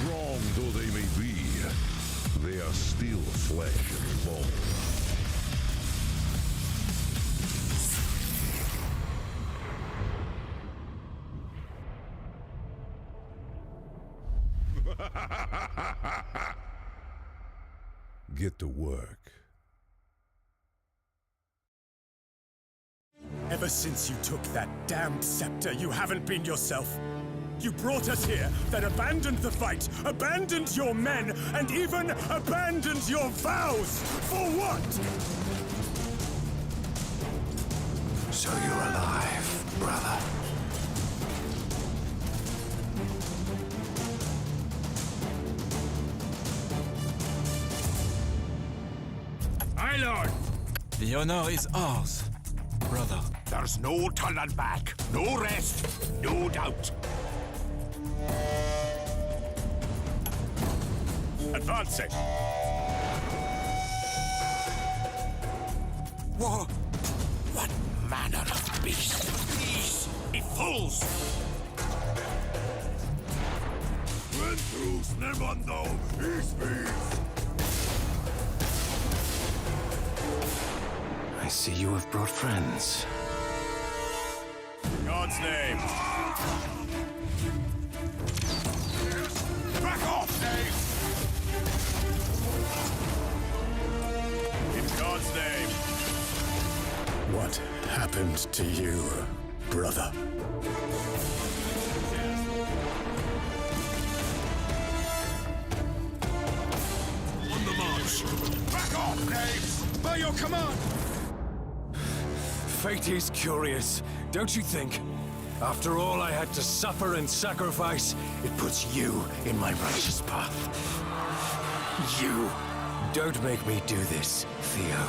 Strong though they may be, they are still flesh and bone. Get to work. Ever since you took that damned scepter, you haven't been yourself. You brought us here, then abandoned the fight, abandoned your men, and even abandoned your vows! For what? So you're alive, brother. Aye, Lord! The honor is ours, brother. There's no turning back, no rest, no doubt. Advancing. What manner of beast? These be fools! Ventrus Nemando, peace. I see you have brought friends. God's name. Back off, Dave! In God's name. What happened to you, brother? On the march. Back off, Dave! By your command! Fate is curious, don't you think? After all I had to suffer and sacrifice, it puts you in my righteous path. You! Don't make me do this, Theo.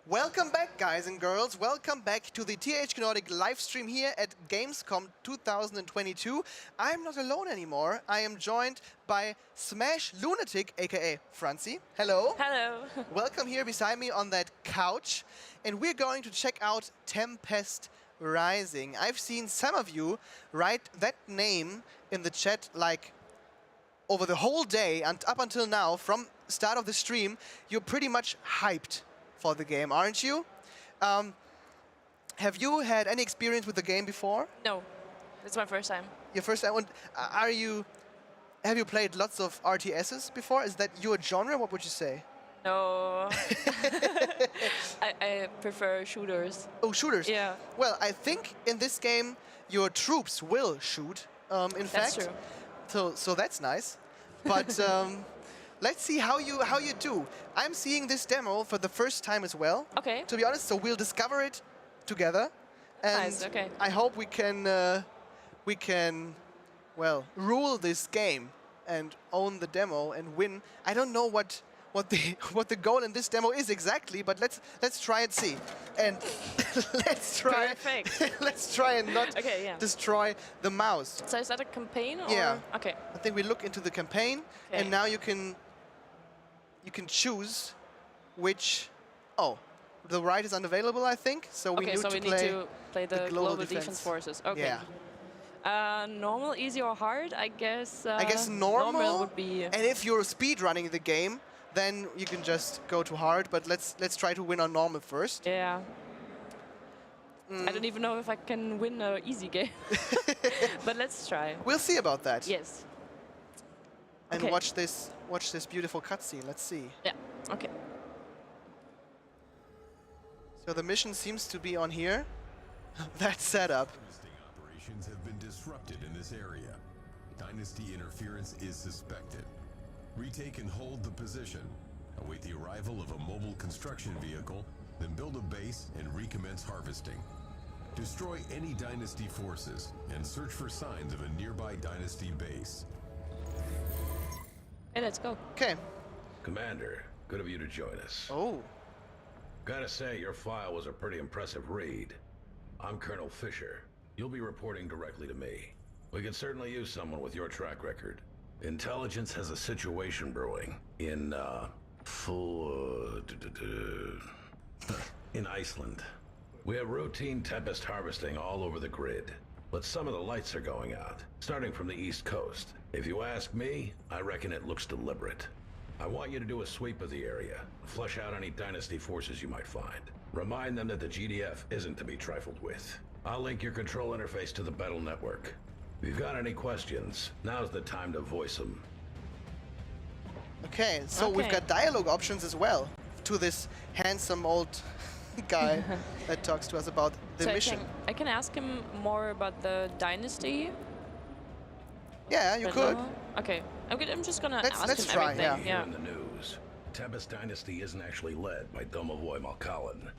Welcome back, guys and girls. Welcome back to the THQ Nordic live stream here at Gamescom 2022. I'm not alone anymore. I am joined by SmashLunatic, aka Franzi. Hello. Hello. Welcome here beside me on that couch. And we're going to check out Tempest Rising. I've seen some of you write that name in the chat like over the whole day and up until now, from start of the stream, you're pretty much hyped for the game, aren't you? Have you had any experience with the game before? No, it's my first time. Your first time? And have you played lots of RTSs before? Is that your genre? What would you say? No. I prefer shooters. Oh, shooters? Yeah. Well, I think in this game your troops will shoot, in That's fact. true. So that's nice. But let's see how you do. I'm seeing this demo for the first time as well. Okay. To be honest, so we'll discover it together. And Nice, okay. I hope we can well, rule this game and own the demo and win. I don't know what the goal in this demo is exactly, but let's try and see. And let's try let's try and not destroy the mouse. So is that a campaign? Or? Yeah. Okay. I think we look into the campaign, and now you can choose which. Oh, the right is unavailable, I think. So we need to play the global defense forces. Okay. Yeah. Normal, easy, or hard? I guess. I guess normal would be. And if you're speed running the game, then you can just go to hard. But let's try to win on normal first. Yeah. I don't even know if I can win an easy game. But let's try. We'll see about that. Yes. And Okay. watch this beautiful cutscene. Let's see. Yeah. Okay. So the mission seems to be on here. That setup. Operations have been disrupted in this area. Dynasty interference is suspected. Retake and hold the position. Await the arrival of a mobile construction vehicle, then build a base and recommence harvesting. Destroy any Dynasty forces and search for signs of a nearby Dynasty base. Hey, let's go. Okay. Commander, good of you to join us. Oh. Gotta say, your file was a pretty impressive read. I'm Colonel Fisher. You'll be reporting directly to me. We could certainly use someone with your track record. Intelligence has a situation brewing in, in Iceland. We have routine Tempest harvesting all over the grid, but some of the lights are going out, starting from the east coast. If you ask me, I reckon it looks deliberate. I want you to do a sweep of the area, flush out any Dynasty forces you might find. Remind them that the GDF isn't to be trifled with. I'll link your control interface to the battle network. If you've got any questions, now's the time to voice them. Okay, so we've got dialogue options as well to this handsome old guy that talks to us about the mission. I can ask him more about the Dynasty. Yeah, you could. Okay. I'm just gonna ask let's him try, everything. Here in the news, Tempest Dynasty isn't actually led by Domovoy Malkalin.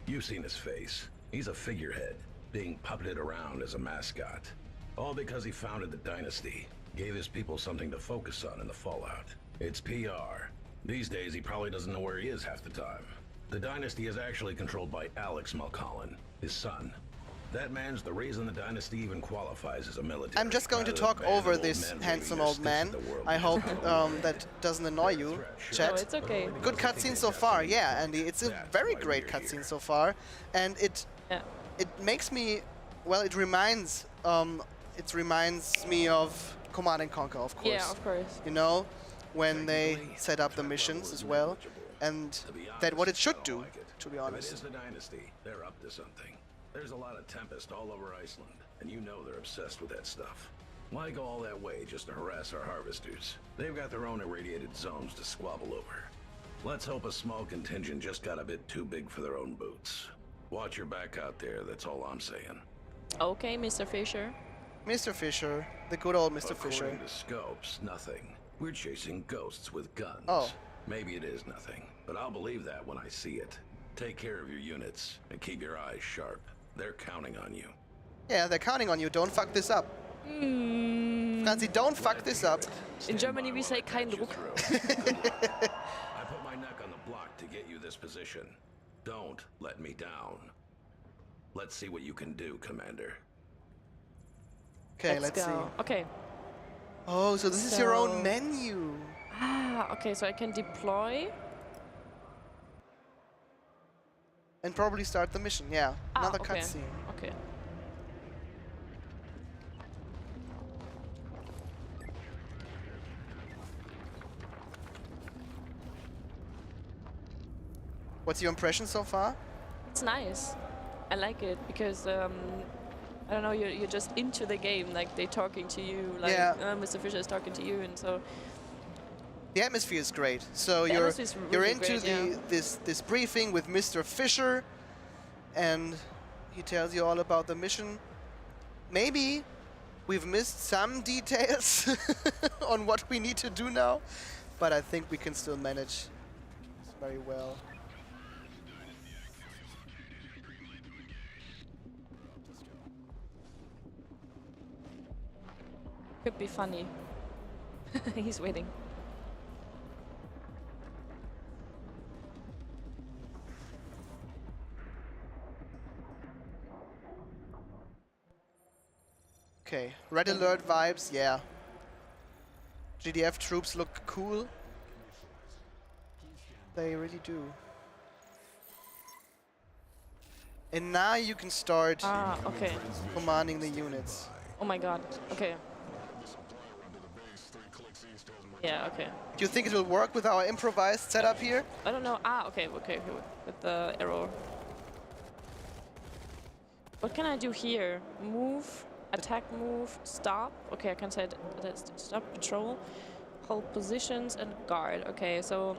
You've seen his face. He's a figurehead, being puppeted around as a mascot. All because he founded the Dynasty, gave his people something to focus on in the fallout. It's PR. These days, he probably doesn't know where he is half the time. The Dynasty is actually controlled by Alex Malkalin, his son. That man's the reason the Dynasty even qualifies as a military. I'm just going to talk over this handsome old man. I hope that doesn't annoy you, chat. No, it's okay. Good cutscene so far, yeah, Andy. It's a very great cutscene so far, and it makes me, well, it reminds me of Command & Conquer, of course. Yeah, of course. You know, when they set up the missions as well, and that what it should do, to be honest. If it is the Dynasty, they're up to something. There's a lot of Tempest all over Iceland, and you know they're obsessed with that stuff. Why go all that way just to harass our harvesters? They've got their own irradiated zones to squabble over. Let's hope a small contingent just got a bit too big for their own boots. Watch your back out there, that's all I'm saying. Okay, Mr. Fisher. Mr. Fisher, the good old Mr. Fisher. According to scopes, nothing. We're chasing ghosts with guns. Oh. Maybe it is nothing, but I'll believe that when I see it. Take care of your units, and keep your eyes sharp. They're counting on you. Yeah, they're counting on you. Don't fuck this up. Franzi, don't fuck this up. In Germany, we say kein Druck. I put my neck on the block to get you this position. Don't let me down. Let's see what you can do, Commander. Okay, let's see. Okay. Oh, so this is your own menu. Ah, okay, so I can deploy. And probably start the mission, yeah. Another okay. cutscene. Okay. What's your impression so far? It's nice. I like it because I don't know, you're just into the game, like they talking to you, like Mr. Fisher is talking to you, and so the atmosphere is great. So the you're atmosphere's you're really into great, this briefing with Mr. Fisher, and he tells you all about the mission. Maybe we've missed some details on what we need to do now, but I think we can still manage this very well. Could be funny. He's waiting. Okay, Red Alert vibes, yeah. GDF troops look cool. They really do. And now you can start okay. commanding the units. Oh my god. Okay. Yeah, okay. Do you think it will work with our improvised setup here? I don't know. Okay, with the arrow. What can I do here? Move, attack, move, stop. Okay, I can say stop, patrol, hold positions, and guard. Okay, so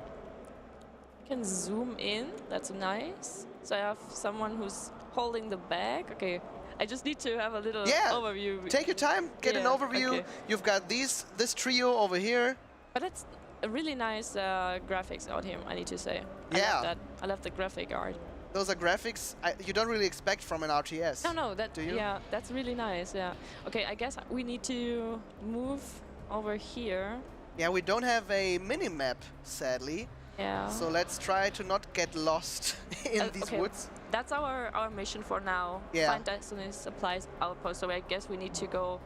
I can zoom in. That's nice. So I have someone who's holding the bag. Okay, I just need to have a little overview. Take your time, get an overview. Okay. You've got this trio over here. But it's a really nice graphics out here, I need to say. Yeah. I love that. I love the graphic art. Those are graphics you don't really expect from an RTS. No, that do you? Yeah, that's really nice. Yeah. Okay, I guess we need to move over here. Yeah, we don't have a mini-map, sadly. Yeah. So let's try to not get lost in these woods. That's our mission for now. Yeah. Find Destiny supplies outpost. So I guess we need to go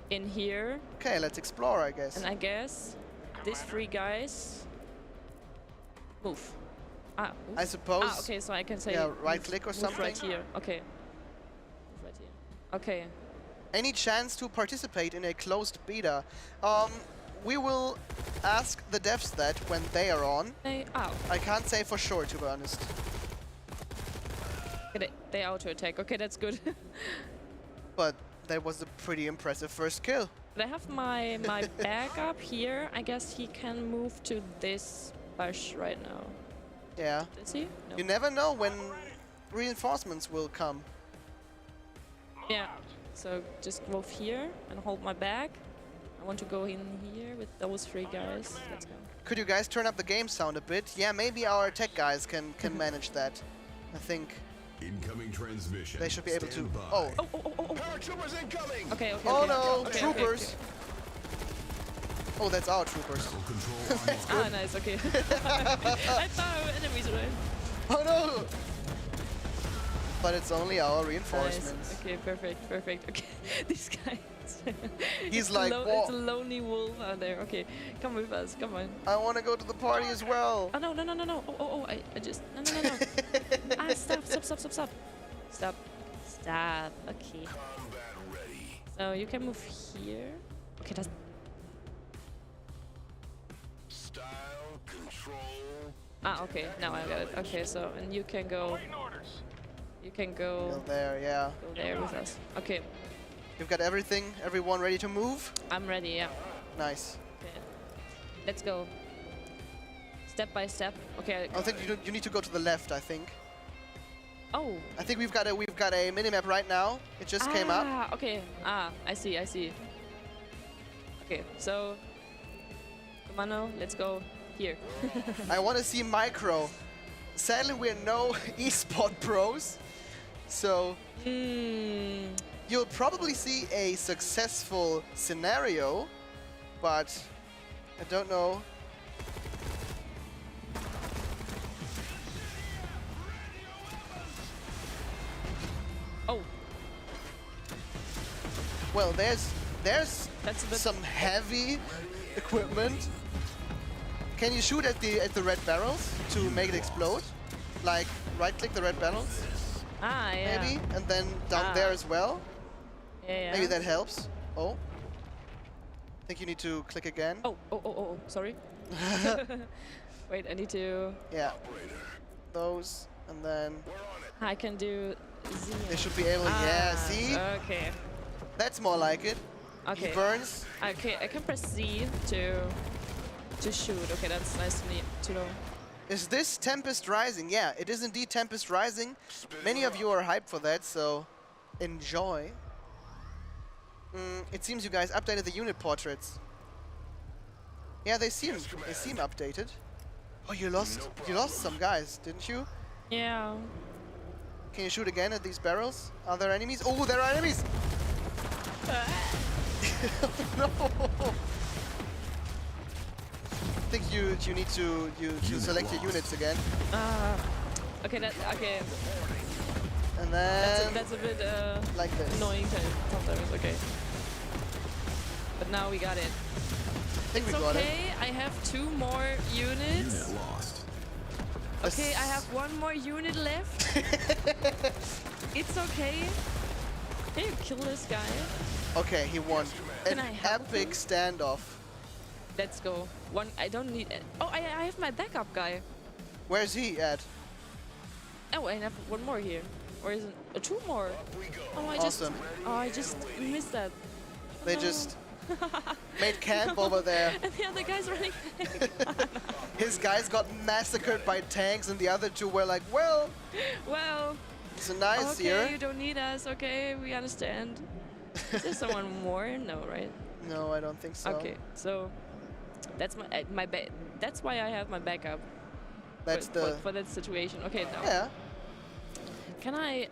in here. Okay, let's explore, I guess. And I guess these three guys move. Move. I suppose. Okay, so I can say right click or move something. right here. Okay. Move right here. Okay. Any chance to participate in a closed beta? We will ask the devs that when they are on. I can't say for sure, to be honest. Okay, they auto attack. Okay, that's good. But that was a pretty impressive first kill. But I have my bag up here. I guess he can move to this bush right now. Yeah. Is he? No. You never know when reinforcements will come. Yeah. So just move here and hold my bag. I want to go in here with those three guys. Let's go. Could you guys turn up the game sound a bit? Yeah, maybe our tech guys can manage that. I think incoming transmission. They should be able to. Stand by. Oh. Paratroopers incoming. Okay. Oh no, okay, troopers. Okay. Oh, that's our troopers. That's good. Nice. Okay. I thought we were enemies, right? Oh no. But it's only our reinforcements. Nice. Okay, perfect. Okay, this guy. He's like, it's a lonely wolf out there. Okay, come with us. Come on. I want to go to the party as well. Oh no. Oh, I just no. Stop. Stop. Okay. Combat ready. So you can move here. Okay, that's. Style control. Okay. Now I got it. Okay, so and you can go. You can go there, yeah. Go there with us. Okay. You've got everything, everyone ready to move? I'm ready, yeah. Nice. Okay. Let's go. Step by step. Okay. I think you need to go to the left, I think. Oh. I think we've got a minimap right now. It just came up. Okay. I see. Okay, so Cabana, let's go here. I want to see micro. Sadly, we're no esport pros, so you'll probably see a successful scenario, but I don't know. Well, there's That's a bit some heavy equipment. Can you shoot at the red barrels to make it explode? Like right-click the red barrels, Ah, yeah. maybe, and then down there as well. Yeah. Maybe that helps. Oh. I think you need to click again. Oh, sorry. Wait, I need to... Yeah. Those, and then... I can do Z. They should be able... yeah, see? Okay. That's more like it. Okay. He burns. Okay, I can press Z to shoot. Okay, that's nice to know. Is this Tempest Rising? Yeah, it is indeed Tempest Rising. Many of you are hyped for that, so enjoy. It seems you guys updated the unit portraits. Yeah, they seem updated. Oh, you lost some guys, didn't you? Yeah. Can you shoot again at these barrels? Are there enemies? Oh, there are enemies! No! I think you need to select your units again. Okay, okay. And then That's a bit like this. annoying sometimes. Okay. But now we got it. I think we got it. Okay, I have 2 more units. Unit lost. Okay, I have 1 more unit left. It's okay. Can you kill this guy? Okay, he won. Can An I help epic him? standoff. Let's go. I don't need it. Oh, I have my backup guy. Where's he at? Oh, I have 1 more here. Or is it 2 more? Oh, Awesome. I just missed that. They just made camp over there. And the other guy's running back. His guys got massacred by tanks, and the other 2 were like, well, Well, it's nice okay, here. you don't need us. Okay, we understand. Is there someone more? No, right? No, I don't think so. Okay, so that's that's why I have my backup. That's for that situation. Okay, now. Yeah. Can I?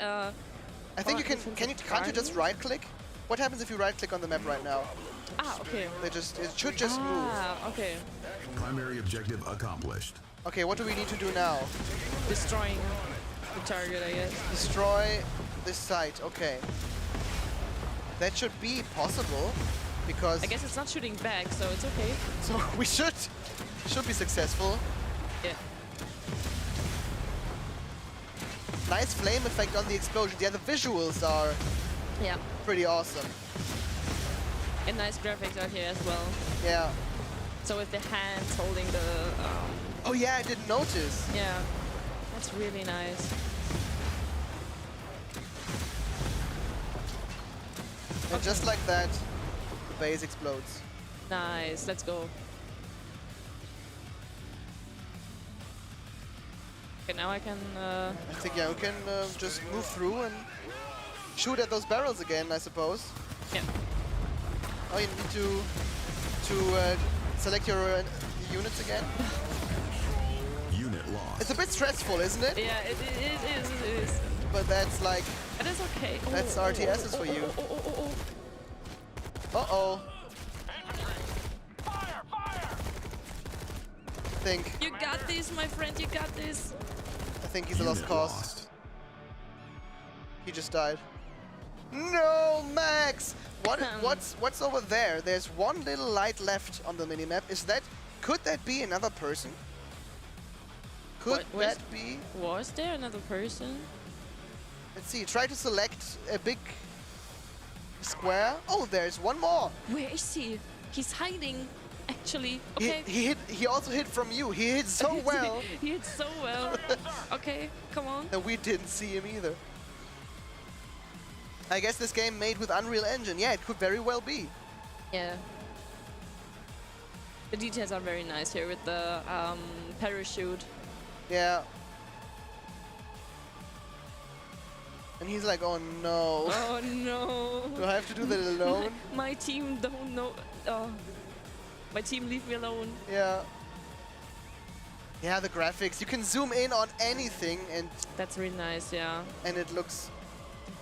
I think you can. Can't you just right click? What happens if you right click on the map right now? Ah, okay. It should just move. Ah, okay. Primary objective accomplished. Okay, what do we need to do now? Destroying the target, I guess. Destroy this site. Okay. That should be possible, because I guess it's not shooting back, so it's okay. so we should be successful. Yeah. Nice flame effect on the explosion. Yeah, the visuals are pretty awesome. And nice graphics out here as well. Yeah. So with the hands holding the. Oh yeah, I didn't notice. Yeah, that's really nice. And just like that, the base explodes. Nice. Let's go. Okay, now I can. I think we can just move through and shoot at those barrels again, I suppose. Yeah. Oh, you need to select your units again. Unit lost. It's a bit stressful, isn't it? Yeah, it is. But that's like. It is okay. That's RTSs for you. Uh-oh. I think. You got this, my friend. You got this. I think he's a lost cause. He just died. No, Max! What's over there? There's one little light left on the minimap. Could that be another person? Could that be? Was there another person? Let's see. Try to select a big square. Oh, there's one more. Where is he? He's hiding. Actually, okay. He also hit from you. He hit so well. He hit so well. Okay, come on. And we didn't see him either. I guess this game made with Unreal Engine. Yeah, it could very well be. Yeah. The details are very nice here with the parachute. Yeah. And he's like, oh no. Oh no. Do I have to do that alone? My team don't know. My team, leave me alone. Yeah. Yeah, the graphics. You can zoom in on anything and... That's really nice, yeah. And it looks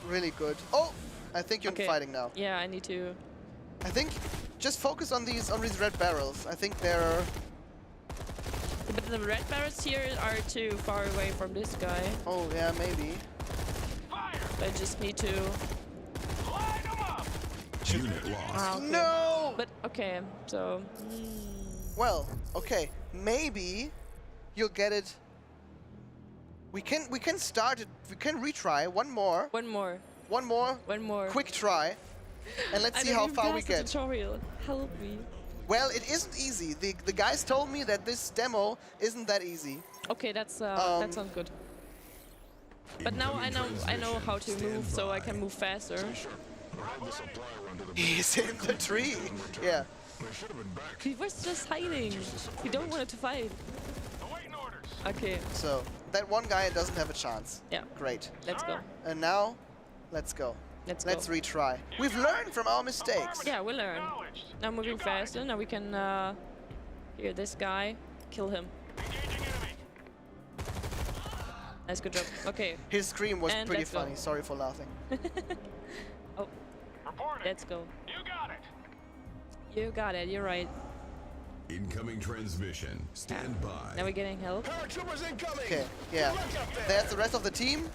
really good. Oh! I think you're fighting now. Yeah, I need to... I think just focus on these red barrels. I think they're... But the red barrels here are too far away from this guy. Oh, yeah, maybe. I just need to... should... Unit lost. Ah, okay. No! But okay, so Well, okay. Maybe you'll get it. We can start it. We can retry one more. one more. One more. One more. Quick try. And let's I see don't how even far we pass the get. tutorial. Help me. Well, it isn't easy. The guys told me that this demo isn't that easy. Okay, that sounds good. But now I know how to move, so I can move faster. He's in the tree. Yeah. He was just hiding. He don't want to fight. Okay. So that one guy doesn't have a chance. Yeah. Great. Let's go. And now, let's go. Let's retry. We've learned from our mistakes. Yeah, we learn. Now moving faster. Now we can hear this guy, kill him. Nice, good job. Okay. His scream was And pretty let's go. funny. Sorry for laughing. Oh, let's go. You got it. You got it. You're right. Incoming transmission. Stand by. Now we're getting help. Okay. Yeah. There's the rest of the team.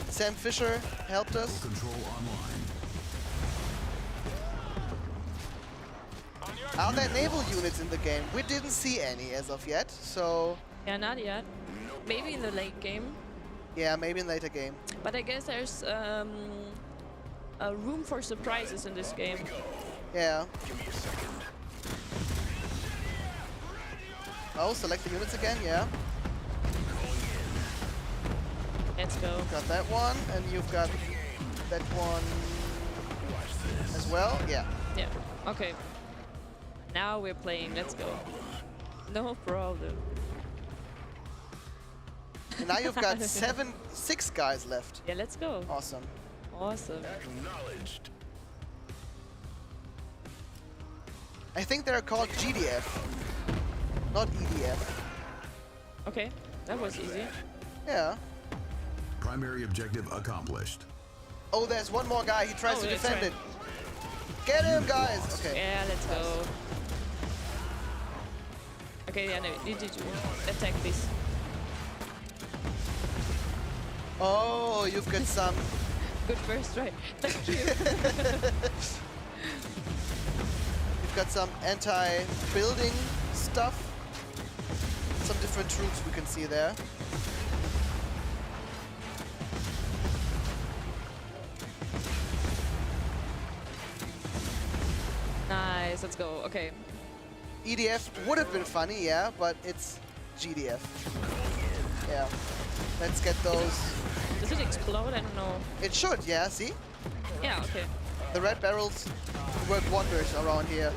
Sam Fisher helped us. Control online. Are there naval units in the game? We didn't see any as of yet, so... Yeah, not yet. Maybe in the late game. Yeah, maybe in later game. But I guess there's a room for surprises in this game. Yeah. Oh, select the units again, yeah. Let's go. Got that one, and you've got that one as well, yeah. Yeah, okay. Now we're playing, let's go. No problem. And now you've got 6 guys left. Yeah, let's go. Awesome. Awesome. Acknowledged. I think they're called GDF, not EDF. Okay, that was easy. Yeah. Primary objective accomplished. Oh, there's one more guy. He tries to that's defend right. it. Get him, guys! Okay. Yeah, let's go. Okay, yeah, no, you need to attack this. Oh, you've got some... Good first try. Thank you. You've got some anti-building stuff. Some different troops we can see there. Nice, let's go. Okay. EDF would have been funny, yeah, but it's GDF. Yeah. Let's get those. Does it explode? I don't know. It should, yeah, see? Yeah, okay. The red barrels work wonders around here.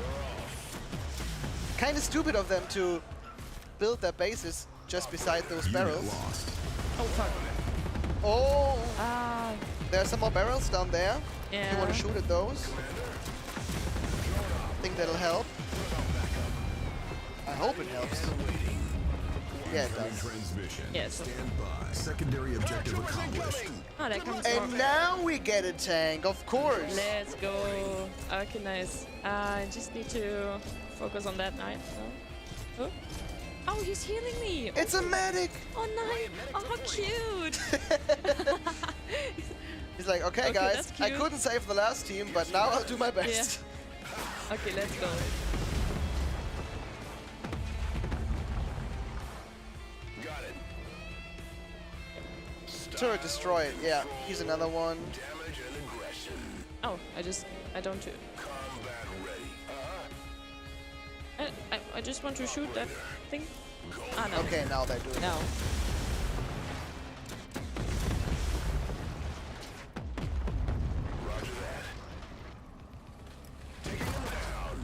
Kind of stupid of them to build their bases just beside those barrels. Oh, fuck. Oh! Ah. There are some more barrels down there. Yeah. If you want to shoot at those. I think that'll help. I hope it helps. Yeah, it does. Transmission. Yes. Stand by. Secondary objective accomplished. Oh, that comes And now we get a tank, of course. Let's go. Okay, nice. I just need to focus on that knife. No? Oh. Oh, he's healing me. It's a medic. Oh, nice. Oh, how cute. He's like, okay, guys, I couldn't save the last team, but now I'll do my best. Yeah. Okay, let's go. Got it. Turret destroyed. Yeah, he's another one. Damage and aggression. Oh, I don't. Combat ready. I just want to shoot that thing. Ah, no. Okay, now they're doing No. Roger that. Taking them down.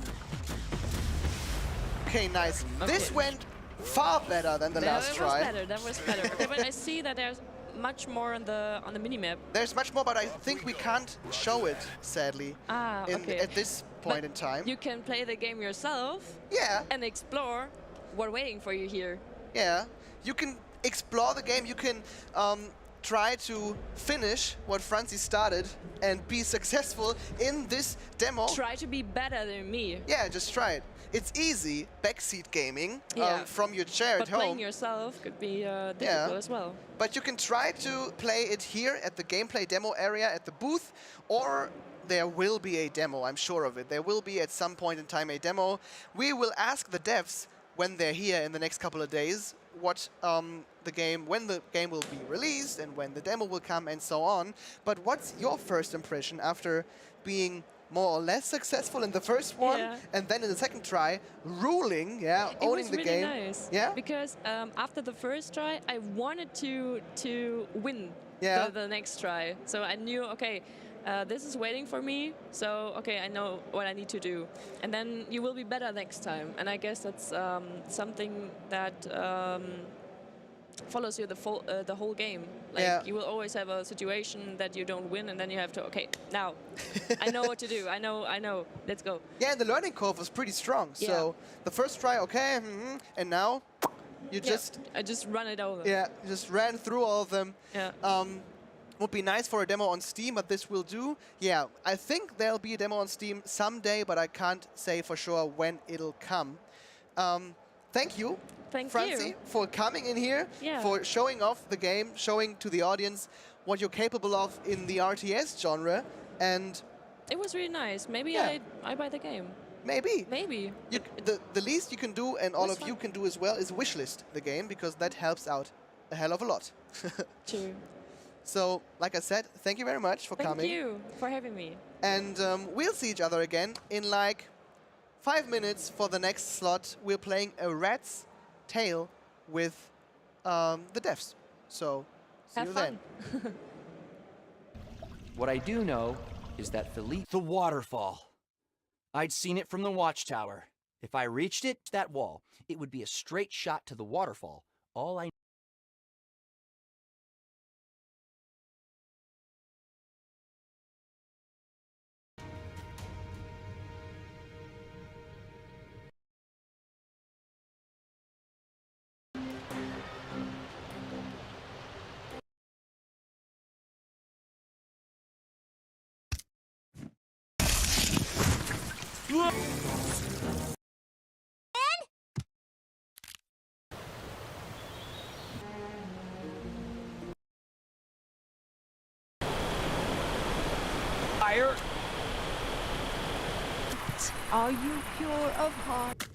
Okay, nice. Okay. This went far better than the last try. That was better. Okay, but I see that there's much more on the minimap. There's much more, but I think we can't show it, sadly, Ah, okay. at this point in time. You can play the game yourself. Yeah. And explore what's waiting for you here. Yeah. You can explore the game. You can try to finish what Franzi started and be successful in this demo. Try to be better than me. Yeah, just try it. It's easy, backseat gaming Yeah. from your chair But at home. playing yourself could be difficult as well. But you can try to play it here at the gameplay demo area at the booth, or there will be a demo, I'm sure of it. There will be at some point in time a demo. We will ask the devs when they're here in the next couple of days what when the game will be released and when the demo will come and so on. But what's your first impression after being more or less successful in the first one and then in the second try, ruling, owning the game? It was really nice. Yeah? Because after the first try, I wanted to win the next try. So I knew, okay, this is waiting for me, so okay, I know what I need to do. And then you will be better next time. And I guess that's something that follows you the whole game. Like you will always have a situation that you don't win, and then you have to, okay, now I know what to do. I know, let's go. Yeah, and the learning curve was pretty strong. So the first try, okay, and now you I just run it over. Yeah, just ran through all of them. Yeah. Would be nice for a demo on Steam, but this will do. Yeah, I think there'll be a demo on Steam someday, but I can't say for sure when it'll come. Thank you, Francie, for coming in here, for showing off the game, showing to the audience what you're capable of in the RTS genre. And it was really nice. Maybe I buy the game. Maybe. Maybe. The least you can do, and all of you can do as well, is wishlist the game, because that helps out a hell of a lot. True. So, like I said, thank you very much for coming. Thank you for having me. And we'll see each other again in like 5 minutes for the next slot. We're playing a Rat's Tale with the devs. So, see you then. What I do know is that the waterfall. I'd seen it from the watchtower. If I reached that wall, it would be a straight shot to the waterfall. All I Fire. Are you pure of heart?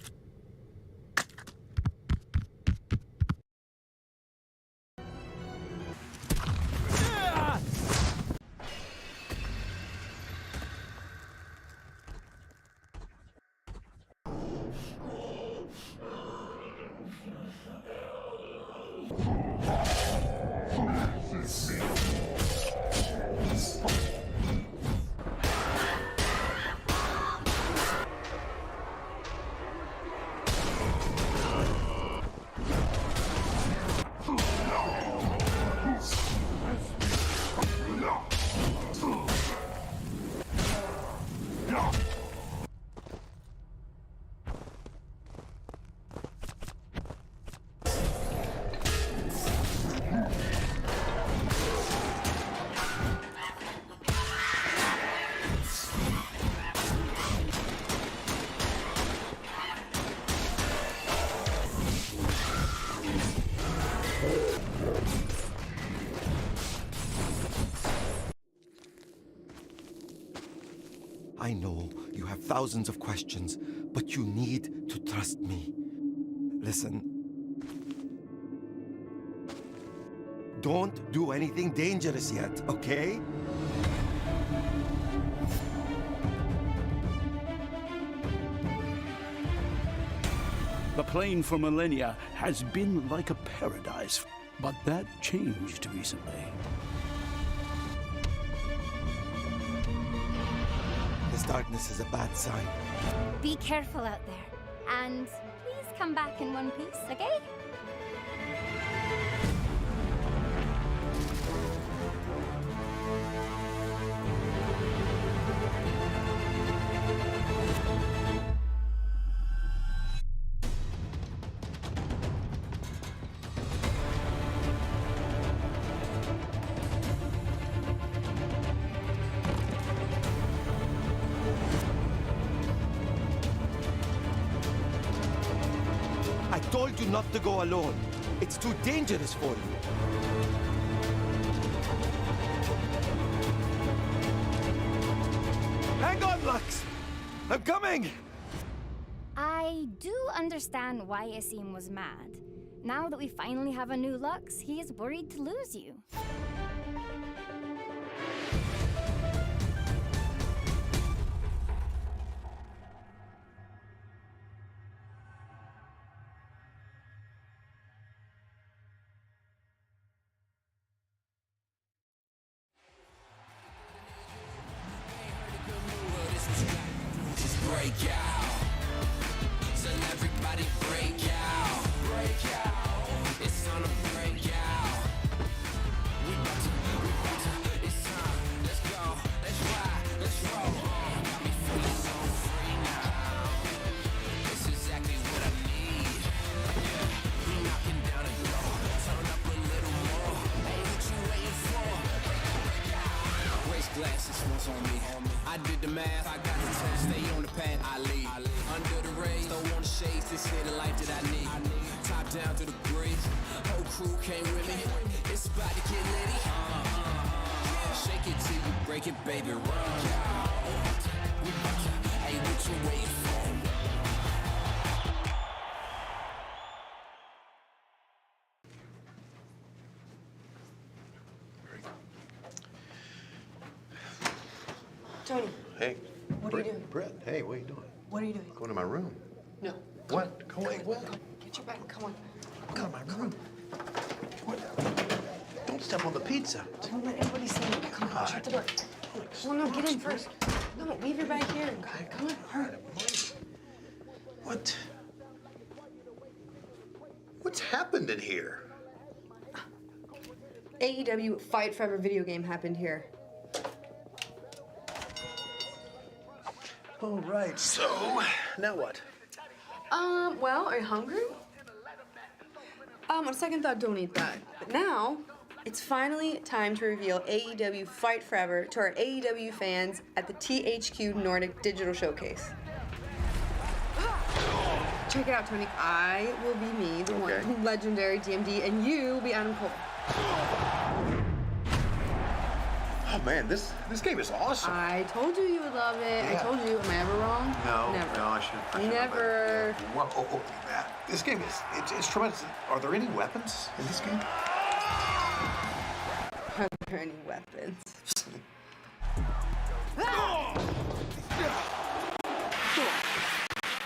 I know you have thousands of questions, but you need to trust me. Listen. Don't do anything dangerous yet, okay? The plane for millennia has been like a paradise, but that changed recently. This darkness is a bad sign. Be careful out there. And please come back in one piece, okay? I told you not to go alone. It's too dangerous for you. Hang on, Lux! I'm coming! I do understand why Asim was mad. Now that we finally have a new Lux, he is worried to lose you. Break out. Tell everybody break out. Break out. It's time to break out. We about to, it's time. Let's go. Let's ride. Let's roll. Got me feeling so free now. It's exactly what I need. Yeah. We knocking down a door. Turn up a little more. Hey, what you waiting for? Break out. Race glasses once on me. I did the math. I got the test. Stay on the path. I lead. Under the rays, don't want shades. This here the life that I need. Top down to the breeze. Whole crew came with me. It's about to get litty. Shake it till you break it, baby. Run. Hey, what you waiting for? Tony. Hey. What are you doing? Brett, hey, what are you doing? What are you doing? Going to my room. No. What? Go away. What? Get your bag. Come on. Go to my room. What? Don't step on the pizza. Don't let anybody see you. Come on, shut the door. Well, no, get in first. No, leave your bag here. Come on, hurry. What? What's happened in here? AEW Fight Forever video game happened here. All right, so now what? Well, are you hungry? On second thought, don't eat that. But now, it's finally time to reveal AEW Fight Forever to our AEW fans at the THQ Nordic Digital Showcase. Check it out, Tony. I will be me, the one legendary DMD, and you will be Adam Cole. Oh man, this game is awesome. I told you would love it. Yeah. I told you. Am I ever wrong? No, Never. no, I shouldn't. Never. Whoa, oh, man. This game is it's tremendous. Are there any weapons in this game? Are there any weapons?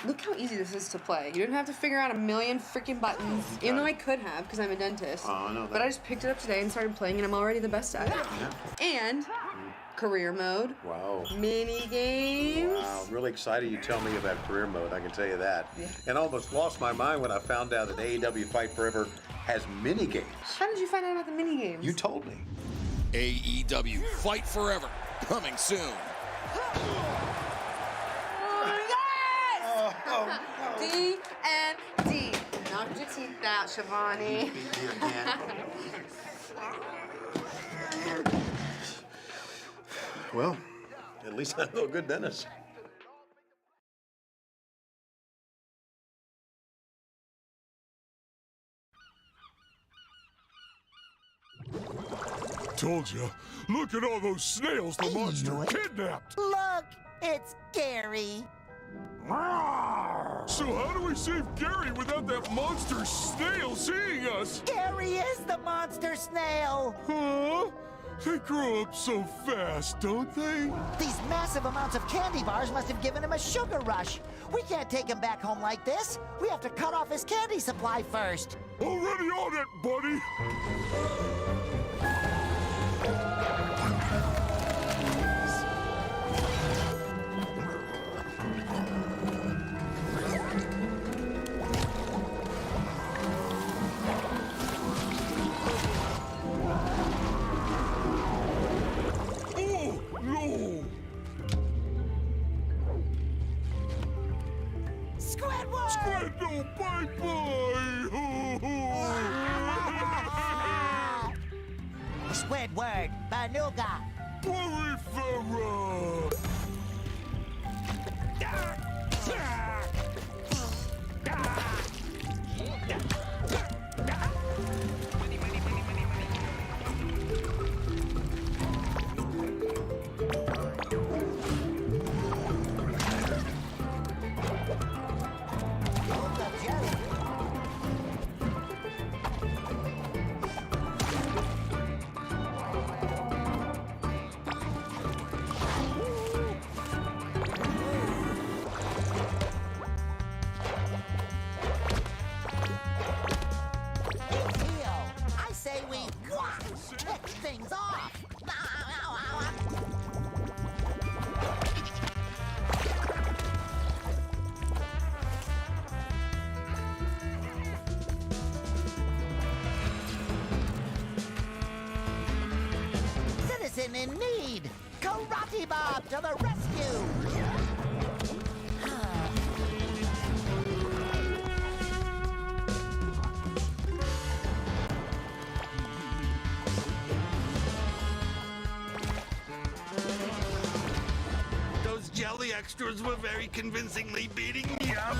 Look how easy this is to play. You didn't have to figure out a million freaking buttons, even though I could have, because I'm a dentist. Oh, I know that. But I just picked it up today and started playing, and I'm already the best at it. Yeah. And career mode. Wow. Mini games. Wow, I'm really excited you tell me about career mode, I can tell you that. Yeah. And almost lost my mind when I found out that AEW Fight Forever has mini games. How did you find out about the mini games? You told me. AEW Fight Forever, coming soon. D and D. Knock your teeth out, Shivani. Beat me again. Well, at least I know a good dentist. Told you. Look at all those snails the monster kidnapped. Look, it's Gary. So how do we save Gary without that monster snail seeing us? Gary is the monster snail. Huh? They grow up so fast, don't they? These massive amounts of candy bars must have given him a sugar rush. We can't take him back home like this. We have to cut off his candy supply first. Already on it, buddy. Squidward! Squidward, bye-bye! Squidward, Banuga! Peripheral! citizen in need. Karate Bob to the rescue! Those jelly extras were very convincingly beating me up.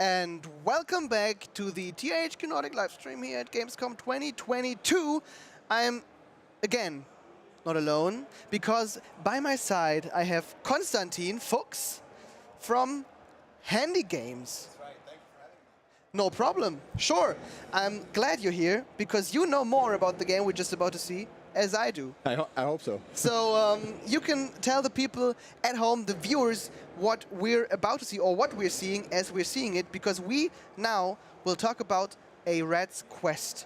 And welcome back to the THQ Nordic live stream here at Gamescom 2022. I'm, again, not alone, because by my side I have Konstantin Fuchs from Handy Games. That's right, thank you for having me. No problem, sure. I'm glad you're here, because you know more about the game we're just about to see, as I do. I hope so. So you can tell the people at home, the viewers, what we're about to see or what we're seeing as we're seeing it, because we now will talk about a rat's quest.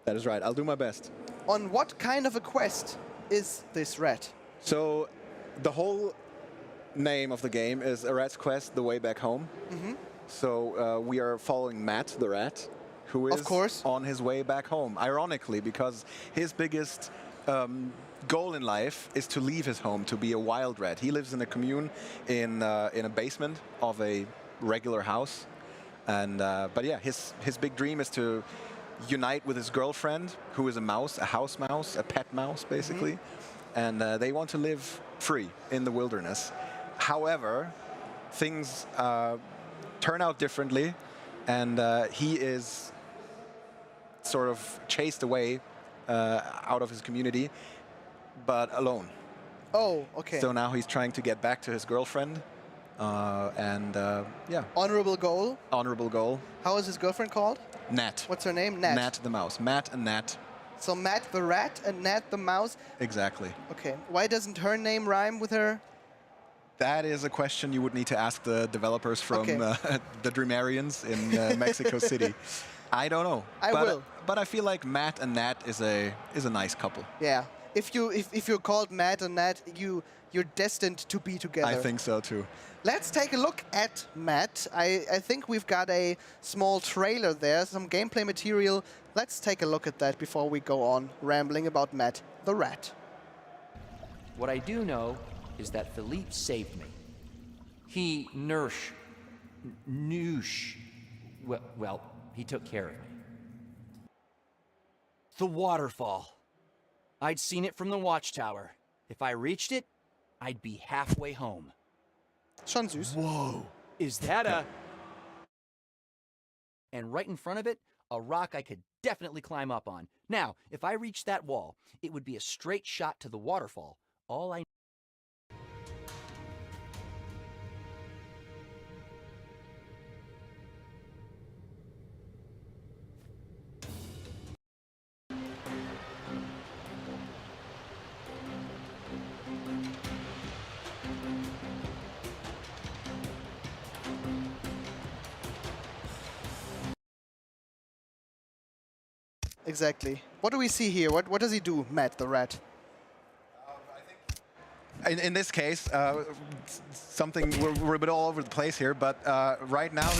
That is right. I'll do my best. On what kind of a quest is this rat? So the whole name of the game is A Rat's Quest: The Way Back Home. Mm-hmm. So we are following Matt the rat, who is of course on his way back home. Ironically, because his biggest goal in life is to leave his home, to be a wild rat. He lives in a commune in a basement of a regular house. And but yeah, his big dream is to unite with his girlfriend, who is a mouse, a house mouse, a pet mouse, basically. Mm-hmm. And they want to live free in the wilderness. However, things turn out differently, and he is sort of chased away out of his community, but alone. Oh, okay. So now he's trying to get back to his girlfriend, and yeah. Honorable goal? Honorable goal. How is his girlfriend called? Nat. What's her name? Nat. Nat the mouse. Matt and Nat. So Matt the rat and Nat the mouse? Exactly. Okay. Why doesn't her name rhyme with her? That is a question you would need to ask the developers from the Dreamarians in Mexico City. I don't know. I will. But I feel like Matt and Nat is a nice couple. Yeah. if you're called Matt and Nat, you're destined to be together. I think so too. Let's take a look at Matt. I think we've got a small trailer there, some gameplay material. Let's take a look at that before we go on rambling about Matt the Rat. What I do know is that Philippe saved me. He well, he took care of me. The waterfall. I'd seen it from the watchtower. If I reached it, I'd be halfway home. Schon süß. Whoa. Is that a... And right in front of it, a rock I could definitely climb up on. Now, if I reached that wall, it would be a straight shot to the waterfall. All I... Exactly. What do we see here? What does he do, Matt the Rat? In this case, something we're a bit all over the place here, but right now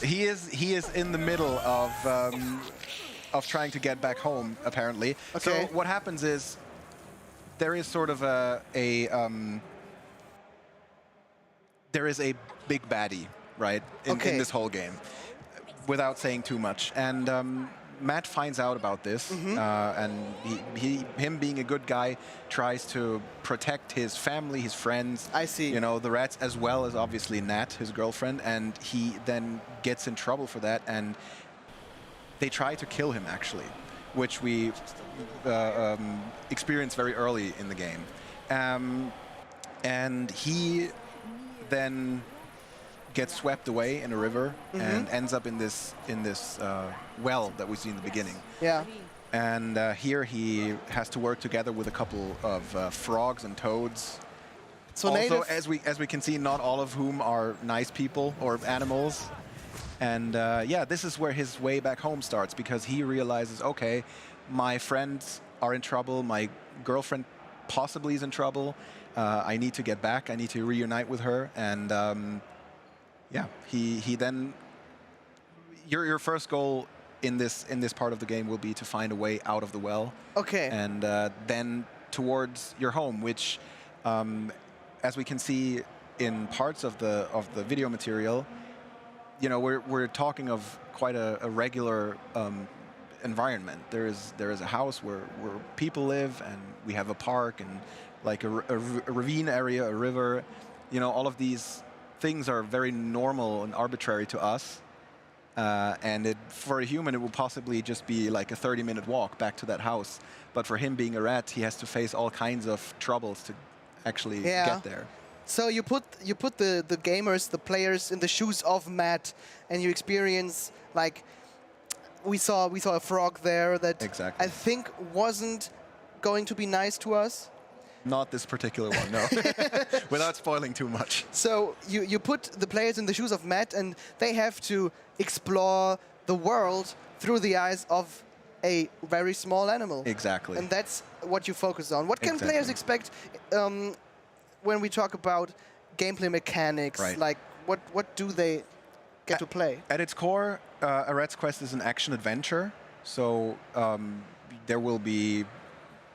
he is in the middle of trying to get back home, apparently. Okay. So what happens is there is sort of there is a big baddie, right, in this whole game, without saying too much. And Matt finds out about this, and him being a good guy tries to protect his family, his friends. I see. You know, the rats, as well as obviously Nat, his girlfriend, and he then gets in trouble for that, and they try to kill him, actually, which we experience very early in the game. And he then gets swept away in a river and ends up in this well that we see in the beginning. Yeah. And here he has to work together with a couple of frogs and toads. So also, as we can see, not all of whom are nice people or animals. And yeah, this is where his way back home starts, because he realizes, okay, my friends are in trouble, my girlfriend possibly is in trouble. I need to get back. I need to reunite with her. And yeah, he then your first goal in this part of the game will be to find a way out of the well. Okay. And then towards your home, which, as we can see in parts of the video material, you know, we're talking of quite a regular environment. There is a house where people live, and we have a park and like a ravine area, a river. You know, all of these things are very normal and arbitrary to us. And for a human, it will possibly just be like a 30-minute walk back to that house. But for him being a rat, he has to face all kinds of troubles to actually get there. So you put the gamers, the players, in the shoes of Matt, and you experience, like, we saw a frog there that I think wasn't going to be nice to us. Not this particular one, no. Without spoiling too much. So you put the players in the shoes of Matt, and they have to explore the world through the eyes of a very small animal. Exactly. And that's what you focus on. What can players expect when we talk about gameplay mechanics? Right. Like, what do they get to play? At its core, A Rat's Quest is an action-adventure. So there will be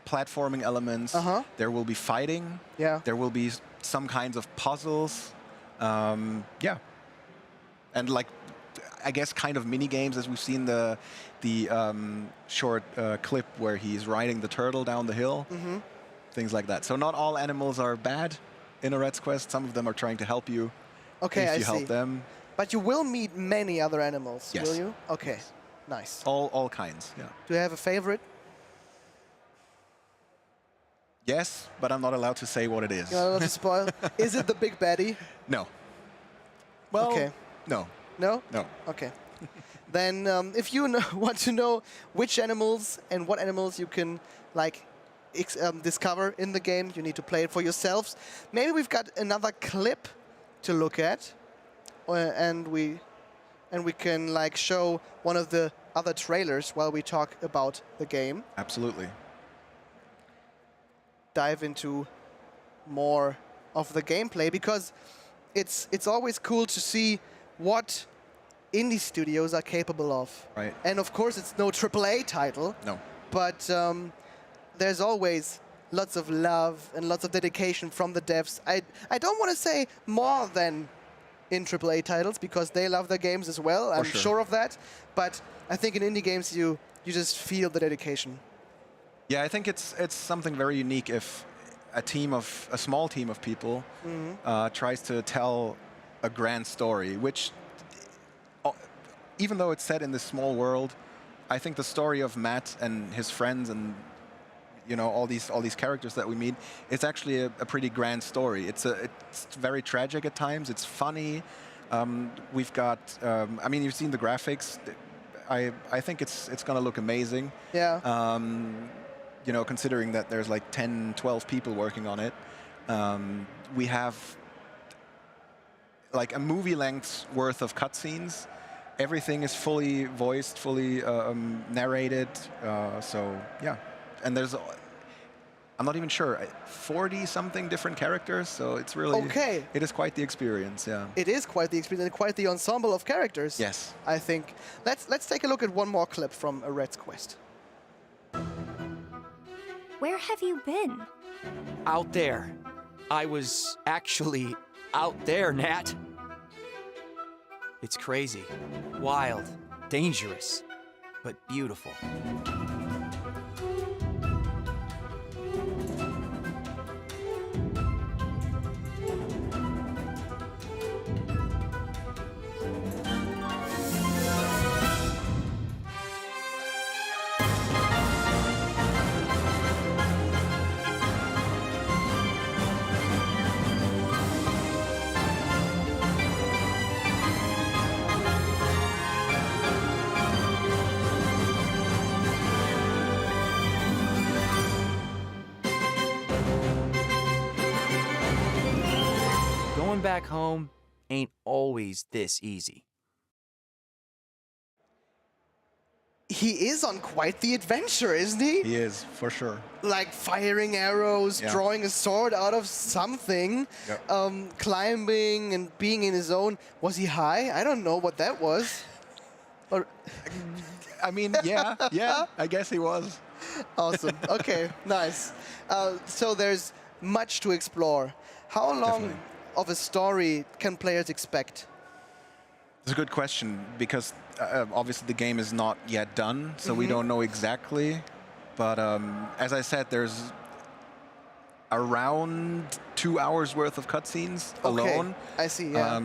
platforming elements. There will be fighting. Yeah. There will be some kinds of puzzles. Yeah. And like, I guess kind of mini games, as we've seen the short clip where he's riding the turtle down the hill. Things like that. So not all animals are bad in A Rat's Quest. Some of them are trying to help you. Okay, if I you see. help them. But you will meet many other animals, Yes. will you? Okay, nice. All kinds, yeah. Do you have a favorite? Yes, but I'm not allowed to say what it is. You're not allowed to spoil. Is it the big baddie? No. Well, okay. No. No? No. Okay. Then if you want to know which animals and what animals you can like discover in the game, you need to play it for yourselves. Maybe we've got another clip to look at, and and we can like show one of the other trailers while we talk about the game. Absolutely. Dive into more of the gameplay, because it's always cool to see what indie studios are capable of. Right. And of course, it's no AAA title. No. But there's always lots of love and lots of dedication from the devs. I don't want to say more than in AAA titles, because they love their games as well. I'm sure of that. But I think in indie games, you just feel the dedication. Yeah, I think it's something very unique if a small team of people tries to tell a grand story, which, even though it's set in this small world, I think the story of Matt and his friends and all these characters that we meet, it's actually a pretty grand story. It's very tragic at times. It's funny. We've got, I mean, you've seen the graphics. I think it's going to look amazing. Yeah. Considering that there's like 10, 12 people working on it. We have like a movie length worth of cutscenes. Everything is fully voiced, fully narrated. So yeah, and there's, I'm not even sure, 40-something different characters. So it's really, okay. It is quite the experience. Yeah. It is quite the experience and quite the ensemble of characters. Yes. I think. Let's take a look at one more clip from A Red's Quest. Where have you been? Out there. I was actually out there, Nat. It's crazy, wild, dangerous, but beautiful. Back home ain't always this easy. He is on quite the adventure, isn't he? He is, for sure. Like firing arrows, drawing a sword out of something, climbing and being in his own. Was he high? I don't know what that was. Or I mean, yeah, I guess he was. Awesome. Okay, nice. So there's much to explore. How long of a story can players expect? It's a good question, because obviously the game is not yet done, so we don't know exactly. But as I said, there's around 2 hours worth of cutscenes alone. I see, yeah.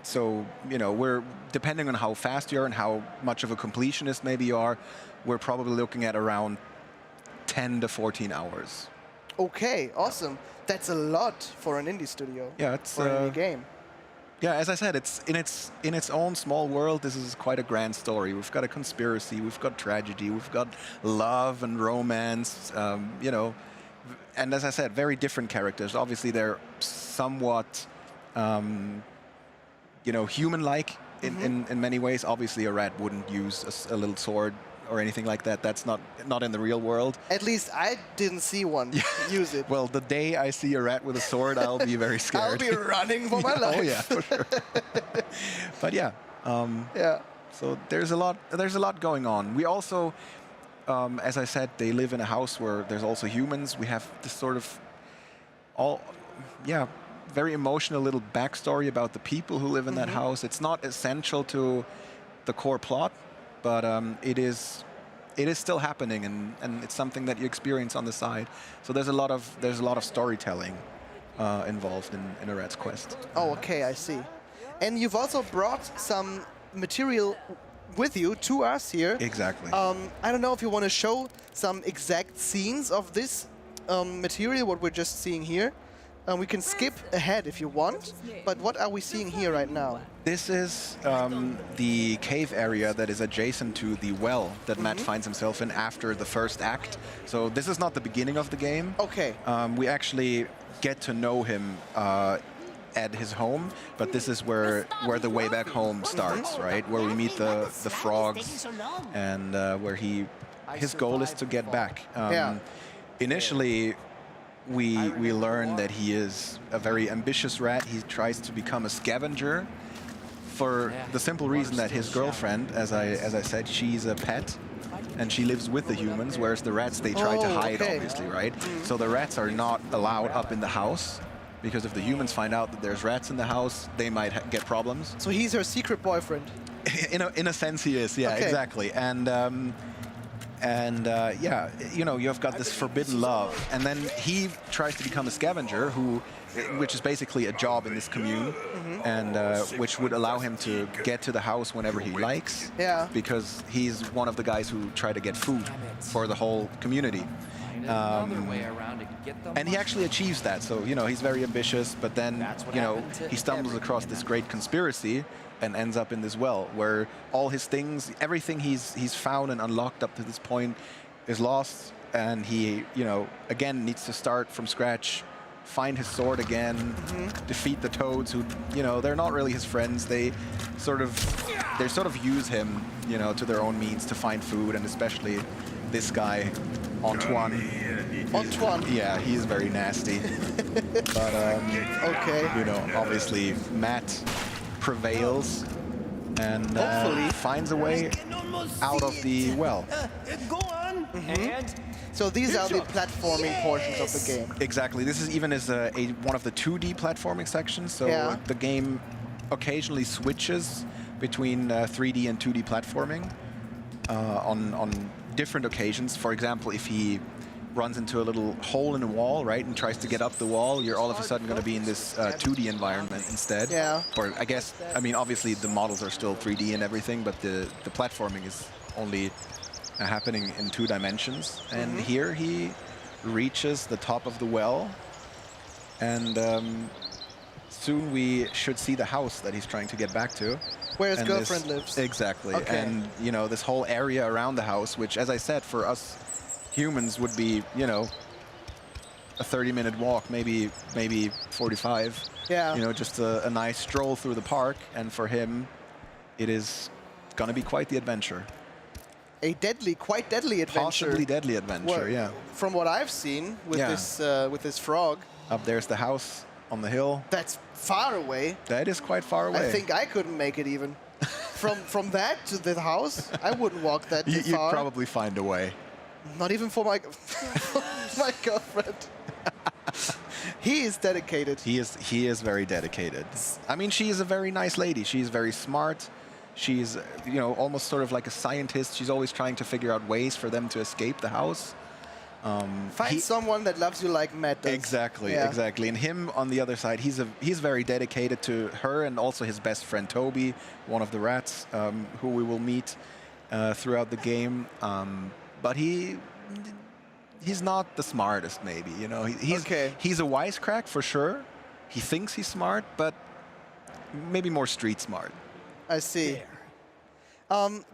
So, we're, depending on how fast you are and how much of a completionist maybe you are, we're probably looking at around 10 to 14 hours. Okay, awesome. That's a lot for an indie studio. Yeah, it's for an indie game. Yeah, as I said, it's in its own small world. This is quite a grand story. We've got a conspiracy, we've got tragedy, we've got love and romance. And as I said, very different characters. Obviously, they're somewhat, human-like in many ways. Obviously, a rat wouldn't use a little sword or anything like that. That's not in the real world. At least I didn't see one use it. Well, the day I see a rat with a sword, I'll be very scared. I'll be running for my life. Oh yeah, for sure. But yeah. So there's a lot going on. We also, as I said, they live in a house where there's also humans. We have this sort of very emotional little backstory about the people who live in that house. It's not essential to the core plot, but it is still happening, and it's something that you experience on the side. So there's a lot of storytelling involved in A Red's Quest. Oh, okay, I see. And you've also brought some material with you to us here. Exactly. I don't know if you want to show some exact scenes of this material, what we're just seeing here. We can skip ahead if you want, but what are we seeing here right now? This is the cave area that is adjacent to the well that Matt finds himself in after the first act. So this is not the beginning of the game. Okay. We actually get to know him at his home, but this is where the way back home starts, right? Where we meet the frogs, and where his goal is to get back. Initially, we learn that he is a very ambitious rat. He tries to become a scavenger for the simple reason that his girlfriend, as I said, she's a pet. And she lives with the humans, whereas the rats, they try to hide, obviously, right? So the rats are not allowed up in the house, because if the humans find out that there's rats in the house, they might get problems. So he's her secret boyfriend? In a sense, he is, yeah, exactly. And yeah, you know, you've got this forbidden love. And then he tries to become a scavenger, which is basically a job in this commune, and which would allow him to get to the house whenever he likes, because he's one of the guys who try to get food for the whole community. And he actually achieves that, so, you know, he's very ambitious, but then, you know, he stumbles across this great conspiracy and ends up in this well, where all his things, everything he's found and unlocked up to this point is lost, and he, you know, again needs to start from scratch, find his sword again, defeat the toads who, you know, they're not really his friends. They sort of use him, you know, to their own means to find food, and especially this guy, Antoine. Antoine? Yeah, he's very nasty. But, you know, obviously Matt prevails and finds a way out of the well. Go on. So these are the platforming portions of the game. Exactly. This is even as one of the 2D platforming sections. So the game occasionally switches between 3D and 2D platforming on different occasions. For example, if he runs into a little hole in a wall, right, and tries to get up the wall, you're all of a sudden going to be in this 2D environment instead. Or I guess, I mean, obviously the models are still 3D and everything, but the platforming is only happening in 2 dimensions. And here he reaches the top of the well, and soon we should see the house that he's trying to get back to. Where his girlfriend lives. Exactly. And, you know, this whole area around the house, which, as I said, for us humans would be, you know, a 30-minute walk, maybe 45. Yeah. You know, just a nice stroll through the park. And for him, it is going to be quite the adventure. A quite deadly adventure. Possibly deadly adventure, yeah. From what I've seen with this frog. Up there's the house on the hill. That's far away. That is quite far away. I think I couldn't make it even. From that to the house, I wouldn't walk that far. You'd probably find a way. Not even for my girlfriend. He is dedicated. He is very dedicated. I mean, she is a very nice lady. She's very smart. She's, you know, almost sort of like a scientist. She's always trying to figure out ways for them to escape the house. Find someone that loves you like Matt does. Exactly, exactly. And him on the other side, he's very dedicated to her and also his best friend Toby, one of the rats, who we will meet throughout the game. But he's not the smartest, maybe. You know, he's a wisecrack for sure. He thinks he's smart, but maybe more street smart. I see.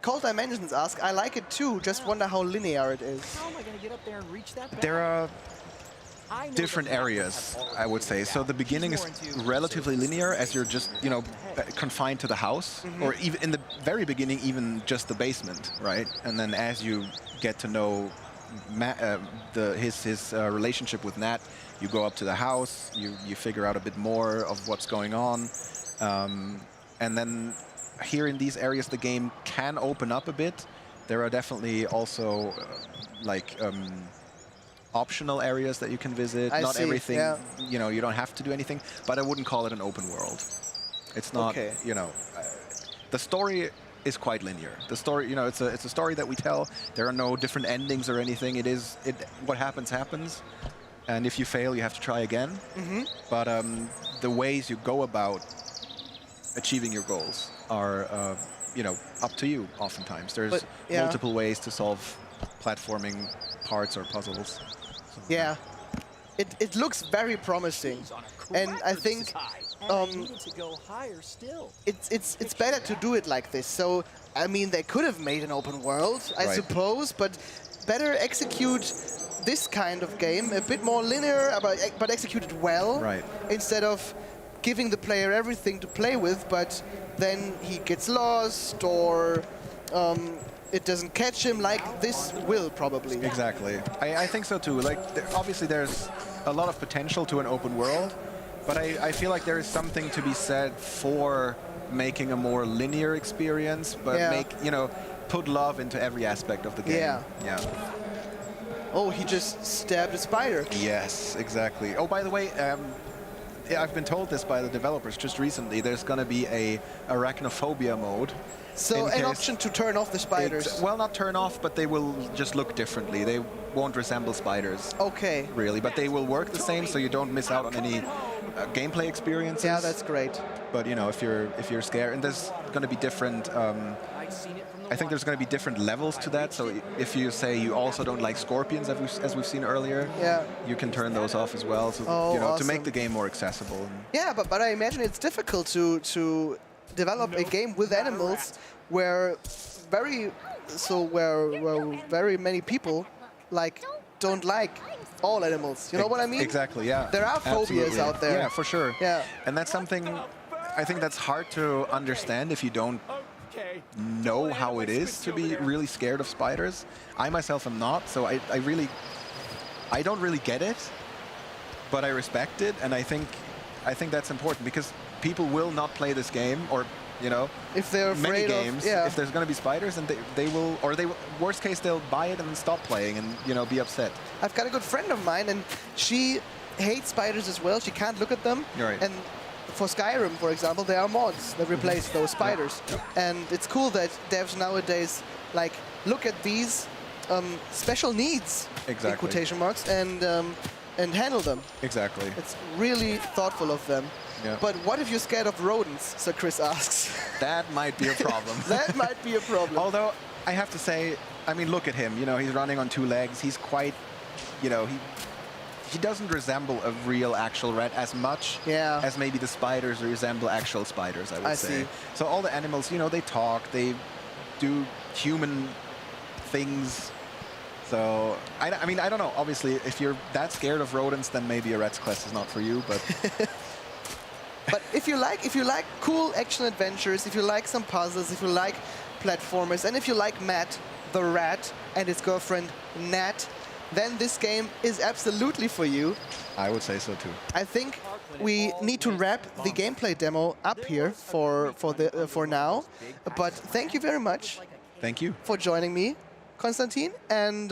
Colt Dimensions ask, I like it too, just wonder how linear it is. How am I going to get up there and reach that? There are different areas, I would say. So the beginning is relatively linear, as you're just, you know, confined to the house, or even in the very beginning, even just the basement, right? And then as you get to know his relationship with Nat, you go up to the house, you figure out a bit more of what's going on, and then here in these areas the game can open up a bit. There are definitely also optional areas that you can visit. Not everything, you know, you don't have to do anything, but I wouldn't call it an open world. It's not, you know, the story is quite linear. The story, you know, it's a story that we tell. There are no different endings or anything. What happens, and if you fail, you have to try again. But the ways you go about achieving your goals are, you know, up to you oftentimes. There's multiple ways to solve platforming parts or puzzles. Yeah. It looks very promising. And I think it's better to do it like this. So, I mean, they could have made an open world, I suppose, but better execute this kind of game, a bit more linear, but execute it well, instead of giving the player everything to play with, but then he gets lost or it doesn't catch him like this will probably. Exactly. I think so too. Like, obviously there's a lot of potential to an open world, but I feel like there is something to be said for making a more linear experience, but put love into every aspect of the game. Yeah. Oh, he just stabbed a spider. Yes, exactly. Oh, by the way, I've been told this by the developers just recently. There's going to be a arachnophobia mode. So an option to turn off the spiders. Well, not turn off, but they will just look differently. They won't resemble spiders. Okay. Really, but they will work the same, so you don't miss out on any gameplay experiences. Yeah, that's great. But you know, if you're scared, and there's going to be different. I think there's going to be different levels to that. So if you say you also don't like scorpions, as we've seen earlier, you can turn those off as well. So awesome. to make the game more accessible. Yeah, but I imagine it's difficult to develop a game with animals where very many people don't like all animals. You know what I mean? Exactly. Yeah. There are phobias out there. Yeah, for sure. Yeah. And that's something I think that's hard to understand if you don't know how it is to be really scared of spiders. I myself am not, so I don't really get it, but I respect it, and I think that's important because people will not play this game, or if they're afraid many games, if there's going to be spiders, and they will, worst case they'll buy it and then stop playing and be upset. I've got a good friend of mine, and she hates spiders as well. She can't look at them. Right. And for Skyrim, for example, there are mods that replace those spiders. And it's cool that devs nowadays look at these special needs, in quotation marks, and handle them. Exactly. It's really thoughtful of them. Yeah. But what if you're scared of rodents, Sir Chris asks. That might be a problem. That might be a problem. Although, I have to say, I mean, look at him. He's running on 2 legs. He's quite, he doesn't resemble a real actual rat as much as maybe the spiders resemble actual spiders, I would say. See. So all the animals, they talk, they do human things. So, I mean, I don't know. Obviously, if you're that scared of rodents, then maybe a Rat's Quest is not for you, but... But if you like cool action adventures, if you like some puzzles, if you like platformers, and if you like Matt the rat and his girlfriend Nat, then this game is absolutely for you. I would say so too. I think we need to wrap the gameplay demo up here for now. But thank you very much. Thank you for joining me, Konstantin, and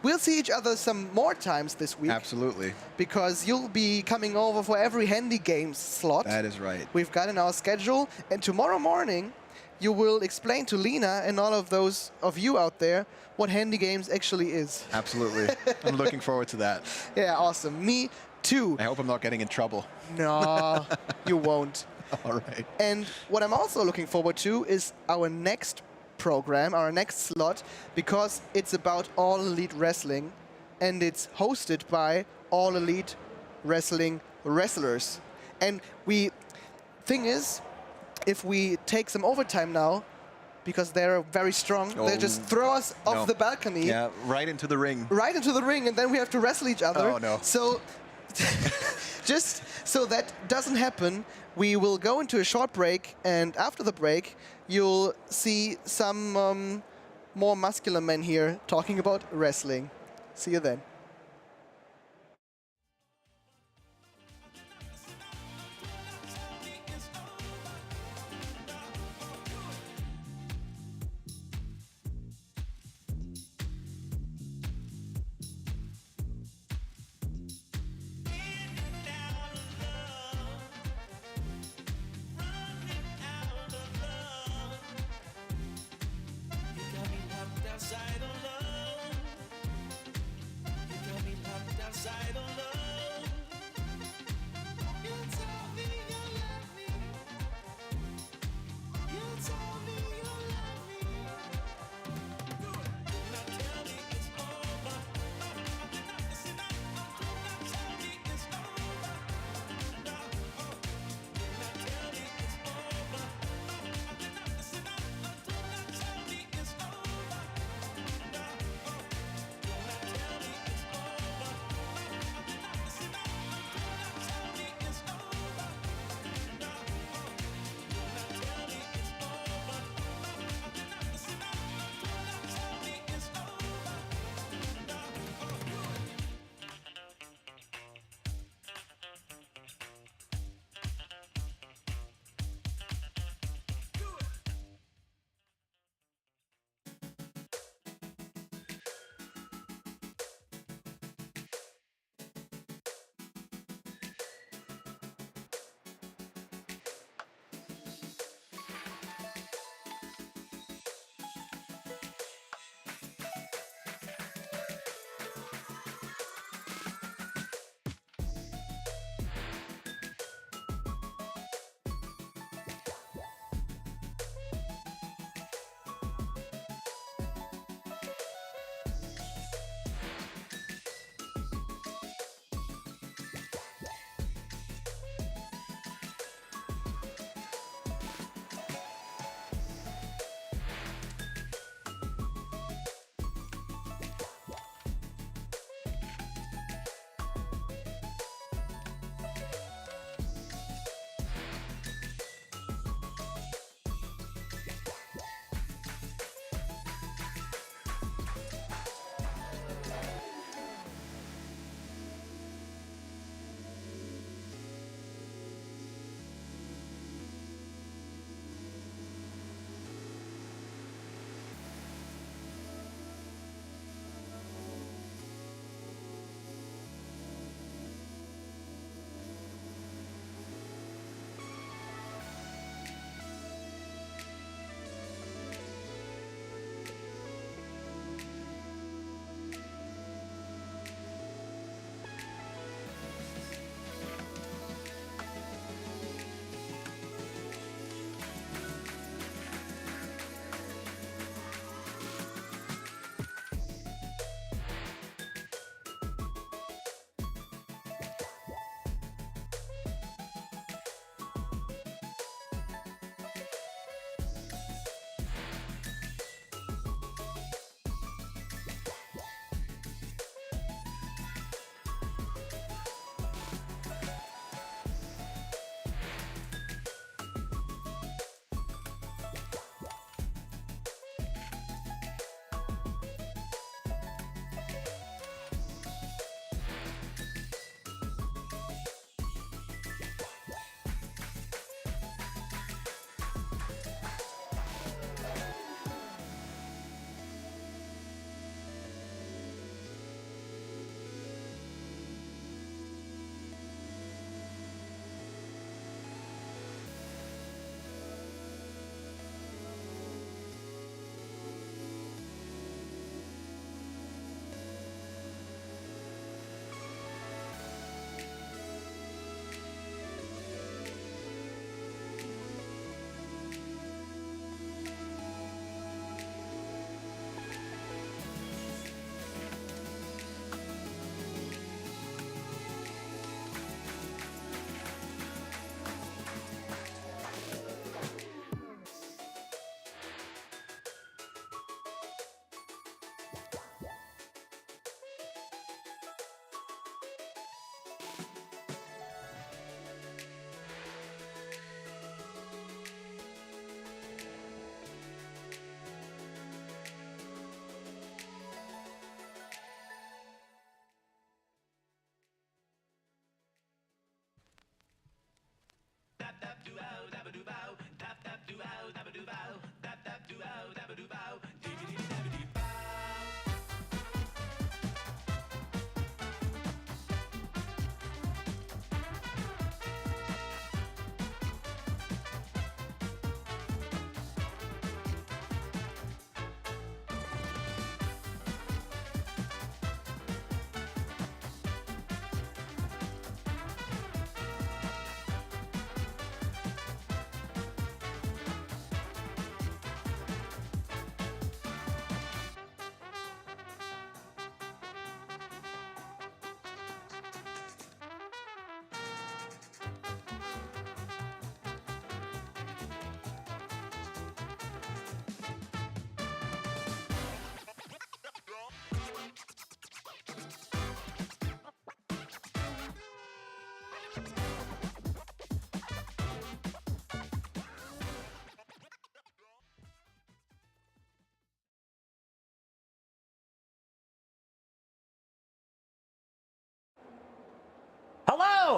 we'll see each other some more times this week. Absolutely. Because you'll be coming over for every Handy Games slot. That is right. We've got in our schedule, and tomorrow morning you will explain to Lena and all of those of you out there what Handy Games actually is. Absolutely. I'm looking forward to that. Yeah, awesome. Me too. I hope I'm not getting in trouble. No, you won't. All right. And what I'm also looking forward to is our next program, our next slot, because it's about All Elite Wrestling, and it's hosted by All Elite Wrestling wrestlers. And thing is, if we take some overtime now, because they're very strong, they just throw us off the balcony. Yeah, right into the ring. Right into the ring, and then we have to wrestle each other. Oh, no. So, just so that doesn't happen, we will go into a short break, and after the break, you'll see some more muscular men here talking about wrestling. See you then.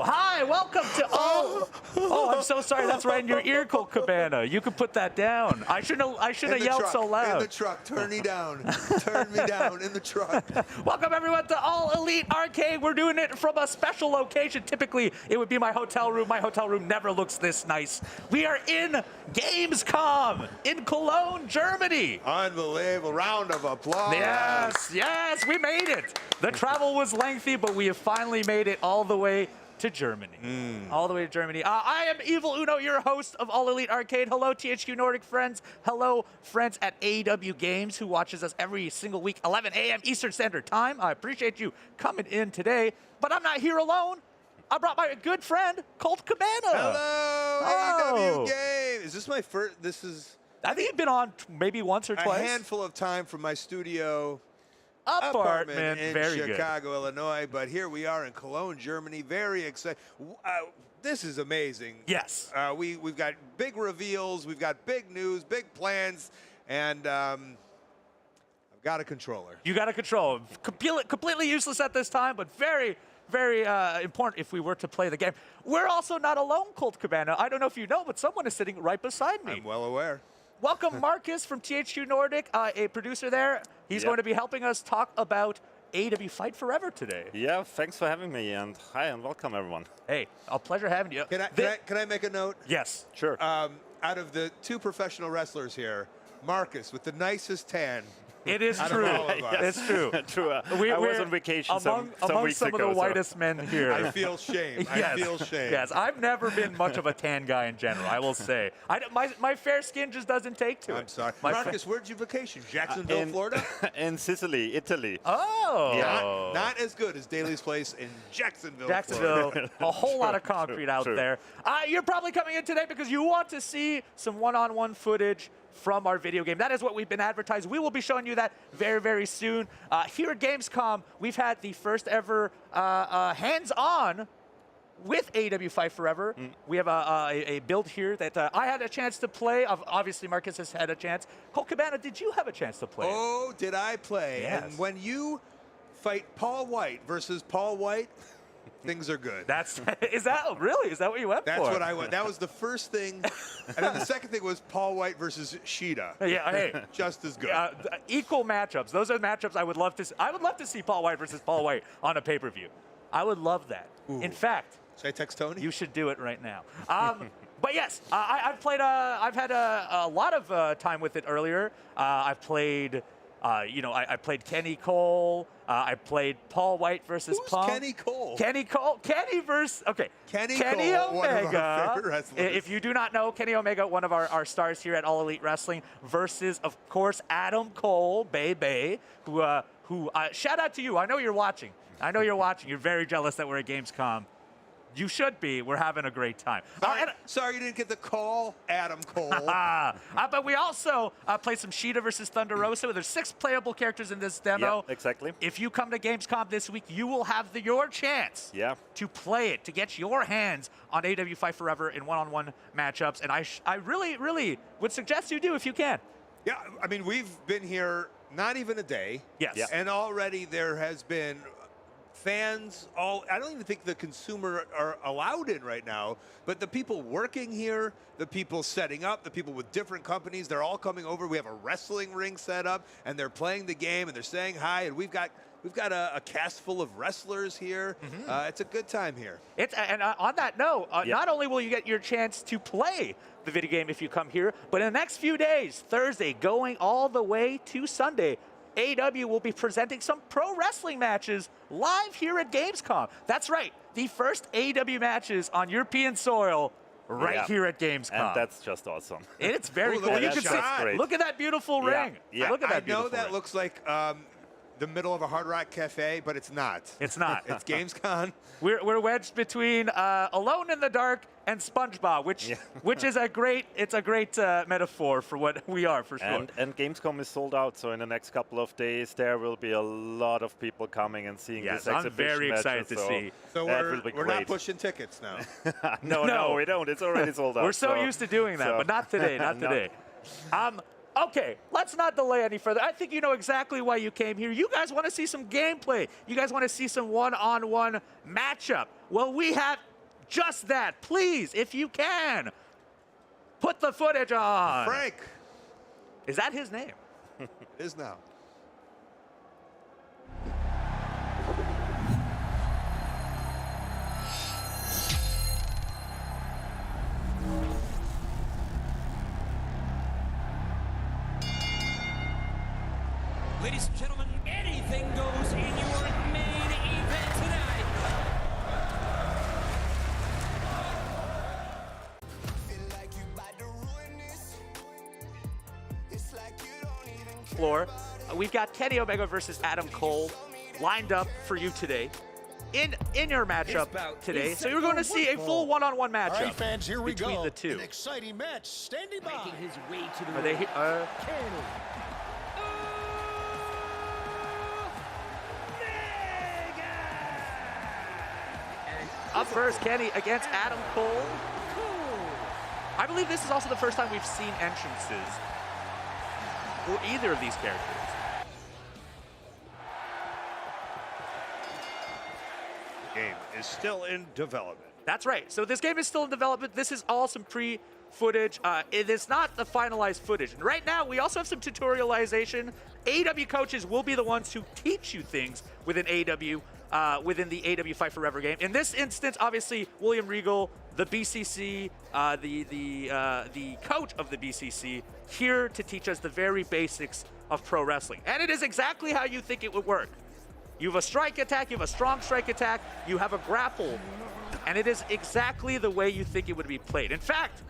Oh, hi, welcome to Oh, I'm so sorry. That's right in your ear, Colt Cabana. You can put that down. I shouldn't have yelled so loud. In the truck, turn me down. Turn me down in the truck. Welcome everyone to All Elite Arcade. We're doing it from a special location. Typically, it would be my hotel room. My hotel room never looks this nice. We are in Gamescom in Cologne, Germany. Unbelievable. Round of applause. Yes, we made it. The travel was lengthy, but we have finally made it all the way to Germany. All the way to Germany. I am Evil Uno, your host of All Elite Arcade. Hello, THQ Nordic friends. Hello, friends at AEW Games who watches us every single week, 11 a.m. Eastern Standard Time. I appreciate you coming in today, but I'm not here alone. I brought my good friend, Colt Cabana. Hello, AEW Games. Is this my first? I think you've been on maybe once or twice. A handful of time from my studio apartment in very Chicago, Illinois, but here we are in Cologne, Germany. Very excited. This is amazing. Yes. We've got big reveals, we've got big news, big plans, and I've got a controller. You got a controller. Completely useless at this time, but very, very important if we were to play the game. We're also not alone, Colt Cabana. I don't know if you know, but someone is sitting right beside me. I'm well aware. Welcome, Markus from THQ Nordic, a producer there. He's going to be helping us talk about AEW Fight Forever today. Yeah, thanks for having me, and hi, and welcome, everyone. Hey, a pleasure having you. Can I make a note? Yes. Sure. Out of the two professional wrestlers here, Markus with the nicest tan. It is true. It's true. True. I was on vacation among weeks some ago, of the whitest men here. I feel shame. I feel shame. Yes, I've never been much of a tan guy in general, I will say. My fair skin just doesn't take to it. I'm sorry. Markus, where'd you vacation? Jacksonville, Florida? In Sicily, Italy. Oh. Yeah, not as good as Daly's place in Jacksonville, Florida. A whole lot of concrete out there. You're probably coming in today because you want to see some one-on-one footage from our video game. That is what we've been advertised. We will be showing you that very, very soon. Here at Gamescom, we've had the first ever hands-on with AEW Fight Forever. We have a build here that I had a chance to play. Obviously, Markus has had a chance. Colt Cabana, did you have a chance to play? Oh, did I play? Yes. And when you fight Paul White versus Paul White, things are good. Is that what you went for? That's what I went. That was the first thing. And then the second thing was Paul White versus Sheeta. Yeah, hey. Just as good. Equal matchups. Those are matchups I would love to see. I would love to see Paul White versus Paul White on a pay-per-view. I would love that. Ooh. In fact, should I text Tony? You should do it right now. But yes, I've played. I've had a lot of time with it earlier. I've played. I played Kenny Cole. I played Paul White versus Punk. Kenny Cole? Kenny Cole. Kenny versus. Okay. Kenny Omega. Cole, one of our favorite wrestlers. If you do not know, Kenny Omega, one of our stars here at All Elite Wrestling, versus, of course, Adam Cole, Bay, who shout out to you. I know you're watching. You're very jealous that we're at Gamescom. You should be. We're having a great time. Sorry you didn't get the call, Adam Cole. But we also played some Sheeta versus Thunder Rosa. There's 6 playable characters in this demo. Yep, exactly. If you come to Gamescom this week, you will have your chance to play it, to get your hands on AEW Fight Forever in one-on-one matchups. And I really, really would suggest you do if you can. Yeah, I mean, we've been here not even a day. Yes. Yeah. And already there has been fans, I don't even think the consumer are allowed in right now, but the people working here, the people setting up, the people with different companies, they're all coming over. We have a wrestling ring set up, and they're playing the game, and they're saying hi, and we've got a cast full of wrestlers here. It's a good time here. And on that note, not only will you get your chance to play the video game if you come here, but in the next few days, Thursday, going all the way to Sunday, AEW will be presenting some pro wrestling matches live here at Gamescom. That's right, the first AEW matches on European soil here at Gamescom. And that's just awesome. It's very cool. You can see, look at that beautiful ring. Yeah. Look at that I know that looks like the middle of a Hard Rock Cafe, but it's not. It's not. It's Gamescom. We're wedged between Alone in the Dark and SpongeBob, which is a great metaphor for what we are, for sure. And Gamescom is sold out, so in the next couple of days there will be a lot of people coming and seeing this exhibition. I'm very excited to see. So we're not pushing tickets now. No, we don't. It's already sold out. We're so used to doing that, but not today. Not today. Okay, let's not delay any further. I think you know exactly why you came here. You guys want to see some gameplay. You guys want to see some one-on-one matchup. Well, we have just that. Please, if you can, put the footage on. Frank. Is that his name? It is now. Ladies and gentlemen, anything goes in your main event tonight. Floor. We've got Kenny Omega versus Adam Cole lined up for you today in your matchup today. So you're going to see a full one-on-one matchup. All right, fans, here we between go. the two. An exciting match. Standing by. Making his way to the Are they Kenny. Up first, Kenny against Adam Cole. I believe this is also the first time we've seen entrances for either of these characters. The game is still in development. That's right. So this game is still in development. This is all some pre-footage. It is not the finalized footage. And right now, we also have some tutorialization. AEW coaches will be the ones who teach you things within AEW. Within the AEW Fight Forever game. In this instance, obviously, William Regal, the BCC, the coach of the BCC, here to teach us the very basics of pro wrestling. And it is exactly how you think it would work. You have a strike attack, you have a strong strike attack, you have a grapple, and it is exactly the way you think it would be played. In fact,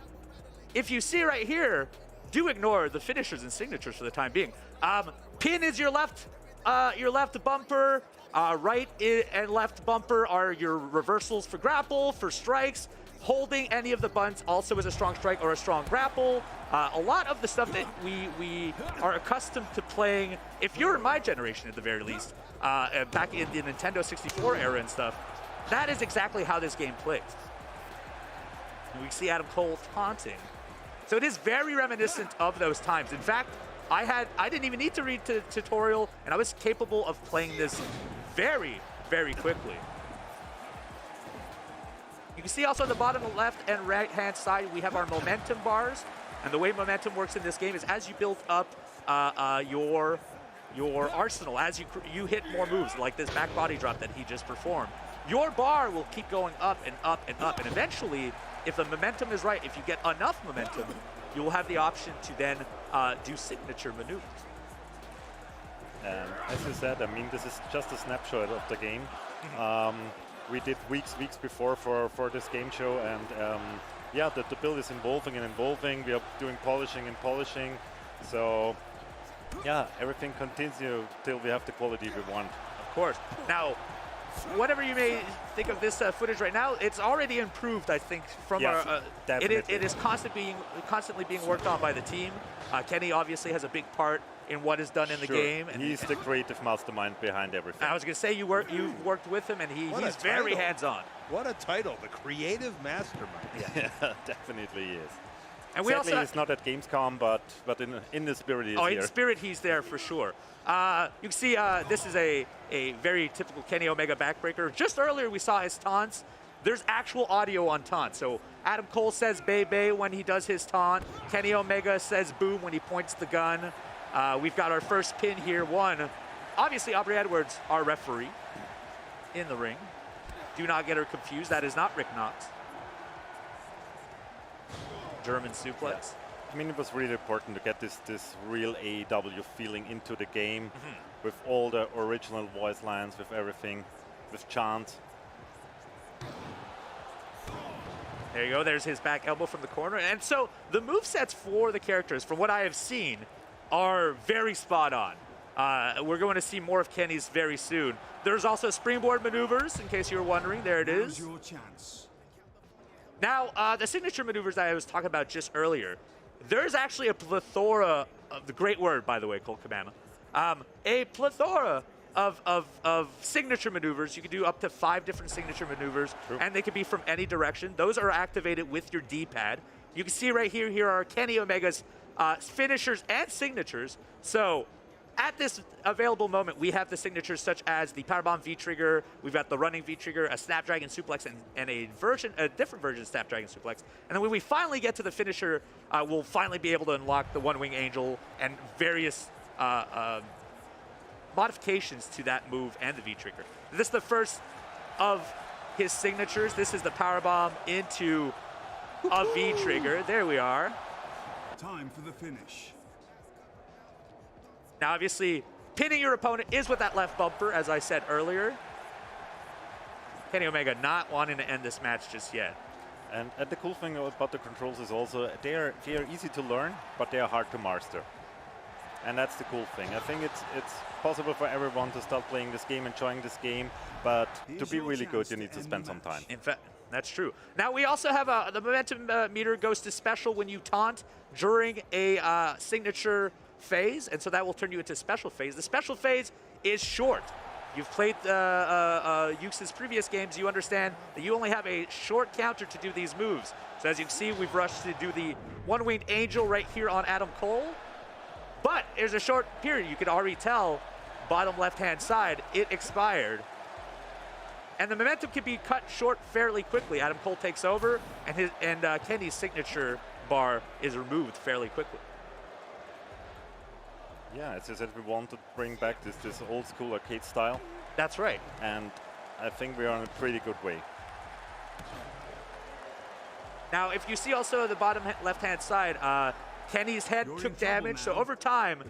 if you see right here, do ignore the finishers and signatures for the time being. Pin is your left bumper. Right and left bumper are your reversals for grapple, for strikes. Holding any of the buttons also is a strong strike or a strong grapple. A lot of the stuff that we are accustomed to playing, if you're in my generation at the very least, back in the Nintendo 64 era and stuff, that is exactly how this game plays. And we see Adam Cole taunting. So it is very reminiscent of those times. In fact, I didn't even need to read the tutorial, and I was capable of playing this very, very quickly. You can see also on the bottom left and right hand side, we have our momentum bars. And the way momentum works in this game is as you build up your arsenal, as you hit more moves, like this back body drop that he just performed, your bar will keep going up and up and up. And eventually, if the momentum is right, if you get enough momentum, you will have the option to then do signature maneuvers. As you said, I mean, this is just a snapshot of the game. We did weeks before for this game show, and yeah, the build is evolving and evolving. We are doing polishing and polishing. So yeah, everything continues till we have the quality we want. Of course. Now, whatever you may think of this footage right now, it's already improved, I think, from yes, it is constantly being worked on by the team. Kenny obviously has a big part in what is done in the game. And he's the creative mastermind behind everything. I was going to say, you've worked with him, and he's very hands-on. What a title, the creative mastermind. Yeah, definitely is. And we Sadly, also he's not at Gamescom, but in the spirit he's here. in spirit he's there for sure. You can see this is a very typical Kenny Omega backbreaker. Just earlier we saw his taunts. There's actual audio on taunt. So Adam Cole says "bay bay" when he does his taunt. Kenny Omega says "boom" when he points the gun. We've got our first pin here. Obviously Aubrey Edwards, our referee, in the ring. Do not get her confused. That is not Rick Knox. German suplex. I mean, it was really important to get this real AEW feeling into the game, with all the original voice lines, with everything, with chant. There you go. There's his back elbow from the corner. And so the movesets for the characters, from what I have seen, are very spot on. We're going to see more of Kenny's very soon. There's also springboard maneuvers, in case you were wondering. There it is. Your chance. Now, the signature maneuvers that I was talking about just earlier, there's actually a plethora of, the great word, by the way, Colt Cabana, a plethora of signature maneuvers. You can do up to 5 different signature maneuvers, and they can be from any direction. Those are activated with your D-pad. You can see right here are Kenny Omega's finishers and signatures. So at this available moment, we have the signatures such as the Powerbomb V-Trigger, we've got the running V-Trigger, a Snapdragon Suplex, and a different version of Snapdragon Suplex. And then when we finally get to the finisher, we'll finally be able to unlock the One-Wing Angel and various modifications to that move and the V-Trigger. This is the first of his signatures. This is the Powerbomb into a V-Trigger. There we are. Time for the finish. Now, obviously, pinning your opponent is with that left bumper, as I said earlier. Kenny Omega not wanting to end this match just yet. And the cool thing about the controls is also they are easy to learn, but they are hard to master. And that's the cool thing. I think it's possible for everyone to start playing this game, enjoying this game, but to be really good, you need to spend some time. In fact, that's true. Now, we also have the momentum meter goes to special when you taunt during a signature phase, and so that will turn you into special phase. The special phase is short. You've played Yuke's previous games, you understand that you only have a short counter to do these moves. So as you can see, we've rushed to do the One-Winged Angel right here on Adam Cole. But there's a short period. You can already tell, bottom left-hand side, it expired. And the momentum can be cut short fairly quickly. Adam Cole takes over, and Kenny's signature bar is removed fairly quickly. Yeah, it's just that we want to bring back this old school arcade style. That's right. And I think we are on a pretty good way. Now, if you see also the bottom left-hand side, Kenny's head took damage, so over time,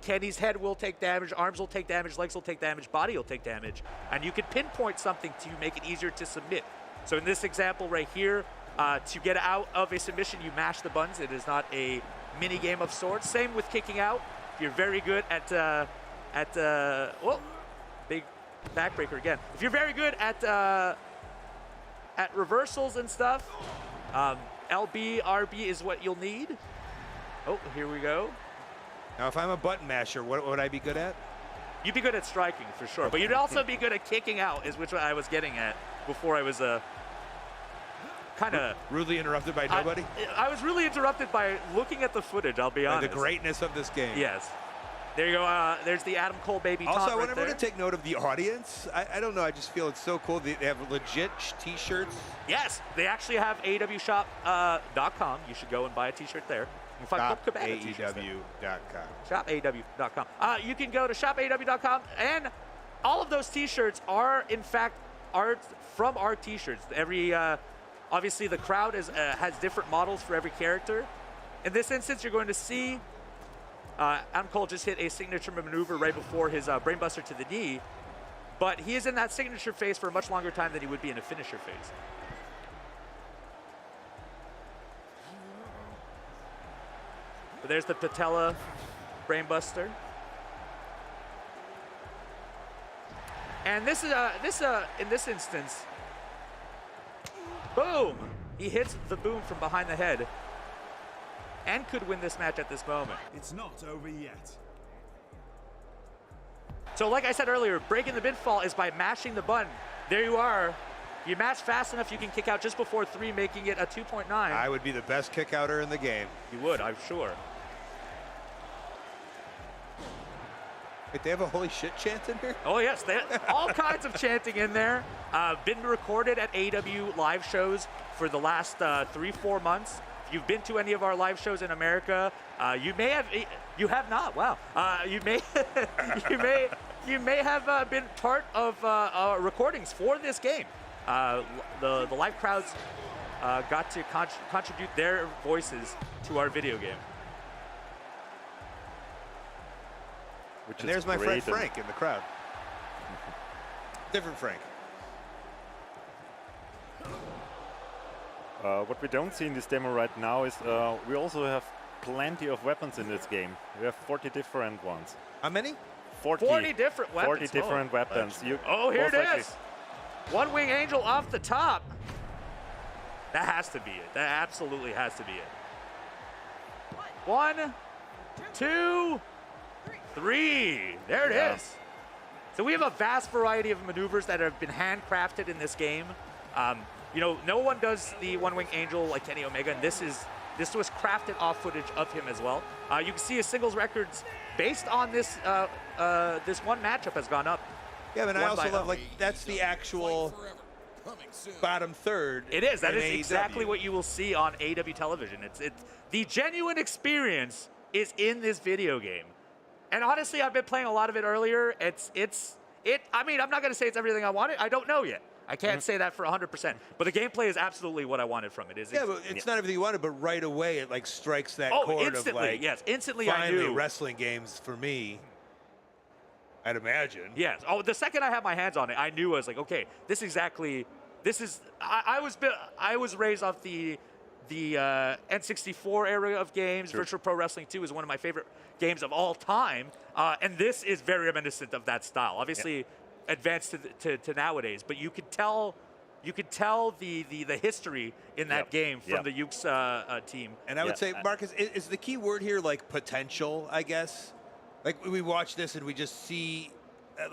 Kenny's head will take damage, arms will take damage, legs will take damage, body will take damage, and you can pinpoint something to make it easier to submit. So in this example right here, to get out of a submission, you mash the buttons. It is not a mini game of sorts. Same with kicking out. If you're very good at well, big backbreaker again. If you're very good at reversals and stuff, LB, RB is what you'll need. Oh, here we go. Now, if I'm a button masher, what would I be good at? You'd be good at striking for sure, but you'd also be good at kicking out, is which I was getting at before I was kind of rudely interrupted by nobody. I was really interrupted by looking at the footage. I'll be honest. The greatness of this game. Yes. There you go. There's the Adam Cole baby. Also, I want right everyone to take note of the audience. I don't know. I just feel it's so cool. They have legit T-shirts. Yes, they actually have AEWshop.com. You should go and buy a T-shirt there. You can find AEW.com. ShopAEW.com. You can go to ShopAEW.com, and all of those T-shirts are, in fact, art from our T-shirts. Every obviously, the crowd has different models for every character. In this instance, you're going to see Adam Cole just hit a signature maneuver right before his brainbuster to the knee, but he is in that signature phase for a much longer time than he would be in a finisher phase. So there's the patella brainbuster. And this is in this instance, boom! He hits the boom from behind the head and could win this match at this moment. It's not over yet. So like I said earlier, breaking the pinfall is by mashing the button. There you are. You mash fast enough, you can kick out just before 3, making it a 2.9. I would be the best kick outer in the game. You would, I'm sure. Wait, they have a holy shit chant in here? Oh yes, all kinds of chanting in there. Been recorded at AEW live shows for the last 3-4 months. If you've been to any of our live shows in America, you have not. Wow. You may have been part of recordings for this game. The live crowds got to contribute their voices to our video game. And there's my friend Frank in the crowd. Different Frank. What we don't see in this demo right now is we also have plenty of weapons in this game. We have 40 different ones. How many? 40 different weapons. 40 different weapons. Here it is. One-Wing Angel off the top. That has to be it. That absolutely has to be it. 1, 2, 3. There it is. So we have a vast variety of maneuvers that have been handcrafted in this game. You know, no one does the One-Wing Angel like Kenny Omega, and this was crafted off footage of him as well. You can see his singles records based on this this one matchup, has gone up. Yeah, but I also love, like, that's the actual bottom third. It is. That is in exactly AEW. what you will see on AEW television. It's the genuine experience is in this video game. And honestly, I've been playing a lot of it earlier. I mean, I'm not going to say it's everything I wanted. I don't know yet. I can't say that for 100%. But the gameplay is absolutely what I wanted from it. Yeah, but it's not everything you wanted, but right away it like strikes that chord instantly, of like, yes, instantly I finally knew. wrestling games for me. I'd imagine. Yes. Oh, the second I had my hands on it, I knew I was like, okay, this is. I was raised off the N64 era of games. Sure. Virtual Pro Wrestling 2 is one of my favorite games of all time, and this is very reminiscent of that style. Obviously, advanced to nowadays, but you could tell the history in that game from the Yuke's team. And I would say, Marcus, is the key word here like potential, I guess? Like we watch this and we just see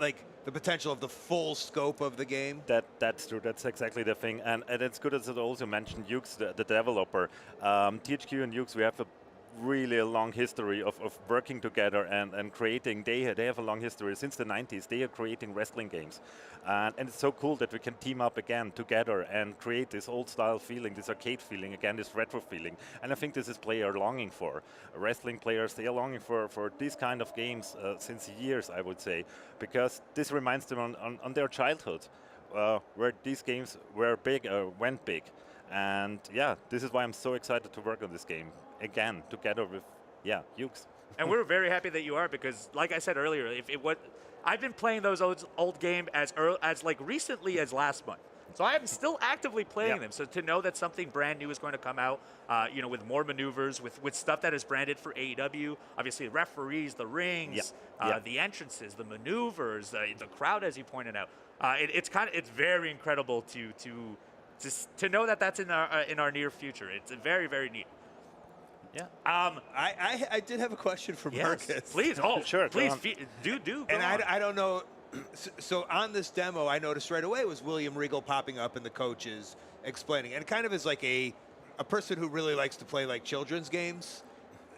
like the potential of the full scope of the game. That's true. That's exactly the thing. And it's good as it also mentioned Yuke's, the developer. THQ and Yuke's, we have a really a long history of working together and creating. They have a long history since the 90s. They are creating wrestling games, and it's so cool that we can team up again together and create this old style feeling, this arcade feeling again, this retro feeling. And I think this is players longing for. Wrestling players, they are longing for these kind of games since years, I would say, because this reminds them on their childhood, where these games were big, went big. And yeah, this is why I'm so excited to work on this game again together with Yuke's. And we're very happy that you are, because like I said earlier, I've been playing those old games as like recently as last month. So I am still actively playing them. So to know that something brand new is going to come out, with more maneuvers, with stuff that is branded for AEW, obviously the referees, the rings, the entrances, the maneuvers, the crowd, as you pointed out. It's very incredible to know that that's in our near future. It's very, very neat. Yeah. I did have a question for Marcus. Please. Oh, sure. Please do. And I don't know. So on this demo, I noticed right away was William Regal popping up and the coaches explaining, and it kind of is like a person who really likes to play like children's games.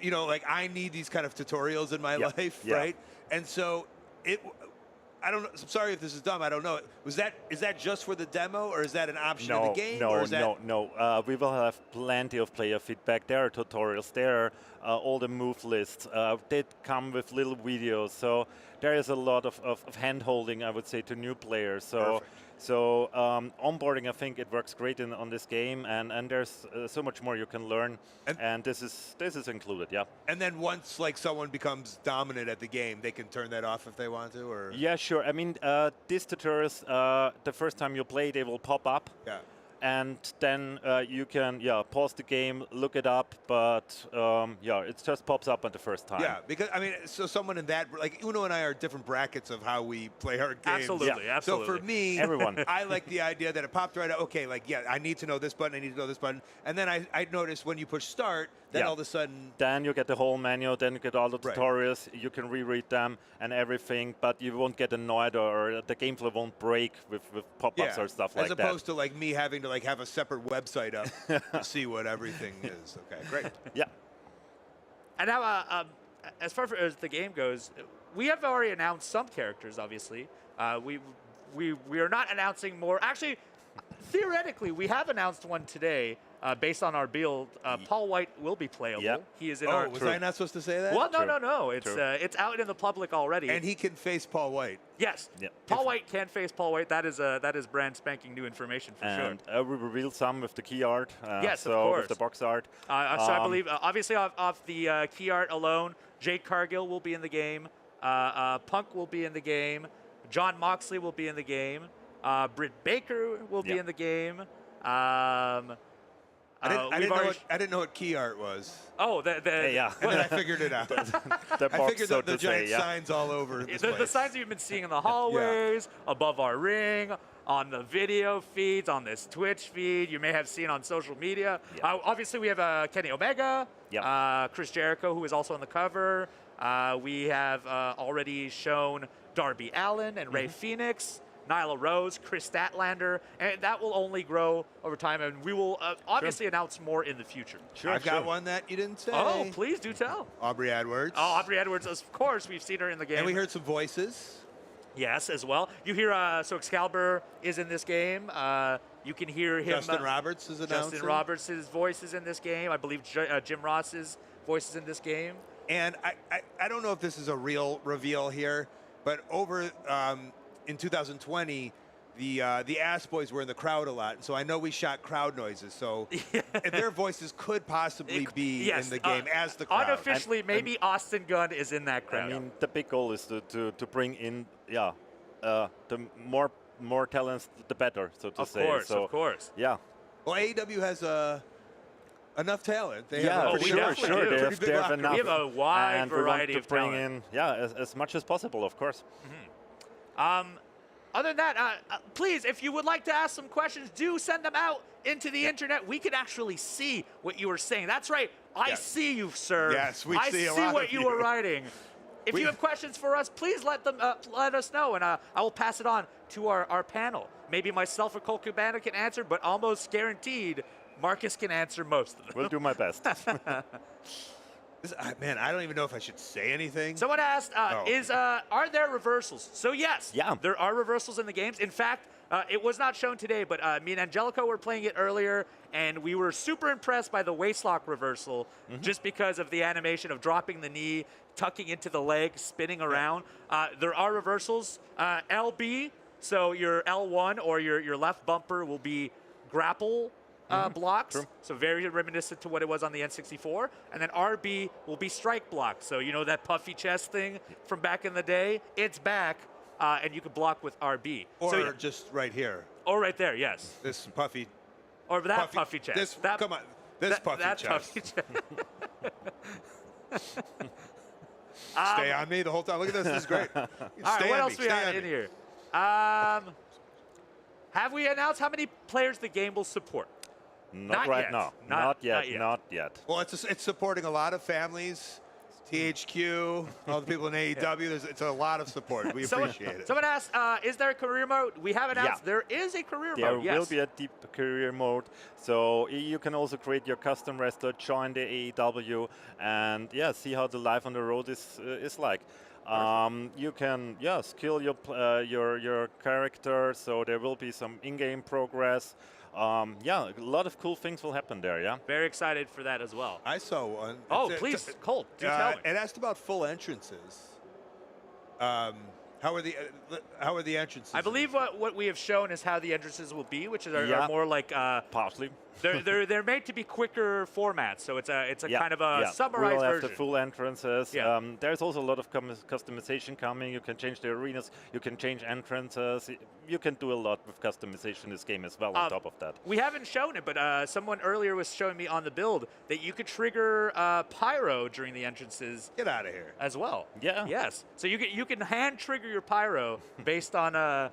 You know, like I need these kind of tutorials in my life, right? And so I don't know. I'm sorry if this is dumb. I don't know. Is that just for the demo, or is that an option in the game? No. We will have plenty of player feedback. There are tutorials. There are all the move lists. They come with little videos. So there is a lot of hand-holding, I would say, to new players. So onboarding, I think it works great on this game, and there's so much more you can learn, and this is included, yeah. And then once like someone becomes dominant at the game, they can turn that off if they want to, or? Yeah, sure. I mean, these tutorials, the first time you play, they will pop up. Yeah. And then you can pause the game, look it up, but it just pops up at the first time. Yeah, because I mean, so someone in that, like Uno and I are different brackets of how we play our games. Absolutely, absolutely. So for me, everyone, I like the idea that it popped right up. Okay, like I need to know this button, I need to know this button, and then I noticed when you push start, then all of a sudden, then you get the whole menu, then you get all the tutorials. You can reread them and everything, but you won't get annoyed or the gameplay won't break with pop-ups or stuff like that. As opposed to like me having to like have a separate website up to see what everything is. Okay, great. Yeah. And now, as far as the game goes, we have already announced some characters. Obviously, we are not announcing more. Actually, theoretically, we have announced one today. Based on our build, Paul White will be playable. Yep. He is in our. Was I not supposed to say that? Well, no. It's out in the public already. And he can face Paul White. Yes. Yep. Paul White can face Paul White. That is brand spanking new information for and, sure. We revealed some with the key art. Yes, of course. With the box art. So I believe, obviously, off the key art alone, Jade Cargill will be in the game. Punk will be in the game. John Moxley will be in the game. Britt Baker will be in the game. I didn't know what key art was. Oh, and then I figured it out. I figured the giant signs all over this place. The signs that you've been seeing in the hallways, above our ring, on the video feeds, on this Twitch feed, you may have seen on social media. Obviously, we have Kenny Omega, Chris Jericho, who is also on the cover. We have already shown Darby Allin and Ray Phoenix. Nyla Rose, Chris Statlander, and that will only grow over time, and we will obviously announce more in the future. I've got one that you didn't say. Oh, please do tell. Aubrey Edwards. Oh, Aubrey Edwards, of course, we've seen her in the game. And we heard some voices. Yes, as well. You hear, so Excalibur is in this game. You can hear him. Justin Roberts is announcing. Justin Roberts' voice is in this game. I believe Jim Ross's voice is in this game. And I don't know if this is a real reveal here, but over in 2020, the Ass Boys were in the crowd a lot. So I know we shot crowd noises. So their voices could possibly be in the game as the crowd. Unofficially, maybe Austin Gunn is in that crowd. I mean, the big goal is to bring in, the more talents, the better, so to say. Of course. Yeah. Well, AEW has enough talent. They They have enough. We have a wide and variety we want to of bring talent. in, as much as possible, of course. Other than that, please, if you would like to ask some questions, do send them out into the internet. We can actually see what you are saying. That's right. I see you, sir. Yes, we I see a see lot what of you are writing. If you have questions for us, please let us know, and I will pass it on to our panel. Maybe myself or Colt Cabana can answer, but almost guaranteed Markus can answer most of them. We'll do my best. Man, I don't even know if I should say anything. Someone asked, are there reversals? So yes, there are reversals in the games. In fact, it was not shown today, but me and Angelico were playing it earlier, and we were super impressed by the waistlock reversal just because of the animation of dropping the knee, tucking into the leg, spinning around. There are reversals. LB, so your L1 or your left bumper will be grapple blocks, so very reminiscent to what it was on the N64. And then RB will be strike blocks. So you know that puffy chest thing from back in the day? It's back, and you can block with RB. Or just right here. Or right there, yes. This puffy. Or that puffy chest. Come on, this puffy that chest. Puffy chest. Stay on me the whole time. Look at this. This is great. All right, what else we got in here? Have we announced how many players the game will support? Not right now. Not yet. Well, it's supporting a lot of families, THQ, all the people in AEW. It's a lot of support. We appreciate it. Someone asked, is there a career mode? We have announced there is a career mode. There will be a deep career mode. So you can also create your custom wrestler, join the AEW, and see how the life on the road is like. You can skill your character, so there will be some in-game progress. A lot of cool things will happen there. Very excited for that as well. I saw one. Oh, please, Colt, do tell me. It asked about full entrances. How are the entrances? I believe what we have shown is how the entrances will be, which are more like partially. They're made to be quicker formats, so it's a kind of a summarized we'll have version. the full entrances. There's also a lot of customization coming. You can change the arenas. You can change entrances. You can do a lot with customization in this game as well. On top of that, we haven't shown it, but someone earlier was showing me on the build that you could trigger pyro during the entrances. Get out of here. As well. Yeah. Yes. So you can hand trigger your pyro based on I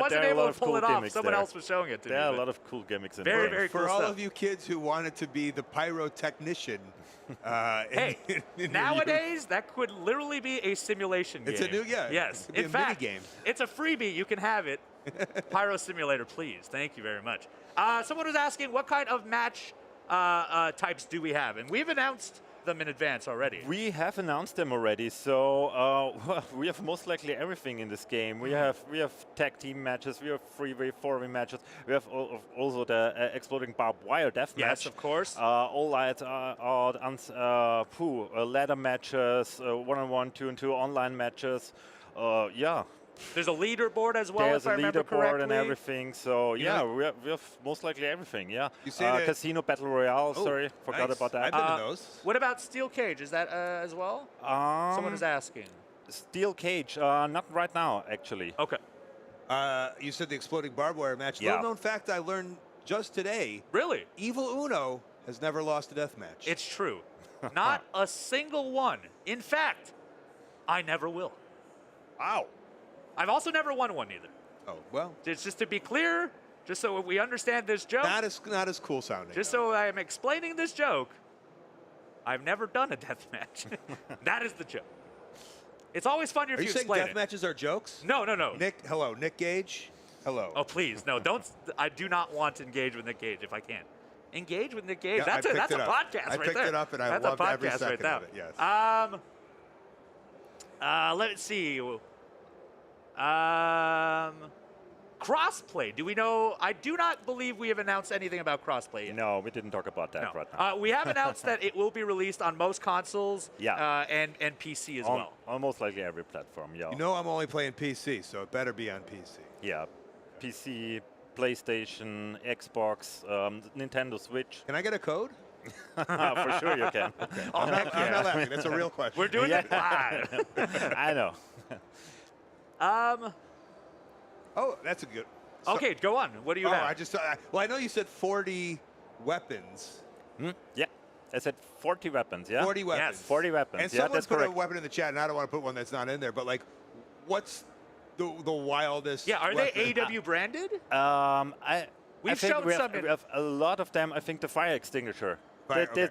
wasn't able to pull it off. Someone else was showing it to me. There are a lot of cool gimmicks in there. there. Very cool For all stuff. of you kids who wanted to be the pyrotechnician, nowadays that could literally be a simulation game. It's a new Yes. It could be in fact, mini game. It's a freebie. You can have it. Pyro Simulator, please. Thank you very much. Someone was asking what kind of match types do we have, and we've announced them in advance already. We have announced them already, so we have most likely everything in this game. We have tag team matches, we have 3-way, 4-way matches, we have also the exploding barbed wire death match. Yes, of course. All light ladder matches, 1-on-1, 2-on-2 online matches. There's a leaderboard as well. There's if I remember correctly. Leaderboard and everything. So we have most likly everything. Yeah. You say Casino Battle Royale. Sorry, forgot about that. I've been to those. What about Steel Cage? Is that as well? Someone is asking. Steel Cage, not right now, actually. Okay. You said the exploding barbed wire match. Yeah. Little known fact I learned just today. Really? Evil Uno has never lost a death match. It's true. Not a single one. In fact, I never will. Wow. I've also never won one either. Oh, well. It's just to be clear, just so we understand this joke. Not as cool sounding. Just so I am explaining this joke, I've never done a death match. That is the joke. It's always funnier if Are you saying explain death it. matches are jokes? No, no, no. Hello, Nick Gage. Hello. Oh, please, no, don't. I do not want to engage with Nick Gage if I can. Engage with Nick Gage. Yeah, that's I a picked it up. podcast I right picked there. it up and I that's loved a podcast every second right there. of it, yes. Let's see. Crossplay. Do we know? I do not believe we have announced anything about crossplay yet. No, we didn't talk about that right now. We have announced that it will be released on most consoles and PC as well. On most likely every platform, yeah. You know I'm only playing PC, so it better be on PC. Yeah, PC, PlayStation, Xbox, Nintendo Switch. Can I get a code? For sure you can. Okay. I'm not laughing. That's a real question. We're doing it live. I know. Oh, that's a good. Okay, go on. What do you have? I just. Well, I know you said 40 weapons. Yeah. I said 40 weapons, yeah? 40 weapons. Yes, 40 weapons. And yeah, someone that's put correct. a weapon in the chat, and I don't want to put one that's not in there, but like, what's the wildest? Yeah, are weapon? they AW branded? I We've think shown we some. have a lot of them. I think the fire extinguisher.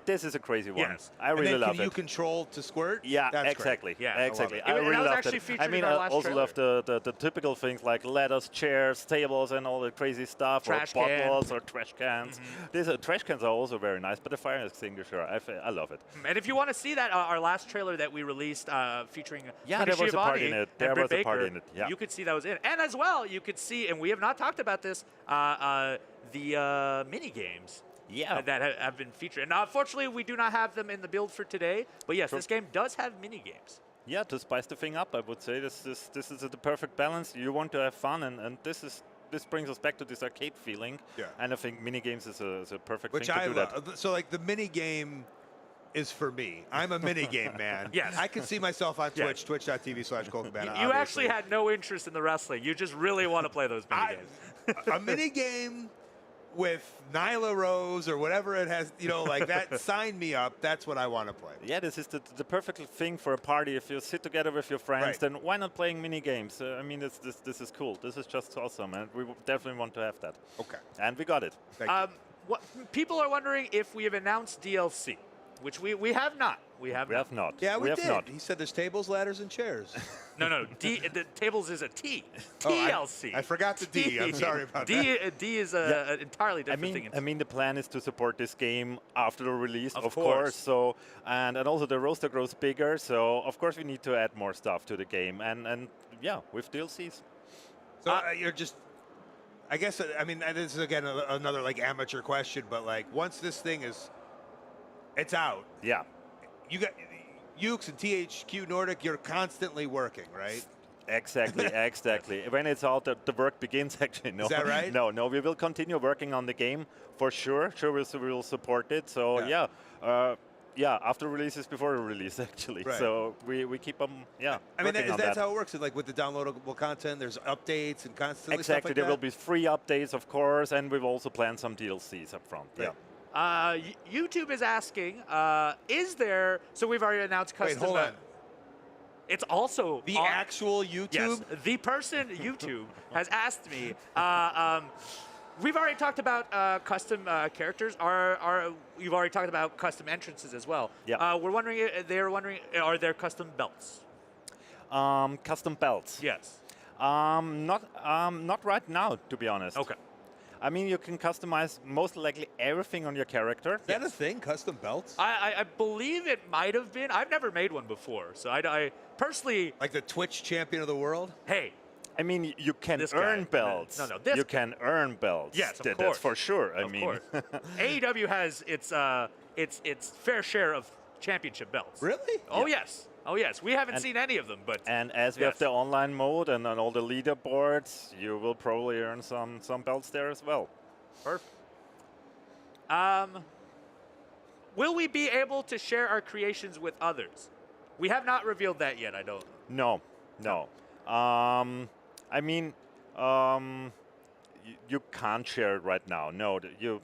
This is a crazy one. Yes. I really love it. Can you control to squirt? Yeah, That's exactly. Great. Yeah, exactly. I love it. I really That was loved actually it. featured I mean, in our I last also trailer. love the typical things like ladders, chairs, tables, and all the crazy stuff, Trash or can. bottles or trash cans. These trash cans are also very nice, but the fire extinguisher, I love it. And if you want to see that, our last trailer that we released featuring Yeah, Tony there was a part Schiavone in it. and There Britt was a part Baker, in it, yeah. you could see that was in it. And as well, you could see, and we have not talked about this, the mini games. Yeah. That have been featured. And unfortunately, we do not have them in the build for today. But yes, this game does have mini games. Yeah, to spice the thing up, I would say this is the perfect balance. You want to have fun, and this brings us back to this arcade feeling. Yeah. And I think mini games is a perfect Which thing to I do love. that. So like the mini game is for me. I'm a mini game man. Yes. I can see myself on Twitch, twitch.tv/Colt Cabana. You actually had no interest in the wrestling. You just really want to play those mini games. A mini game with Nyla Rose or whatever it has, like that, sign me up. That's what I want to play. Yeah, this is the perfect thing for a party. If you sit together with your friends, Right. then why not playing mini games? I mean, this is cool. This is just awesome, and we definitely want to have that. Okay. And we got it. What people are wondering if we have announced DLC, which we have not. We have not. Yeah, we have did. not. He said there's tables, ladders, and chairs. No. The tables is a T. Oh, TLC. I forgot the D. I'm sorry about that. D is an entirely different thing. I mean, the plan is to support this game after the release, Of of course. course. So, and also the roster grows bigger. So, of course, we need to add more stuff to the game, and yeah, with DLCs. So you're just, I guess, I mean, this is again another like amateur question, but like once this thing it's out. Yeah. You got Ukes and THQ Nordic. You're constantly working, right? Exactly, exactly. When it's out, the work begins. Actually, no. Is that right? No. We will continue working on the game for sure. Sure, we'll support it. So yeah, after releases, before the release, actually. Right. So we keep them. Yeah. I mean, working on that's that. how it works. Like with the downloadable content, there's updates and constantly Exactly. stuff like There that? will be free updates, of course, and we've also planned some DLCs up front. Right. Yeah. YouTube is asking, is there? So we've already announced custom. Wait, hold on. It's also The actual YouTube? Yes, the person YouTube has asked me. We've already talked about custom characters. You've already talked about custom entrances as well. Yeah. We're wondering. They're wondering, are there custom belts? Custom belts. Yes. Not right now, to be honest. Okay. I mean, you can customize most likely everything on your character. Is that a thing? Custom belts? I believe it might have been. I've never made one before, so I personally. Like the Twitch champion of the world? Hey. I mean, you can This earn guy. belts. No, this you guy. can earn belts. Yes, of That's course. for sure. I Of mean, course. AEW has its fair share of championship belts. Really? Oh yes. Oh yes. We haven't And- seen any of them, but and as we have the online mode and on all the leaderboards, you will probably earn some belts there as well. Perfect. Will we be able to share our creations with others? We have not revealed that yet. I don't. No. I mean, you can't share it right now. No,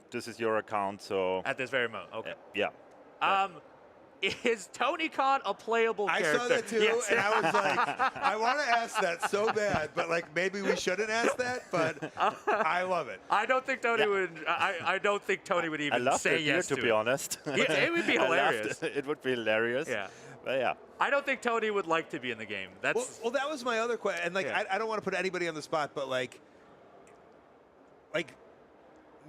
this is your account, so. At this very moment. Okay. Yeah. Is Tony Khan a playable I character? saw that too, Yes. and I was like, I want to ask that so bad, but like maybe we shouldn't ask that, but I love it. I don't think Tony would. I don't think Tony would I even love say it, yes to be honest. Yeah, it would be I loved hilarious. it. It would be hilarious. Yeah. But yeah. I don't think Tony would like to be in the game. That's well, that was my other question. And like, Yeah. I don't want to put anybody on the spot, but like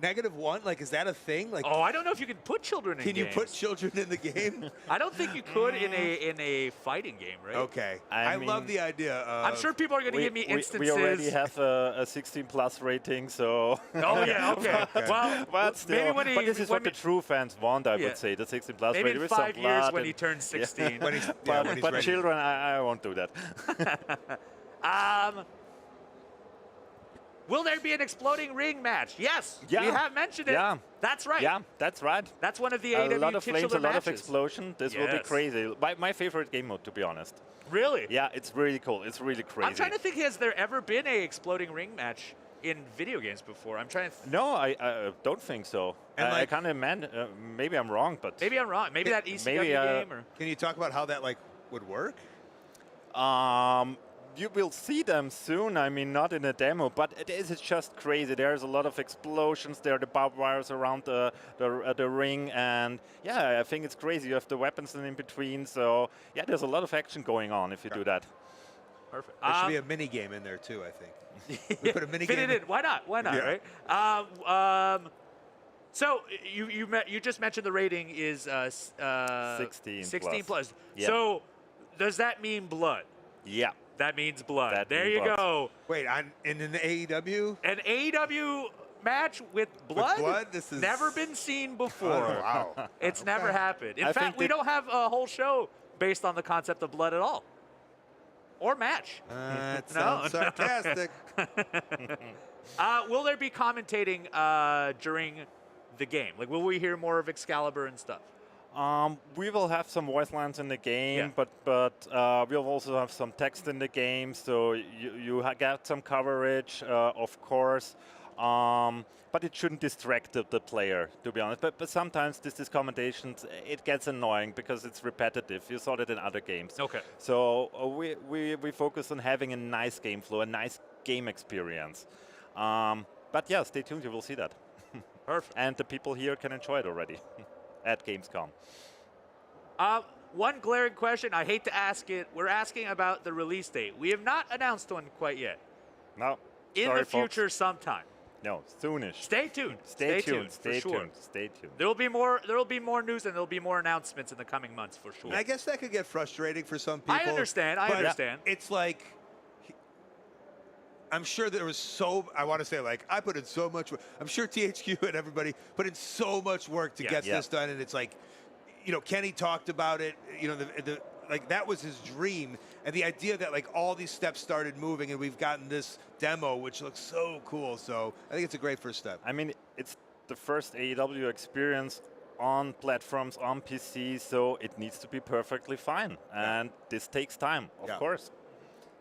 -1, like, is that a thing? Like, oh, I don't know if you can put children in can games. you put children in the game? I don't think you could in a fighting game, right? Okay. I love the idea of... I'm sure people are going to give me instances. We already have a 16+ rating, so... Oh, yeah, okay. Well, but still, maybe when he... but this is what the true fans want, I would say, the 16+ rating. Maybe in with 5 some years blood when and- he turns 16. When he's but ready. children, I won't do that. Will there be an exploding ring match? Yes. Yeah. We have mentioned it. Yeah. That's right. Yeah, that's right. That's one of the A AEW lot of flames, a titular lot of matches. explosion. This will be Yes. crazy. My favorite game mode, to be honest. Really? Yeah, it's really cool. It's really crazy. I'm trying to think, has there ever been a exploding ring match in video games before? I'm trying to... No, I don't think so. And I like- can't imagine. Maybe I'm wrong, but... Maybe I'm wrong. Maybe that ECW maybe, game or... Can you talk about how that like would work? You will see them soon. I mean, not in a demo, but it is just crazy. There's a lot of explosions. There are the barbed wires around the ring, and yeah, I think it's crazy. You have the weapons in between, so yeah, there's a lot of action going on if you do that. Perfect. There should be a mini game in there too, I think. We put a mini Fit game it in. Why not? Why not, Yeah. right? So you just mentioned the rating is 16 16 plus. Yeah. So does that mean blood? Yeah. That means blood. That there means you blood. go. Wait, in an AEW? An AEW match with blood? blood? This is- never been seen before. Oh, wow. It's never happened. In I fact, think we that- don't have a whole show based on the concept of blood at all. Or match. That No. sounds sarcastic. Will there be commentating during the game? Like, will we hear more of Excalibur and stuff? We will have some voice lines in the game, but we'll also have some text in the game, so you get some coverage, of course. But it shouldn't distract the player, to be honest. But sometimes this commentations, it gets annoying because it's repetitive. You saw that in other games. Okay. So we focus on having a nice game flow, a nice game experience. But yeah, stay tuned. You will see that. Perfect. And the people here can enjoy it already at Gamescom. One glaring question, I hate to ask it. We're asking about the release date. We have not announced one quite yet. No. In Sorry, the future folks. sometime. No, soonish. Stay tuned. Stay tuned. for Stay sure. tuned. Stay tuned. There will be more news and there will be more announcements in the coming months for sure. And I guess that could get frustrating for some people. I understand. I but understand. It's like, I'm sure there was I want to say, like, I put in so much work. I'm sure THQ and everybody put in so much work to get this done. And it's like, you know, Kenny talked about it, you know, like that was his dream. And the idea that like all these steps started moving and we've gotten this demo, which looks so cool. So I think it's a great first step. I mean, it's the first AEW experience on platforms, on PC, so it needs to be perfectly fine. And this takes time, of course.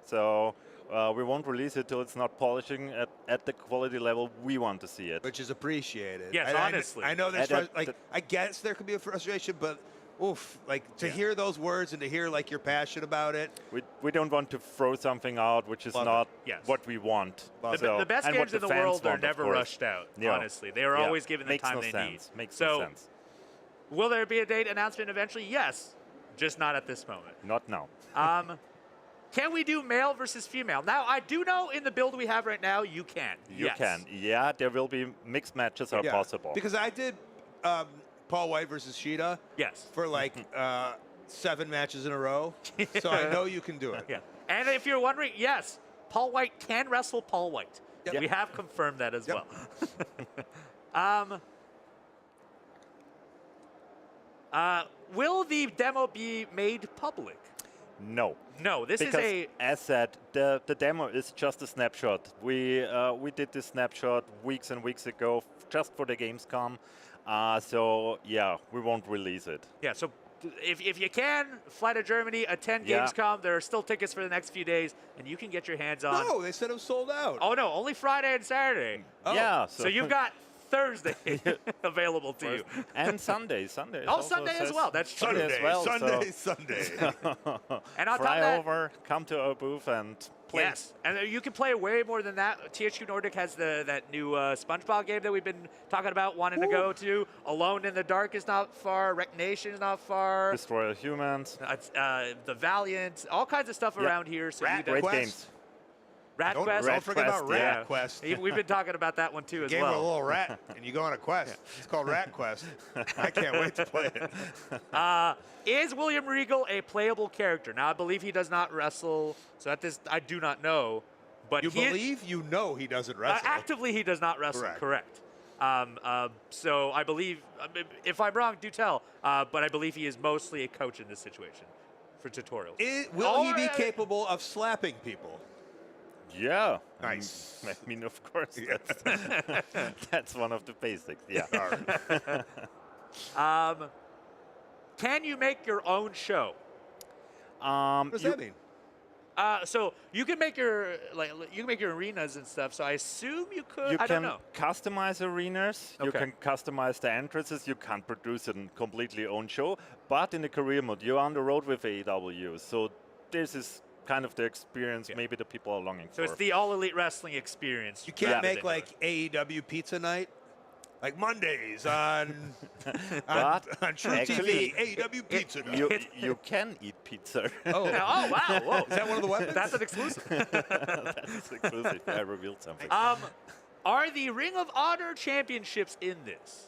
So we won't release it till it's not polishing at the quality level we want to see it. Which is appreciated. Yes, And honestly. I know there's, I guess there could be a frustration, but oof, like to hear those words and to hear like you're passionate about it. We don't want to throw something out which is not what we want. The best and games what in the fans world are want, of never course. rushed out, Yeah. honestly. They are always given the Makes time no they sense. need. Makes So, no sense. will there be a date announcement eventually? Yes, just not at this moment. Not now. Can we do male versus female? Now, I do know in the build we have right now, you can. You can. Yeah, there will be mixed matches are possible. Because I did Paul White versus Sheeta. Yes. For like 7 matches in a row. So I know you can do it. Yeah. And if you're wondering, yes, Paul White can wrestle Paul White. Yep. We have confirmed that as well. Will the demo be made public? No. No, this because is as said, the demo is just a snapshot. We did this snapshot weeks and weeks ago just for the Gamescom. So yeah, we won't release it. Yeah, so if you can, fly to Germany, attend Gamescom. There are still tickets for the next few days, and you can get your hands on. No, they said it was sold out. Oh, no, only Friday and Saturday. Oh. Yeah. So you've got Thursday available to you. And Sunday. Sunday. Oh, Sunday as well. That's true. Sunday as well. Sunday. And on top of Fly that, over, come to our booth and play. yes, and you can play way more than that. THQ Nordic has that new SpongeBob game that we've been talking about, wanting to go to. Alone in the Dark is not far. Wreckreation is not far. Destroy Humans. The Valiant, all kinds of stuff around here. So Great games. Rat Quest. Don't forget about Rat yeah. Quest. We've been talking about that one too as Game well. with a little rat, and you go on a quest. It's called Rat Quest. I can't wait to play it. Is William Regal a playable character? Now, I believe he does not wrestle, so at this, I do not know. But You believe you know he doesn't wrestle. Actively, he does not wrestle, correct. So I believe, if I'm wrong, do tell, but I believe he is mostly a coach in this situation for tutorials. Will he be capable of slapping people? Yeah. Nice. I mean, of course, that's one of the basics. Yeah. Can you make your own show? What does that mean? So you can make your arenas and stuff. So I assume you could. You I don't can know. customize arenas. You Okay. can customize the entrances. You can't produce a completely own show. But in the career mode, you're on the road with AEW. So this is kind of the experience maybe the people are longing So for. it's the All Elite Wrestling experience. You can't make like AEW Pizza Night, like Mondays on True actually, TV. AEW Pizza Night. you can eat pizza. Oh wow! Whoa. Is that one of the weapons? That's an exclusive. That's exclusive. I revealed something. Are the Ring of Honor championships in this?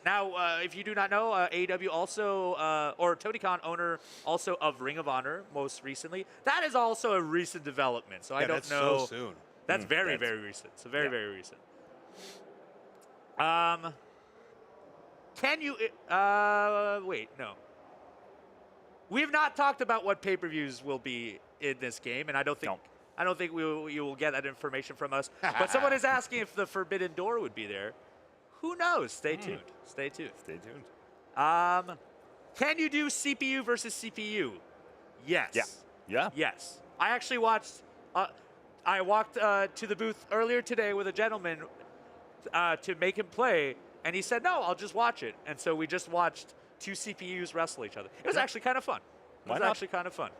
Now, if you do not know, AEW also, or Tony Khan, owner also of Ring of Honor, most recently. That is also a recent development, so I don't that's know. so soon. That's very recent. So very recent. Can you? Wait, no. We've not talked about what pay-per-views will be in this game, and I don't think you will get that information from us. But someone is asking if the Forbidden Door would be there. Who knows? Stay tuned. Stay tuned. Stay tuned. Can you do CPU versus CPU? Yes. Yeah. Yes. I actually watched. I walked to the booth earlier today with a gentleman to make him play, and he said, "No, I'll just watch it." And so we just watched two CPUs wrestle each other. It was actually kind of fun. Why not? Actually kind of fun.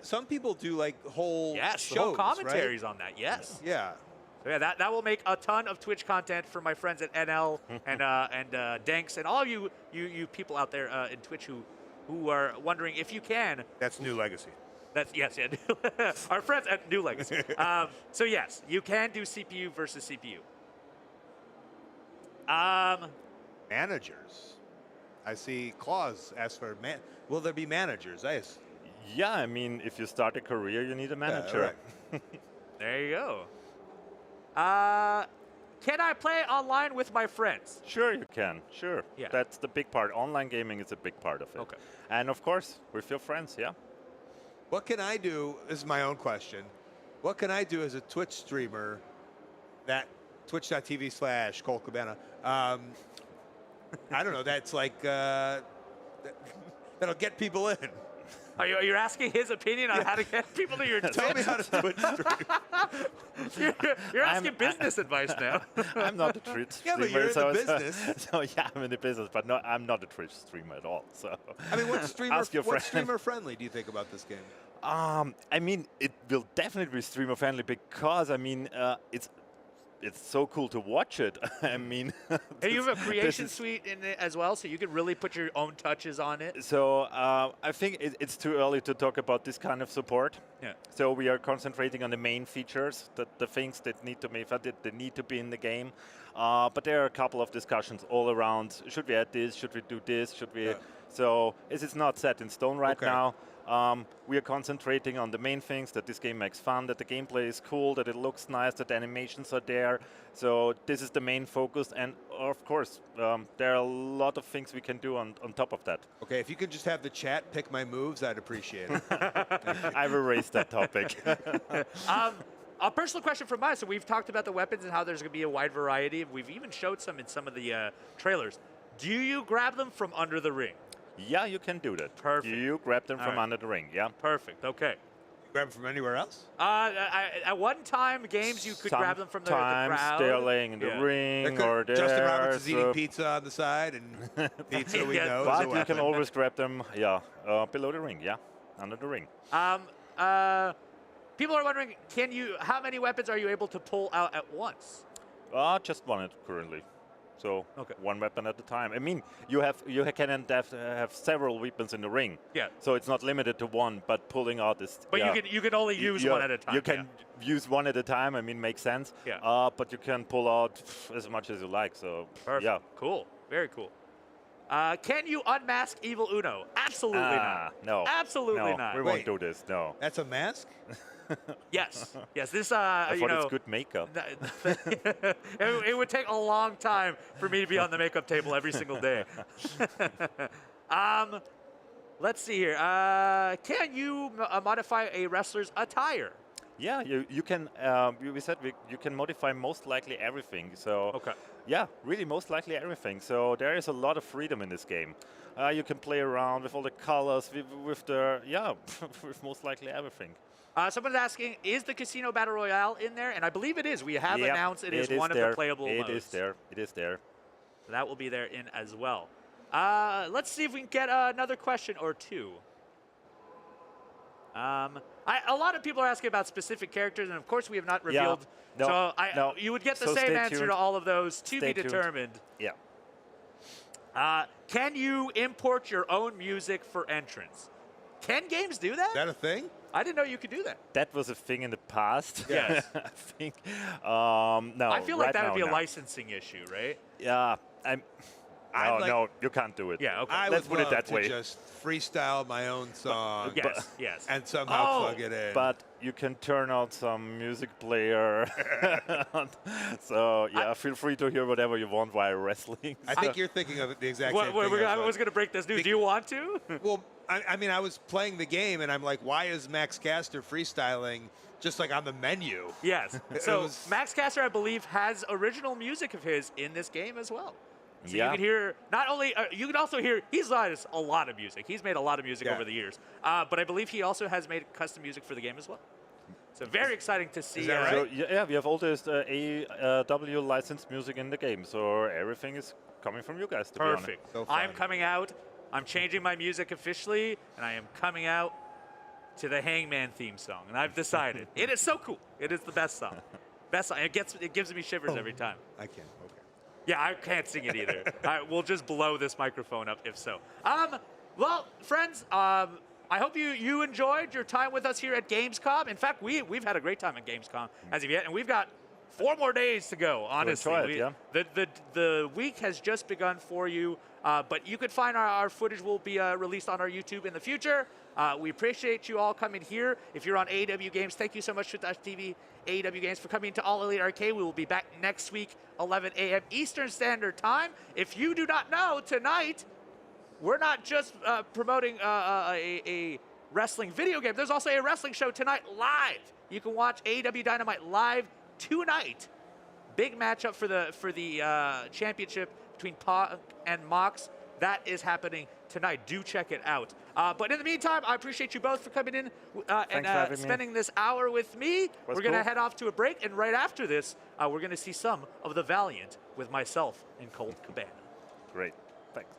Some people do like whole shows, the whole commentaries right? on that. Yes. Yeah. So yeah, that will make a ton of Twitch content for my friends at NL and Danks and all of you people out there in Twitch who are wondering if you can. That's New Legacy. That's yes, yeah. Our friends at New Legacy. So yes, you can do CPU versus CPU. Managers. I see Claus ask for will there be managers? Yeah, I mean, if you start a career, you need a manager. right. There you go. Can I play online with my friends? Sure, you can. Sure. Yeah. That's the big part. Online gaming is a big part of it. Okay. And of course, with your friends, yeah. What can I do? This is my own question. What can I do as a Twitch streamer that twitch.tv/Colt Cabana? I don't know. That's like that'll get people in. You're asking his opinion on how to get people to your Twitch? Tell me how to Twitch stream. You're asking business advice now. I'm not a Twitch streamer. Yeah, but you're in the business. So yeah, I'm in the business, but no, I'm not a Twitch streamer at all. So I mean, what's Ask your friend. streamer friendly do you think about this game? I mean, it will definitely be streamer friendly because I mean, it's so cool to watch it. I mean, and you have a creation suite in it as well, so you can really put your own touches on it. So I think it's too early to talk about this kind of support. Yeah. So we are concentrating on the main features, the things that need to be in the game. But there are a couple of discussions all around. Should we add this? Should we do this? Should we? Yeah. So it's not set in stone right now. We are concentrating on the main things, that this game makes fun, that the gameplay is cool, that it looks nice, that the animations are there. So this is the main focus. And of course, there are a lot of things we can do on top of that. Okay, if you could just have the chat pick my moves, I'd appreciate it. I've erased that topic. A personal question from mine. So we've talked about the weapons and how there's going to be a wide variety. We've even showed some in some of the trailers. Do you grab them from under the ring? Yeah, you can do that. Perfect. You grab them from under the ring, yeah. Perfect, okay. Grab them from anywhere else? At one time, games you could grab them from the crowd. Sometimes they're laying in the ring or there. Justin Roberts is eating pizza on the side, and pizza we know. But you can always grab them, below the ring, under the ring. People are wondering, how many weapons are you able to pull out at once? Just one currently. So one weapon at a time. I mean, you can have several weapons in the ring. Yeah. So it's not limited to one, but pulling out is. But you can only use one at a time. You can use one at a time. I mean, makes sense. Yeah. But you can pull out as much as you like. So perfect. Yeah. Cool. Very cool. Can you unmask Evil Uno? Absolutely not. No. Absolutely not. We won't do this. No. That's a mask? Yes. Yes. This. I thought it's good makeup. It would take a long time for me to be on the makeup table every single day. Let's see here. Can you modify a wrestler's attire? Yeah, you can. We said you can modify most likely everything. So yeah, really most likely everything. So there is a lot of freedom in this game. You can play around with all the colors, with the with most likely everything. Someone's asking, is the Casino Battle Royale in there? And I believe it is. We have announced it is one of the playable modes. It is there. It is there. So that will be there in as well. Let's see if we can get another question or two. A lot of people are asking about specific characters, and of course we have not revealed. You would get the same answer to all of those to be determined. Yeah. Can you import your own music for entrance? Can games do that? Is that a thing? I didn't know you could do that. That was a thing in the past. Yes. I think. No. I feel like that would be a licensing issue, right? Yeah. No, you can't do it. Yeah, okay. Let's put it that way. Just freestyle my own song. Yes. And somehow plug it in. But you can turn out some music player. So feel free to hear whatever you want while wrestling. I think you're thinking of the exact same thing. I was going to break this news. Do you want to? Well, I mean, I was playing the game, and I'm like, why is Max Caster freestyling just like on the menu? Yes. So Max Caster, I believe, has original music of his in this game as well. So you can hear, not only, you can also hear, he's made a lot of music. He's made a lot of music over the years. But I believe he also has made custom music for the game as well. So very exciting to see. Is that right? So, we have all this AW licensed music in the game. So everything is coming from you guys, to be honest. So I'm coming out. I'm changing my music officially, and I am coming out to the Hangman theme song. And I've decided. It is so cool. It is the best song. Best song. It gives me shivers every time. I can't. Okay. Yeah, I can't sing it either. We'll just blow this microphone up if so. Well, friends, I hope you enjoyed your time with us here at Gamescom. In fact, we've had a great time at Gamescom as of yet, and we've got 4 more days to go, honestly. The week has just begun for you, but you could find our footage will be released on our YouTube in the future. We appreciate you all coming here. If you're on AEW Games, thank you so much, Twitch.tv, AEW Games, for coming to All Elite Arcade. We will be back next week, 11 a.m. Eastern Standard Time. If you do not know, tonight, we're not just promoting a wrestling video game. There's also a wrestling show tonight live. You can watch AEW Dynamite live tonight. Big matchup for the championship between Punk and Mox. That is happening tonight. Do check it out. But in the meantime, I appreciate you both for coming in and spending this hour with me. We're going to head off to a break, and right after this, we're going to see some of the Valiant with myself and Colt Cabana. Great. Thanks.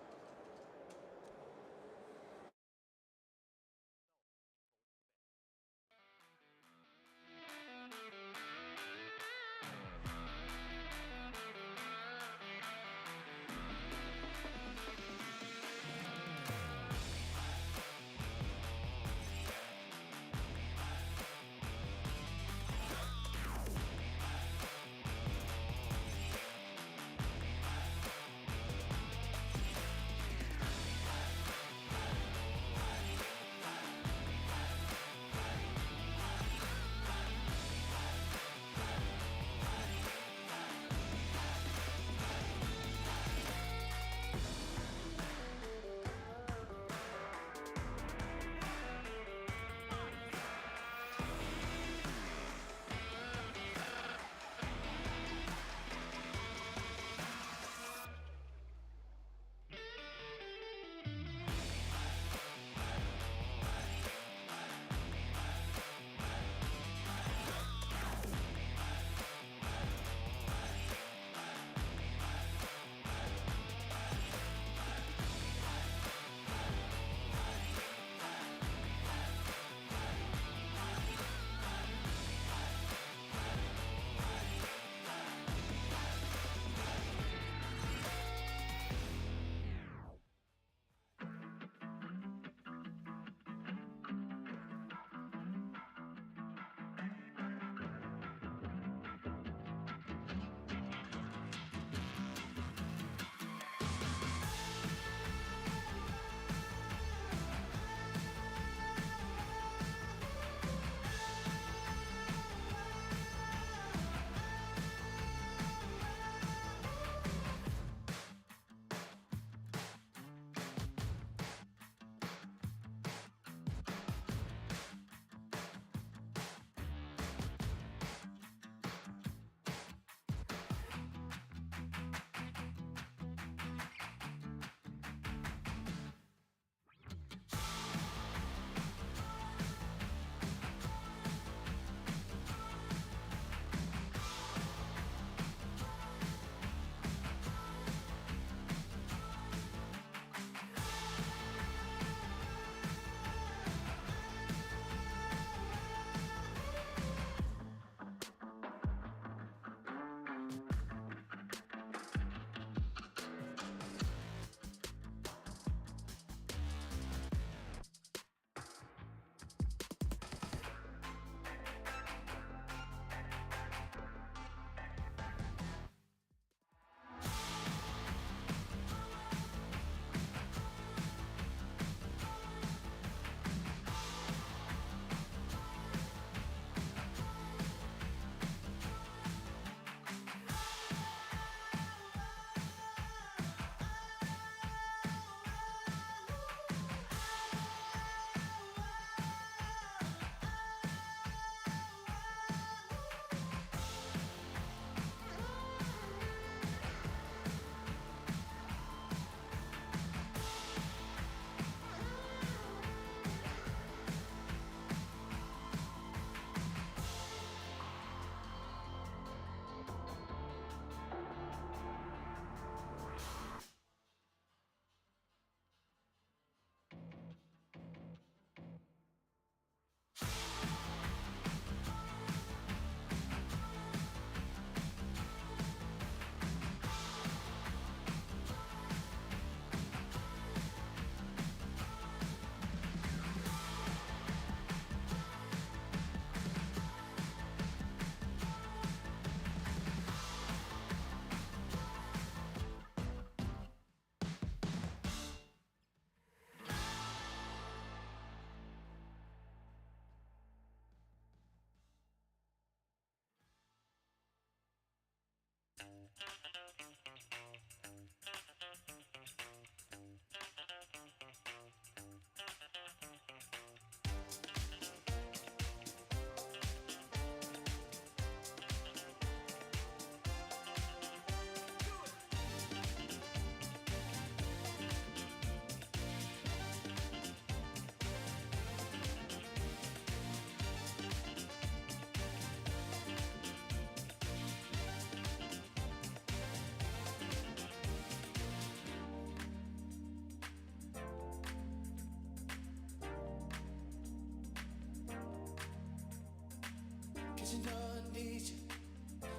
'Cause you know I need you.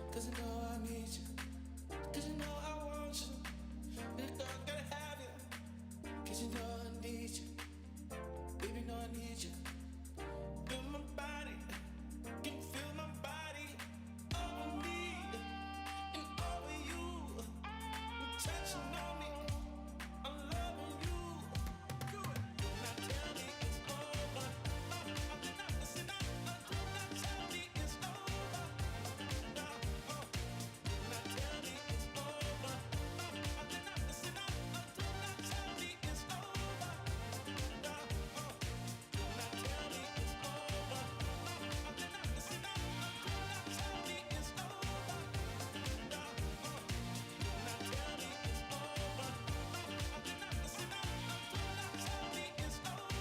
'Cause you know I need you. 'Cause you know I want you. This girl gotta have you. 'Cause you know I need you. Baby, know I need you. Feel my body. Can you feel my body? Over me and over you. You're touching on me. I'm loving you. Do it. Now tell me it's over. Listen up. Now tell me it's over. Now tell me it's over. Listen up. Now tell me it's over. Now tell me it's over. Listen up. Now tell me it's over. Now tell me it's over. Listen up. Now tell me it's over.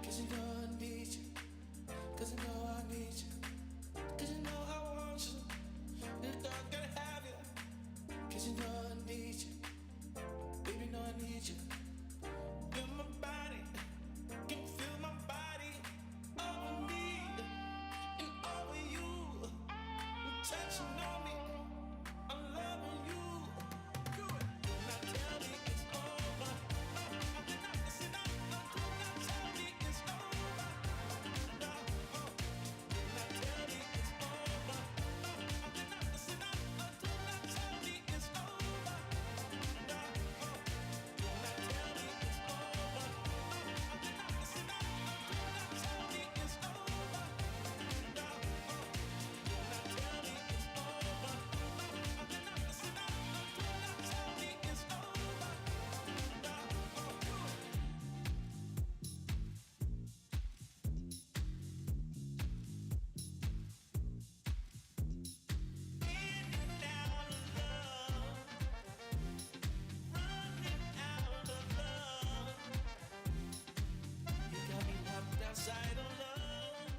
'Cause you know I need you. 'Cause you know I need you. 'Cause you know I want you. This girl gotta have you. 'Cause you know I need you. Baby, know I need you. Feel my body. Can you feel my body? Over me and over you. You're touching on me. I'm loving you. Do it. Now tell me it's over. Listen up. Now tell me it's over. Now tell me it's over. Listen up. Now tell me it's over. Now tell me it's over. Listen up. Now tell me it's over. Now tell me it's over. Listen up. Now tell me it's outside of love.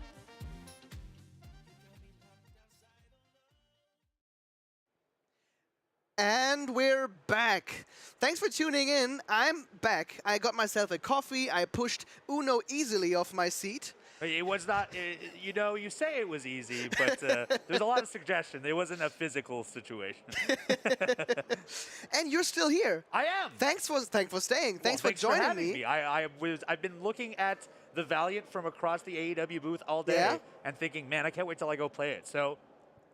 And we're back. Thanks for tuning in. I'm back. I got myself a coffee. I pushed Uno easily off my seat. It was not, you know, you say it was easy, but there's a lot of suggestion. It wasn't a physical situation. And you're still here. I am. Thanks for staying. Thanks for joining having me. I've been looking at the Valiant from across the AEW booth all day and thinking, man, I can't wait till I go play it. So,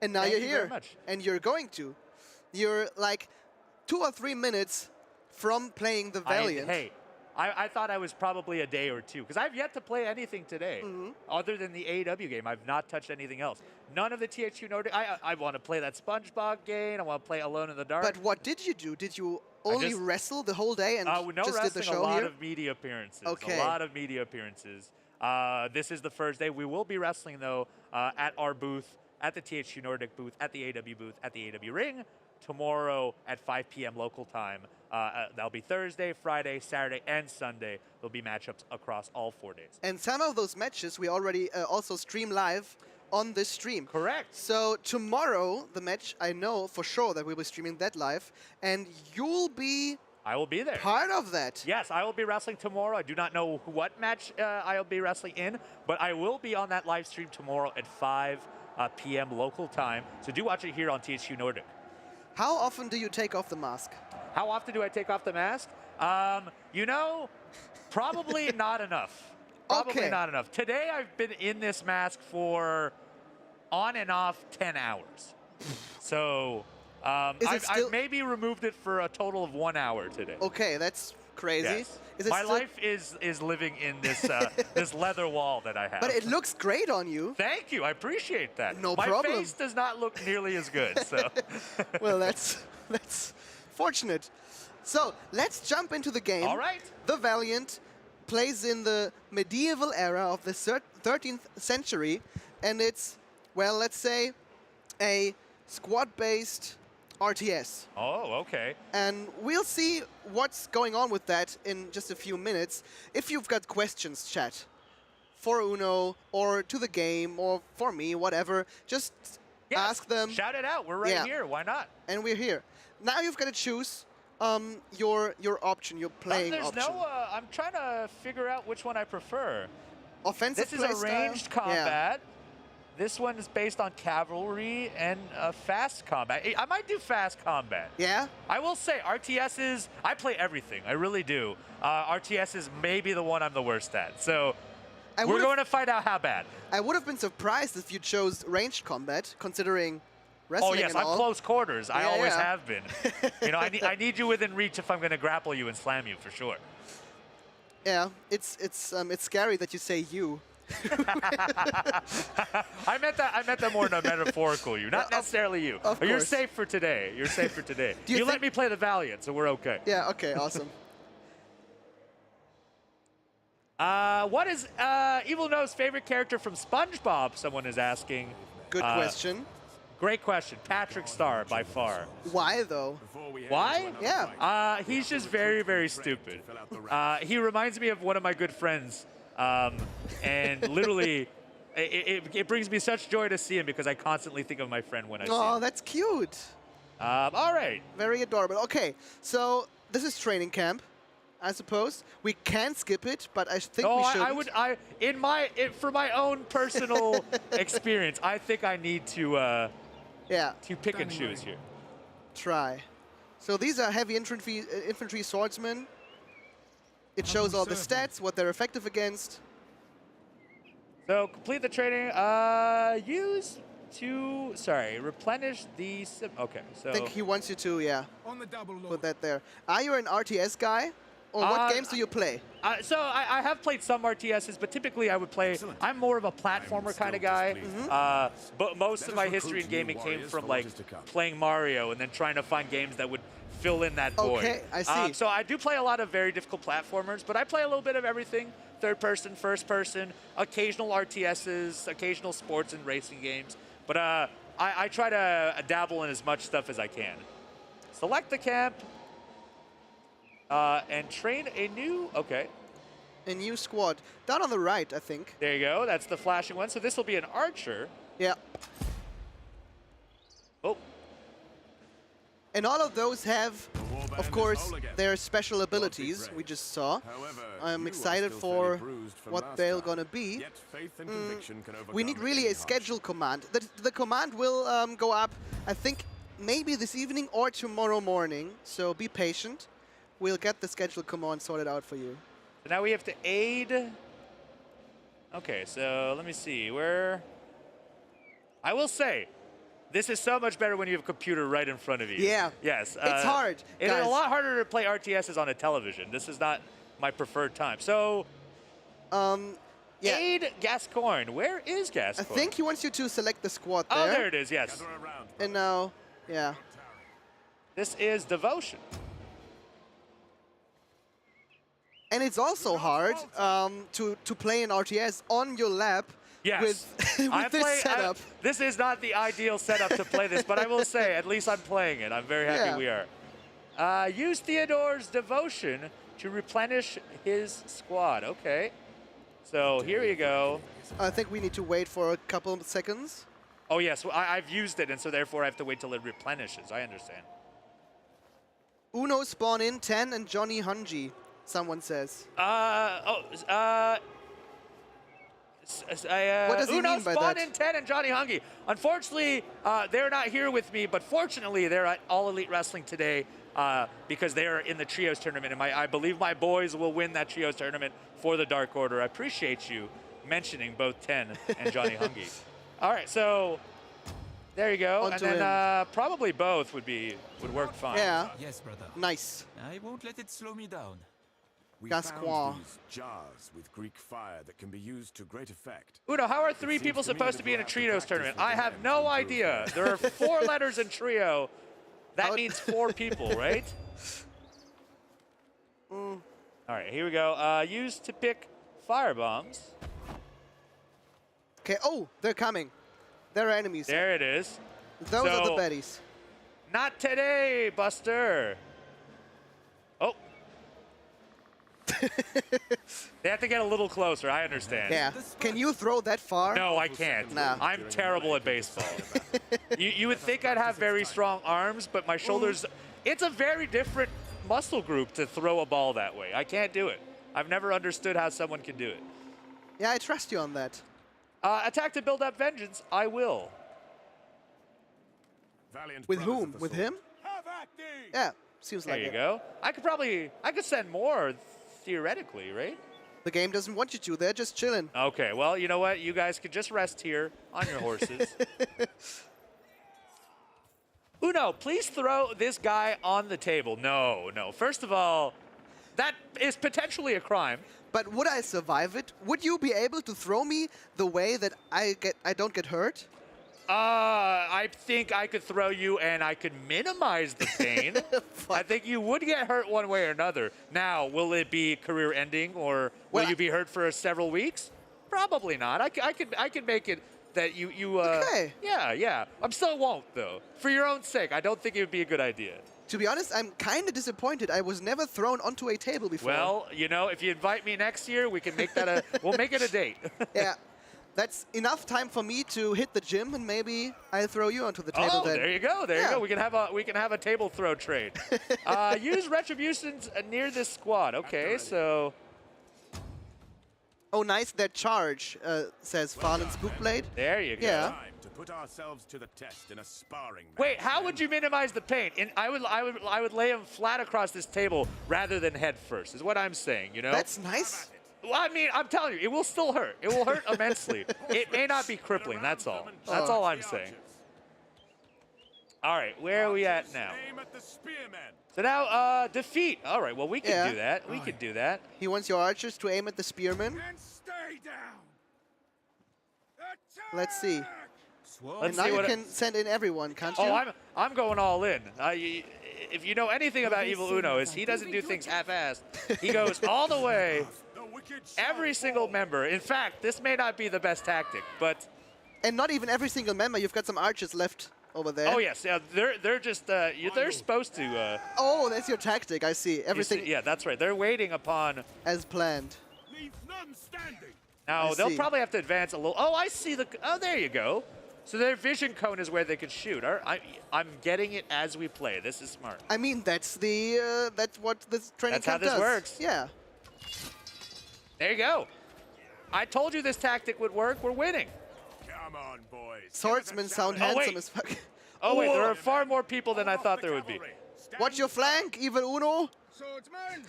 And now thank you're you here. very much. And you're going to. You're like 2 or 3 minutes from playing the Valiant. I thought I was probably a day or two, because I've yet to play anything today. Other than the AEW game, I've not touched anything else. None of the THQ Nordic. I want to play that SpongeBob game. I want to play Alone in the Dark. But what did you do? Did you only wrestle the whole day and just did the show a lot here? of media appearances. Okay. A lot of media appearances. This is the first day. We will be wrestling, though, at our booth, at the THQ Nordic booth, at the AEW booth, at the AEW ring, tomorrow at 5 p.m. local time. That'll be Thursday, Friday, Saturday, and Sunday. There'll be matchups across all 4 days. And some of those matches we already also stream live on this stream. Correct. So tomorrow, the match, I know for sure that we'll be streaming that live, and you'll be... I will be there. Part of that. Yes, I will be wrestling tomorrow. I do not know what match I'll be wrestling in, but I will be on that live stream tomorrow at 5 p.m. local time. So do watch it here on THQ Nordic. How often do you take off the mask? How often do I take off the mask? You know, probably not enough. Probably not enough. Today I've been in this mask for on and off 10 hours. So I've maybe removed it for a total of 1 hour today. Okay, that's crazy. Yes. Is it My still... life is living in this this leather wall that I have. But it looks great on you. Thank you. I appreciate that. No My problem. face does not look nearly as good. So. Well, that's fortunate. So let's jump into the game. All right. The Valiant plays in the medieval era of the 13th century, and it's, well, let's say, a squad-based RTS. Oh, okay. And we'll see what's going on with that in just a few minutes. If you've got questions, chat, for Uno, or to the game, or for me, whatever, just ask them. Shout it out. We're right here. Why not? And we're here. Now you've got to choose your option, your playing option. I'm trying to figure out which one I prefer. offensive This is a playstyle. ranged combat. This one is based on cavalry and fast combat. I might do fast combat. Yeah? I will say, RTSs, I play everything. I really do. RTSs may be the one I'm the worst at. So we're going to find out how bad. I would have been surprised if you chose ranged combat, considering wrestling Oh, yes, and I'm all. close quarters. I always yeah. have been. You know, I need you within reach if I'm going to grapple you and slam you, for sure. Yeah, it's scary that you say you. I meant that more in a metaphorical you, not necessarily you. Of You're course. safe for today. You're safe for today. Do you you let think- me play the Valiant, so we're okay. Yeah, okay, awesome. What is Evil No's favorite character from SpongeBob? Someone is asking. Good question. Great question. Patrick Star, by far. Why, though? Why? Yeah. He's just very, very stupid. He reminds me of one of my good friends. And literally, it brings me such joy to see him because I constantly think of my friend when I see him. Oh, that's cute. All right. Very adorable. Okay, so this is training camp, I suppose. We can skip it, but I think we shouldn't. For my own personal experience, I think I need to to pick and choose here. Try. So these are heavy infantry swordsmen. It shows all the stats, what they're effective against. So complete the training. Replenish the. Okay, so. I think he wants you to, put that there. Are you an RTS guy? Or what games do you play? So I have played some RTSs, but typically I would play. I'm more of a platformer kind of guy. But most of my history in gaming came from like playing Mario and then trying to find games that would fill in that void. Okay, I see. So I do play a lot of very difficult platformers, but I play a little bit of everything. Third person, first person, occasional RTSs, occasional sports and racing games. But I try to dabble in as much stuff as I can. Select the camp. And train a new, A new squad. Down on the right, I think. There you go. That's the flashing one. So this will be an archer. Yeah. Oh. And all of those have, of course, their special abilities we just saw. I'm excited for what they're gonna be. We need really a schedule command. The command will go up, I think, maybe this evening or tomorrow morning. So be patient. We'll get the schedule command sorted out for you. So now we have to aid. Okay, so let me see. I will say, this is so much better when you have a computer right in front of you. Yeah. Yes. It's hard, It's guys. a lot harder to play RTSs on a television. This is not my preferred time. So, aid Gascoigne. Where is Gascoigne? I think he wants you to select the squad there. Oh, there it is, yes. And now, yeah. This is Devotion. And it's also hard to play an RTS on your lap with this setup. This is not the ideal setup to play this, but I will say, at least I'm playing it. I'm very happy we are. Use Theodore's Devotion to replenish his squad. Okay. So here you go. I think we need to wait for a couple of seconds. Oh, yes. Well, I've used it, and so therefore I have to wait till it replenishes. I understand. Uno spawn in 10 and Johnny Hungy, someone says. What does he mean by that? Spawn in 10 and Johnny Hungy. Unfortunately, they're not here with me, but fortunately, they're at All Elite Wrestling today because they're in the Trios tournament, and I believe my boys will win that Trios tournament for the Dark Order. I appreciate you mentioning both 10 and Johnny Hungy. All right, so there you go, and then probably both would work fine. Yeah. Yes, brother. Nice. I won't let it slow me down. We Gascoigne. found these jars with Greek fire that can be used to great effect. Uno, how are 3 people supposed to be in a trios tournament? I have no idea. There are 4 letters in trio. That means 4 people, right? All right, here we go. Use to pick fire bombs. Okay, oh, they're coming. They're enemies. There it is. Those are the baddies. Not today, Buster. Oh. They have to get a little closer, I understand. Yeah. Can you throw that far? No, I can't. Nah. I'm terrible at baseball. you would think I'd have very strong arms, but my shoulders, it's a very different muscle group to throw a ball that way. I can't do it. I've never understood how someone can do it. Yeah, I trust you on that. Attack to build up vengeance. I will. Valiant With brothers whom? of the With sword. him? Yeah, seems There like you it. go. I could send more, theoretically, right? The game doesn't want you to. They're just chilling. Okay, well, you know what? You guys could just rest here on your horses. Uno, please throw this guy on the table. No, no. First of all, that is potentially a crime. But would I survive it? Would you be able to throw me the way that I don't get hurt? I think I could throw you and I could minimize the pain. I think you would get hurt one way or another. Now, will it be career ending or will you be hurt for several weeks? Probably not. I could make it that you okay. Yeah. I still won't though. For your own sake, I don't think it would be a good idea. To be honest, I'm kind of disappointed. I was never thrown onto a table before. Well, you know, if you invite me next year, we can make that we'll make it a date. Yeah. That's enough time for me to hit the gym, and maybe I'll throw you onto the table then. There you go. There you go. We can have a table throw trade. Use retributions near this squad. Okay, so. Oh, nice. That charge says Fallen Spookblade. There you go. Yeah. Time to put ourselves to the test in a sparring match. Wait, how would you minimize the pain? I would lay him flat across this table rather than head first. Is what I'm saying. You know. That's nice. Well, I mean, I'm telling you, it will still hurt. It will hurt immensely. It may not be crippling, that's all. That's all I'm saying. All right, where are we at now? So now, defeat. All right, well, we can do that. We can do that. He wants your archers to aim at the spearmen. Let's see. And now you can send in everyone, can't you? Oh, I'm going all in. If you know anything about Evil Uno, is he doesn't do things half-assed. He goes all the way. Every single member. In fact, this may not be the best tactic, but... And not even every single member. You've got some archers left over there. Oh, yes. Yeah, they're just... they're supposed to... Oh, that's your tactic. I see. Everything... Yeah, that's right. They're waiting upon... As planned. Now, they'll probably have to advance a little... Oh, I see the... Oh, there you go. So their vision cone is where they can shoot. I'm getting it as we play. This is smart. I mean, that's the... that's what this training camp does. That's how this works. Yeah. There you go. I told you this tactic would work. We're winning. Come on, boys. Swordsmen sound handsome as fuck. Oh, wait. There are far more people than I thought there would be. Watch your flank, Evil Uno. Swordsman.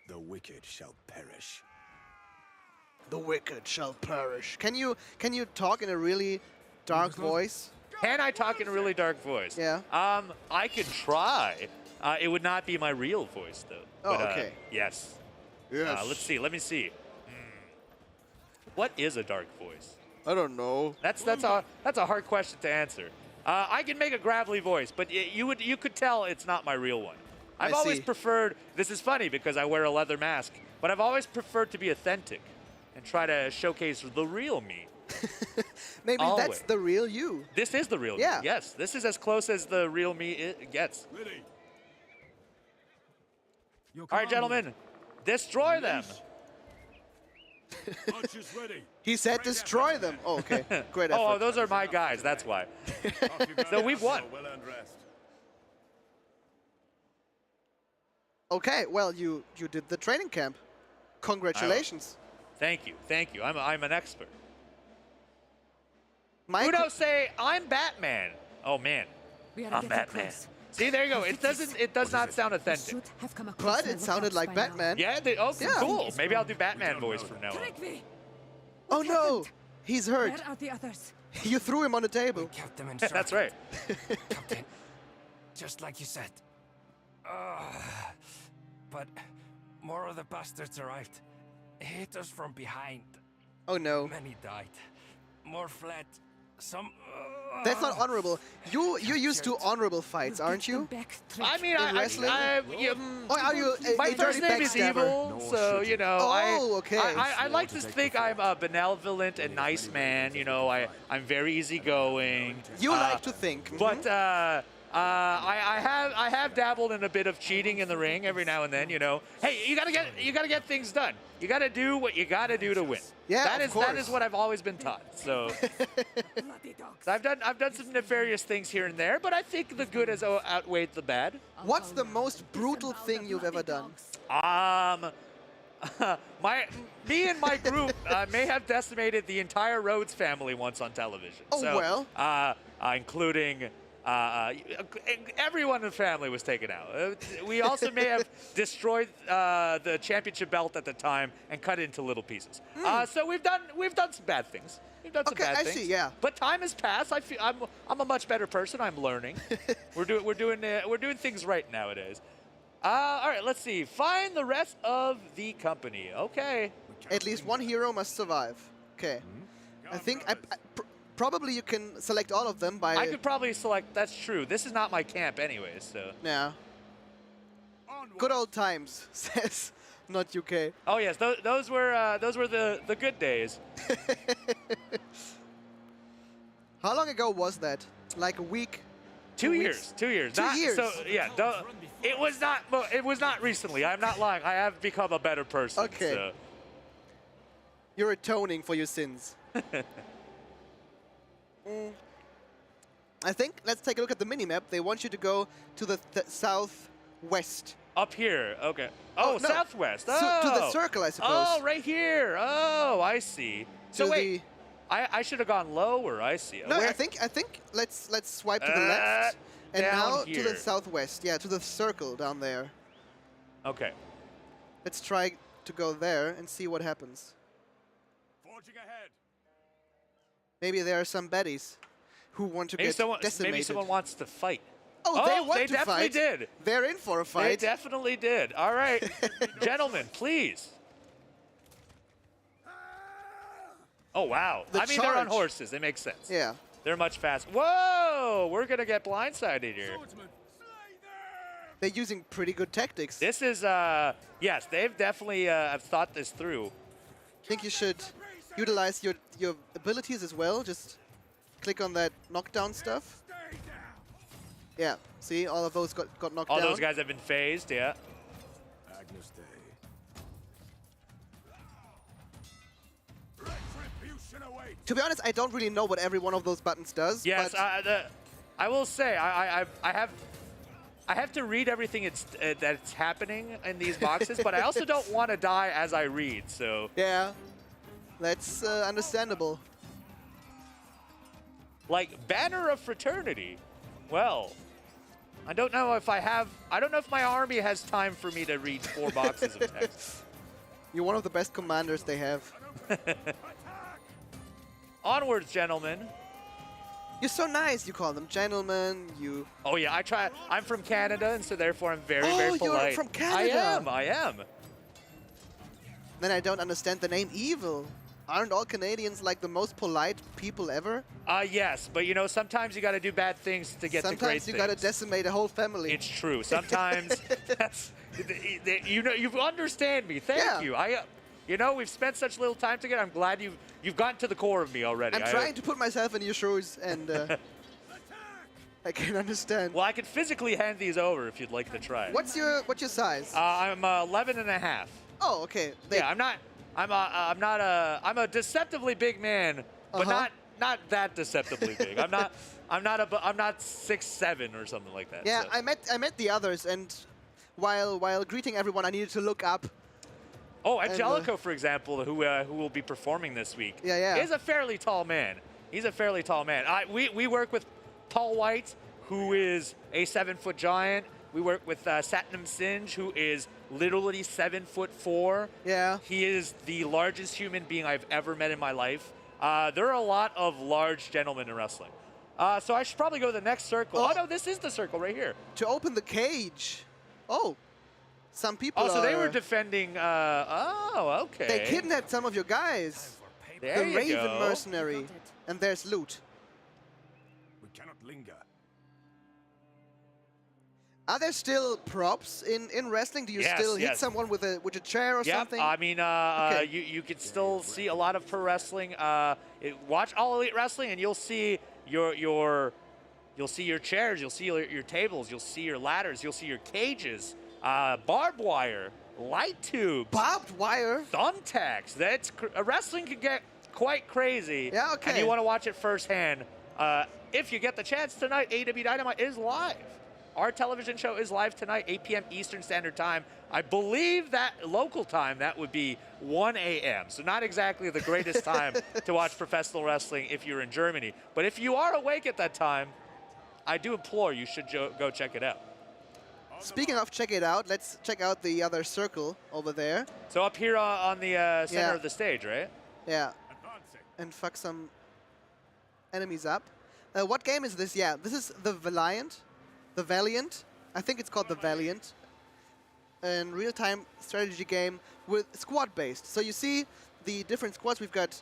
The wicked shall perish. The wicked shall perish. Can you talk in a really dark voice? Can I talk in a really dark voice? Yeah. I could try. It would not be my real voice, though. Oh, But, okay. Yes. Yes. Let's see. Let me see. What is a dark voice? I don't know. That's a hard question to answer. I can make a gravelly voice, but you could tell it's not my real one. I've always preferred. This is funny because I wear a leather mask, but I've always preferred to be authentic and try to showcase the real me. Maybe Always. that's the real you. This is the real me. Yes, this is as close as the real me it gets. All right, gentlemen, destroy them. He said destroy them. Oh, okay. Great effort. Oh, those are my guys. That's why. So we've won. Okay, well, you did the training camp. Congratulations. Thank you. Thank you. I'm an expert. Michael, Uno say I'm Batman. Oh man, I'm Batman. See, there you go. It does not sound authentic. but it sounded like Batman. Yeah. Cool. Maybe I'll do Batman voice from now on. Oh no, he's hurt. Where are the others? You threw him on the table. Kept them in That's right. Captain, just like you said. But more of the bastards arrived. Hit us from behind. Oh no. Many died. More fled. Some... That's not honorable. You're used to honorable fights, aren't you? I mean, In wrestling? or are you my a first dirty name is backstabber? Evil, so you know. Oh, okay. I like to think I'm a benevolent and nice man. You know, I'm very easygoing. You like to think. But I have dabbled in a bit of cheating in the ring every now and then. You know, hey, you gotta get things done. You gotta do what you gotta do to win. Yeah, that is what I've always been taught. So, I've done some nefarious things here and there, but I think the good has outweighed the bad. What's the most brutal thing you've ever done? Me and my group may have decimated the entire Rhodes family once on television. Oh, so, well. Including everyone in the family was taken out. We also may have destroyed the championship belt at the time and cut it into little pieces. So we've done some bad things. We've done some bad things. I see. Yeah. But time has passed. I'm a much better person. I'm learning. we're doing things right nowadays. All right, let's see. Find the rest of the company. Okay. At least one hero must survive. Okay. I think probably you can select all of them by... I could probably select... That's true. This is not my camp anyways, so... Yeah. Good old times, says not UK. Oh, yes. Those were the good days. How long ago was that? Like a week? 2 years. 2 years. 2 years. So, yeah. It was not recently. I'm not lying. I have become a better person. Okay. So. You're atoning for your sins. I think, let's take a look at the minimap. They want you to go to the southwest. Up here, okay. Oh, no. southwest. Oh. To the circle, I suppose. Oh, right here. Oh, I see. So wait, I should have gone lower. I see. No, I think let's swipe to the left and now here. to the southwest. Yeah, to the circle down there. Okay. Let's try to go there and see what happens. Forging ahead. Maybe there are some baddies who want to get decimated. Maybe someone wants to fight. Oh, they want to definitely fight. did. They're in for a fight. They definitely did. All right, gentlemen, please. Oh, wow. I mean, they're on horses. They make sense. Yeah. They're much faster. Whoa! We're going to get blindsided here. They're using pretty good tactics. This is, yes, they've definitely thought this through. I think you should utilize your abilities as well. Just click on that knockdown stuff. Yeah, see, all of those got knocked down. All those guys have been phased, yeah. Agnus Dei. To be honest, I don't really know what every one of those buttons does. Yes, but I will say, I have to read everything that's happening in these boxes, but I also don't want to die as I read, so... Yeah, that's understandable. Like, Banner of Fraternity. Well, I don't know if my army has time for me to read 4 boxes of text. You're one of the best commanders they have. Onwards, gentlemen. You're so nice. You call them gentlemen. You. Oh yeah, I try. I'm from Canada, and so therefore I'm very, very polite. Oh, you're from Canada. I am. Then I don't understand the name Evil. Aren't all Canadians like the most polite people ever? Yes, but you know, sometimes you got to do bad things to get to great things. Sometimes you got to decimate a whole family. It's true. Sometimes, you know, you understand me. Thank you. You know, we've spent such little time together. I'm glad you've gotten to the core of me already. I'm trying to put myself in your shoes, and I can understand. Well, I can physically hand these over if you'd like to try. What's your size? I'm 11.5. Oh, okay. Yeah, I'm a deceptively big man, but not that deceptively big. I'm not 6'7" or something like that. Yeah, so. I met the others, and while greeting everyone, I needed to look up. Oh, Angelico, for example, who will be performing this week, is a fairly tall man. He's a fairly tall man. We work with Paul White, who is a 7-foot giant. We work with Satnam Singe, who is literally 7'4". Yeah. He is the largest human being I've ever met in my life. There are a lot of large gentlemen in wrestling. So I should probably go to the next circle. Oh, no, this is the circle right here. To open the cage. Oh. Some people so they were defending... okay. They kidnapped some of your guys. There the Raven mercenary. And there's loot. We cannot linger. Are there still props in wrestling? Do you still hit someone with a chair or something? I mean, you can still see a lot of pro wrestling. Watch All Elite Wrestling, and you'll see you'll see your chairs, you'll see your tables, you'll see your ladders, you'll see your cages, barbed wire, light tubes, barbed wire, thumbtacks. Wrestling can get quite crazy. Yeah, okay. And you want to watch it firsthand. If you get the chance tonight, AEW Dynamite is live. our television show is live tonight, 8 p.m. Eastern Standard Time. I believe that local time, that would be 1 a.m. So not exactly the greatest time to watch professional wrestling if you're in Germany. But if you are awake at that time, I do implore you should go check it out. Speaking of check it out, let's check out the other circle over there. So up here on the center of the stage, right? Yeah. And fuck some enemies up. What game is this? Yeah, this is the Valiant. The Valiant. I think it's called the Valiant. A real-time strategy game with squad-based. So you see the different squads. We've got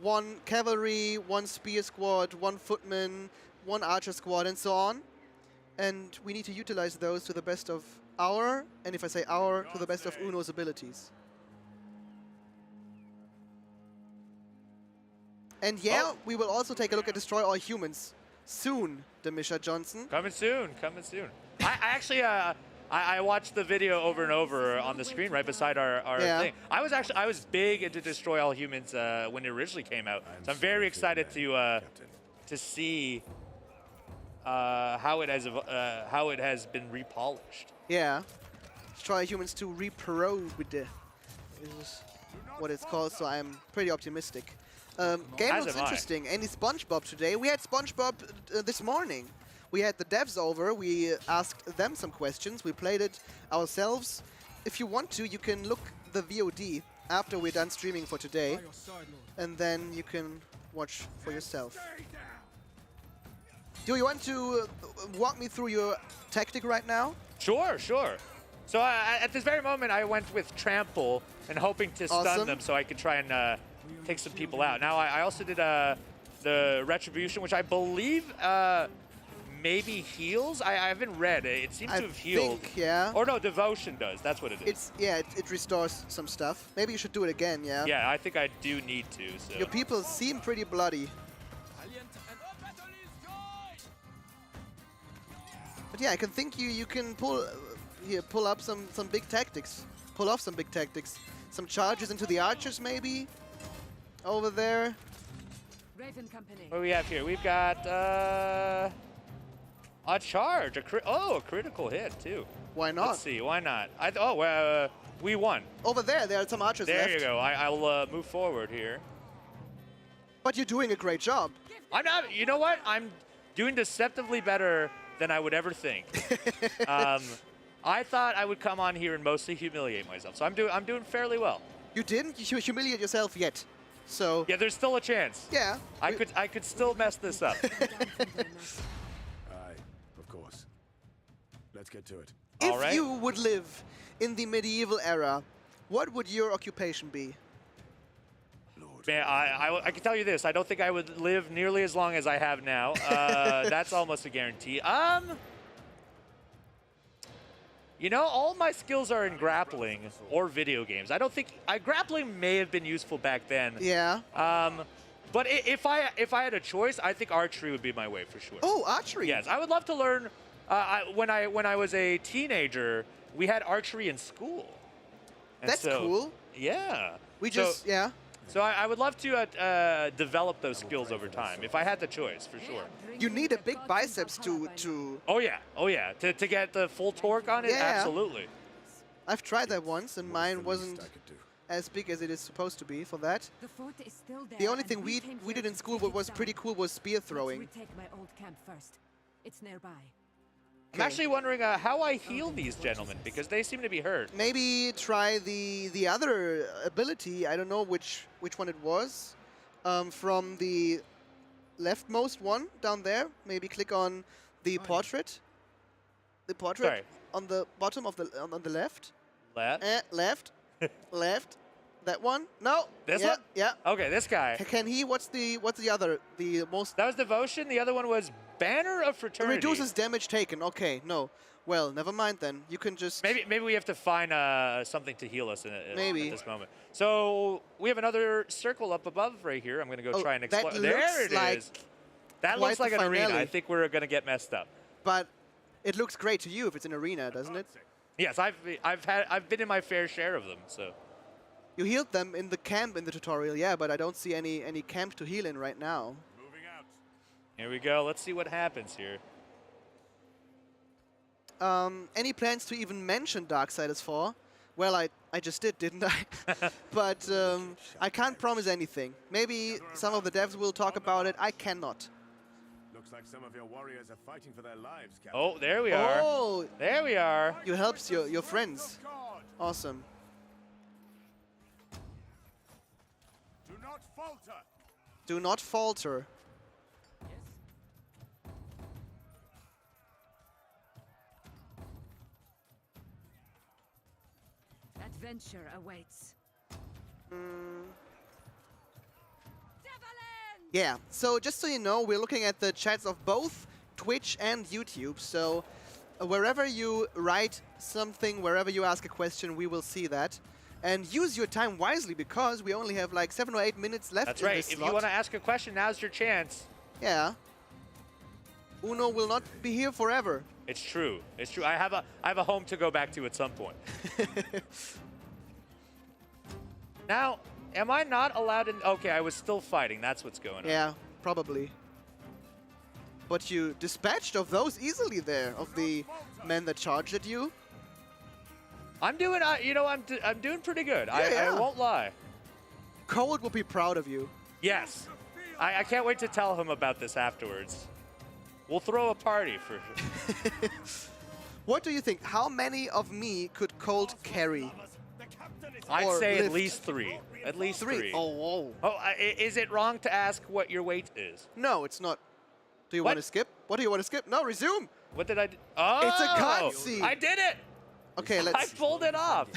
one cavalry, one spear squad, one footman, one archer squad, and so on. And we need to utilize those to the best of our, and if I say our, to the best of Uno's abilities. And yeah, we will also take a look at Destroy All Humans soon, Demisha Johnson. Coming soon, coming soon. I actually, I watched the video over and over on the screen right beside our thing. I was big into Destroy All Humans when it originally came out. So I'm very excited to see how it has been repolished. Yeah, Destroy Humans 2 Reprobed is what it's called. So I'm pretty optimistic. Game looks interesting. Any SpongeBob today? We had SpongeBob this morning. We had the devs over. We asked them some questions. We played it ourselves. If you want to, you can look the VOD after we're done streaming for today, and then you can watch for yourself. Do you want to walk me through your tactic right now? Sure, sure. So at this very moment, I went with Trample and hoping to stun them so I could try and take some people out. Now, I also did the Retribution, which I believe maybe heals. I haven't read it. It seems to have healed. Think, yeah. Or no, Devotion does. That's what it is. It restores some stuff. Maybe you should do it again, yeah? Yeah, I think I do need to. So. Your people seem pretty bloody. But yeah, I can think you can pull up some big tactics. Pull off some big tactics. Some charges into the archers, maybe. Over there. Raven Company. What do we have here? We've got a charge. A critical hit too. Why not? Let's see. Why not? We won. Over there are some archers left. There you go. I'll move forward here. But you're doing a great job. I'm not. You know what? I'm doing deceptively better than I would ever think. I thought I would come on here and mostly humiliate myself. So I'm doing fairly well. You didn't humiliate yourself yet. So yeah, there's still a chance. Yeah. I could still mess this up. Aye, of course. Let's get to it. If you would live in the medieval era, what would your occupation be? Man, I can tell you this. I don't think I would live nearly as long as I have now. That's almost a guarantee. You know, all my skills are in grappling or video games. I don't think grappling may have been useful back then. Yeah. But if I had a choice, I think archery would be my way for sure. Oh, archery. Yes, I would love to learn. When I was a teenager, we had archery in school. And that's cool. Yeah. Yeah. So I would love to develop those skills over time, if I had the choice, for sure. You need a big biceps to... Oh yeah. To get the full torque on it, yeah. Absolutely. I've tried that once, and mine wasn't as big as it is supposed to be for that. The only thing we did in school what was pretty cool was spear throwing. It's nearby. I'm actually wondering how I heal these gentlemen, because they seem to be hurt. Maybe try the other ability. I don't know which one it was. From the leftmost one down there. Maybe click on the portrait. The portrait. Sorry. On the bottom of on the left. Left. Left. Left. That one? No. This one? Yeah. Okay, this guy. Can he? What's the other? The most. That was Devotion. The other one was Banner of Fraternity. Reduces damage taken. Okay, no. Well, never mind then. You can just... Maybe we have to find something to heal us at this moment. So we have another circle up above right here. I'm going to go try and explore. There it is. That looks like an arena. I think we're going to get messed up. But it looks great to you if it's an arena, doesn't it? Yes, I've been in my fair share of them. So you healed them in the camp in the tutorial, yeah, but I don't see any camp to heal in right now. Here we go. Let's see what happens here. any plans to even mention Darksiders 4? Well, I just did, didn't I? But I can't promise anything. Maybe some of the devs will talk about it. I cannot. Looks like some of your warriors are fighting for their lives, Captain. Oh, there we are. Oh, there we are. You helped your friends. Awesome. Do not falter. Do not falter. Adventure awaits. Yeah, so just so you know, we're looking at the chats of both Twitch and YouTube. So wherever you write something, wherever you ask a question, we will see that. And use your time wisely, because we only have like 7 or 8 minutes left. That's in right. this If slot. you want to ask a question, now's your chance. Yeah. Uno will not be here forever. It's true. It's true. I have a home to go back to at some point. Now, am I not allowed in? Okay, I was still fighting. That's what's going on. Yeah, probably. But you dispatched of those easily there, of the men that charged at you. I'm doing, you know, I'm doing pretty good. Yeah, I won't lie. Colt will be proud of you. Yes. I can't wait to tell him about this afterwards. We'll throw a party for sure. What do you think? How many of me could Colt carry? I'd Or say lift? at least 3. At least 3. Oh, whoa. Oh, is it wrong to ask what your weight is? No, it's not. Do you What? want to skip? What do you want to skip? No, resume. What did I do? Oh! It's a cutscene. I did it! Okay, let's... I pulled it off.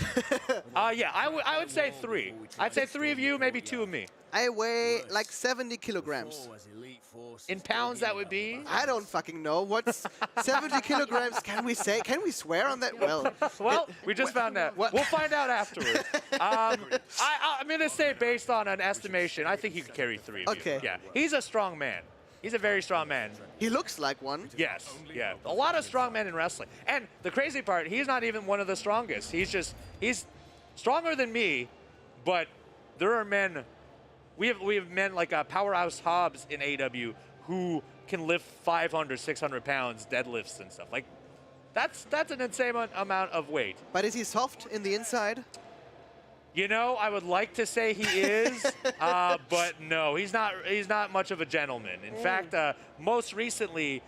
Yeah, I would say 3. I'd say 3 of you, maybe 2 of me. I weigh like 70 kilograms. In pounds, that would be? I don't fucking know. What's 70 kilograms? Can we say? Can we swear on that? Well, we just found out. We'll find out afterwards. I'm going to say based on an estimation, I think he could carry 3 of you. Okay. Yeah, he's a strong man. He's a very strong man. He looks like one. Yes, yeah. A lot of strong men in wrestling. And the crazy part, he's not even one of the strongest. He's stronger than me, but there are men, we have men like Powerhouse Hobbs in AEW who can lift 500, 600 pounds, deadlifts and stuff. Like, that's an insane amount of weight. But is he soft in the inside? You know, I would like to say he is, but no, he's not much of a gentleman. In fact, most recently,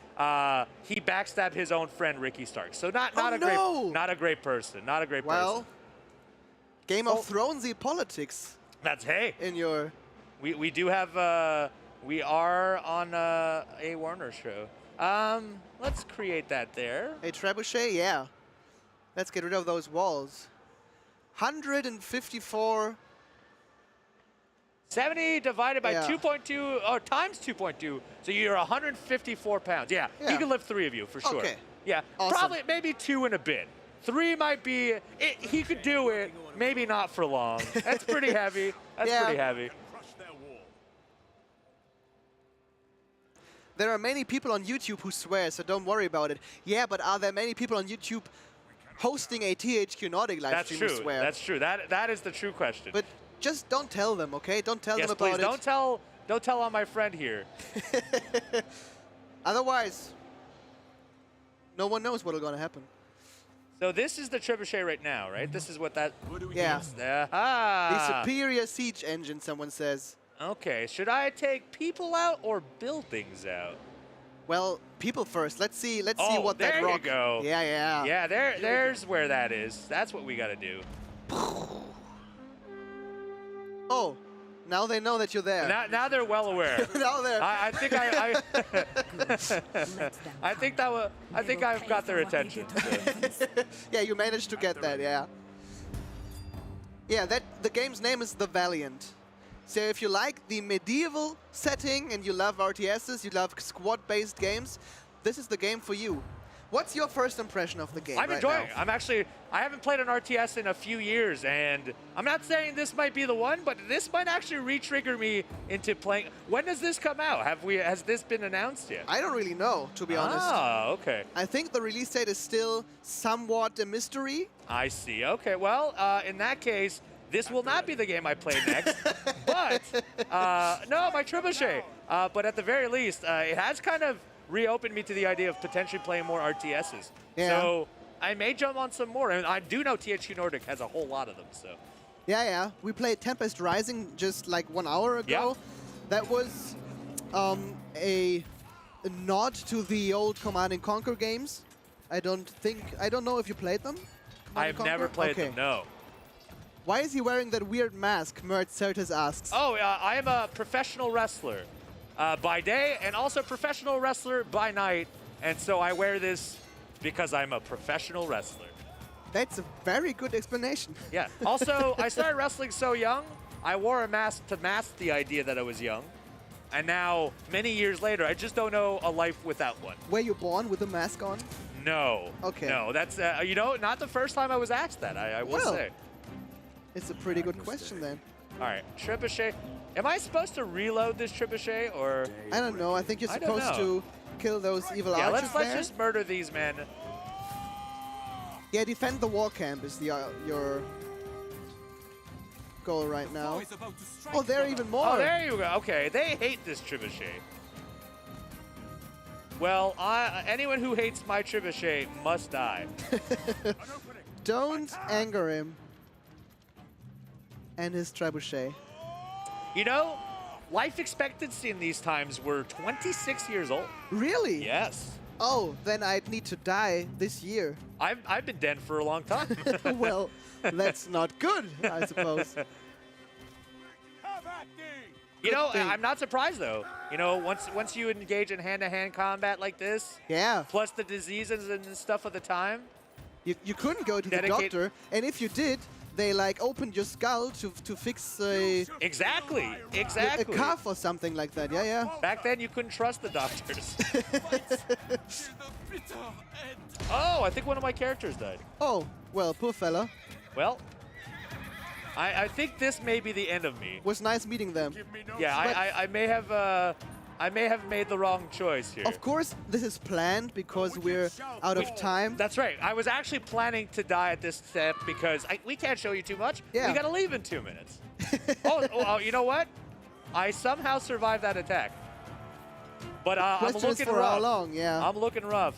he backstabbed his own friend Ricky Starks. So not a great person. Not a great person. Game of Thronesy politics. That's in your. We do have we are on a Warner show. Let's create that there. A trebuchet, yeah. Let's get rid of those walls. 154. 70 divided by 2.2, or times 2.2, so you're 154 pounds. Yeah, you can lift 3 of you for sure. Okay. Yeah, Awesome. probably maybe 2 and a bit. 3 might be, he could do it, maybe not for long. That's pretty heavy. That's pretty heavy. There are many people on YouTube who swear, so don't worry about it. Yeah, but are there many people on YouTube hosting a THQ Nordic live stream who swear? That's true. That is the true question. But just don't tell them, okay? Don't tell them please, about it. Don't tell on my friend here. Otherwise, no one knows what's going to happen. So this is the trebuchet right now, right? This is what that. Yeah. Aha. The superior siege engine, someone says. Okay. Should I take people out or buildings out? Well, people first. Let's see what that rock. There you go. Yeah. Yeah, there's where that is. That's what we got to do. Oh, now they know that you're there. Now they're well aware. Now they're. I think I think I've got their attention. Yeah, you managed to get that. Yeah. Yeah, the game's name is The Valiant. So if you like the medieval setting and you love RTSs, you love squad-based games, this is the game for you. What's your first impression of the game? I'm enjoying it. I haven't played an RTS in a few years, and I'm not saying this might be the one, but this might actually re-trigger me into playing. When does this come out? Has this been announced yet? I don't really know, to be honest. Oh, okay. I think the release date is still somewhat a mystery. I see. Okay, well, in that case, this will not be the game I play next. But, no, my trebuchet. But at the very least, it has kind of reopened me to the idea of potentially playing more RTSs. Yeah. So I may jump on some more. And I do know THQ Nordic has a whole lot of them. So. Yeah. We played Tempest Rising just like 1 hour ago. Yep. That was a nod to the old Command & Conquer games. I don't know if you played them. I've never played them, no. Why is he wearing that weird mask, Mert Certes asks? Oh, I am a professional wrestler by day and also professional wrestler by night. And so I wear this because I'm a professional wrestler. That's a very good explanation. Yeah. Also, I started wrestling so young, I wore a mask to mask the idea that I was young. And now, many years later, I just don't know a life without one. Were you born with a mask on? No. Okay. No, that's, not the first time I was asked that, I will say. It's a pretty good question then. All right, Trebuchet. Am I supposed to reload this Trebuchet, or? I don't know. I think you're supposed to kill those evil archers let's just murder these men. Yeah, defend the war camp is your goal right now. Oh, there are even more. Oh, there you go. Okay, they hate this Trebuchet. Well, anyone who hates my Trebuchet must die. Don't anger him and his Trebuchet. You know, life expectancy in these times were 26 years old. Really? Yes. Oh, then I'd need to die this year. I've been dead for a long time. Well, that's not good, I suppose. You know, I'm not surprised though. You know, once you engage in hand-to-hand combat like this, plus the diseases and stuff of the time, you couldn't go to the doctor, and if you did, they like opened your skull to fix a exactly a cuff or something like that. Yeah. Back then you couldn't trust the doctors. Oh, I think one of my characters died. Oh, well, poor fella. Well, I think this may be the end of me. Was nice meeting them. Yeah, I may have made the wrong choice here. Of course, this is planned because we're out of time. That's right. I was actually planning to die at this step because we can't show you too much. Yeah. We got to leave in 2 minutes. oh, you know what? I somehow survived that attack. But I'm looking for rough. how long? Yeah. I'm looking rough.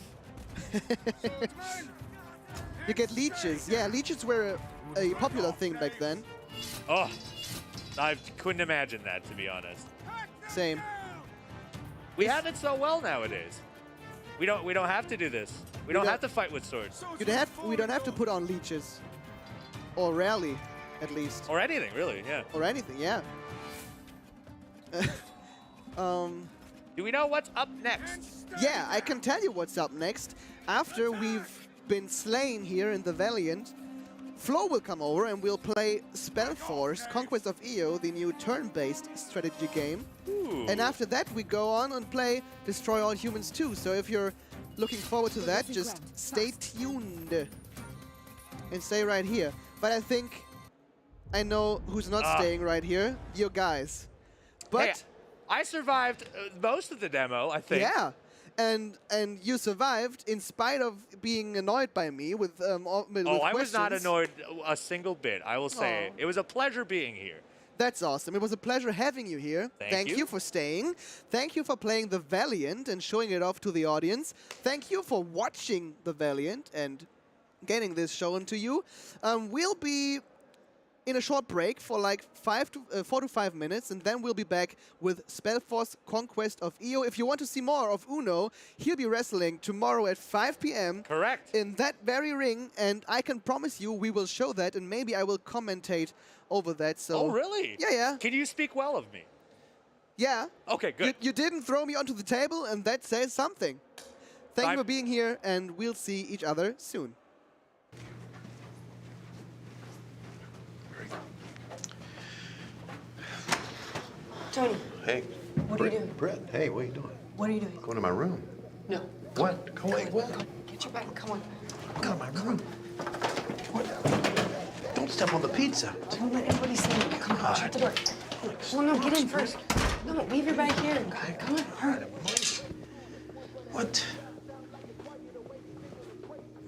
You get leeches. Yeah, leeches were a popular thing back then. Oh, I couldn't imagine that, to be honest. Same. We have it so well nowadays. We don't have to do this. We don't have to fight with swords. We don't have to put on leeches. Or rarely, at least. Or anything, really, yeah. Or anything, yeah. Do we know what's up next? Yeah, I can tell you what's up next. After we've been slain here in the Valiant, Flo will come over and we'll play Spellforce, Conquest of EO, the new turn-based strategy game. Ooh. And after that, we go on and play Destroy All Humans 2. So if you're looking forward to that, just stay tuned and stay right here. But I think I know who's not staying right here. You guys. But hey, I survived most of the demo, I think. Yeah. And you survived in spite of being annoyed by me with I questions. was not annoyed a single bit, I will say. It was a pleasure being here. That's awesome. It was a pleasure having you here. Thank you for staying. Thank you for playing the Valiant and showing it off to the audience. Thank you for watching the Valiant and getting this shown to you. We'll be in a short break for like 4 to 5 minutes, and then we'll be back with Spellforce Conquest of EO. If you want to see more of Uno, he'll be wrestling tomorrow at 5 p.m. Correct. In that very ring, and I can promise you we will show that, and maybe I will commentate over that. So. Oh, really? Yeah. Can you speak well of me? Yeah. Okay, good. You didn't throw me onto the table, and that says something. Thank you for being here, and we'll see each other soon. Tony. Hey. What are you doing? Brett, hey, what are you doing? What are you doing? Going to my room. No. What? Come on, what? Get your bag. Come on. Go to my room. What? Don't step on the pizza. Don't let anybody see you. Come on, shut the door. Well, no, get in first. No, leave your bag here. Come on, hurry. What?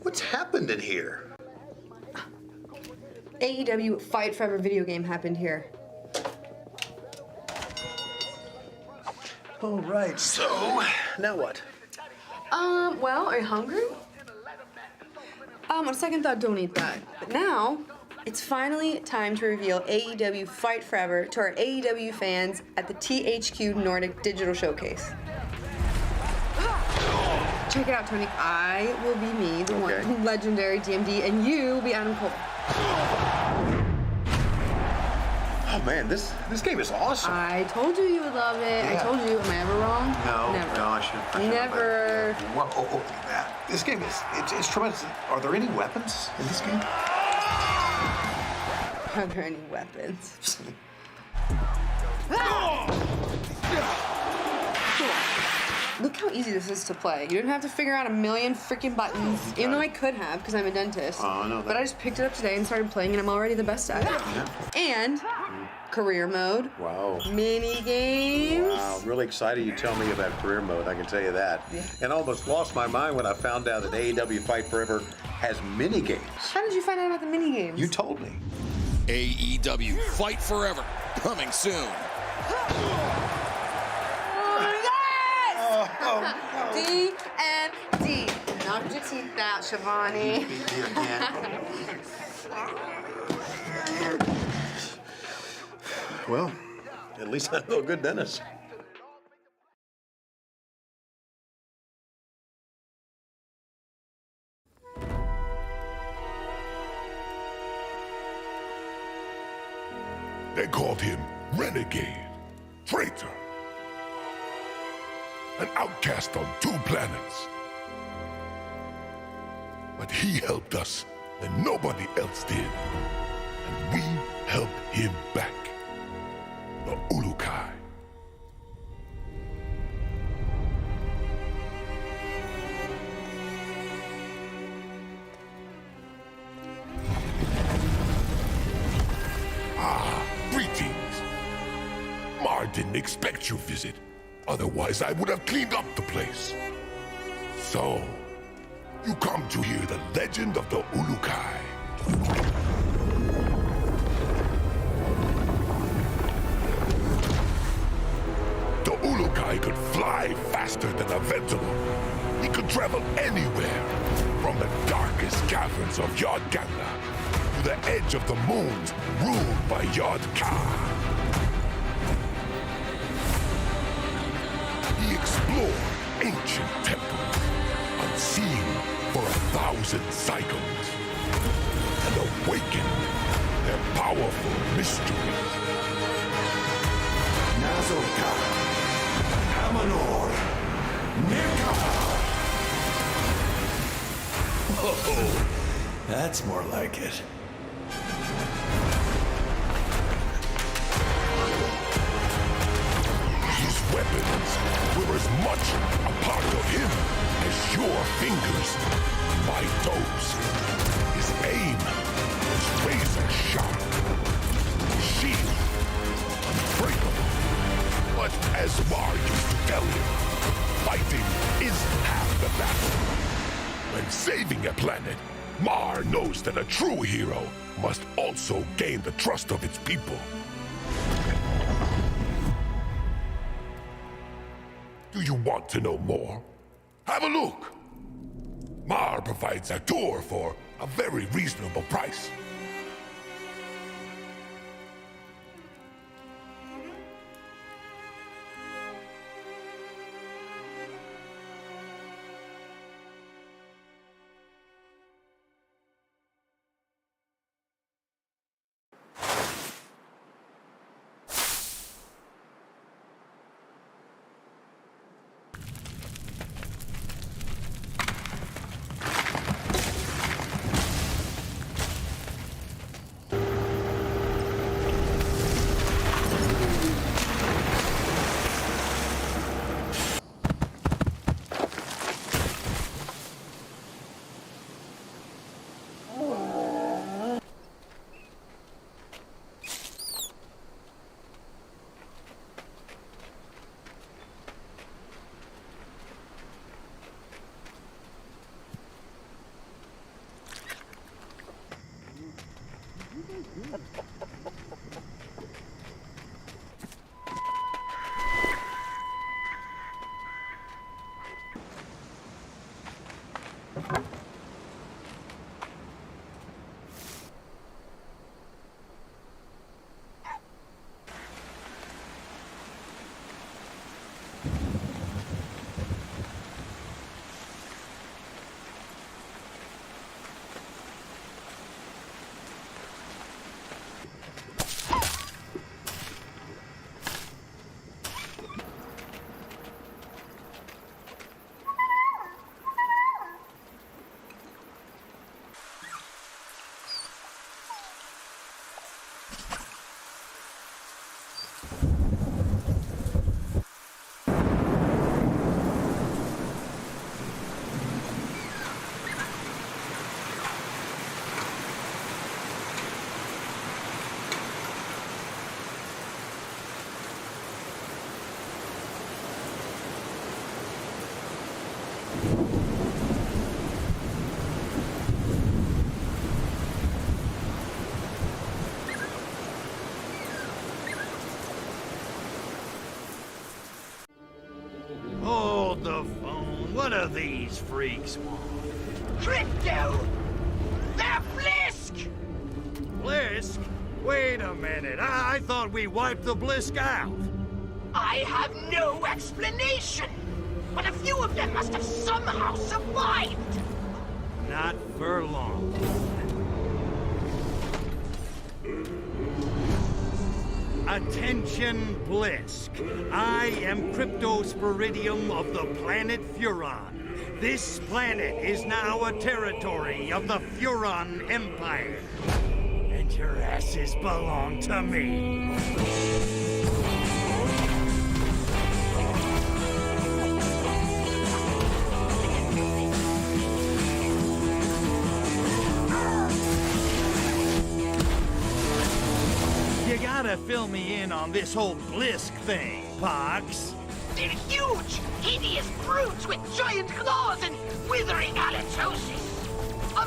What's happened in here? AEW Fight Forever video game happened here. All right, so now what? Well, are you hungry? On second thought, don't eat that. But now, it's finally time to reveal AEW Fight Forever to our AEW fans at the THQ Nordic Digital Showcase. Check it out, Tony. I will be me, the one legendary DMD, and you will be Adam Cole. Oh man, this game is awesome. I told you you would love it. Yeah. I told you. Am I ever wrong? No, Never. no, I shouldn't. Never. Whoa, look at that. This game is it's tremendous. Are there any weapons in this game? Are there any weapons? Look how easy this is to play. You didn't have to figure out a million freaking buttons, even though I could have, because I'm a dentist. Oh, I know that. But I just picked it up today and started playing, and I'm already the best at it. And career mode. Wow. Mini games. Wow, I'm really excited you tell me about career mode, I can tell you that. Yeah. And almost lost my mind when I found out that AEW Fight Forever has mini games. How did you find out about the mini games? You told me. AEW Fight Forever, coming soon. D and D. Knock your teeth out, Shivani. Well, at least I know a good dentist. They called him renegade, traitor, an outcast on 2 planets. But he helped us, and nobody else did. And we helped him back. The Ulukai. Greetings. Mar didn't expect your visit. Otherwise, I would have cleaned up the place. So, you come to hear the legend of the Ulukai. The Ulukai could fly faster than a Ventolor. He could travel anywhere, from the darkest caverns of Yod-Ganda to the edge of the moons ruled by Yod-Ka. He explored ancient temples, unseen for 1,000 cycles, and awakened their powerful mysteries. Nazolka, Amanor, Nika. Oh, that's more like it. His weapons were as much a part of him as your fingers, my toes. His aim was razor sharp. His shield, unbreakable. But as Mar used to tell him, fighting is half the battle. When saving a planet, Mar knows that a true hero must also gain the trust of its people. Do you want to know more? Have a look! Mar provides a tour for a very reasonable price. Hold the phone. What do these freaks want? Crypto! They're Blisk! Blisk? Wait a minute. I thought we wiped the Blisk out. I have no explanation, but a few of them must have somehow survived. Not for long. Attention, Blisk. I am Cryptosporidium of the planet Furon. This planet is now a territory of the Furon Empire. And your asses belong to me. You gotta fill me in on this whole Blisk thing, Pox. They're huge, hideous brutes with giant claws and withering halitosis.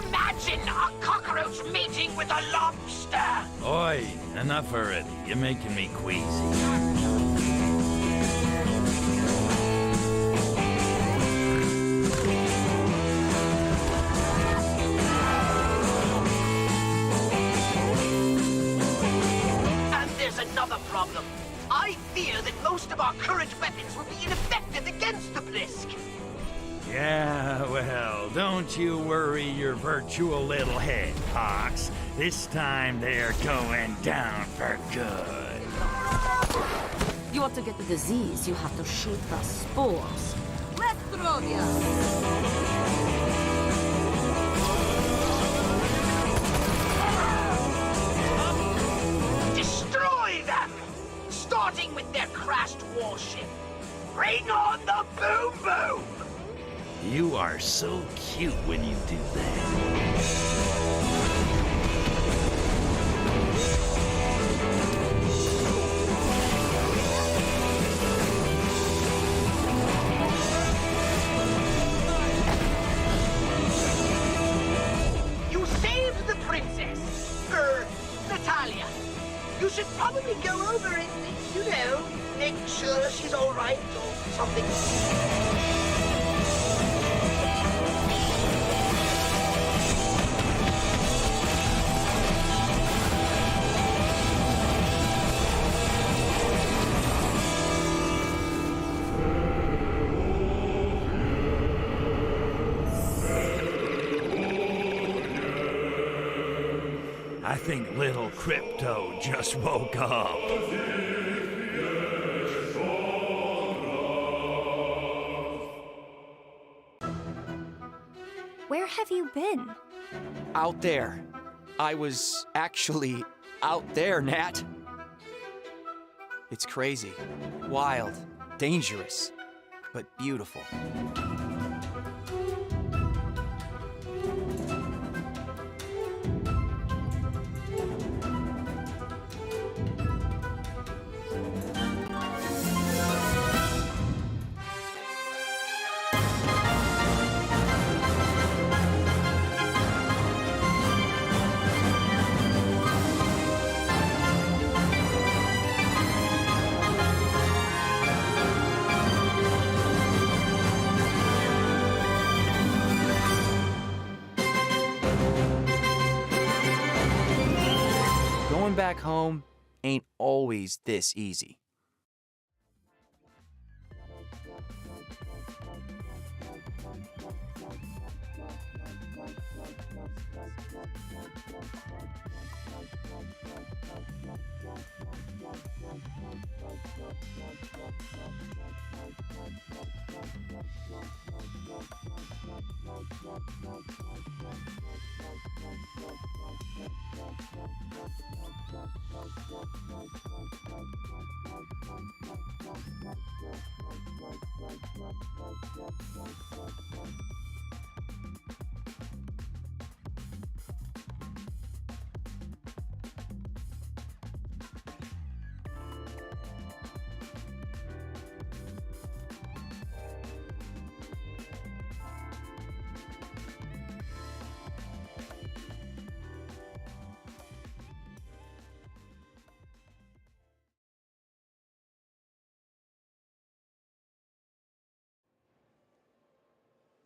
Imagine a cockroach mating with a lobster. Oi, enough already. You're making me queasy. Another problem. I fear that most of our current weapons will be ineffective against the Blisk. Yeah, well, don't you worry your virtual little head, Pox. This time they're going down for good. You want to get the disease, you have to shoot the spores. Reprobed! Starting with their crashed warship. Bring on the boom boom! You are so cute when you do that. You saved the princess. Natalia. You should probably go over and, you know, make sure she's all right or something. I think little Crypto just woke up. Where have you been? Out there. I was actually out there, Nat. It's crazy, wild, dangerous, but beautiful. Going back home ain't always this easy.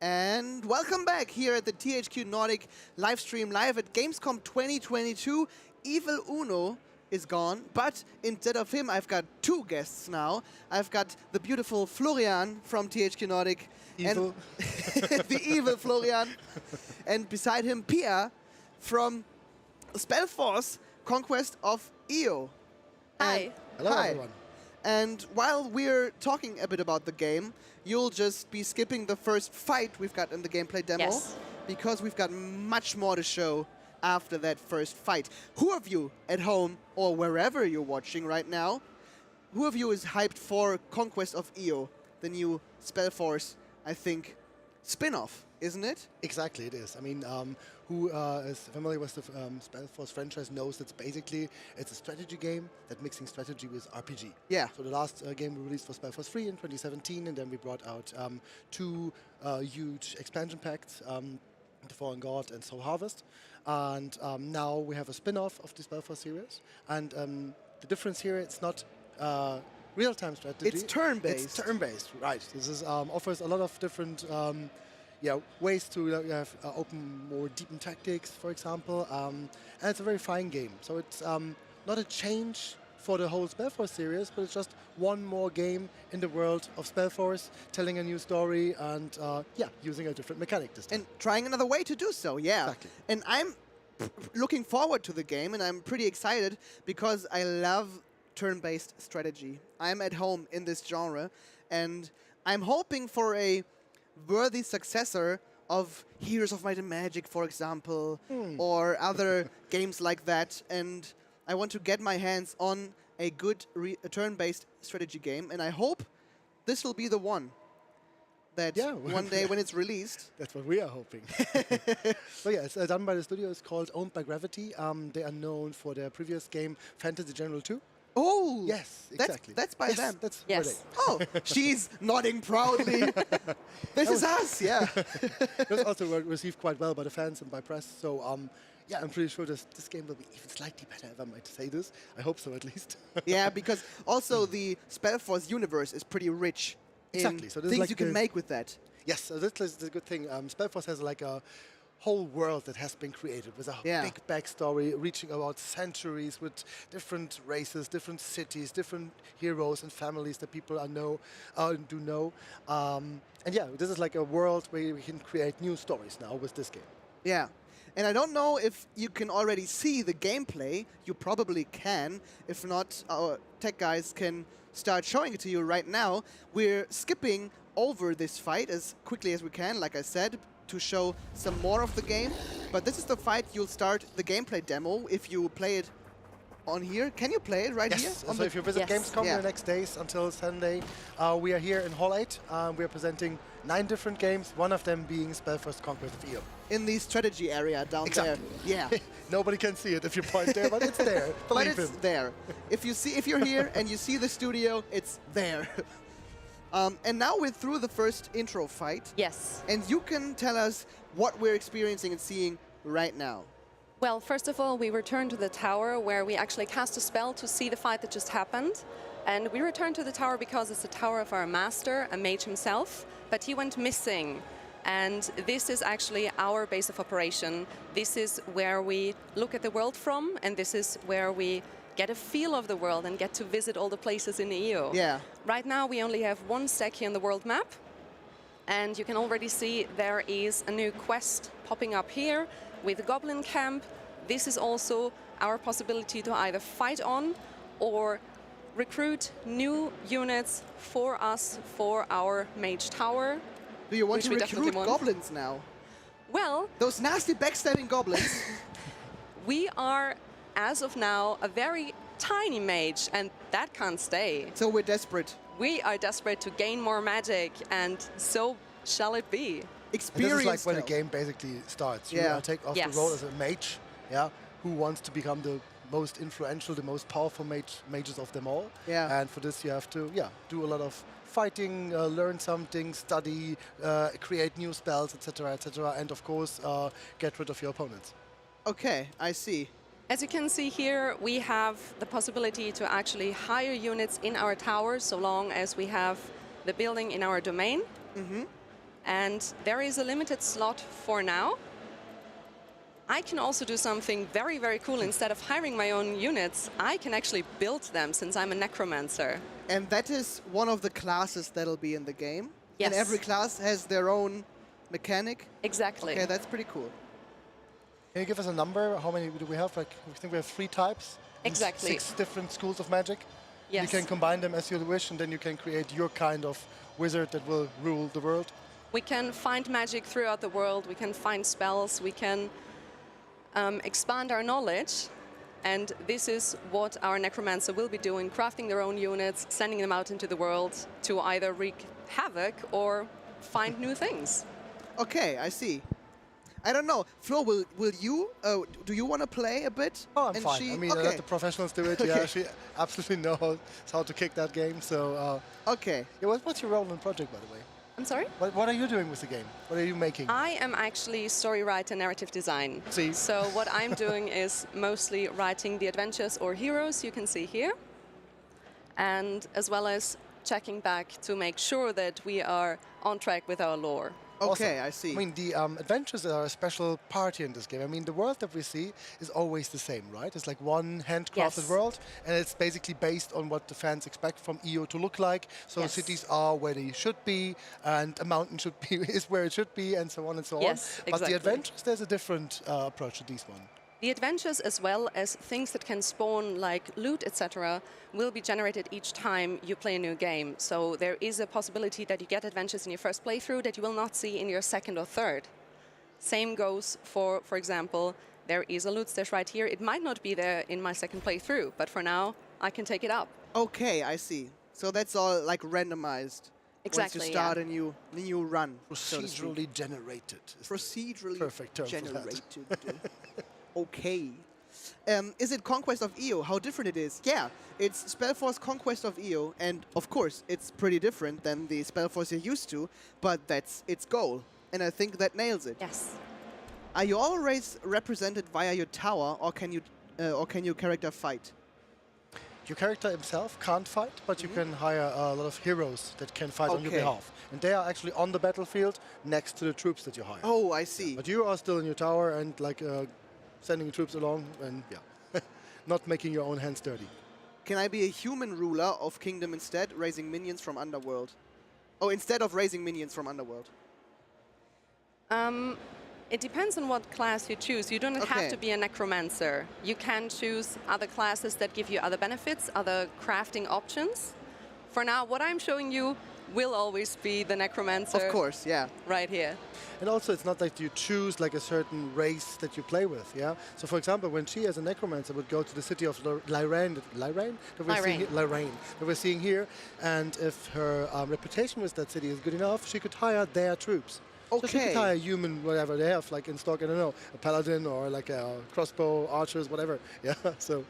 And welcome back here at the THQ Nordic live stream, live at Gamescom 2022. Evil Uno is gone, but instead of him, I've got two guests now. I've got the beautiful Florian from THQ Nordic. Evil. And the evil Florian. And beside him, Pia from Spellforce, Conquest of EO. Hi. Hello, everyone. And while we're talking a bit about the game, you'll just be skipping the first fight we've got in the gameplay demo. Yes. Because we've got much more to show after that first fight. Who of you at home or wherever you're watching right now, who of you is hyped for Conquest of EO, the new Spellforce, I think, spin-off, isn't it? Exactly, it is. I mean, who is familiar with the Spellforce franchise knows that it's a strategy game that mixing strategy with RPG. Yeah. So the last game we released was Spellforce 3 in 2017, and then we brought out two huge expansion packs, The Fallen God and Soul Harvest. And now we have a spin-off of the Spellforce series. And the difference here, it's not real-time strategy. It's turn-based. It's turn-based, right. This is offers a lot of different ways to have open more deepened tactics, for example. And it's a very fine game. So it's not a change for the whole Spellforce series, but it's just one more game in the world of Spellforce, telling a new story and using a different mechanic this time. And trying another way to do so, yeah. Exactly. And I'm looking forward to the game, and I'm pretty excited because I love turn-based strategy. I'm at home in this genre, and I'm hoping for a worthy successor of Heroes of Might and Magic, for example, or other games like that. And I want to get my hands on a good turn-based strategy game, and I hope this will be the one that one day when it's released. That's what we are hoping. So yeah, it's done by the studio. It's called Owned by Gravity. They are known for their previous game, Fantasy General 2. Oh! Yes, exactly. That's by them. That's yes. Oh, she's nodding proudly. This is us, yeah. It was also received quite well by the fans and by press. So yeah, I'm pretty sure this game will be even slightly better, if I might say this. I hope so, at least. Yeah, because also the Spellforce universe is pretty rich. Exactly. So this things is like you can make with that. Yes, so this is the good thing. Spellforce has like a whole world that has been created with a big backstory reaching about centuries with different races, different cities, different heroes and families that people know. And yeah, this is like a world where we can create new stories now with this game. Yeah. And I don't know if you can already see the gameplay. You probably can. If not, our tech guys can start showing it to you right now. We're skipping over this fight as quickly as we can, like I said, to show some more of the game. But this is the fight you'll start the gameplay demo if you play it on here. Can you play it right here? So if you visit Gamescom in the next days until Sunday, we are here in Hall 8. We are presenting 9 different games, one of them being Spellforce Conquest of EO. In the strategy area down there. Yeah. Nobody can see it if you point there, but it's there. But it's there. If you're here and you see the studio, it's there. And now we're through the first intro fight. Yes. And you can tell us what we're experiencing and seeing right now. Well, first of all, we returned to the tower where we actually cast a spell to see the fight that just happened. And we returned to the tower because it's the tower of our master, a mage himself, but he went missing. And this is actually our base of operation. This is where we look at the world from, and this is where we get a feel of the world and get to visit all the places in the EO. Yeah. Right now, we only have one stack here on the world map. And you can already see there is a new quest popping up here with Goblin Camp. This is also our possibility to either fight on or recruit new units for us for our mage tower. Do you want to recruit goblins now? Well, those nasty backstabbing goblins. We are, as of now, a very tiny mage, and that can't stay. So we're desperate. We are desperate to gain more magic, and so shall it be. Experience. This is like when the game basically starts. You take off the role as a mage, who wants to become the most influential, the most powerful mages of them all. Yeah. And for this, you have to do a lot of fighting, learn something, study, create new spells, etc., and of course, get rid of your opponents. Okay, I see. As you can see here, we have the possibility to actually hire units in our tower so long as we have the building in our domain. Mm-hmm. and there is a limited slot for now. I can also do something very, very cool. Instead of hiring my own units, I can actually build them since I'm a necromancer. And that is one of the classes that'll be in the game. Yes. And every class has their own mechanic. Exactly. Okay, that's pretty cool. Can you give us a number? How many do we have? Like, I think we have 3 types. Exactly. 6 different schools of magic. Yes. You can combine them as you wish, and then you can create your kind of wizard that will rule the world. We can find magic throughout the world. We can find spells. We can expand our knowledge. And this is what our necromancer will be doing, crafting their own units, sending them out into the world to either wreak havoc or find new things. Okay, I see. I don't know. Flo, will you, do you want to play a bit? Oh, I'm fine. I mean, okay. let the professionals do it. Yeah, she absolutely knows how to kick that game. So, okay. Yeah, what's your role in the project, by the way? I'm sorry? What are you doing with the game? What are you making? I am actually story writer, narrative design. See? So what I'm doing is mostly writing the adventures or heroes you can see here, and as well as checking back to make sure that we are on track with our lore. Okay, awesome. I see. I mean, the adventures are a special party in this game. I mean, the world that we see is always the same, right? It's like one handcrafted world, and it's basically based on what the fans expect from EO to look like. So cities are where they should be, and a mountain should be is where it should be, and so on and so on. But the adventures, there's a different approach to these one. The adventures, as well as things that can spawn like loot, etc., will be generated each time you play a new game. So there is a possibility that you get adventures in your first playthrough that you will not see in your second or third. Same goes for example, there is a loot stash right here. It might not be there in my second playthrough, but for now, I can take it up. Okay, I see. So that's all like randomized. Exactly, Once you start a new run. Procedurally generated. Procedurally perfect term generated. Okay. Is it Conquest of EO? How different it is? Yeah, it's Spellforce Conquest of EO, and of course, it's pretty different than the Spellforce you're used to, but that's its goal, and I think that nails it. Yes. Are you always represented via your tower, or can your character fight? Your character himself can't fight, but you can hire a lot of heroes that can fight on your behalf. And they are actually on the battlefield next to the troops that you hire. Oh, I see. But you are still in your tower and like sending troops along and not making your own hands dirty. Can I be a human ruler of Kingdom instead, raising minions from Underworld? Oh, instead of raising minions from Underworld. It depends on what class you choose. You don't have to be a necromancer. You can choose other classes that give you other benefits, other crafting options. For now, what I'm showing you will always be the necromancer. Of course, yeah. Right here. And also, it's not like you choose like a certain race that you play with, yeah? So, for example, when she, as a necromancer, would go to the city of Lyrane that we're seeing here, and if her reputation with that city is good enough, she could hire their troops. Okay. So she could hire a human, whatever they have, like in stock, I don't know, a paladin or like a crossbow, archers, whatever. Yeah, so...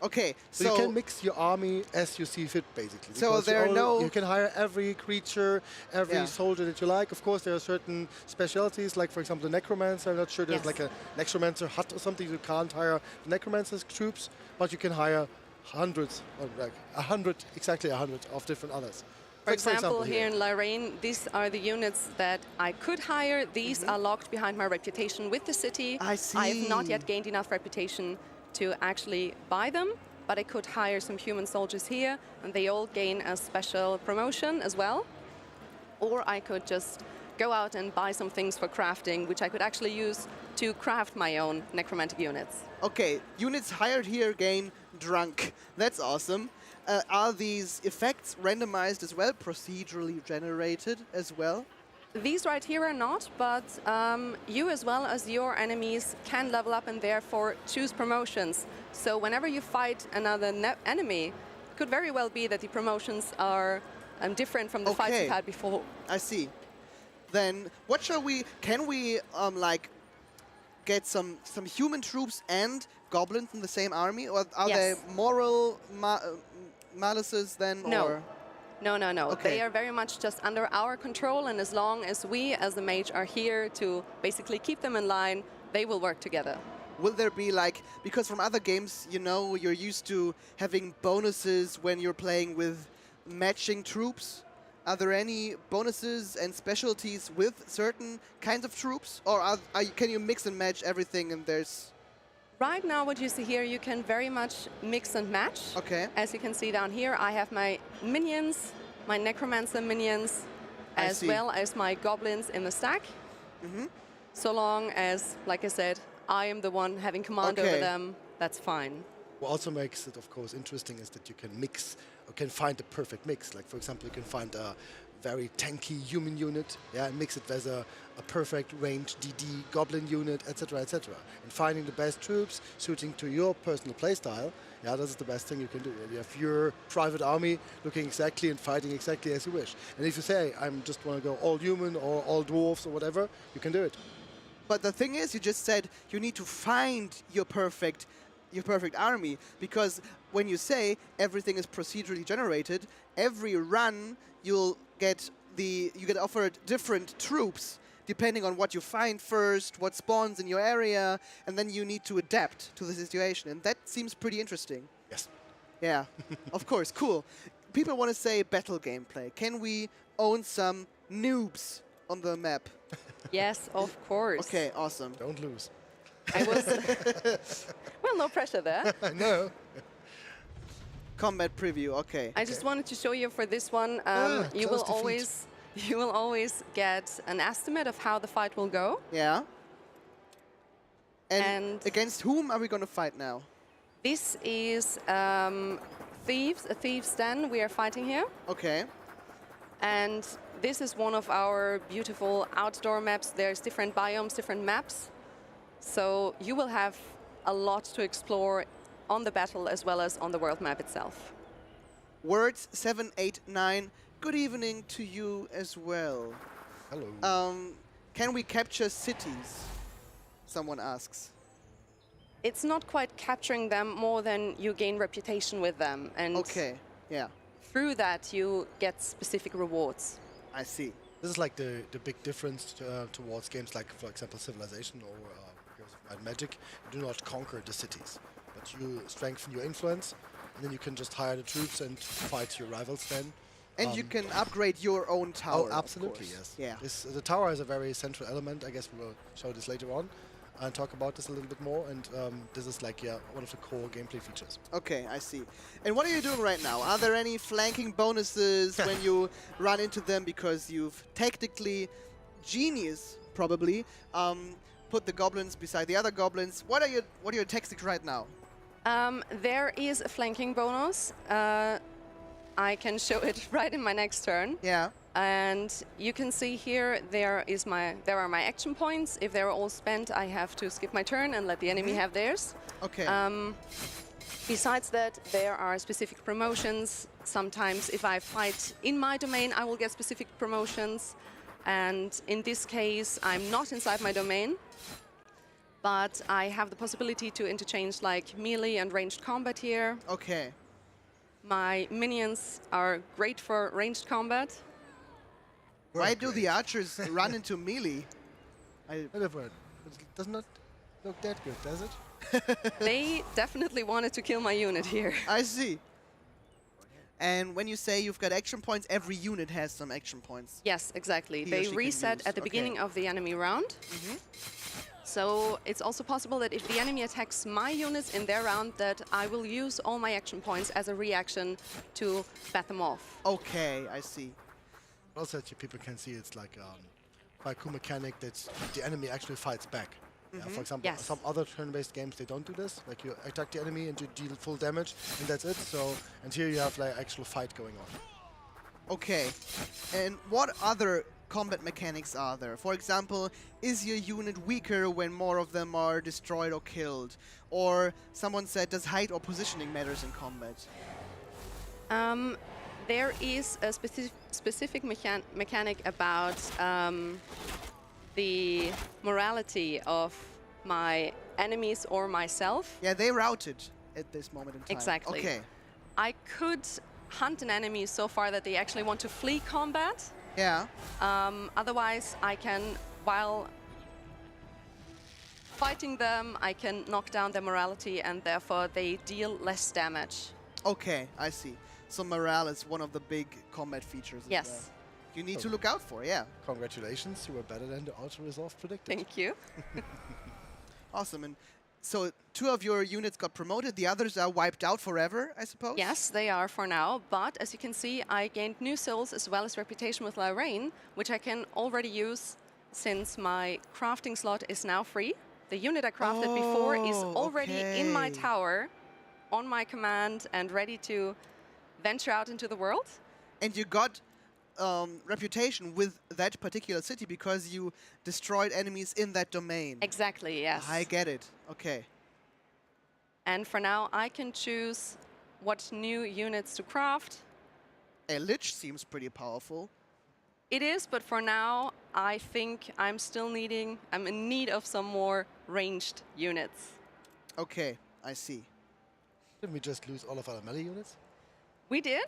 Okay, so you can mix your army as you see fit, basically. So there are you can hire every creature, every soldier that you like. Of course, there are certain specialties, like for example, the necromancer. I'm not sure there's like a necromancer hut or something. You can't hire the necromancer's troops, but you can hire hundreds, or like 100, exactly 100 of different others. For example, here in Lyrane, these are the units that I could hire. These are locked behind my reputation with the city. I see. I have not yet gained enough reputation to actually buy them, but I could hire some human soldiers here, and they all gain a special promotion as well. Or I could just go out and buy some things for crafting, which I could actually use to craft my own necromantic units. Okay, units hired here gain drunk. That's awesome. Are these effects randomized as well, procedurally generated as well? These right here are not, but you as well as your enemies can level up and therefore choose promotions. So whenever you fight another enemy, it could very well be that the promotions are different from the fights you've had before. I see. Then what shall we, can we like get some human troops and goblins in the same army? Or are they moral malices then? No. Or? No. Okay. They are very much just under our control, and as long as we, as the mage, are here to basically keep them in line, they will work together. Will there be like, because from other games, you know, you're used to having bonuses when you're playing with matching troops. Are there any bonuses and specialties with certain kinds of troops? Or can you mix and match everything and there's... Right now, what you see here, you can very much mix and match. Okay. As you can see down here, I have my minions, my necromancer minions, as well as my goblins in the stack. So long as, like I said, I am the one having command over them, that's fine. What also makes it, of course, interesting is that you can mix, or can find the perfect mix. Like, for example, you can find a very tanky human unit, and mix it with a perfect range DD goblin unit, etc., etc. And finding the best troops suiting to your personal playstyle, this is the best thing you can do. You have your private army looking exactly and fighting exactly as you wish. And if you say, I just want to go all human or all dwarves or whatever, you can do it. But the thing is, you just said you need to find your perfect army, because when you say everything is procedurally generated, every run you get offered different troops depending on what you find first, what spawns in your area, and then you need to adapt to the situation. And that seems pretty interesting. Yes. Yeah, of course, cool. People want to say battle gameplay. Can we own some noobs on the map? Yes, of course. Okay, awesome. Don't lose. Well, no pressure there. No. Combat preview, okay. I just wanted to show you for this one, you will always get an estimate of how the fight will go. Yeah. And against whom are we going to fight now? This is a Thieves' Den we are fighting here. Okay. And this is one of our beautiful outdoor maps. There's different biomes, different maps. So you will have a lot to explore on the battle as well as on the world map itself. Words 789, good evening to you as well. Hello. Can we capture cities? Someone asks. It's not quite capturing them more than you gain reputation with them. And okay, yeah. Through that, you get specific rewards. I see. This is like the big difference towards games like, for example, Civilization or Heroes of Might and Magic. You do not conquer the cities, but you strengthen your influence, and then you can just hire the troops and fight your rivals then. And you can upgrade your own tower. Oh, absolutely, yes. Yeah. The tower is a very central element. I guess we will show this later on and talk about this a little bit more. And this is like, one of the core gameplay features. Okay, I see. And what are you doing right now? Are there any flanking bonuses when you run into them because you've tactically, genius probably, put the goblins beside the other goblins? What are your tactics right now? There is a flanking bonus. I can show it right in my next turn. Yeah. And you can see here there are my action points. If they're all spent, I have to skip my turn and let the enemy have theirs. Okay. Besides that, there are specific promotions. Sometimes if I fight in my domain, I will get specific promotions. And in this case, I'm not inside my domain, but I have the possibility to interchange like melee and ranged combat here. Okay. My minions are great for ranged combat. Why do the archers run into melee? It does not look that good, does it? They definitely wanted to kill my unit here. I see. And when you say you've got action points, every unit has some action points. Yes, exactly. They reset at the beginning of the enemy round. So it's also possible that if the enemy attacks my units in their round, that I will use all my action points as a reaction to bat them off. Okay, I see. Also, people can see it's like quite cool mechanic that the enemy actually fights back. For example, some other turn-based games, they don't do this. Like you attack the enemy and you deal full damage, and that's it. So, and here you have like actual fight going on. Okay. And what other combat mechanics are there? For example, is your unit weaker when more of them are destroyed or killed? Or someone said, does height or positioning matters in combat? There is a specific mechanic about the morality of my enemies or myself. Yeah, they routed at this moment in time. Exactly. Okay. I could hunt an enemy so far that they actually want to flee combat. Yeah. Otherwise, I can, while fighting them, I can knock down their morality and therefore they deal less damage. Okay, I see. So morale is one of the big combat features as Yes. well. You need to look out for, yeah. Congratulations, you were better than the auto-resolve predicted. Thank you. Awesome. And so 2 of your units got promoted, the others are wiped out forever, I suppose? Yes, they are for now, but as you can see, I gained new souls as well as reputation with Lorraine, which I can already use since my crafting slot is now free. The unit I crafted before is already in my tower, on my command, and ready to venture out into the world. And you got reputation with that particular city because you destroyed enemies in that domain. Exactly, yes. I get it. Okay. And for now, I can choose what new units to craft. A Lich seems pretty powerful. It is, but for now, I think I'm in need of some more ranged units. Okay, I see. Didn't we just lose all of our melee units? We did,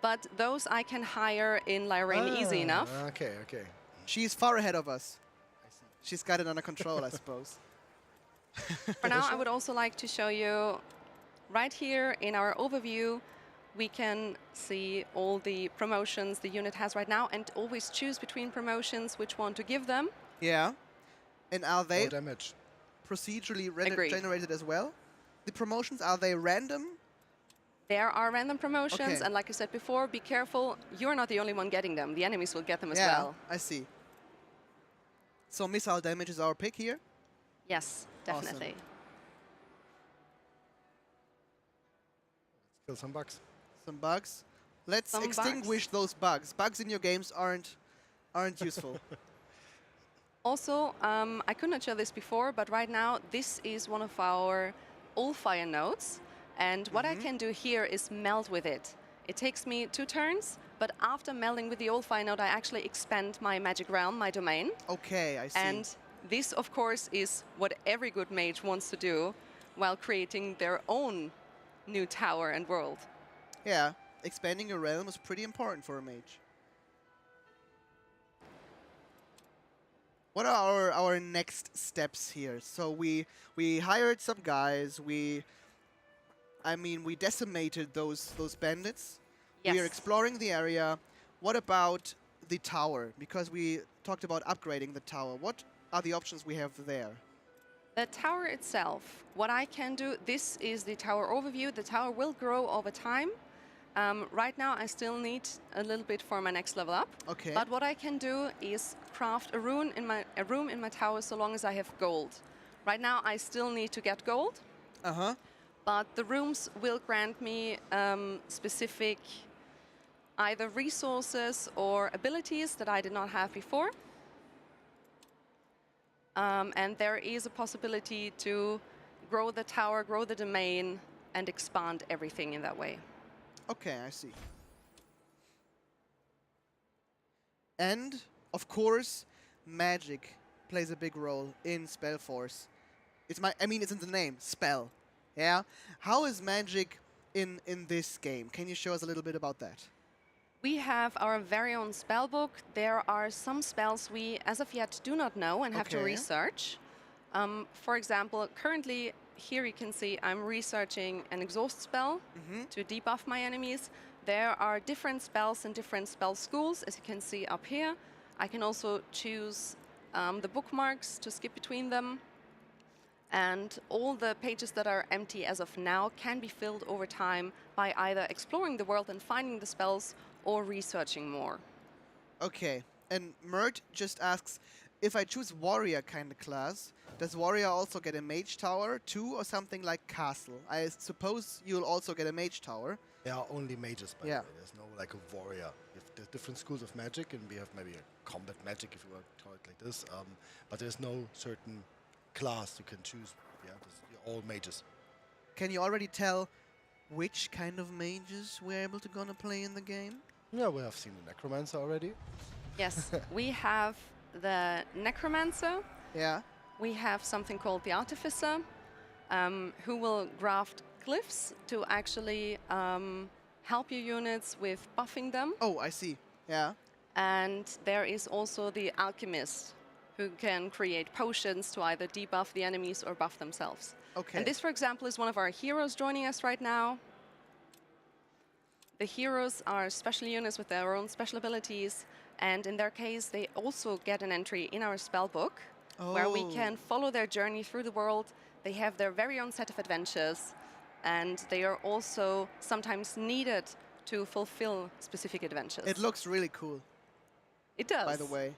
but those I can hire in Lorraine easy enough. Okay, okay. She's far ahead of us. She's got it under control, I suppose. For now, I would also like to show you right here in our overview, we can see all the promotions the unit has right now and always choose between promotions which one to give them. Yeah. And are they No damage. procedurally Agreed. generated as well? The promotions, are they random? There are random promotions, Okay. and like I said before, be careful. You're not the only one getting them. The enemies will get them as Yeah, well. I see. So missile damage is our pick here? Yes, definitely. Kill some bugs. Some bugs. Let's Some extinguish those bugs. Bugs in your games aren't useful. Also, I could not show this before, but right now, this is one of our all-fire nodes. And what I can do here is meld with it. It takes me 2 turns, but after melding with the all-fire node, I actually expand my magic realm, my domain. Okay, I see. And this, of course, is what every good mage wants to do while creating their own new tower and world. Yeah, expanding your realm is pretty important for a mage. What are our next steps here? So we hired some guys. We decimated those bandits. Yes. We are exploring the area. What about the tower? Because we talked about upgrading the tower. What are the options we have there? The tower itself, what I can do, this is the tower overview. The tower will grow over time. Right now, I still need a little bit for my next level up. Okay. But what I can do is craft a room in my tower so long as I have gold. Right now, I still need to get gold. Uh-huh. But the rooms will grant me specific either resources or abilities that I did not have before. And there is a possibility to grow the tower, grow the domain, and expand everything in that way. Okay, I see. And, of course, magic plays a big role in Spellforce. It's in the name, spell. Yeah? How is magic in this game? Can you show us a little bit about that? We have our very own spell book. There are some spells we, as of yet, do not know and have to Okay. research. For example, currently, here you can see I'm researching an exhaust spell to debuff my enemies. There are different spells and different spell schools, as you can see up here. I can also choose the bookmarks to skip between them. And all the pages that are empty as of now can be filled over time by either exploring the world and finding the spells or researching more. Okay. And Mert just asks, if I choose warrior kind of class, does warrior also get a mage tower too, or something like castle? I suppose you'll also get a mage tower. There are only mages, by Yeah. the way. There's no like a warrior. There's different schools of magic, and we have maybe a combat magic, if you want to call it like this. But there's no certain class you can choose. Yeah, you're all mages. Can you already tell which kind of mages we're able to gonna play in the game? Yeah, we have seen the necromancer already. Yes, we have the necromancer. Yeah. We have something called the artificer, who will graft glyphs to actually help your units with buffing them. Oh, I see. Yeah. And there is also the alchemist, who can create potions to either debuff the enemies or buff themselves. Okay. And this, for example, is one of our heroes joining us right now. The heroes are special units with their own special abilities, and in their case, they also get an entry in our spell book, where we can follow their journey through the world. They have their very own set of adventures, and they are also sometimes needed to fulfill specific adventures. It looks really cool. It does. By the way,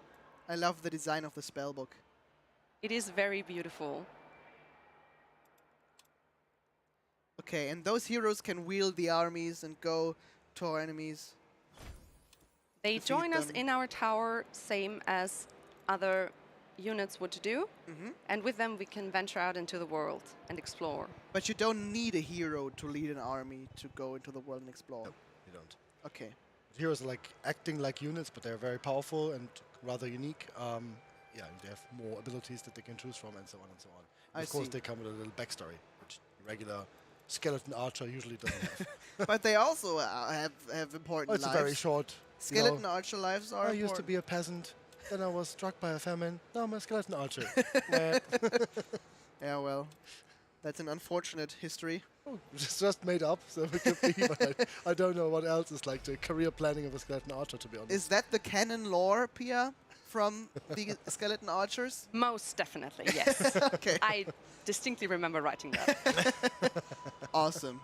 I love the design of the spell book. It is very beautiful. Okay, and those heroes can wield the armies and go to our enemies. They join us in our tower, same as other units would do, and with them we can venture out into the world and explore. But you don't need a hero to lead an army to go into the world and explore. No, you don't. Okay. Heroes are like acting like units, but they're very powerful and rather unique. Yeah, they have more abilities that they can choose from, and so on and so on. And of course, they come with a little backstory, which regular skeleton archer usually doesn't have. But they also have important lives. It's very short. Skeleton archer lives are important. I used to be a peasant, then I was struck by a famine. Now I'm a skeleton archer. Yeah, well, that's an unfortunate history. Oh, it's just made up, so it could be, but I don't know what else is like the career planning of a skeleton archer, to be honest. Is that the canon lore, Pia, from the skeleton archers? Most definitely, yes. Okay. I distinctly remember writing that. Awesome.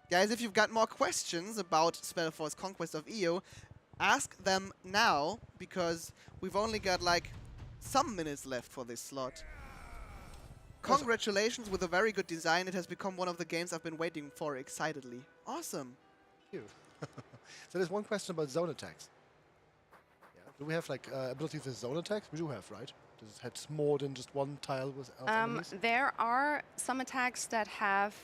Guys, if you've got more questions about Spellforce Conquest of EO, ask them now, because we've only got like some minutes left for this slot. Congratulations with a very good design. It has become one of the games I've been waiting for excitedly. Awesome. Thank you. So there's one question about zone attacks. Yeah. Do we have like abilities with zone attacks? We do have, right? Does it have more than just one tile with enemies? There are some attacks that have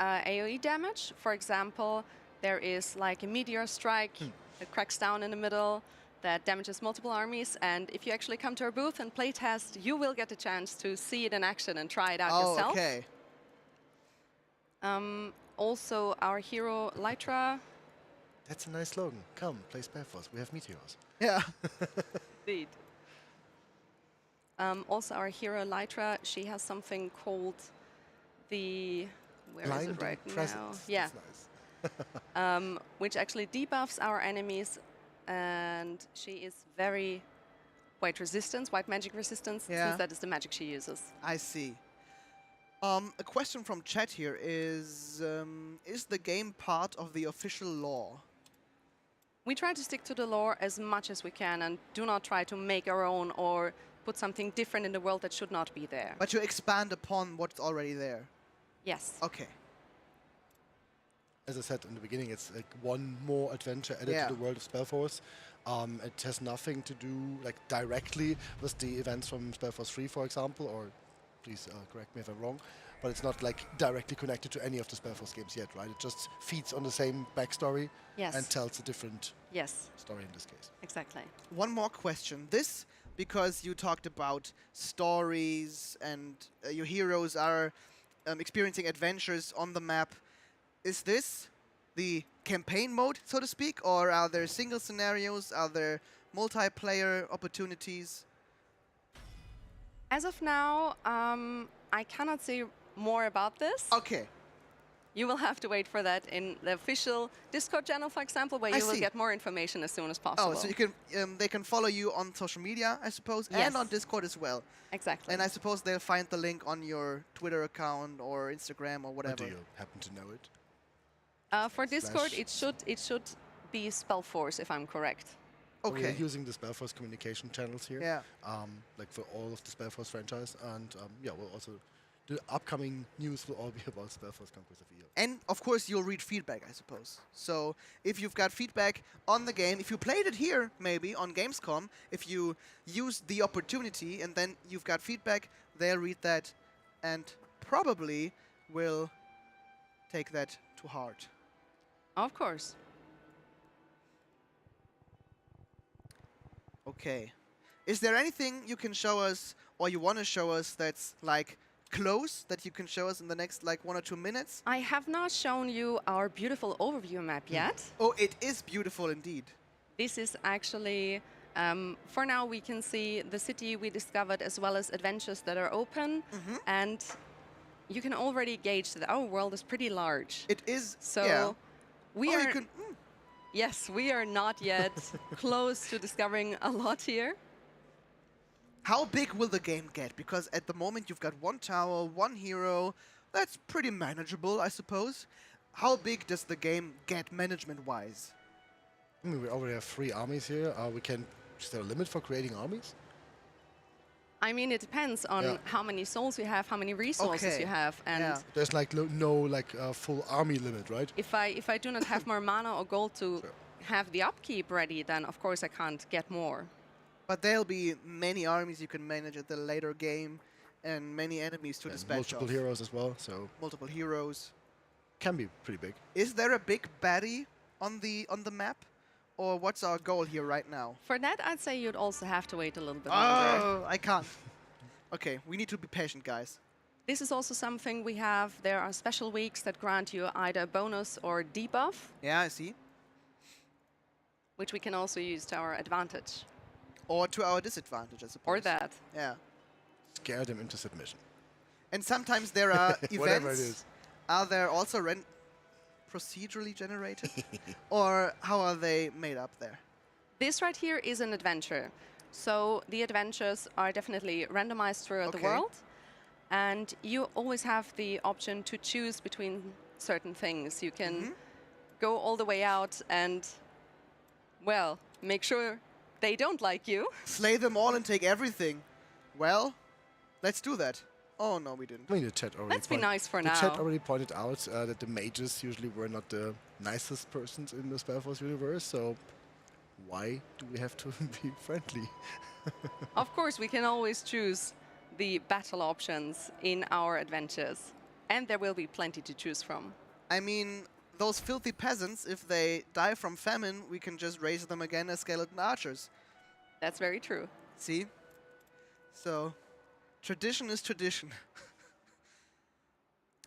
AoE damage. For example, there is like a meteor strike that cracks down in the middle that damages multiple armies, and if you actually come to our booth and play test, you will get a chance to see it in action and try it out yourself. Okay. Also, our hero Lytra. That's a nice slogan. Come, play Spellforce. We have meteors. Yeah. Indeed. Also, our hero Lytra, she has something called the... Where is it right now? Yeah. Nice. Which actually debuffs our enemies, and she is very white magic resistance, since that is the magic she uses. I see. A question from chat here is the game part of the official lore? We try to stick to the lore as much as we can and do not try to make our own or put something different in the world that should not be there. But you expand upon what's already there? Yes. Okay. As I said in the beginning, it's like one more adventure added to the world of Spellforce. It has nothing to do like directly with the events from Spellforce 3, for example, or please correct me if I'm wrong, but it's not like directly connected to any of the Spellforce games yet, right? It just feeds on the same backstory and tells a different story in this case. Exactly. One more question. This, because you talked about stories and your heroes are experiencing adventures on the map. Is this the campaign mode, so to speak, or are there single scenarios? Are there multiplayer opportunities? As of now, I cannot say more about this. Okay. You will have to wait for that in the official Discord channel, for example, where you will get more information as soon as possible. Oh, so you can they can follow you on social media, I suppose, and on Discord as well. Exactly. And I suppose they'll find the link on your Twitter account or Instagram or whatever. Do you happen to know it? For Discord, it should be Spellforce, if I'm correct. Okay. We're using the Spellforce communication channels here. Yeah. Like for all of the Spellforce franchise, and we'll also the upcoming news will all be about Spellforce Conquest of EO. And of course, you'll read feedback, I suppose. So if you've got feedback on the game, if you played it here, maybe on Gamescom, if you used the opportunity and then you've got feedback, they'll read that and probably will take that to heart. Of course. Okay. Is there anything you can show us or you want to show us that's like close that you can show us in the next like 1 or 2 minutes? I have not shown you our beautiful overview map yet. Oh, it is beautiful indeed. This is actually, for now we can see the city we discovered as well as adventures that are open. And you can already gauge that our world is pretty large. It is, so We Oh, are. you can. Yes, we are not yet close to discovering a lot here. How big will the game get? Because at the moment you've got one tower, one hero. That's pretty manageable, I suppose. How big does the game get management-wise? I mean, we already have 3 armies here. Is there a limit for creating armies? I mean, it depends on how many souls you have, how many resources you have, and There's like no full army limit, right? if I do not have more mana or gold to have the upkeep ready, then of course I can't get more. But there'll be many armies you can manage at the later game, and many enemies to dispatch multiple of. heroes as well, so Multiple heroes. can be pretty big. Is there a big baddie on the map? Or what's our goal here right now? For that, I'd say you'd also have to wait a little bit longer. Oh, I can't. Okay, we need to be patient, guys. This is also something we have. There are special weeks that grant you either a bonus or debuff. Yeah, I see. Which we can also use to our advantage. Or to our disadvantage, I suppose. Or that. Yeah. Scare them into submission. And sometimes there are Whatever events. it is. Are there also procedurally generated? Or how are they made up there? This right here is an adventure. So the adventures are definitely randomized throughout the world. And you always have the option to choose between certain things. You can go all the way out and, well, make sure they don't like you. Slay them all and take everything. Well, let's do that. Oh, no, we didn't. I mean, the chat already Let's be nice for the now. chat already pointed out that the mages usually were not the nicest persons in the Spellforce universe, so why do we have to be friendly? Of course, we can always choose the battle options in our adventures. And there will be plenty to choose from. I mean, those filthy peasants, if they die from famine, we can just raise them again as skeleton archers. That's very true. See? So, tradition is tradition.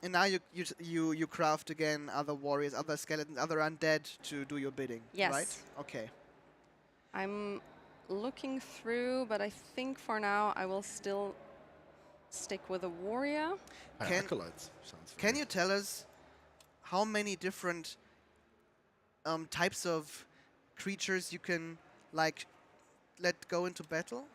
And now you craft again other warriors, other skeletons, other undead to do your bidding, Yes. right? Okay. I'm looking through, but I think for now I will still stick with a warrior. Acolytes sounds Can you tell us how many different types of creatures you can let go into battle?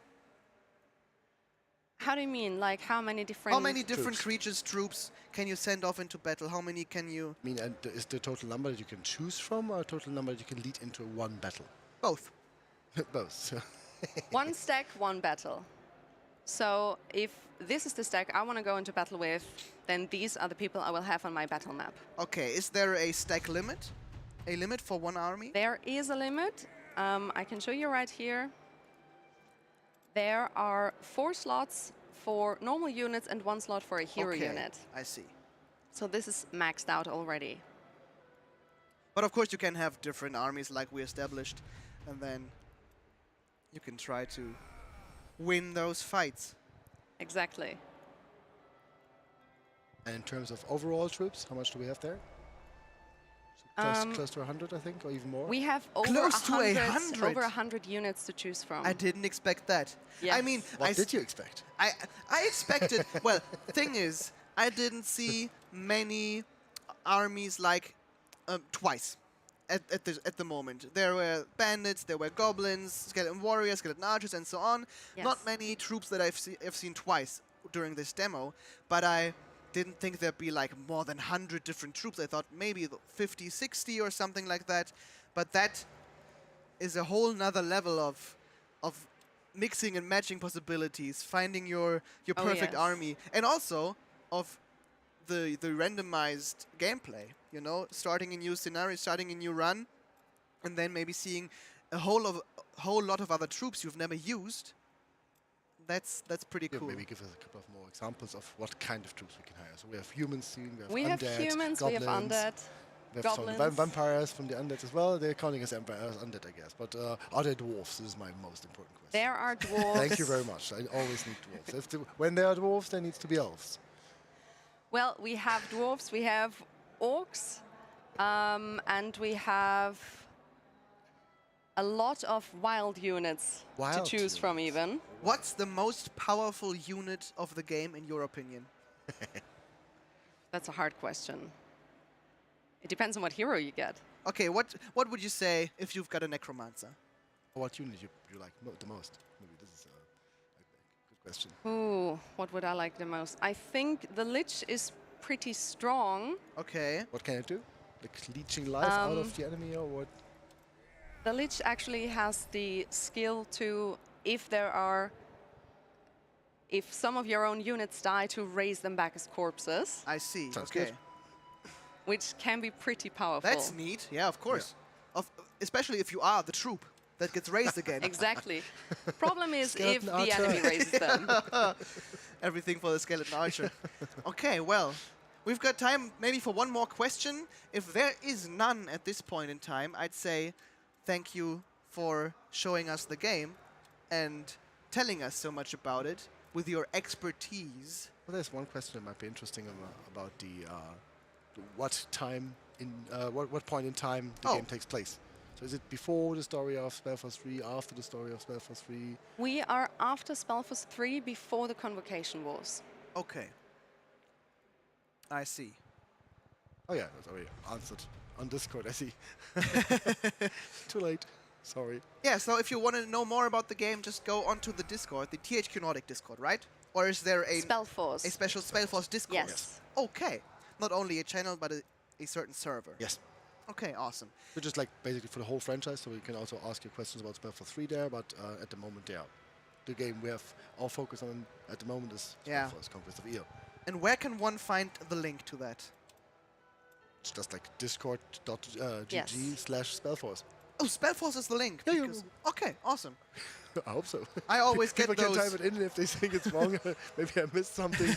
How do you mean? Like how many different... How many different creatures, troops, can you send off into battle? How many can you... I mean, and is the total number that you can choose from, or a total number that you can lead into one battle? Both. Both. One stack, one battle. So if this is the stack I want to go into battle with, then these are the people I will have on my battle map. Okay, is there a stack limit? A limit for one army? There is a limit. I can show you right here. There are 4 slots for normal units and 1 slot for a hero unit. I see. So this is maxed out already. But of course you can have different armies like we established, and then you can try to win those fights. Exactly. And in terms of overall troops, how much do we have there? Close to 100, I think, or even more? We have over Close to 100. over 100 units to choose from. I didn't expect that. Yes. I mean, What did you expect? I expected. Well, thing is, I didn't see many armies like twice at the moment. There were bandits, there were goblins, skeleton warriors, skeleton archers, and so on. Yes. Not many troops that I've seen twice during this demo, but I didn't think there'd be like more than 100 different troops. I thought maybe 50, 60 or something like that. But that is a whole nother level of mixing and matching possibilities, finding your perfect yes. army, and also of the randomized gameplay. You know, starting a new scenario, starting a new run, and then maybe seeing a whole lot of other troops you've never used. That's pretty cool. Maybe give us a couple of more examples of what kind of troops we can hire. So we have humans, we have undead, humans, goblins, we have undead, we have goblins. some vampires from the undead as well. They're counting as undead, I guess. But are there dwarves? This is my most important question. There are dwarves. Thank you very much. I always need dwarves. When there are dwarves, there needs to be elves. Well, we have dwarves, we have orcs, and we have a lot of wild units to choose from even. What's the most powerful unit of the game in your opinion? That's a hard question. It depends on what hero you get. Okay, what would you say if you've got a necromancer? What unit you like the most? Maybe this is a good question. Ooh, what would I like the most? I think the Lich is pretty strong. Okay. What can it do? Like leeching life out of the enemy or what? The Lich actually has the skill to, if some of your own units die, to raise them back as corpses. I see. Sounds okay. good. Which can be pretty powerful. That's neat. Yeah, of course. Especially if you are the troop that gets raised again. Exactly. Problem is Skeleton if archer. the enemy raises them. Everything for the skeleton archer. Okay, well, we've got time maybe for one more question. If there is none at this point in time, I'd say thank you for showing us the game and telling us so much about it with your expertise. Well, there's one question that might be interesting about what point in time the game takes place. So is it before the story of Spellforce 3, after the story of Spellforce 3? We are after Spellforce 3, before the Convocation Wars. Okay. I see. Oh yeah, that's already answered on Discord, I see. Too late. Sorry. Yeah, so if you want to know more about the game, just go onto the Discord, the THQ Nordic Discord, right? Or is there a Spellforce. A special Spellforce Discord? Yes. Okay. Not only a channel, but a certain server. Yes. Okay, awesome. We're just like basically for the whole franchise, so you can also ask your questions about Spellforce 3 there, but at the moment, the game we have our focus on at the moment is Spellforce, Conquest of EO. And where can one find the link to that? It's just like discord.gg Yes. /Spellforce. Oh, Spellforce is the link. Yeah, because- okay, awesome. I hope so. I always get People those. can type it in if they think it's wrong. Maybe I missed something.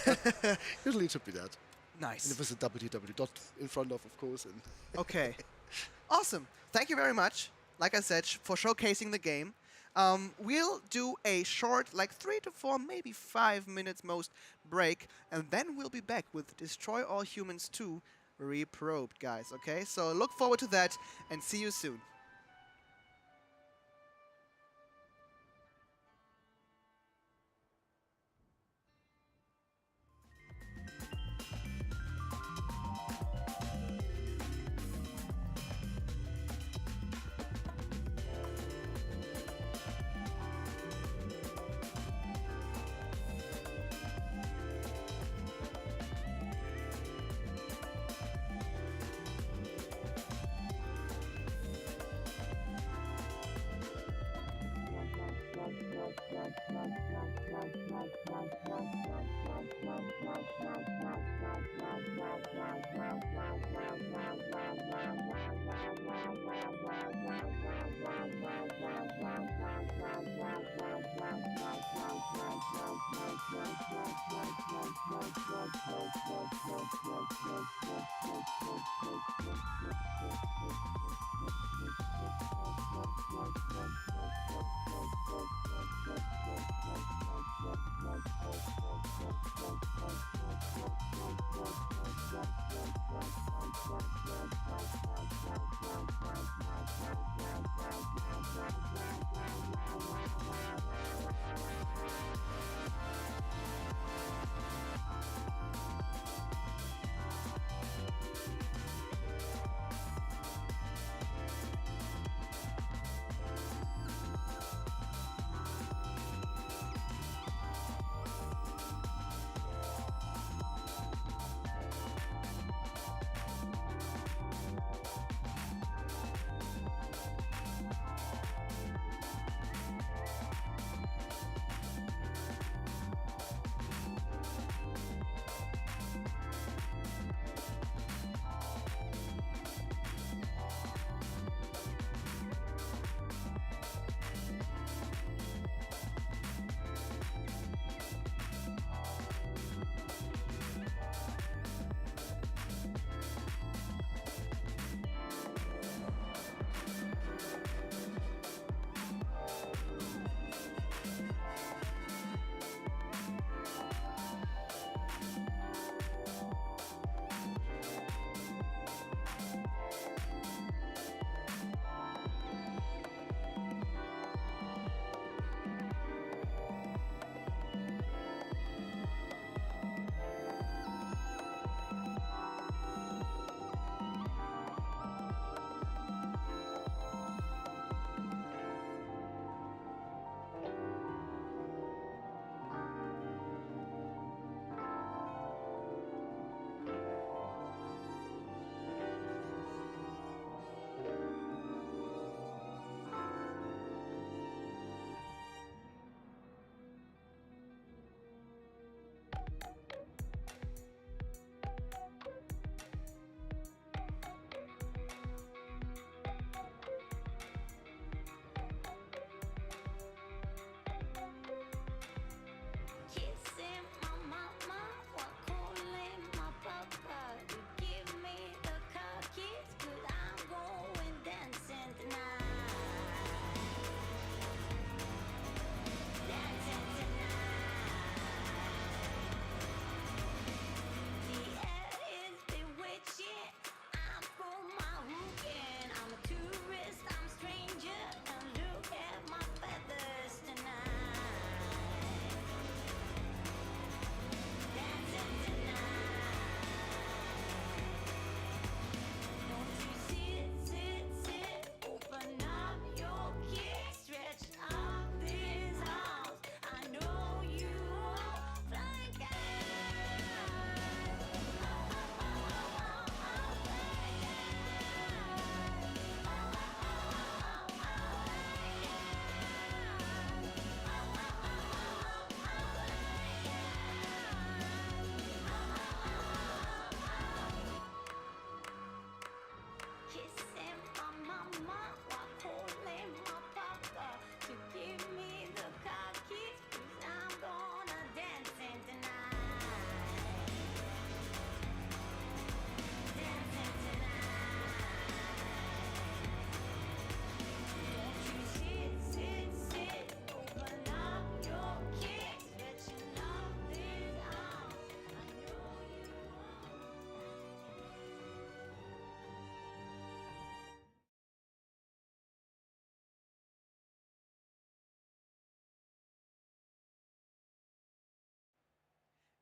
Usually it should be that. Nice. And if it's a www dot in front of course. And Okay. Awesome. Thank you very much, like I said, for showcasing the game. We'll do a short, like 3 to 4, maybe 5 minutes most break, and then we'll be back with Destroy All Humans 2 Reprobed, guys, okay? So look forward to that, and see you soon.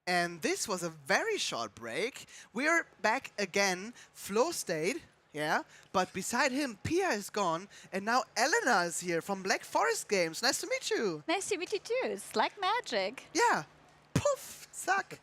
And this was a very short break. We're back again. Flo stayed, yeah, but beside him, Pia is gone, and now Elena is here from Black Forest Games. Nice to meet you. Nice to meet you too. It's like magic. Yeah. Poof, suck.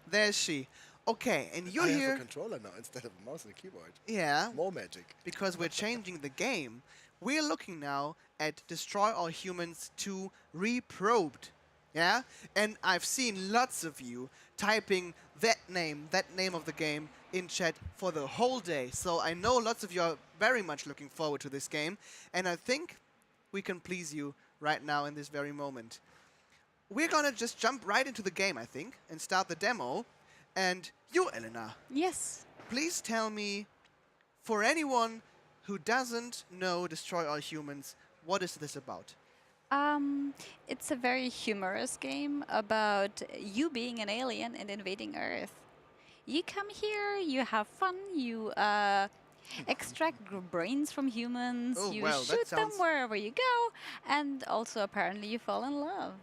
There's she. Okay, and you're I here. have a controller now instead of a mouse and a keyboard. Yeah. More magic. Because we're changing the game. We're looking now at Destroy All Humans 2 Reprobed. Yeah? And I've seen lots of you typing that name of the game in chat for the whole day. So I know lots of you are very much looking forward to this game. And I think we can please you right now in this very moment. We're gonna just jump right into the game, I think, and start the demo. And you, Elena. Yes. Please tell me, for anyone who doesn't know Destroy All Humans, what is this about? It's a very humorous game about you being an alien and invading Earth. You come here, you have fun, you extract brains from humans, you shoot them wherever you go, and also apparently you fall in love.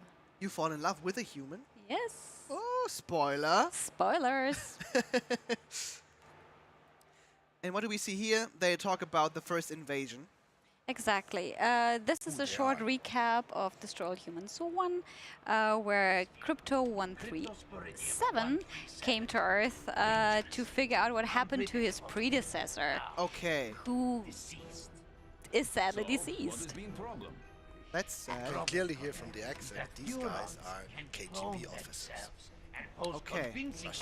You fall in love with a human? Yes. Oh, spoiler. Spoilers. And what do we see here? They talk about the first invasion. Exactly. This is a short recap of Destroy All Humans 1, where Crypto 137 came to Earth to figure out what happened to his predecessor. Okay. Who is sadly deceased. That's sad. I can clearly hear from the accent, these guys are KGB officers. Okay.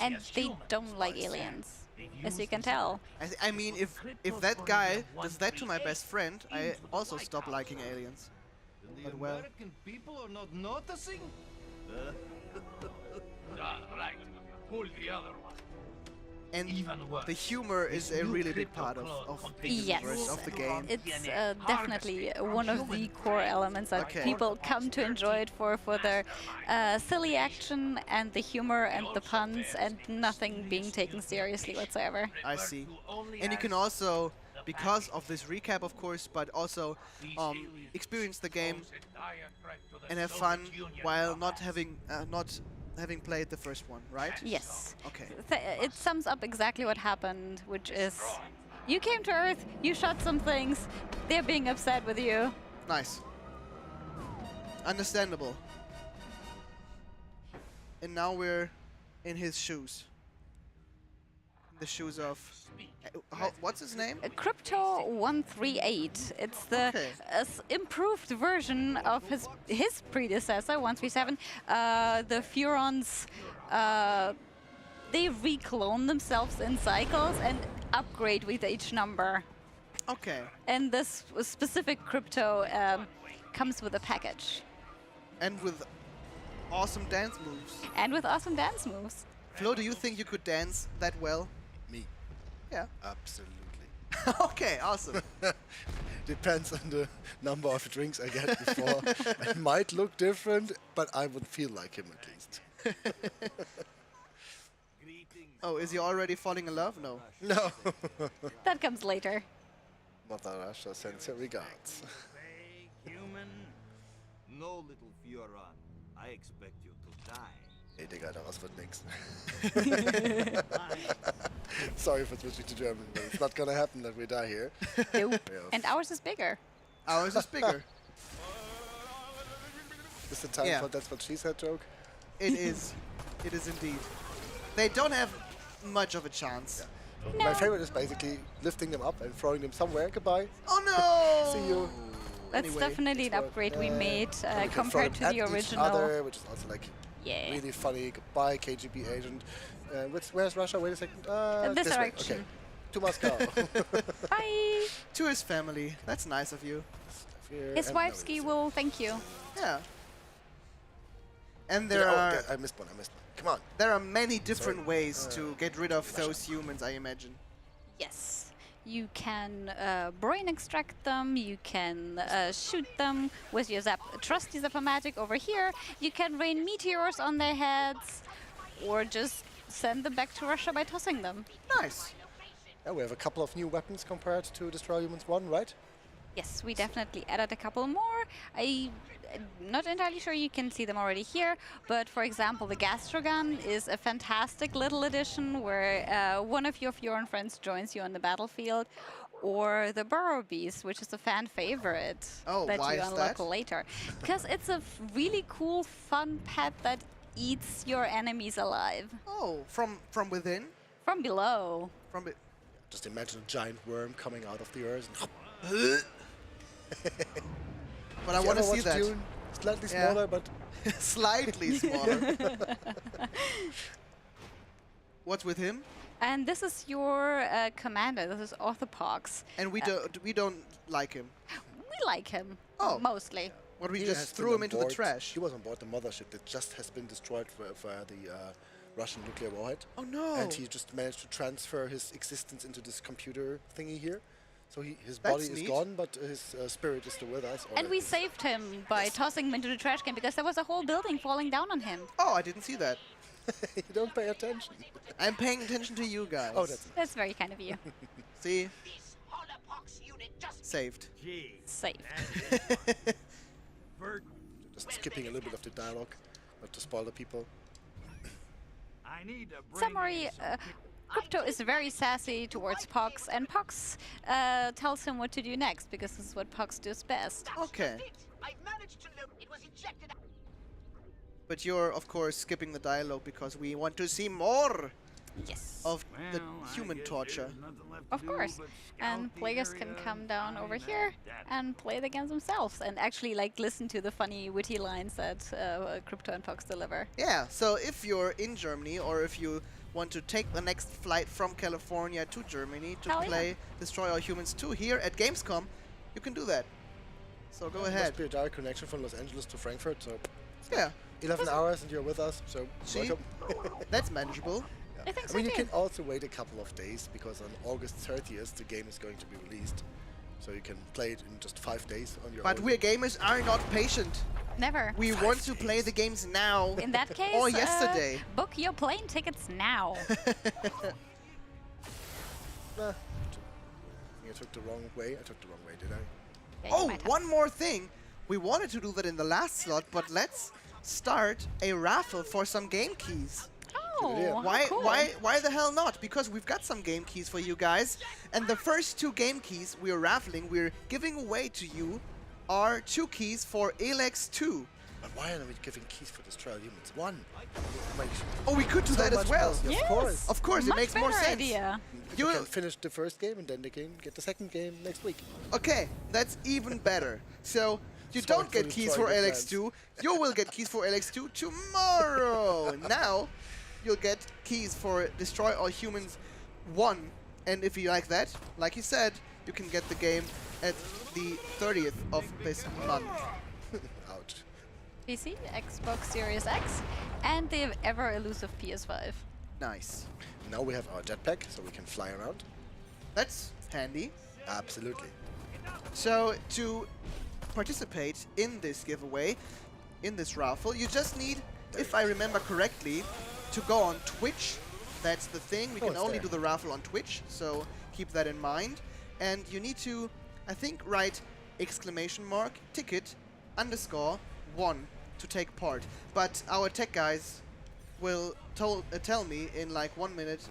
And they don't like aliens, as you can tell. I mean, if that guy does that to my best friend, I also stop liking aliens. But well. American people are not noticing? Right. Pull the other one. And the humor is a really big part of the universe, of the game. It's definitely one of the core elements that people come to enjoy it for their silly action and the humor and the puns and nothing being taken seriously whatsoever. I see. And you can also, because of this recap, of course, but also experience the game and have fun while not having played the first one, right? Yes. Okay. It sums up exactly what happened, which is you came to Earth, you shot some things, they're being upset with you. Nice. Understandable. And now we're in his shoes. The shoes of... what's his name? Crypto 138. It's the improved version of his predecessor, 137. The Furons, they reclone themselves in cycles and upgrade with each number. Okay. And this specific Crypto comes with a package. And with awesome dance moves. And with awesome dance moves. Flo, do you think you could dance that well? Me? Yeah. Absolutely. Okay, awesome. Depends on the number of drinks I get before. It might look different, but I would feel like him at least. Oh, is he already falling in love? No. No. That comes later. Mother Russia sends her regards. Human, no little Furon. I expect you to die. Nee, Digga, daraus wird nix. Sorry for switching to German, but it's not gonna happen that we die here. Nope. And ours is bigger. Ours is bigger. Is the time for That's What She Said joke? It is. It is indeed. They don't have much of a chance. Yeah. No. My favorite is basically lifting them up and throwing them somewhere. Goodbye. Oh no! See you. That's definitely an upgrade we made compared to the original. Each other, which is also like really funny. Goodbye, KGB agent. Where's Russia? Wait a second. This way. direction. Okay. To Moscow. Bye. To his family. That's nice of you. His wifeski will thank you. Yeah. And there are... I missed one. Come on. There are many different ways to get rid of those humans, I imagine. Yes. You can brain extract them, you can shoot them with your trusty Zapper magic over here, you can rain meteors on their heads, or just send them back to Russia by tossing them. Nice. Yeah, we have a couple of new weapons compared to Destroy Humans 1, right? Yes, we definitely added a couple more. I'm not entirely sure you can see them already here, but for example, the Gastrogun is a fantastic little addition where one of your Furon friends joins you on the battlefield, or the Burrow Beast, which is a fan favorite that why you is unlock that? later. Because it's a really cool, fun pet that eats your enemies alive. Oh, from within? From below. From it. Just imagine a giant worm coming out of the earth. And But I want to see that. Dune? Slightly smaller, but slightly smaller. What's with him? And this is your commander. This is Orthopox. And we don't like him. We like him. Oh, mostly. What, we he just has threw been him on into the board. trash? He was on board the mothership that just has been destroyed via the Russian nuclear warhead. Oh no! And he just managed to transfer his existence into this computer thingy here. So his body is gone, but his spirit is still with us. And we saved him by tossing him into the trash can because there was a whole building falling down on him. Oh, I didn't see that. You don't pay attention. I'm paying attention to you guys. Oh, that's very kind of you. See? Saved. Safe. Just skipping a little bit of the dialogue, not to spoil the people. Summary, Crypto is very sassy towards Pox, and Pox tells him what to do next, because this is what Pox does best. Okay. I've managed to look. It was ejected. But you're, of course, skipping the dialogue because we want to see more of the human torture. Of course. And players can come down over here and play the games themselves and actually like listen to the funny, witty lines that Crypto and Pox deliver. Yeah, so if you're in Germany or if you want to take the next flight from California to Germany to play Destroy All Humans 2 here at Gamescom, you can do that. So go ahead. Must be a direct connection from Los Angeles to Frankfurt, so yeah, 11 hours and you're with us, so see? welcome. That's manageable. I think so mean, you too. can also wait a couple of days because on August 30th the game is going to be released, so you can play it in just 5 days on your own. But we gamers are not patient. Never. We want to play the games now. In that case, or yesterday. Book your plane tickets now. Nah, I took the wrong way. I took the wrong way, did I? Yeah, oh, one more thing. We wanted to do that in the last slot, but let's start a raffle for some game keys. Oh, cool. Why the hell not? Because we've got some game keys for you guys, and the first 2 game keys we're raffling, we're giving away to you, are 2 keys for Elex 2. But why are we giving keys for Destroy All Humans 1? Oh, we could do that as well. Yes. Of course, it makes more sense. Idea. You can finish the first game and then they can get the second game next week. Okay, that's even better. So you Sorry don't get for keys for destroying your LX2. You will get keys for LX2 tomorrow. Now you'll get keys for Destroy All Humans 1. And if you like that, like you said, you can get the game at the 30th of this month. Ouch. PC, Xbox Series X, and the ever elusive PS5. Nice. Now we have our jetpack, so we can fly around. That's handy. Absolutely. So to participate in this giveaway, in this raffle, you just need, if I remember correctly, to go on Twitch. That's the thing. We can only do the raffle on Twitch, so keep that in mind. And you need to, I think, write !ticket_1 to take part. But our tech guys will tell me in like 1 minute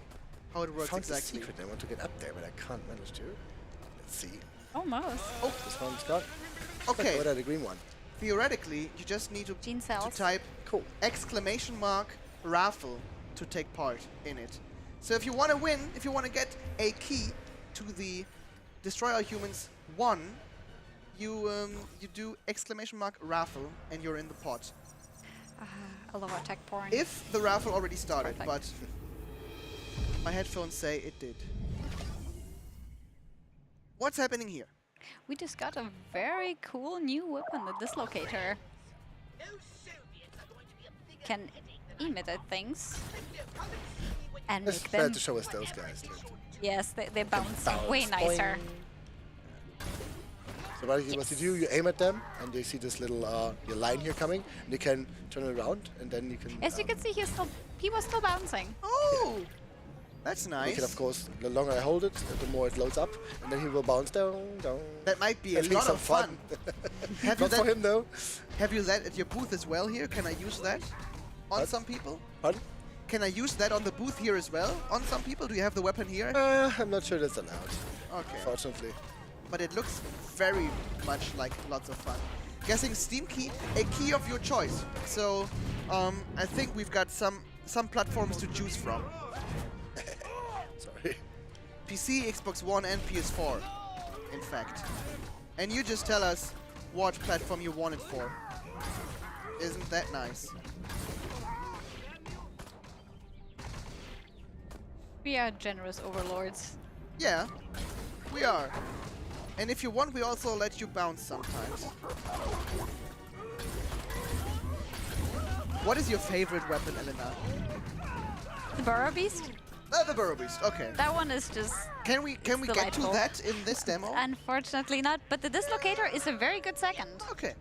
how it works exactly. Secret. I want to get up there, but I can't manage to. Let's see. Almost. Oh, this one's got. Okay. What are the green one? Theoretically, you just need to type !raffle to take part in it. So if you want to win, if you want to get a key to the Destroy All Humans 1, you do !raffle and you're in the pot. I love our tech porn. If the raffle already started, but my headphones say it did. What's happening here? We just got a very cool new weapon, the Dislocator. Can emit at things and make them. To show us those guys. Yes, they bounce way nicer. So what you do, you aim at them, and they see this little your line here coming, and you can turn it around, and then you can. As you can see, he was still bouncing. Oh! That's You nice. can, of course, the longer I hold it, the more it loads up, and then he will bounce down. That might be a At least lot some of fun. Have you Not for him, though. Have you that at your booth as well here? Can I use that on What? some people? Pardon? Can I use that on the booth here as well? On some people? Do you have the weapon here? I'm not sure that's allowed. Okay. Unfortunately. But it looks very much like lots of fun. Guessing Steam key, a key of your choice. So I think we've got some platforms to choose from. Sorry. PC, Xbox One, and PS4, in fact. And you just tell us what platform you want it for. Isn't that nice? We are generous overlords. Yeah, we are. And if you want, we also let you bounce sometimes. What is your favorite weapon, Elena? The Burrow Beast? The Burrow Beast, okay. That one is just... Can we get to that in this demo? Unfortunately not, but the Dislocator is a very good second. Okay.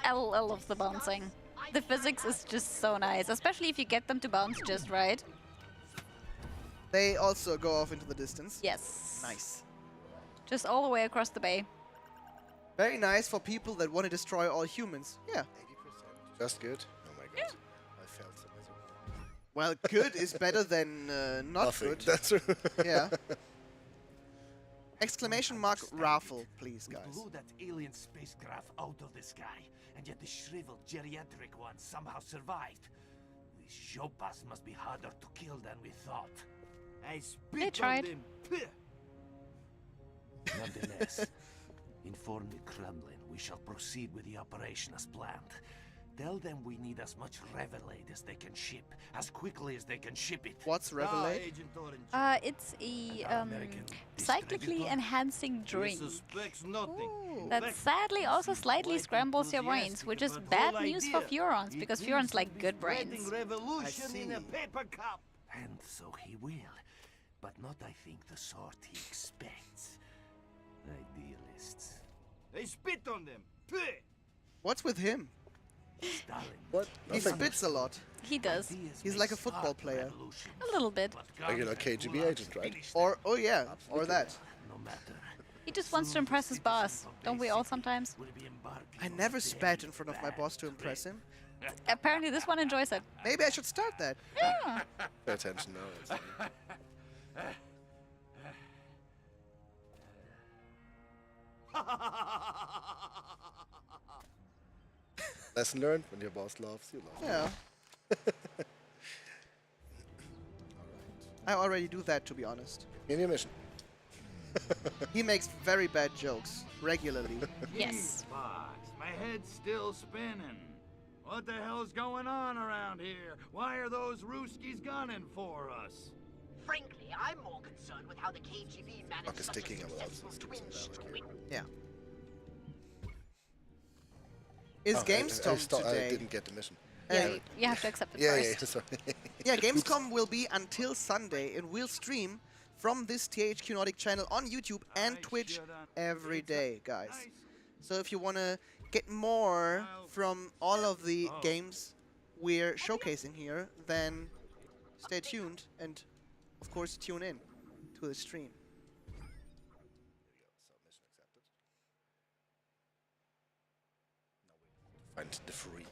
I love the bouncing. The physics is just so nice, especially if you get them to bounce just right. They also go off into the distance. Yes. Nice. Just all the way across the bay. Very nice for people that want to destroy all humans. Yeah. 80%. Just good. Oh my god. I failed so miserably. Well, good is better than not Nothing. good. That's true. Yeah. Exclamation mark raffle, please, guys. We blew that alien spacecraft out of the sky, and yet the shriveled geriatric one somehow survived. These Jopas must be harder to kill than we thought. I spit They tried. on them. Nonetheless, inform the Kremlin we shall proceed with the operation as planned. Tell them we need as much Revelade as they can ship, as quickly as they can ship it. What's Revelade? It's a cyclically enhancing drink that sadly also slightly scrambles your brains, which is bad news for Furons, because Furons like good brains. Revolution in a paper cup. And so he will, but not, I think, the sort he expects. Idealists. I spit on them. What's with him? Stalin. What? He spits a lot. He does. He's like a football player. A little bit. Regular KGB agent, right? Or, oh yeah, or that. No matter. He just wants to impress his boss. Don't we all sometimes? I never spat in front of my boss to impress him. Apparently this one enjoys it. Maybe I should start that. Yeah. Pay attention now. Lesson learned: when your boss laughs, you laugh. Yeah. I already do that, to be honest. In your mission. He makes very bad jokes regularly. Yes. Fox, my head's still spinning. What the hell's going on around here? Why are those Ruskies gunning for us? Frankly, I'm more concerned with how the KGB managed such a successful twin streak. Yeah. Is Gamescom today? I didn't get the mission. Yeah, you have to accept it Yeah, first. sorry. Yeah, Gamescom will be until Sunday, and we'll stream from this THQ Nordic channel on YouTube and Twitch every day, guys. So if you want to get more from all of the games we're showcasing here, then stay tuned and, of course, tune in to the stream. Find the freak.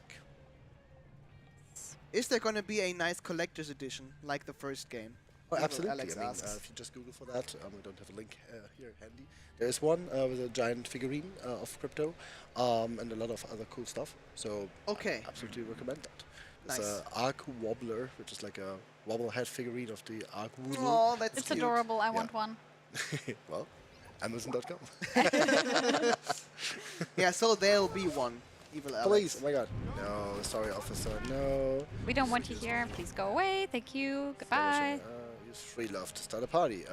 Is there going to be a nice collector's edition like the first game? Oh, absolutely. Alex I mean, asks. if you just Google for that, we don't have a link here handy. There is one with a giant figurine of Crypto and a lot of other cool stuff. So okay, I absolutely recommend that. Nice. It's a Arc Wobbler, which is like a wobblehead figurine of the Arc Woodle. Oh, that's It's cute. adorable. I want one. Well, Amazon.com. Yeah, so there'll be one. Evil Alex. Please, oh my god. No, sorry, officer, no. We don't want you here. Please go away. Thank you. Goodbye. Use free love to start a party.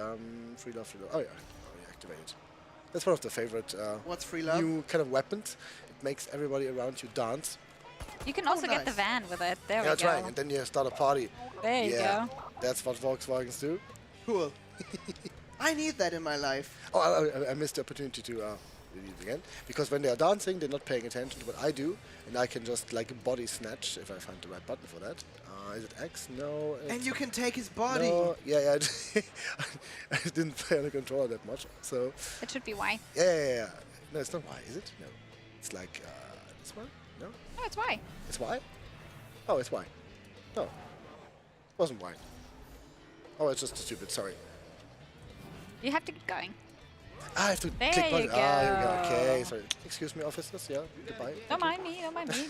Free love, free love. Oh yeah, already activated. That's one of the favorite What's free love? new kind of weapons. It makes everybody around you dance. You can also get the van with it. There we go. That's right, and then you start a party. There you go. That's what Volkswagens do. Cool. I need that in my life. Oh, I missed the opportunity to it again. Because when they are dancing, they're not paying attention to what I do, and I can just like body snatch if I find the right button for that. Is it X? No. And you can take his body. No. Yeah. I didn't play on the controller that much, so. It should be Y. Yeah. No, it's not Y, is it? No. It's like this one. No. No, it's Y. It's Y. Oh, it's Y. No. It wasn't Y. Oh, it's just stupid. Sorry. You have to keep going. I have to click There button. you go. Here we go. Okay, sorry. Excuse me, officers. Yeah, goodbye. Don't mind me.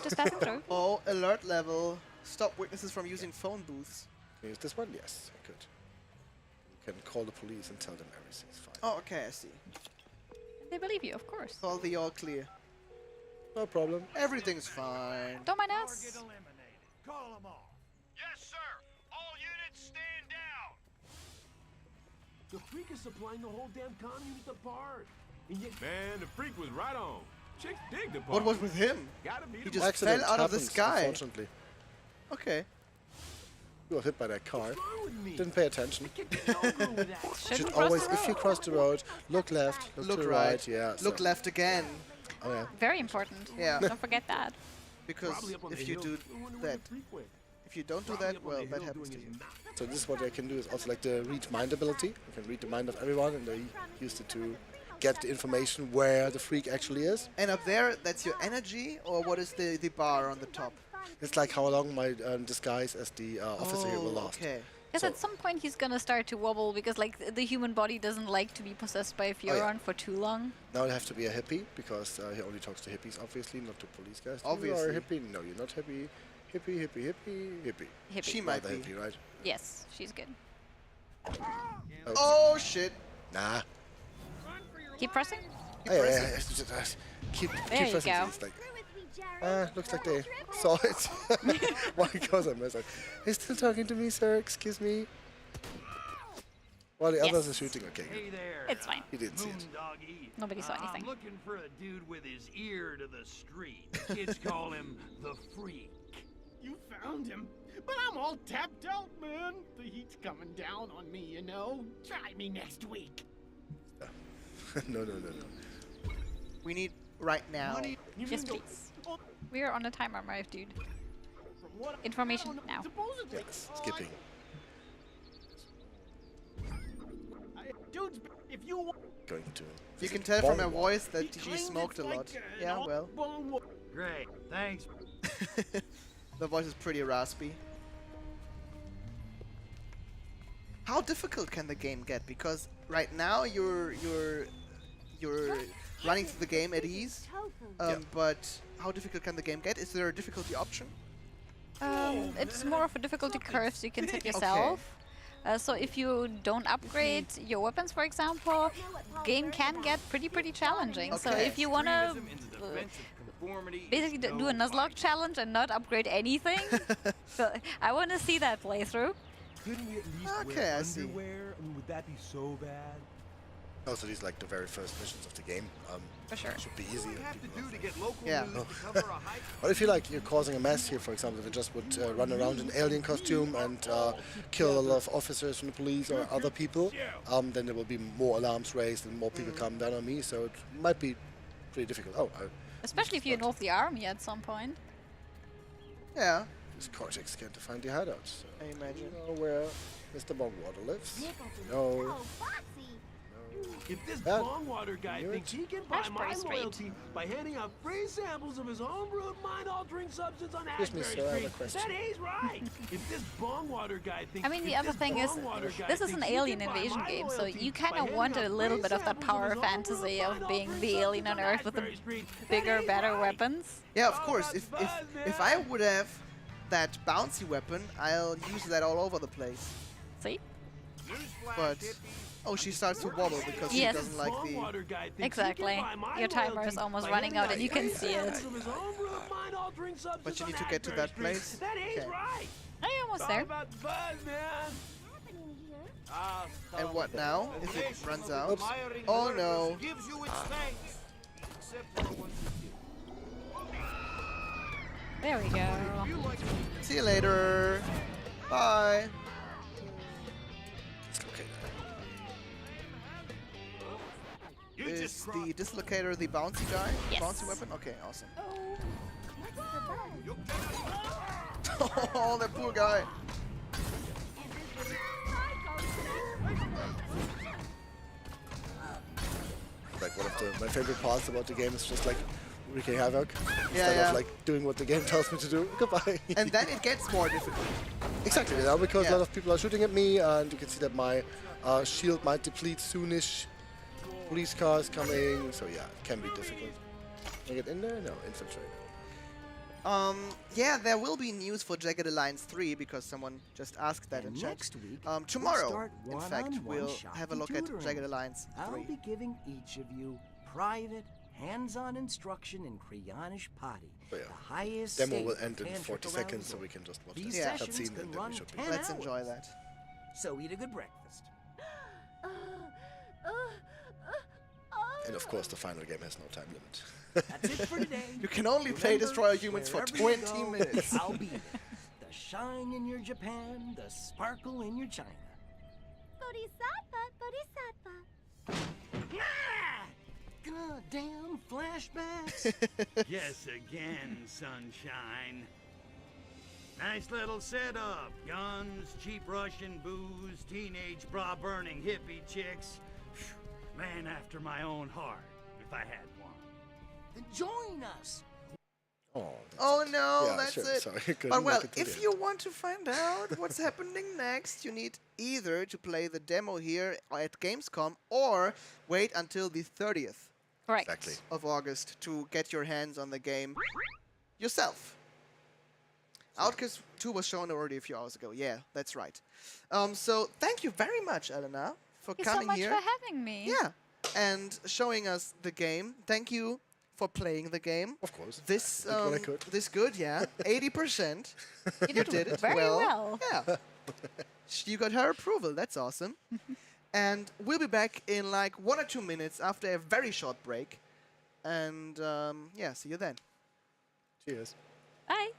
Just passing through. Oh, alert level. Stop witnesses from using phone booths. Can you use this one? Yes, I could. You can call the police and tell them everything's fine. Oh, okay, I see. They believe you, of course. All the all clear. No problem. Everything's fine. Don't mind us. Call them off. Yes, sir. All units stand down. The freak is supplying the whole damn comm unit the part. And yet, man, the freak was right on. Chicks dig the part. What was with him? He just Accident fell out of the happens, sky. Unfortunately. Okay. You were hit by that car. Didn't pay attention. Should Should always, if you cross the road, look left, look to the right. Yeah. Look so. left again. Oh yeah. Very important. Yeah. Don't forget that. Because if you do that, if you don't do that, well, that happens to you. So this is what they can do is also like the read mind ability. You can read the mind of everyone, and they used it to get the information where the freak actually is. And up there, that's your energy, or what is the bar on the top? It's like how long my disguise as the officer here will last. Okay. Because at some point he's gonna start to wobble because like the human body doesn't like to be possessed by a Furon for too long. Now I have to be a hippie because he only talks to hippies, obviously, not to police guys. Obviously. You are a hippie? No, you're not hippie. Hippie. Hippie. She might be. Hippie, right? Yes, she's good. Oh shit! Nah. Keep pressing. Keep There you pressing. go. It's like, looks like they saw it. Why? Because I messed up. He's still talking to me, sir. Excuse me. While the others are shooting. Okay. Hey there. It's fine. He didn't see it. Nobody saw anything. I'm looking for a dude with his ear to the street. Kids call him the Freak. You found him, but I'm all tapped out, man. The heat's coming down on me, you know. Try me next week. No. We need right now. Yes, please. We are on a timer, my dude. Information now. Yes, skipping. Dudes, if you want... Going to. You can tell from her voice that she smoked a lot. Yeah, well. Great, thanks. The voice is pretty raspy. How difficult can the game get? Because right now you're running through the game at ease. But how difficult can the game get? Is there a difficulty option? It's more of a difficulty curve so you can set yourself. So if you don't upgrade your weapons, for example, game can get pretty challenging. So if you want to basically do a Nuzlocke challenge and not upgrade anything, so I want to see that playthrough. Couldn't we at least Okay, wear I see. underwear? I mean, would that be so bad? Also, these like the very first missions of the game. For sure. Should be easy. Yeah. But if you like, you're causing a mess here, for example, if you just would run around in alien costume and kill a lot of officers from the police or other people, then there will be more alarms raised and more people come down on me. So it might be pretty difficult. Oh, Especially if you involve the army at some point. Yeah. this Cortex can't find the hideouts. So I imagine. You know where Mr. Bongwater lives? No. If this Yeah. Bongwater guy Knew thinks it. he can buy That's my pretty straight. loyalty by handing out free samples of his homebrewed mind-altering substance on Excuse me, Ashbury sir, I have a Street, question. then he's right. If this Bongwater guy thinks... I mean, the if other this thing is, Bongwater guy this is an thinks he alien can buy invasion my game, so loyalty you kind by of handing want out a little free bit of that samples power his fantasy homebrewed of being mind-altering the alien on substance Earth with the Ashbury Street, then bigger, he's better right. weapons. Yeah, of course. If I would have that bouncy weapon, I'll use that all over the place. See? But oh, she starts to wobble because she Yes. doesn't like the. Exactly. Your timer is almost running out and you can see it. But you need to get to that place. Okay. I'm almost there. And what now? If it runs out? Oh no. There we go. See you later. Bye. It's okay. is the dislocator, the bouncy guy? Yes. Bouncy weapon? Okay, awesome. Oh, that poor guy. Like one of my favorite parts about the game is just like wreaking havoc Yeah, instead yeah. of like doing what the game tells me to do. Goodbye. And then it gets more difficult. Exactly, you know, because a lot of people are shooting at me, and you can see that my shield might deplete soonish. Police cars coming, so yeah, it can be difficult. Can I get in there? No, infiltrate. Yeah, there will be news for Jagged Alliance 3 because someone just asked that in chat. Next week, Tomorrow, we'll start in fact, we'll one-on-one have a look shop at tutoring. Jagged Alliance 3. I'll be giving each of you private, hands-on instruction in Crayoниsh Potty. Oh, yeah. The highest Demo state will of end in tantric 40 arousal. seconds, so we can just watch These this sessions cutscene can and then run we should be 10 Let's hours. enjoy that. So eat a good breakfast. And of course, the final game has no time limit. That's it for today. You can only play Remember, Destroyer Humans for wherever you 20 go, minutes. I'll be there. The shine in your Japan, the sparkle in your China. Bodhisattva, Bodhisattva. God damn flashbacks. Yes, again, sunshine. Nice little setup. Guns, cheap Russian booze, teenage bra-burning hippie chicks. Phew, man after my own heart, if I had one. Then join us. Oh no, Yeah, that's sure, it. sorry, couldn't But well, make it to the if end. you want to find out what's happening next, you need either to play the demo here at Gamescom or wait until the 30th Correct. Exactly. of August to get your hands on the game yourself. Outcast 2 was shown already a few hours ago. Yeah, that's right. So thank you very much, Elena, for Thank you so coming much here. for having me. Yeah, and showing us the game. Thank you for playing the game. Of course. This I did what I could. this good, yeah. 80%. You did it very well. Yeah. You got her approval. That's awesome. And we'll be back in like 1 or 2 minutes after a very short break. And yeah, see you then. Cheers. Bye.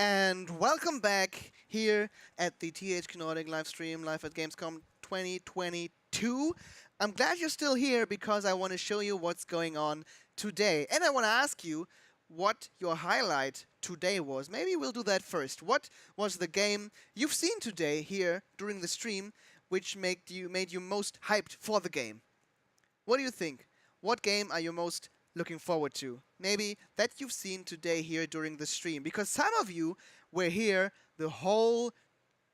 And welcome back here at the THQ Nordic live stream, live at Gamescom 2022. I'm glad you're still here because I want to show you what's going on today. And I want to ask you what your highlight today was. Maybe we'll do that first. What was the game you've seen today here during the stream which made you most hyped for the game? What do you think? What game are you most looking forward to? Maybe that you've seen today here during the stream, because some of you were here the whole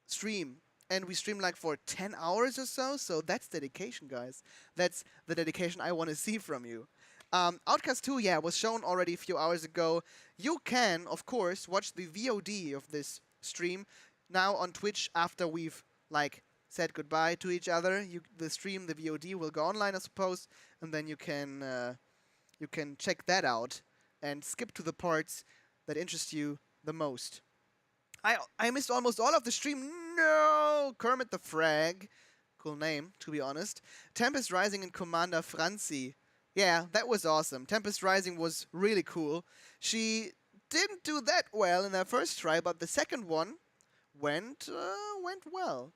stream, and we streamed like for 10 hours or so that's dedication, guys. That's the dedication I want to see from you. Outcast 2, yeah, was shown already a few hours ago. You can, of course, watch the VOD of this stream now on Twitch after we've like said goodbye to each other. The stream, the VOD, will go online, I suppose, and then you can check that out and skip to the parts that interest you the most. I missed almost all of the stream. No! Kermit the Frog. Cool name, to be honest. Tempest Rising and Commander Franzi. Yeah, that was awesome. Tempest Rising was really cool. She didn't do that well in her first try, but the second one went well.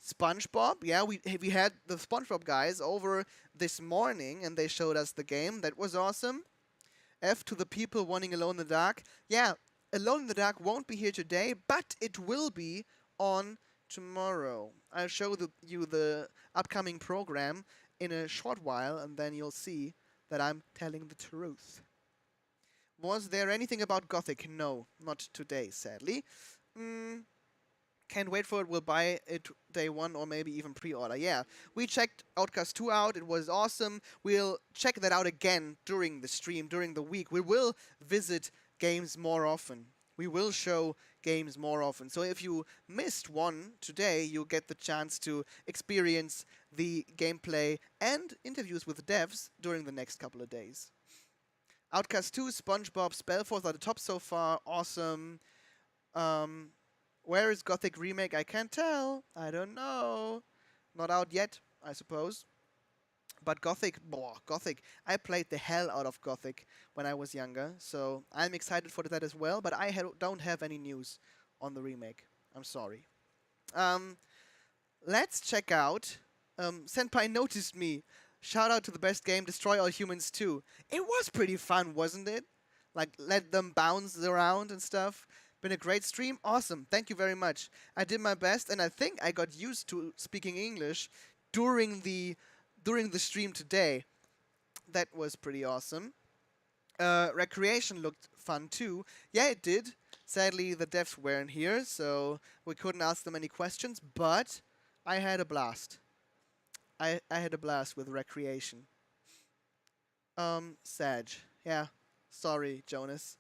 SpongeBob, yeah, we had the SpongeBob guys over this morning and they showed us the game. That was awesome. F to the people wanting Alone in the Dark. Yeah, Alone in the Dark won't be here today, but it will be on tomorrow. I'll show you the upcoming program in a short while, and then you'll see that I'm telling the truth. Was there anything about Gothic? No, not today, sadly. Can't wait for it. We'll buy it day one or maybe even pre-order. Yeah, we checked Outcast 2 out. It was awesome. We'll check that out again during the stream, during the week. We will visit games more often. We will show games more often. So if you missed one today, you'll get the chance to experience the gameplay and interviews with devs during the next couple of days. Outcast 2, SpongeBob, Spellforce are the top so far. Awesome. Where is Gothic Remake? I can't tell. I don't know. Not out yet, I suppose. But Gothic, Gothic. I played the hell out of Gothic when I was younger, so I'm excited for that as well, but I don't have any news on the remake. I'm sorry. Let's check out Senpai Noticed Me. Shout out to the best game, Destroy All Humans 2. It was pretty fun, wasn't it? Like, let them bounce around and stuff. Been a great stream. Awesome. Thank you very much. I did my best, and I think I got used to speaking English during the stream today. That was pretty awesome. Wreckreation looked fun too. Yeah, it did. Sadly, the devs weren't here, so we couldn't ask them any questions, but I had a blast. I had a blast with Wreckreation. Sag. Yeah. Sorry, Jonas.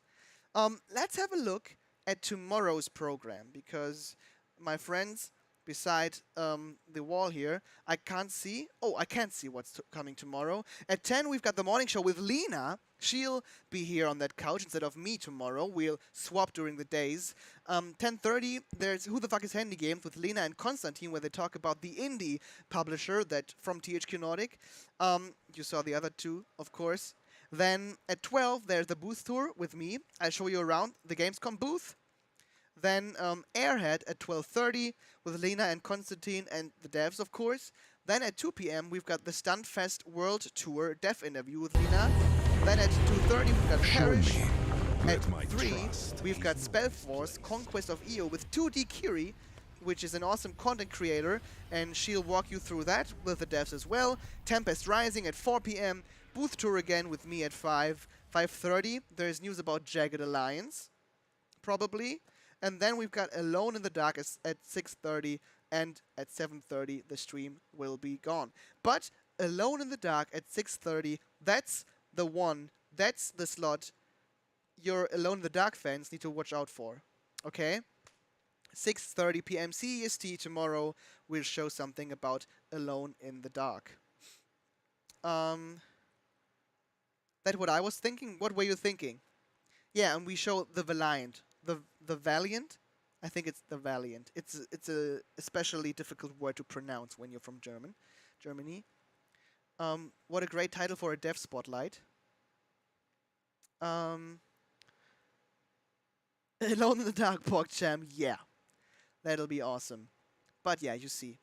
Let's have a look at tomorrow's program, because my friends, beside the wall here, I can't see. Oh, I can't see what's coming tomorrow. At 10, we've got the morning show with Lena. She'll be here on that couch instead of me tomorrow. We'll swap during the days. 10:30, there's Who the Fuck is Handy Games with Lena and Konstantin, where they talk about the indie publisher that from THQ Nordic. You saw the other two, of course. Then at 12, there's the booth tour with me. I'll show you around the Gamescom booth. Then Airhead at 12:30 with Lena and Konstantin and the devs, of course. Then at 2 p.m. we've got the Stuntfest World Tour dev interview with Lena. Then at 2:30 we've got Parish. At 3 we've got Spellforce, Conquest of EO with 2D Kiri, which is an awesome content creator, and she'll walk you through that with the devs as well. Tempest Rising at 4 p.m. Booth tour again with me at 5. 5:30, there's news about Jagged Alliance, probably. And then we've got Alone in the Dark at 6:30, and at 7:30 the stream will be gone. But Alone in the Dark at 6:30, that's the one, that's the slot your Alone in the Dark fans need to watch out for. Okay? 6:30 p.m. CEST tomorrow will show something about Alone in the Dark. That's what I was thinking. What were you thinking? Yeah, and we show the Valiant. The Valiant? I think it's the Valiant. It's a especially difficult word to pronounce when you're from Germany. What a great title for a dev spotlight. Alone in the Dark, PogChamp, yeah. That'll be awesome. But yeah, you see.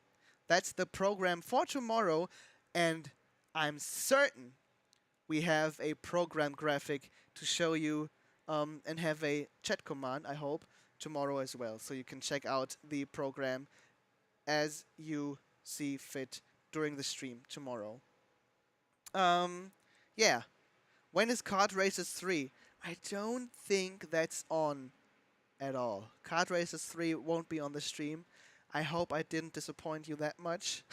That's the program for tomorrow, and I'm certain we have a program graphic to show you and have a chat command, I hope, tomorrow as well. So you can check out the program as you see fit during the stream tomorrow. Yeah. When is Kart Racers 3? I don't think that's on at all. Kart Racers 3 won't be on the stream. I hope I didn't disappoint you that much.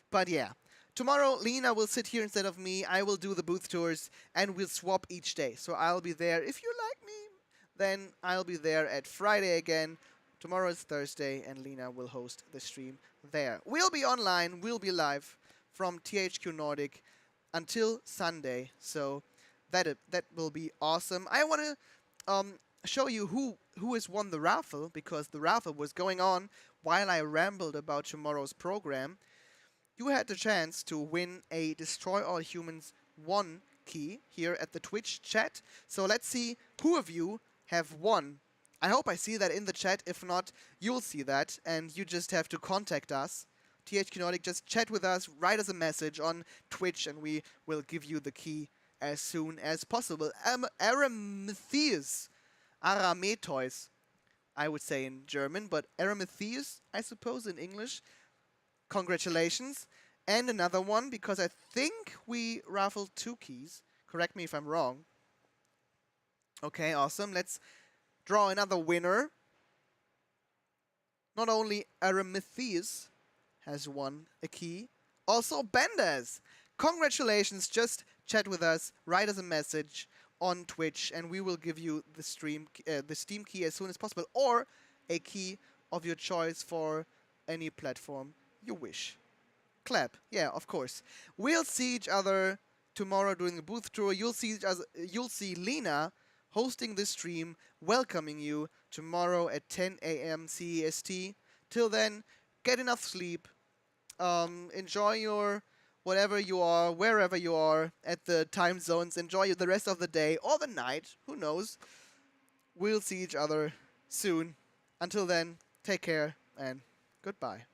But yeah. Tomorrow, Lena will sit here instead of me. I will do the booth tours, and we'll swap each day. So I'll be there. If you like me, then I'll be there at Friday again. Tomorrow is Thursday, and Lena will host the stream there. We'll be online. We'll be live from THQ Nordic until Sunday. So that will be awesome. I want to show you who has won the raffle, because the raffle was going on while I rambled about tomorrow's program. You had the chance to win a Destroy All Humans 1 key here at the Twitch chat. So let's see who of you have won. I hope I see that in the chat. If not, you'll see that, and you just have to contact us. THQ Nordic, just chat with us, write us a message on Twitch, and we will give you the key as soon as possible. Arametheus, I would say in German, but Arametheus, I suppose, in English. Congratulations. And another one, because I think we raffled 2 keys. Correct me if I'm wrong. Okay, awesome. Let's draw another winner. Not only Arametheus has won a key, also Benders. Congratulations. Just chat with us, write us a message on Twitch, and we will give you the Steam key as soon as possible, or a key of your choice for any platform you wish. Clap, yeah, of course. We'll see each other tomorrow during the booth tour. You'll see Lena hosting this stream, welcoming you tomorrow at 10 a.m. CEST. Till then, get enough sleep. Enjoy your whatever you are, wherever you are at the time zones. Enjoy the rest of the day or the night. Who knows? We'll see each other soon. Until then, take care and goodbye.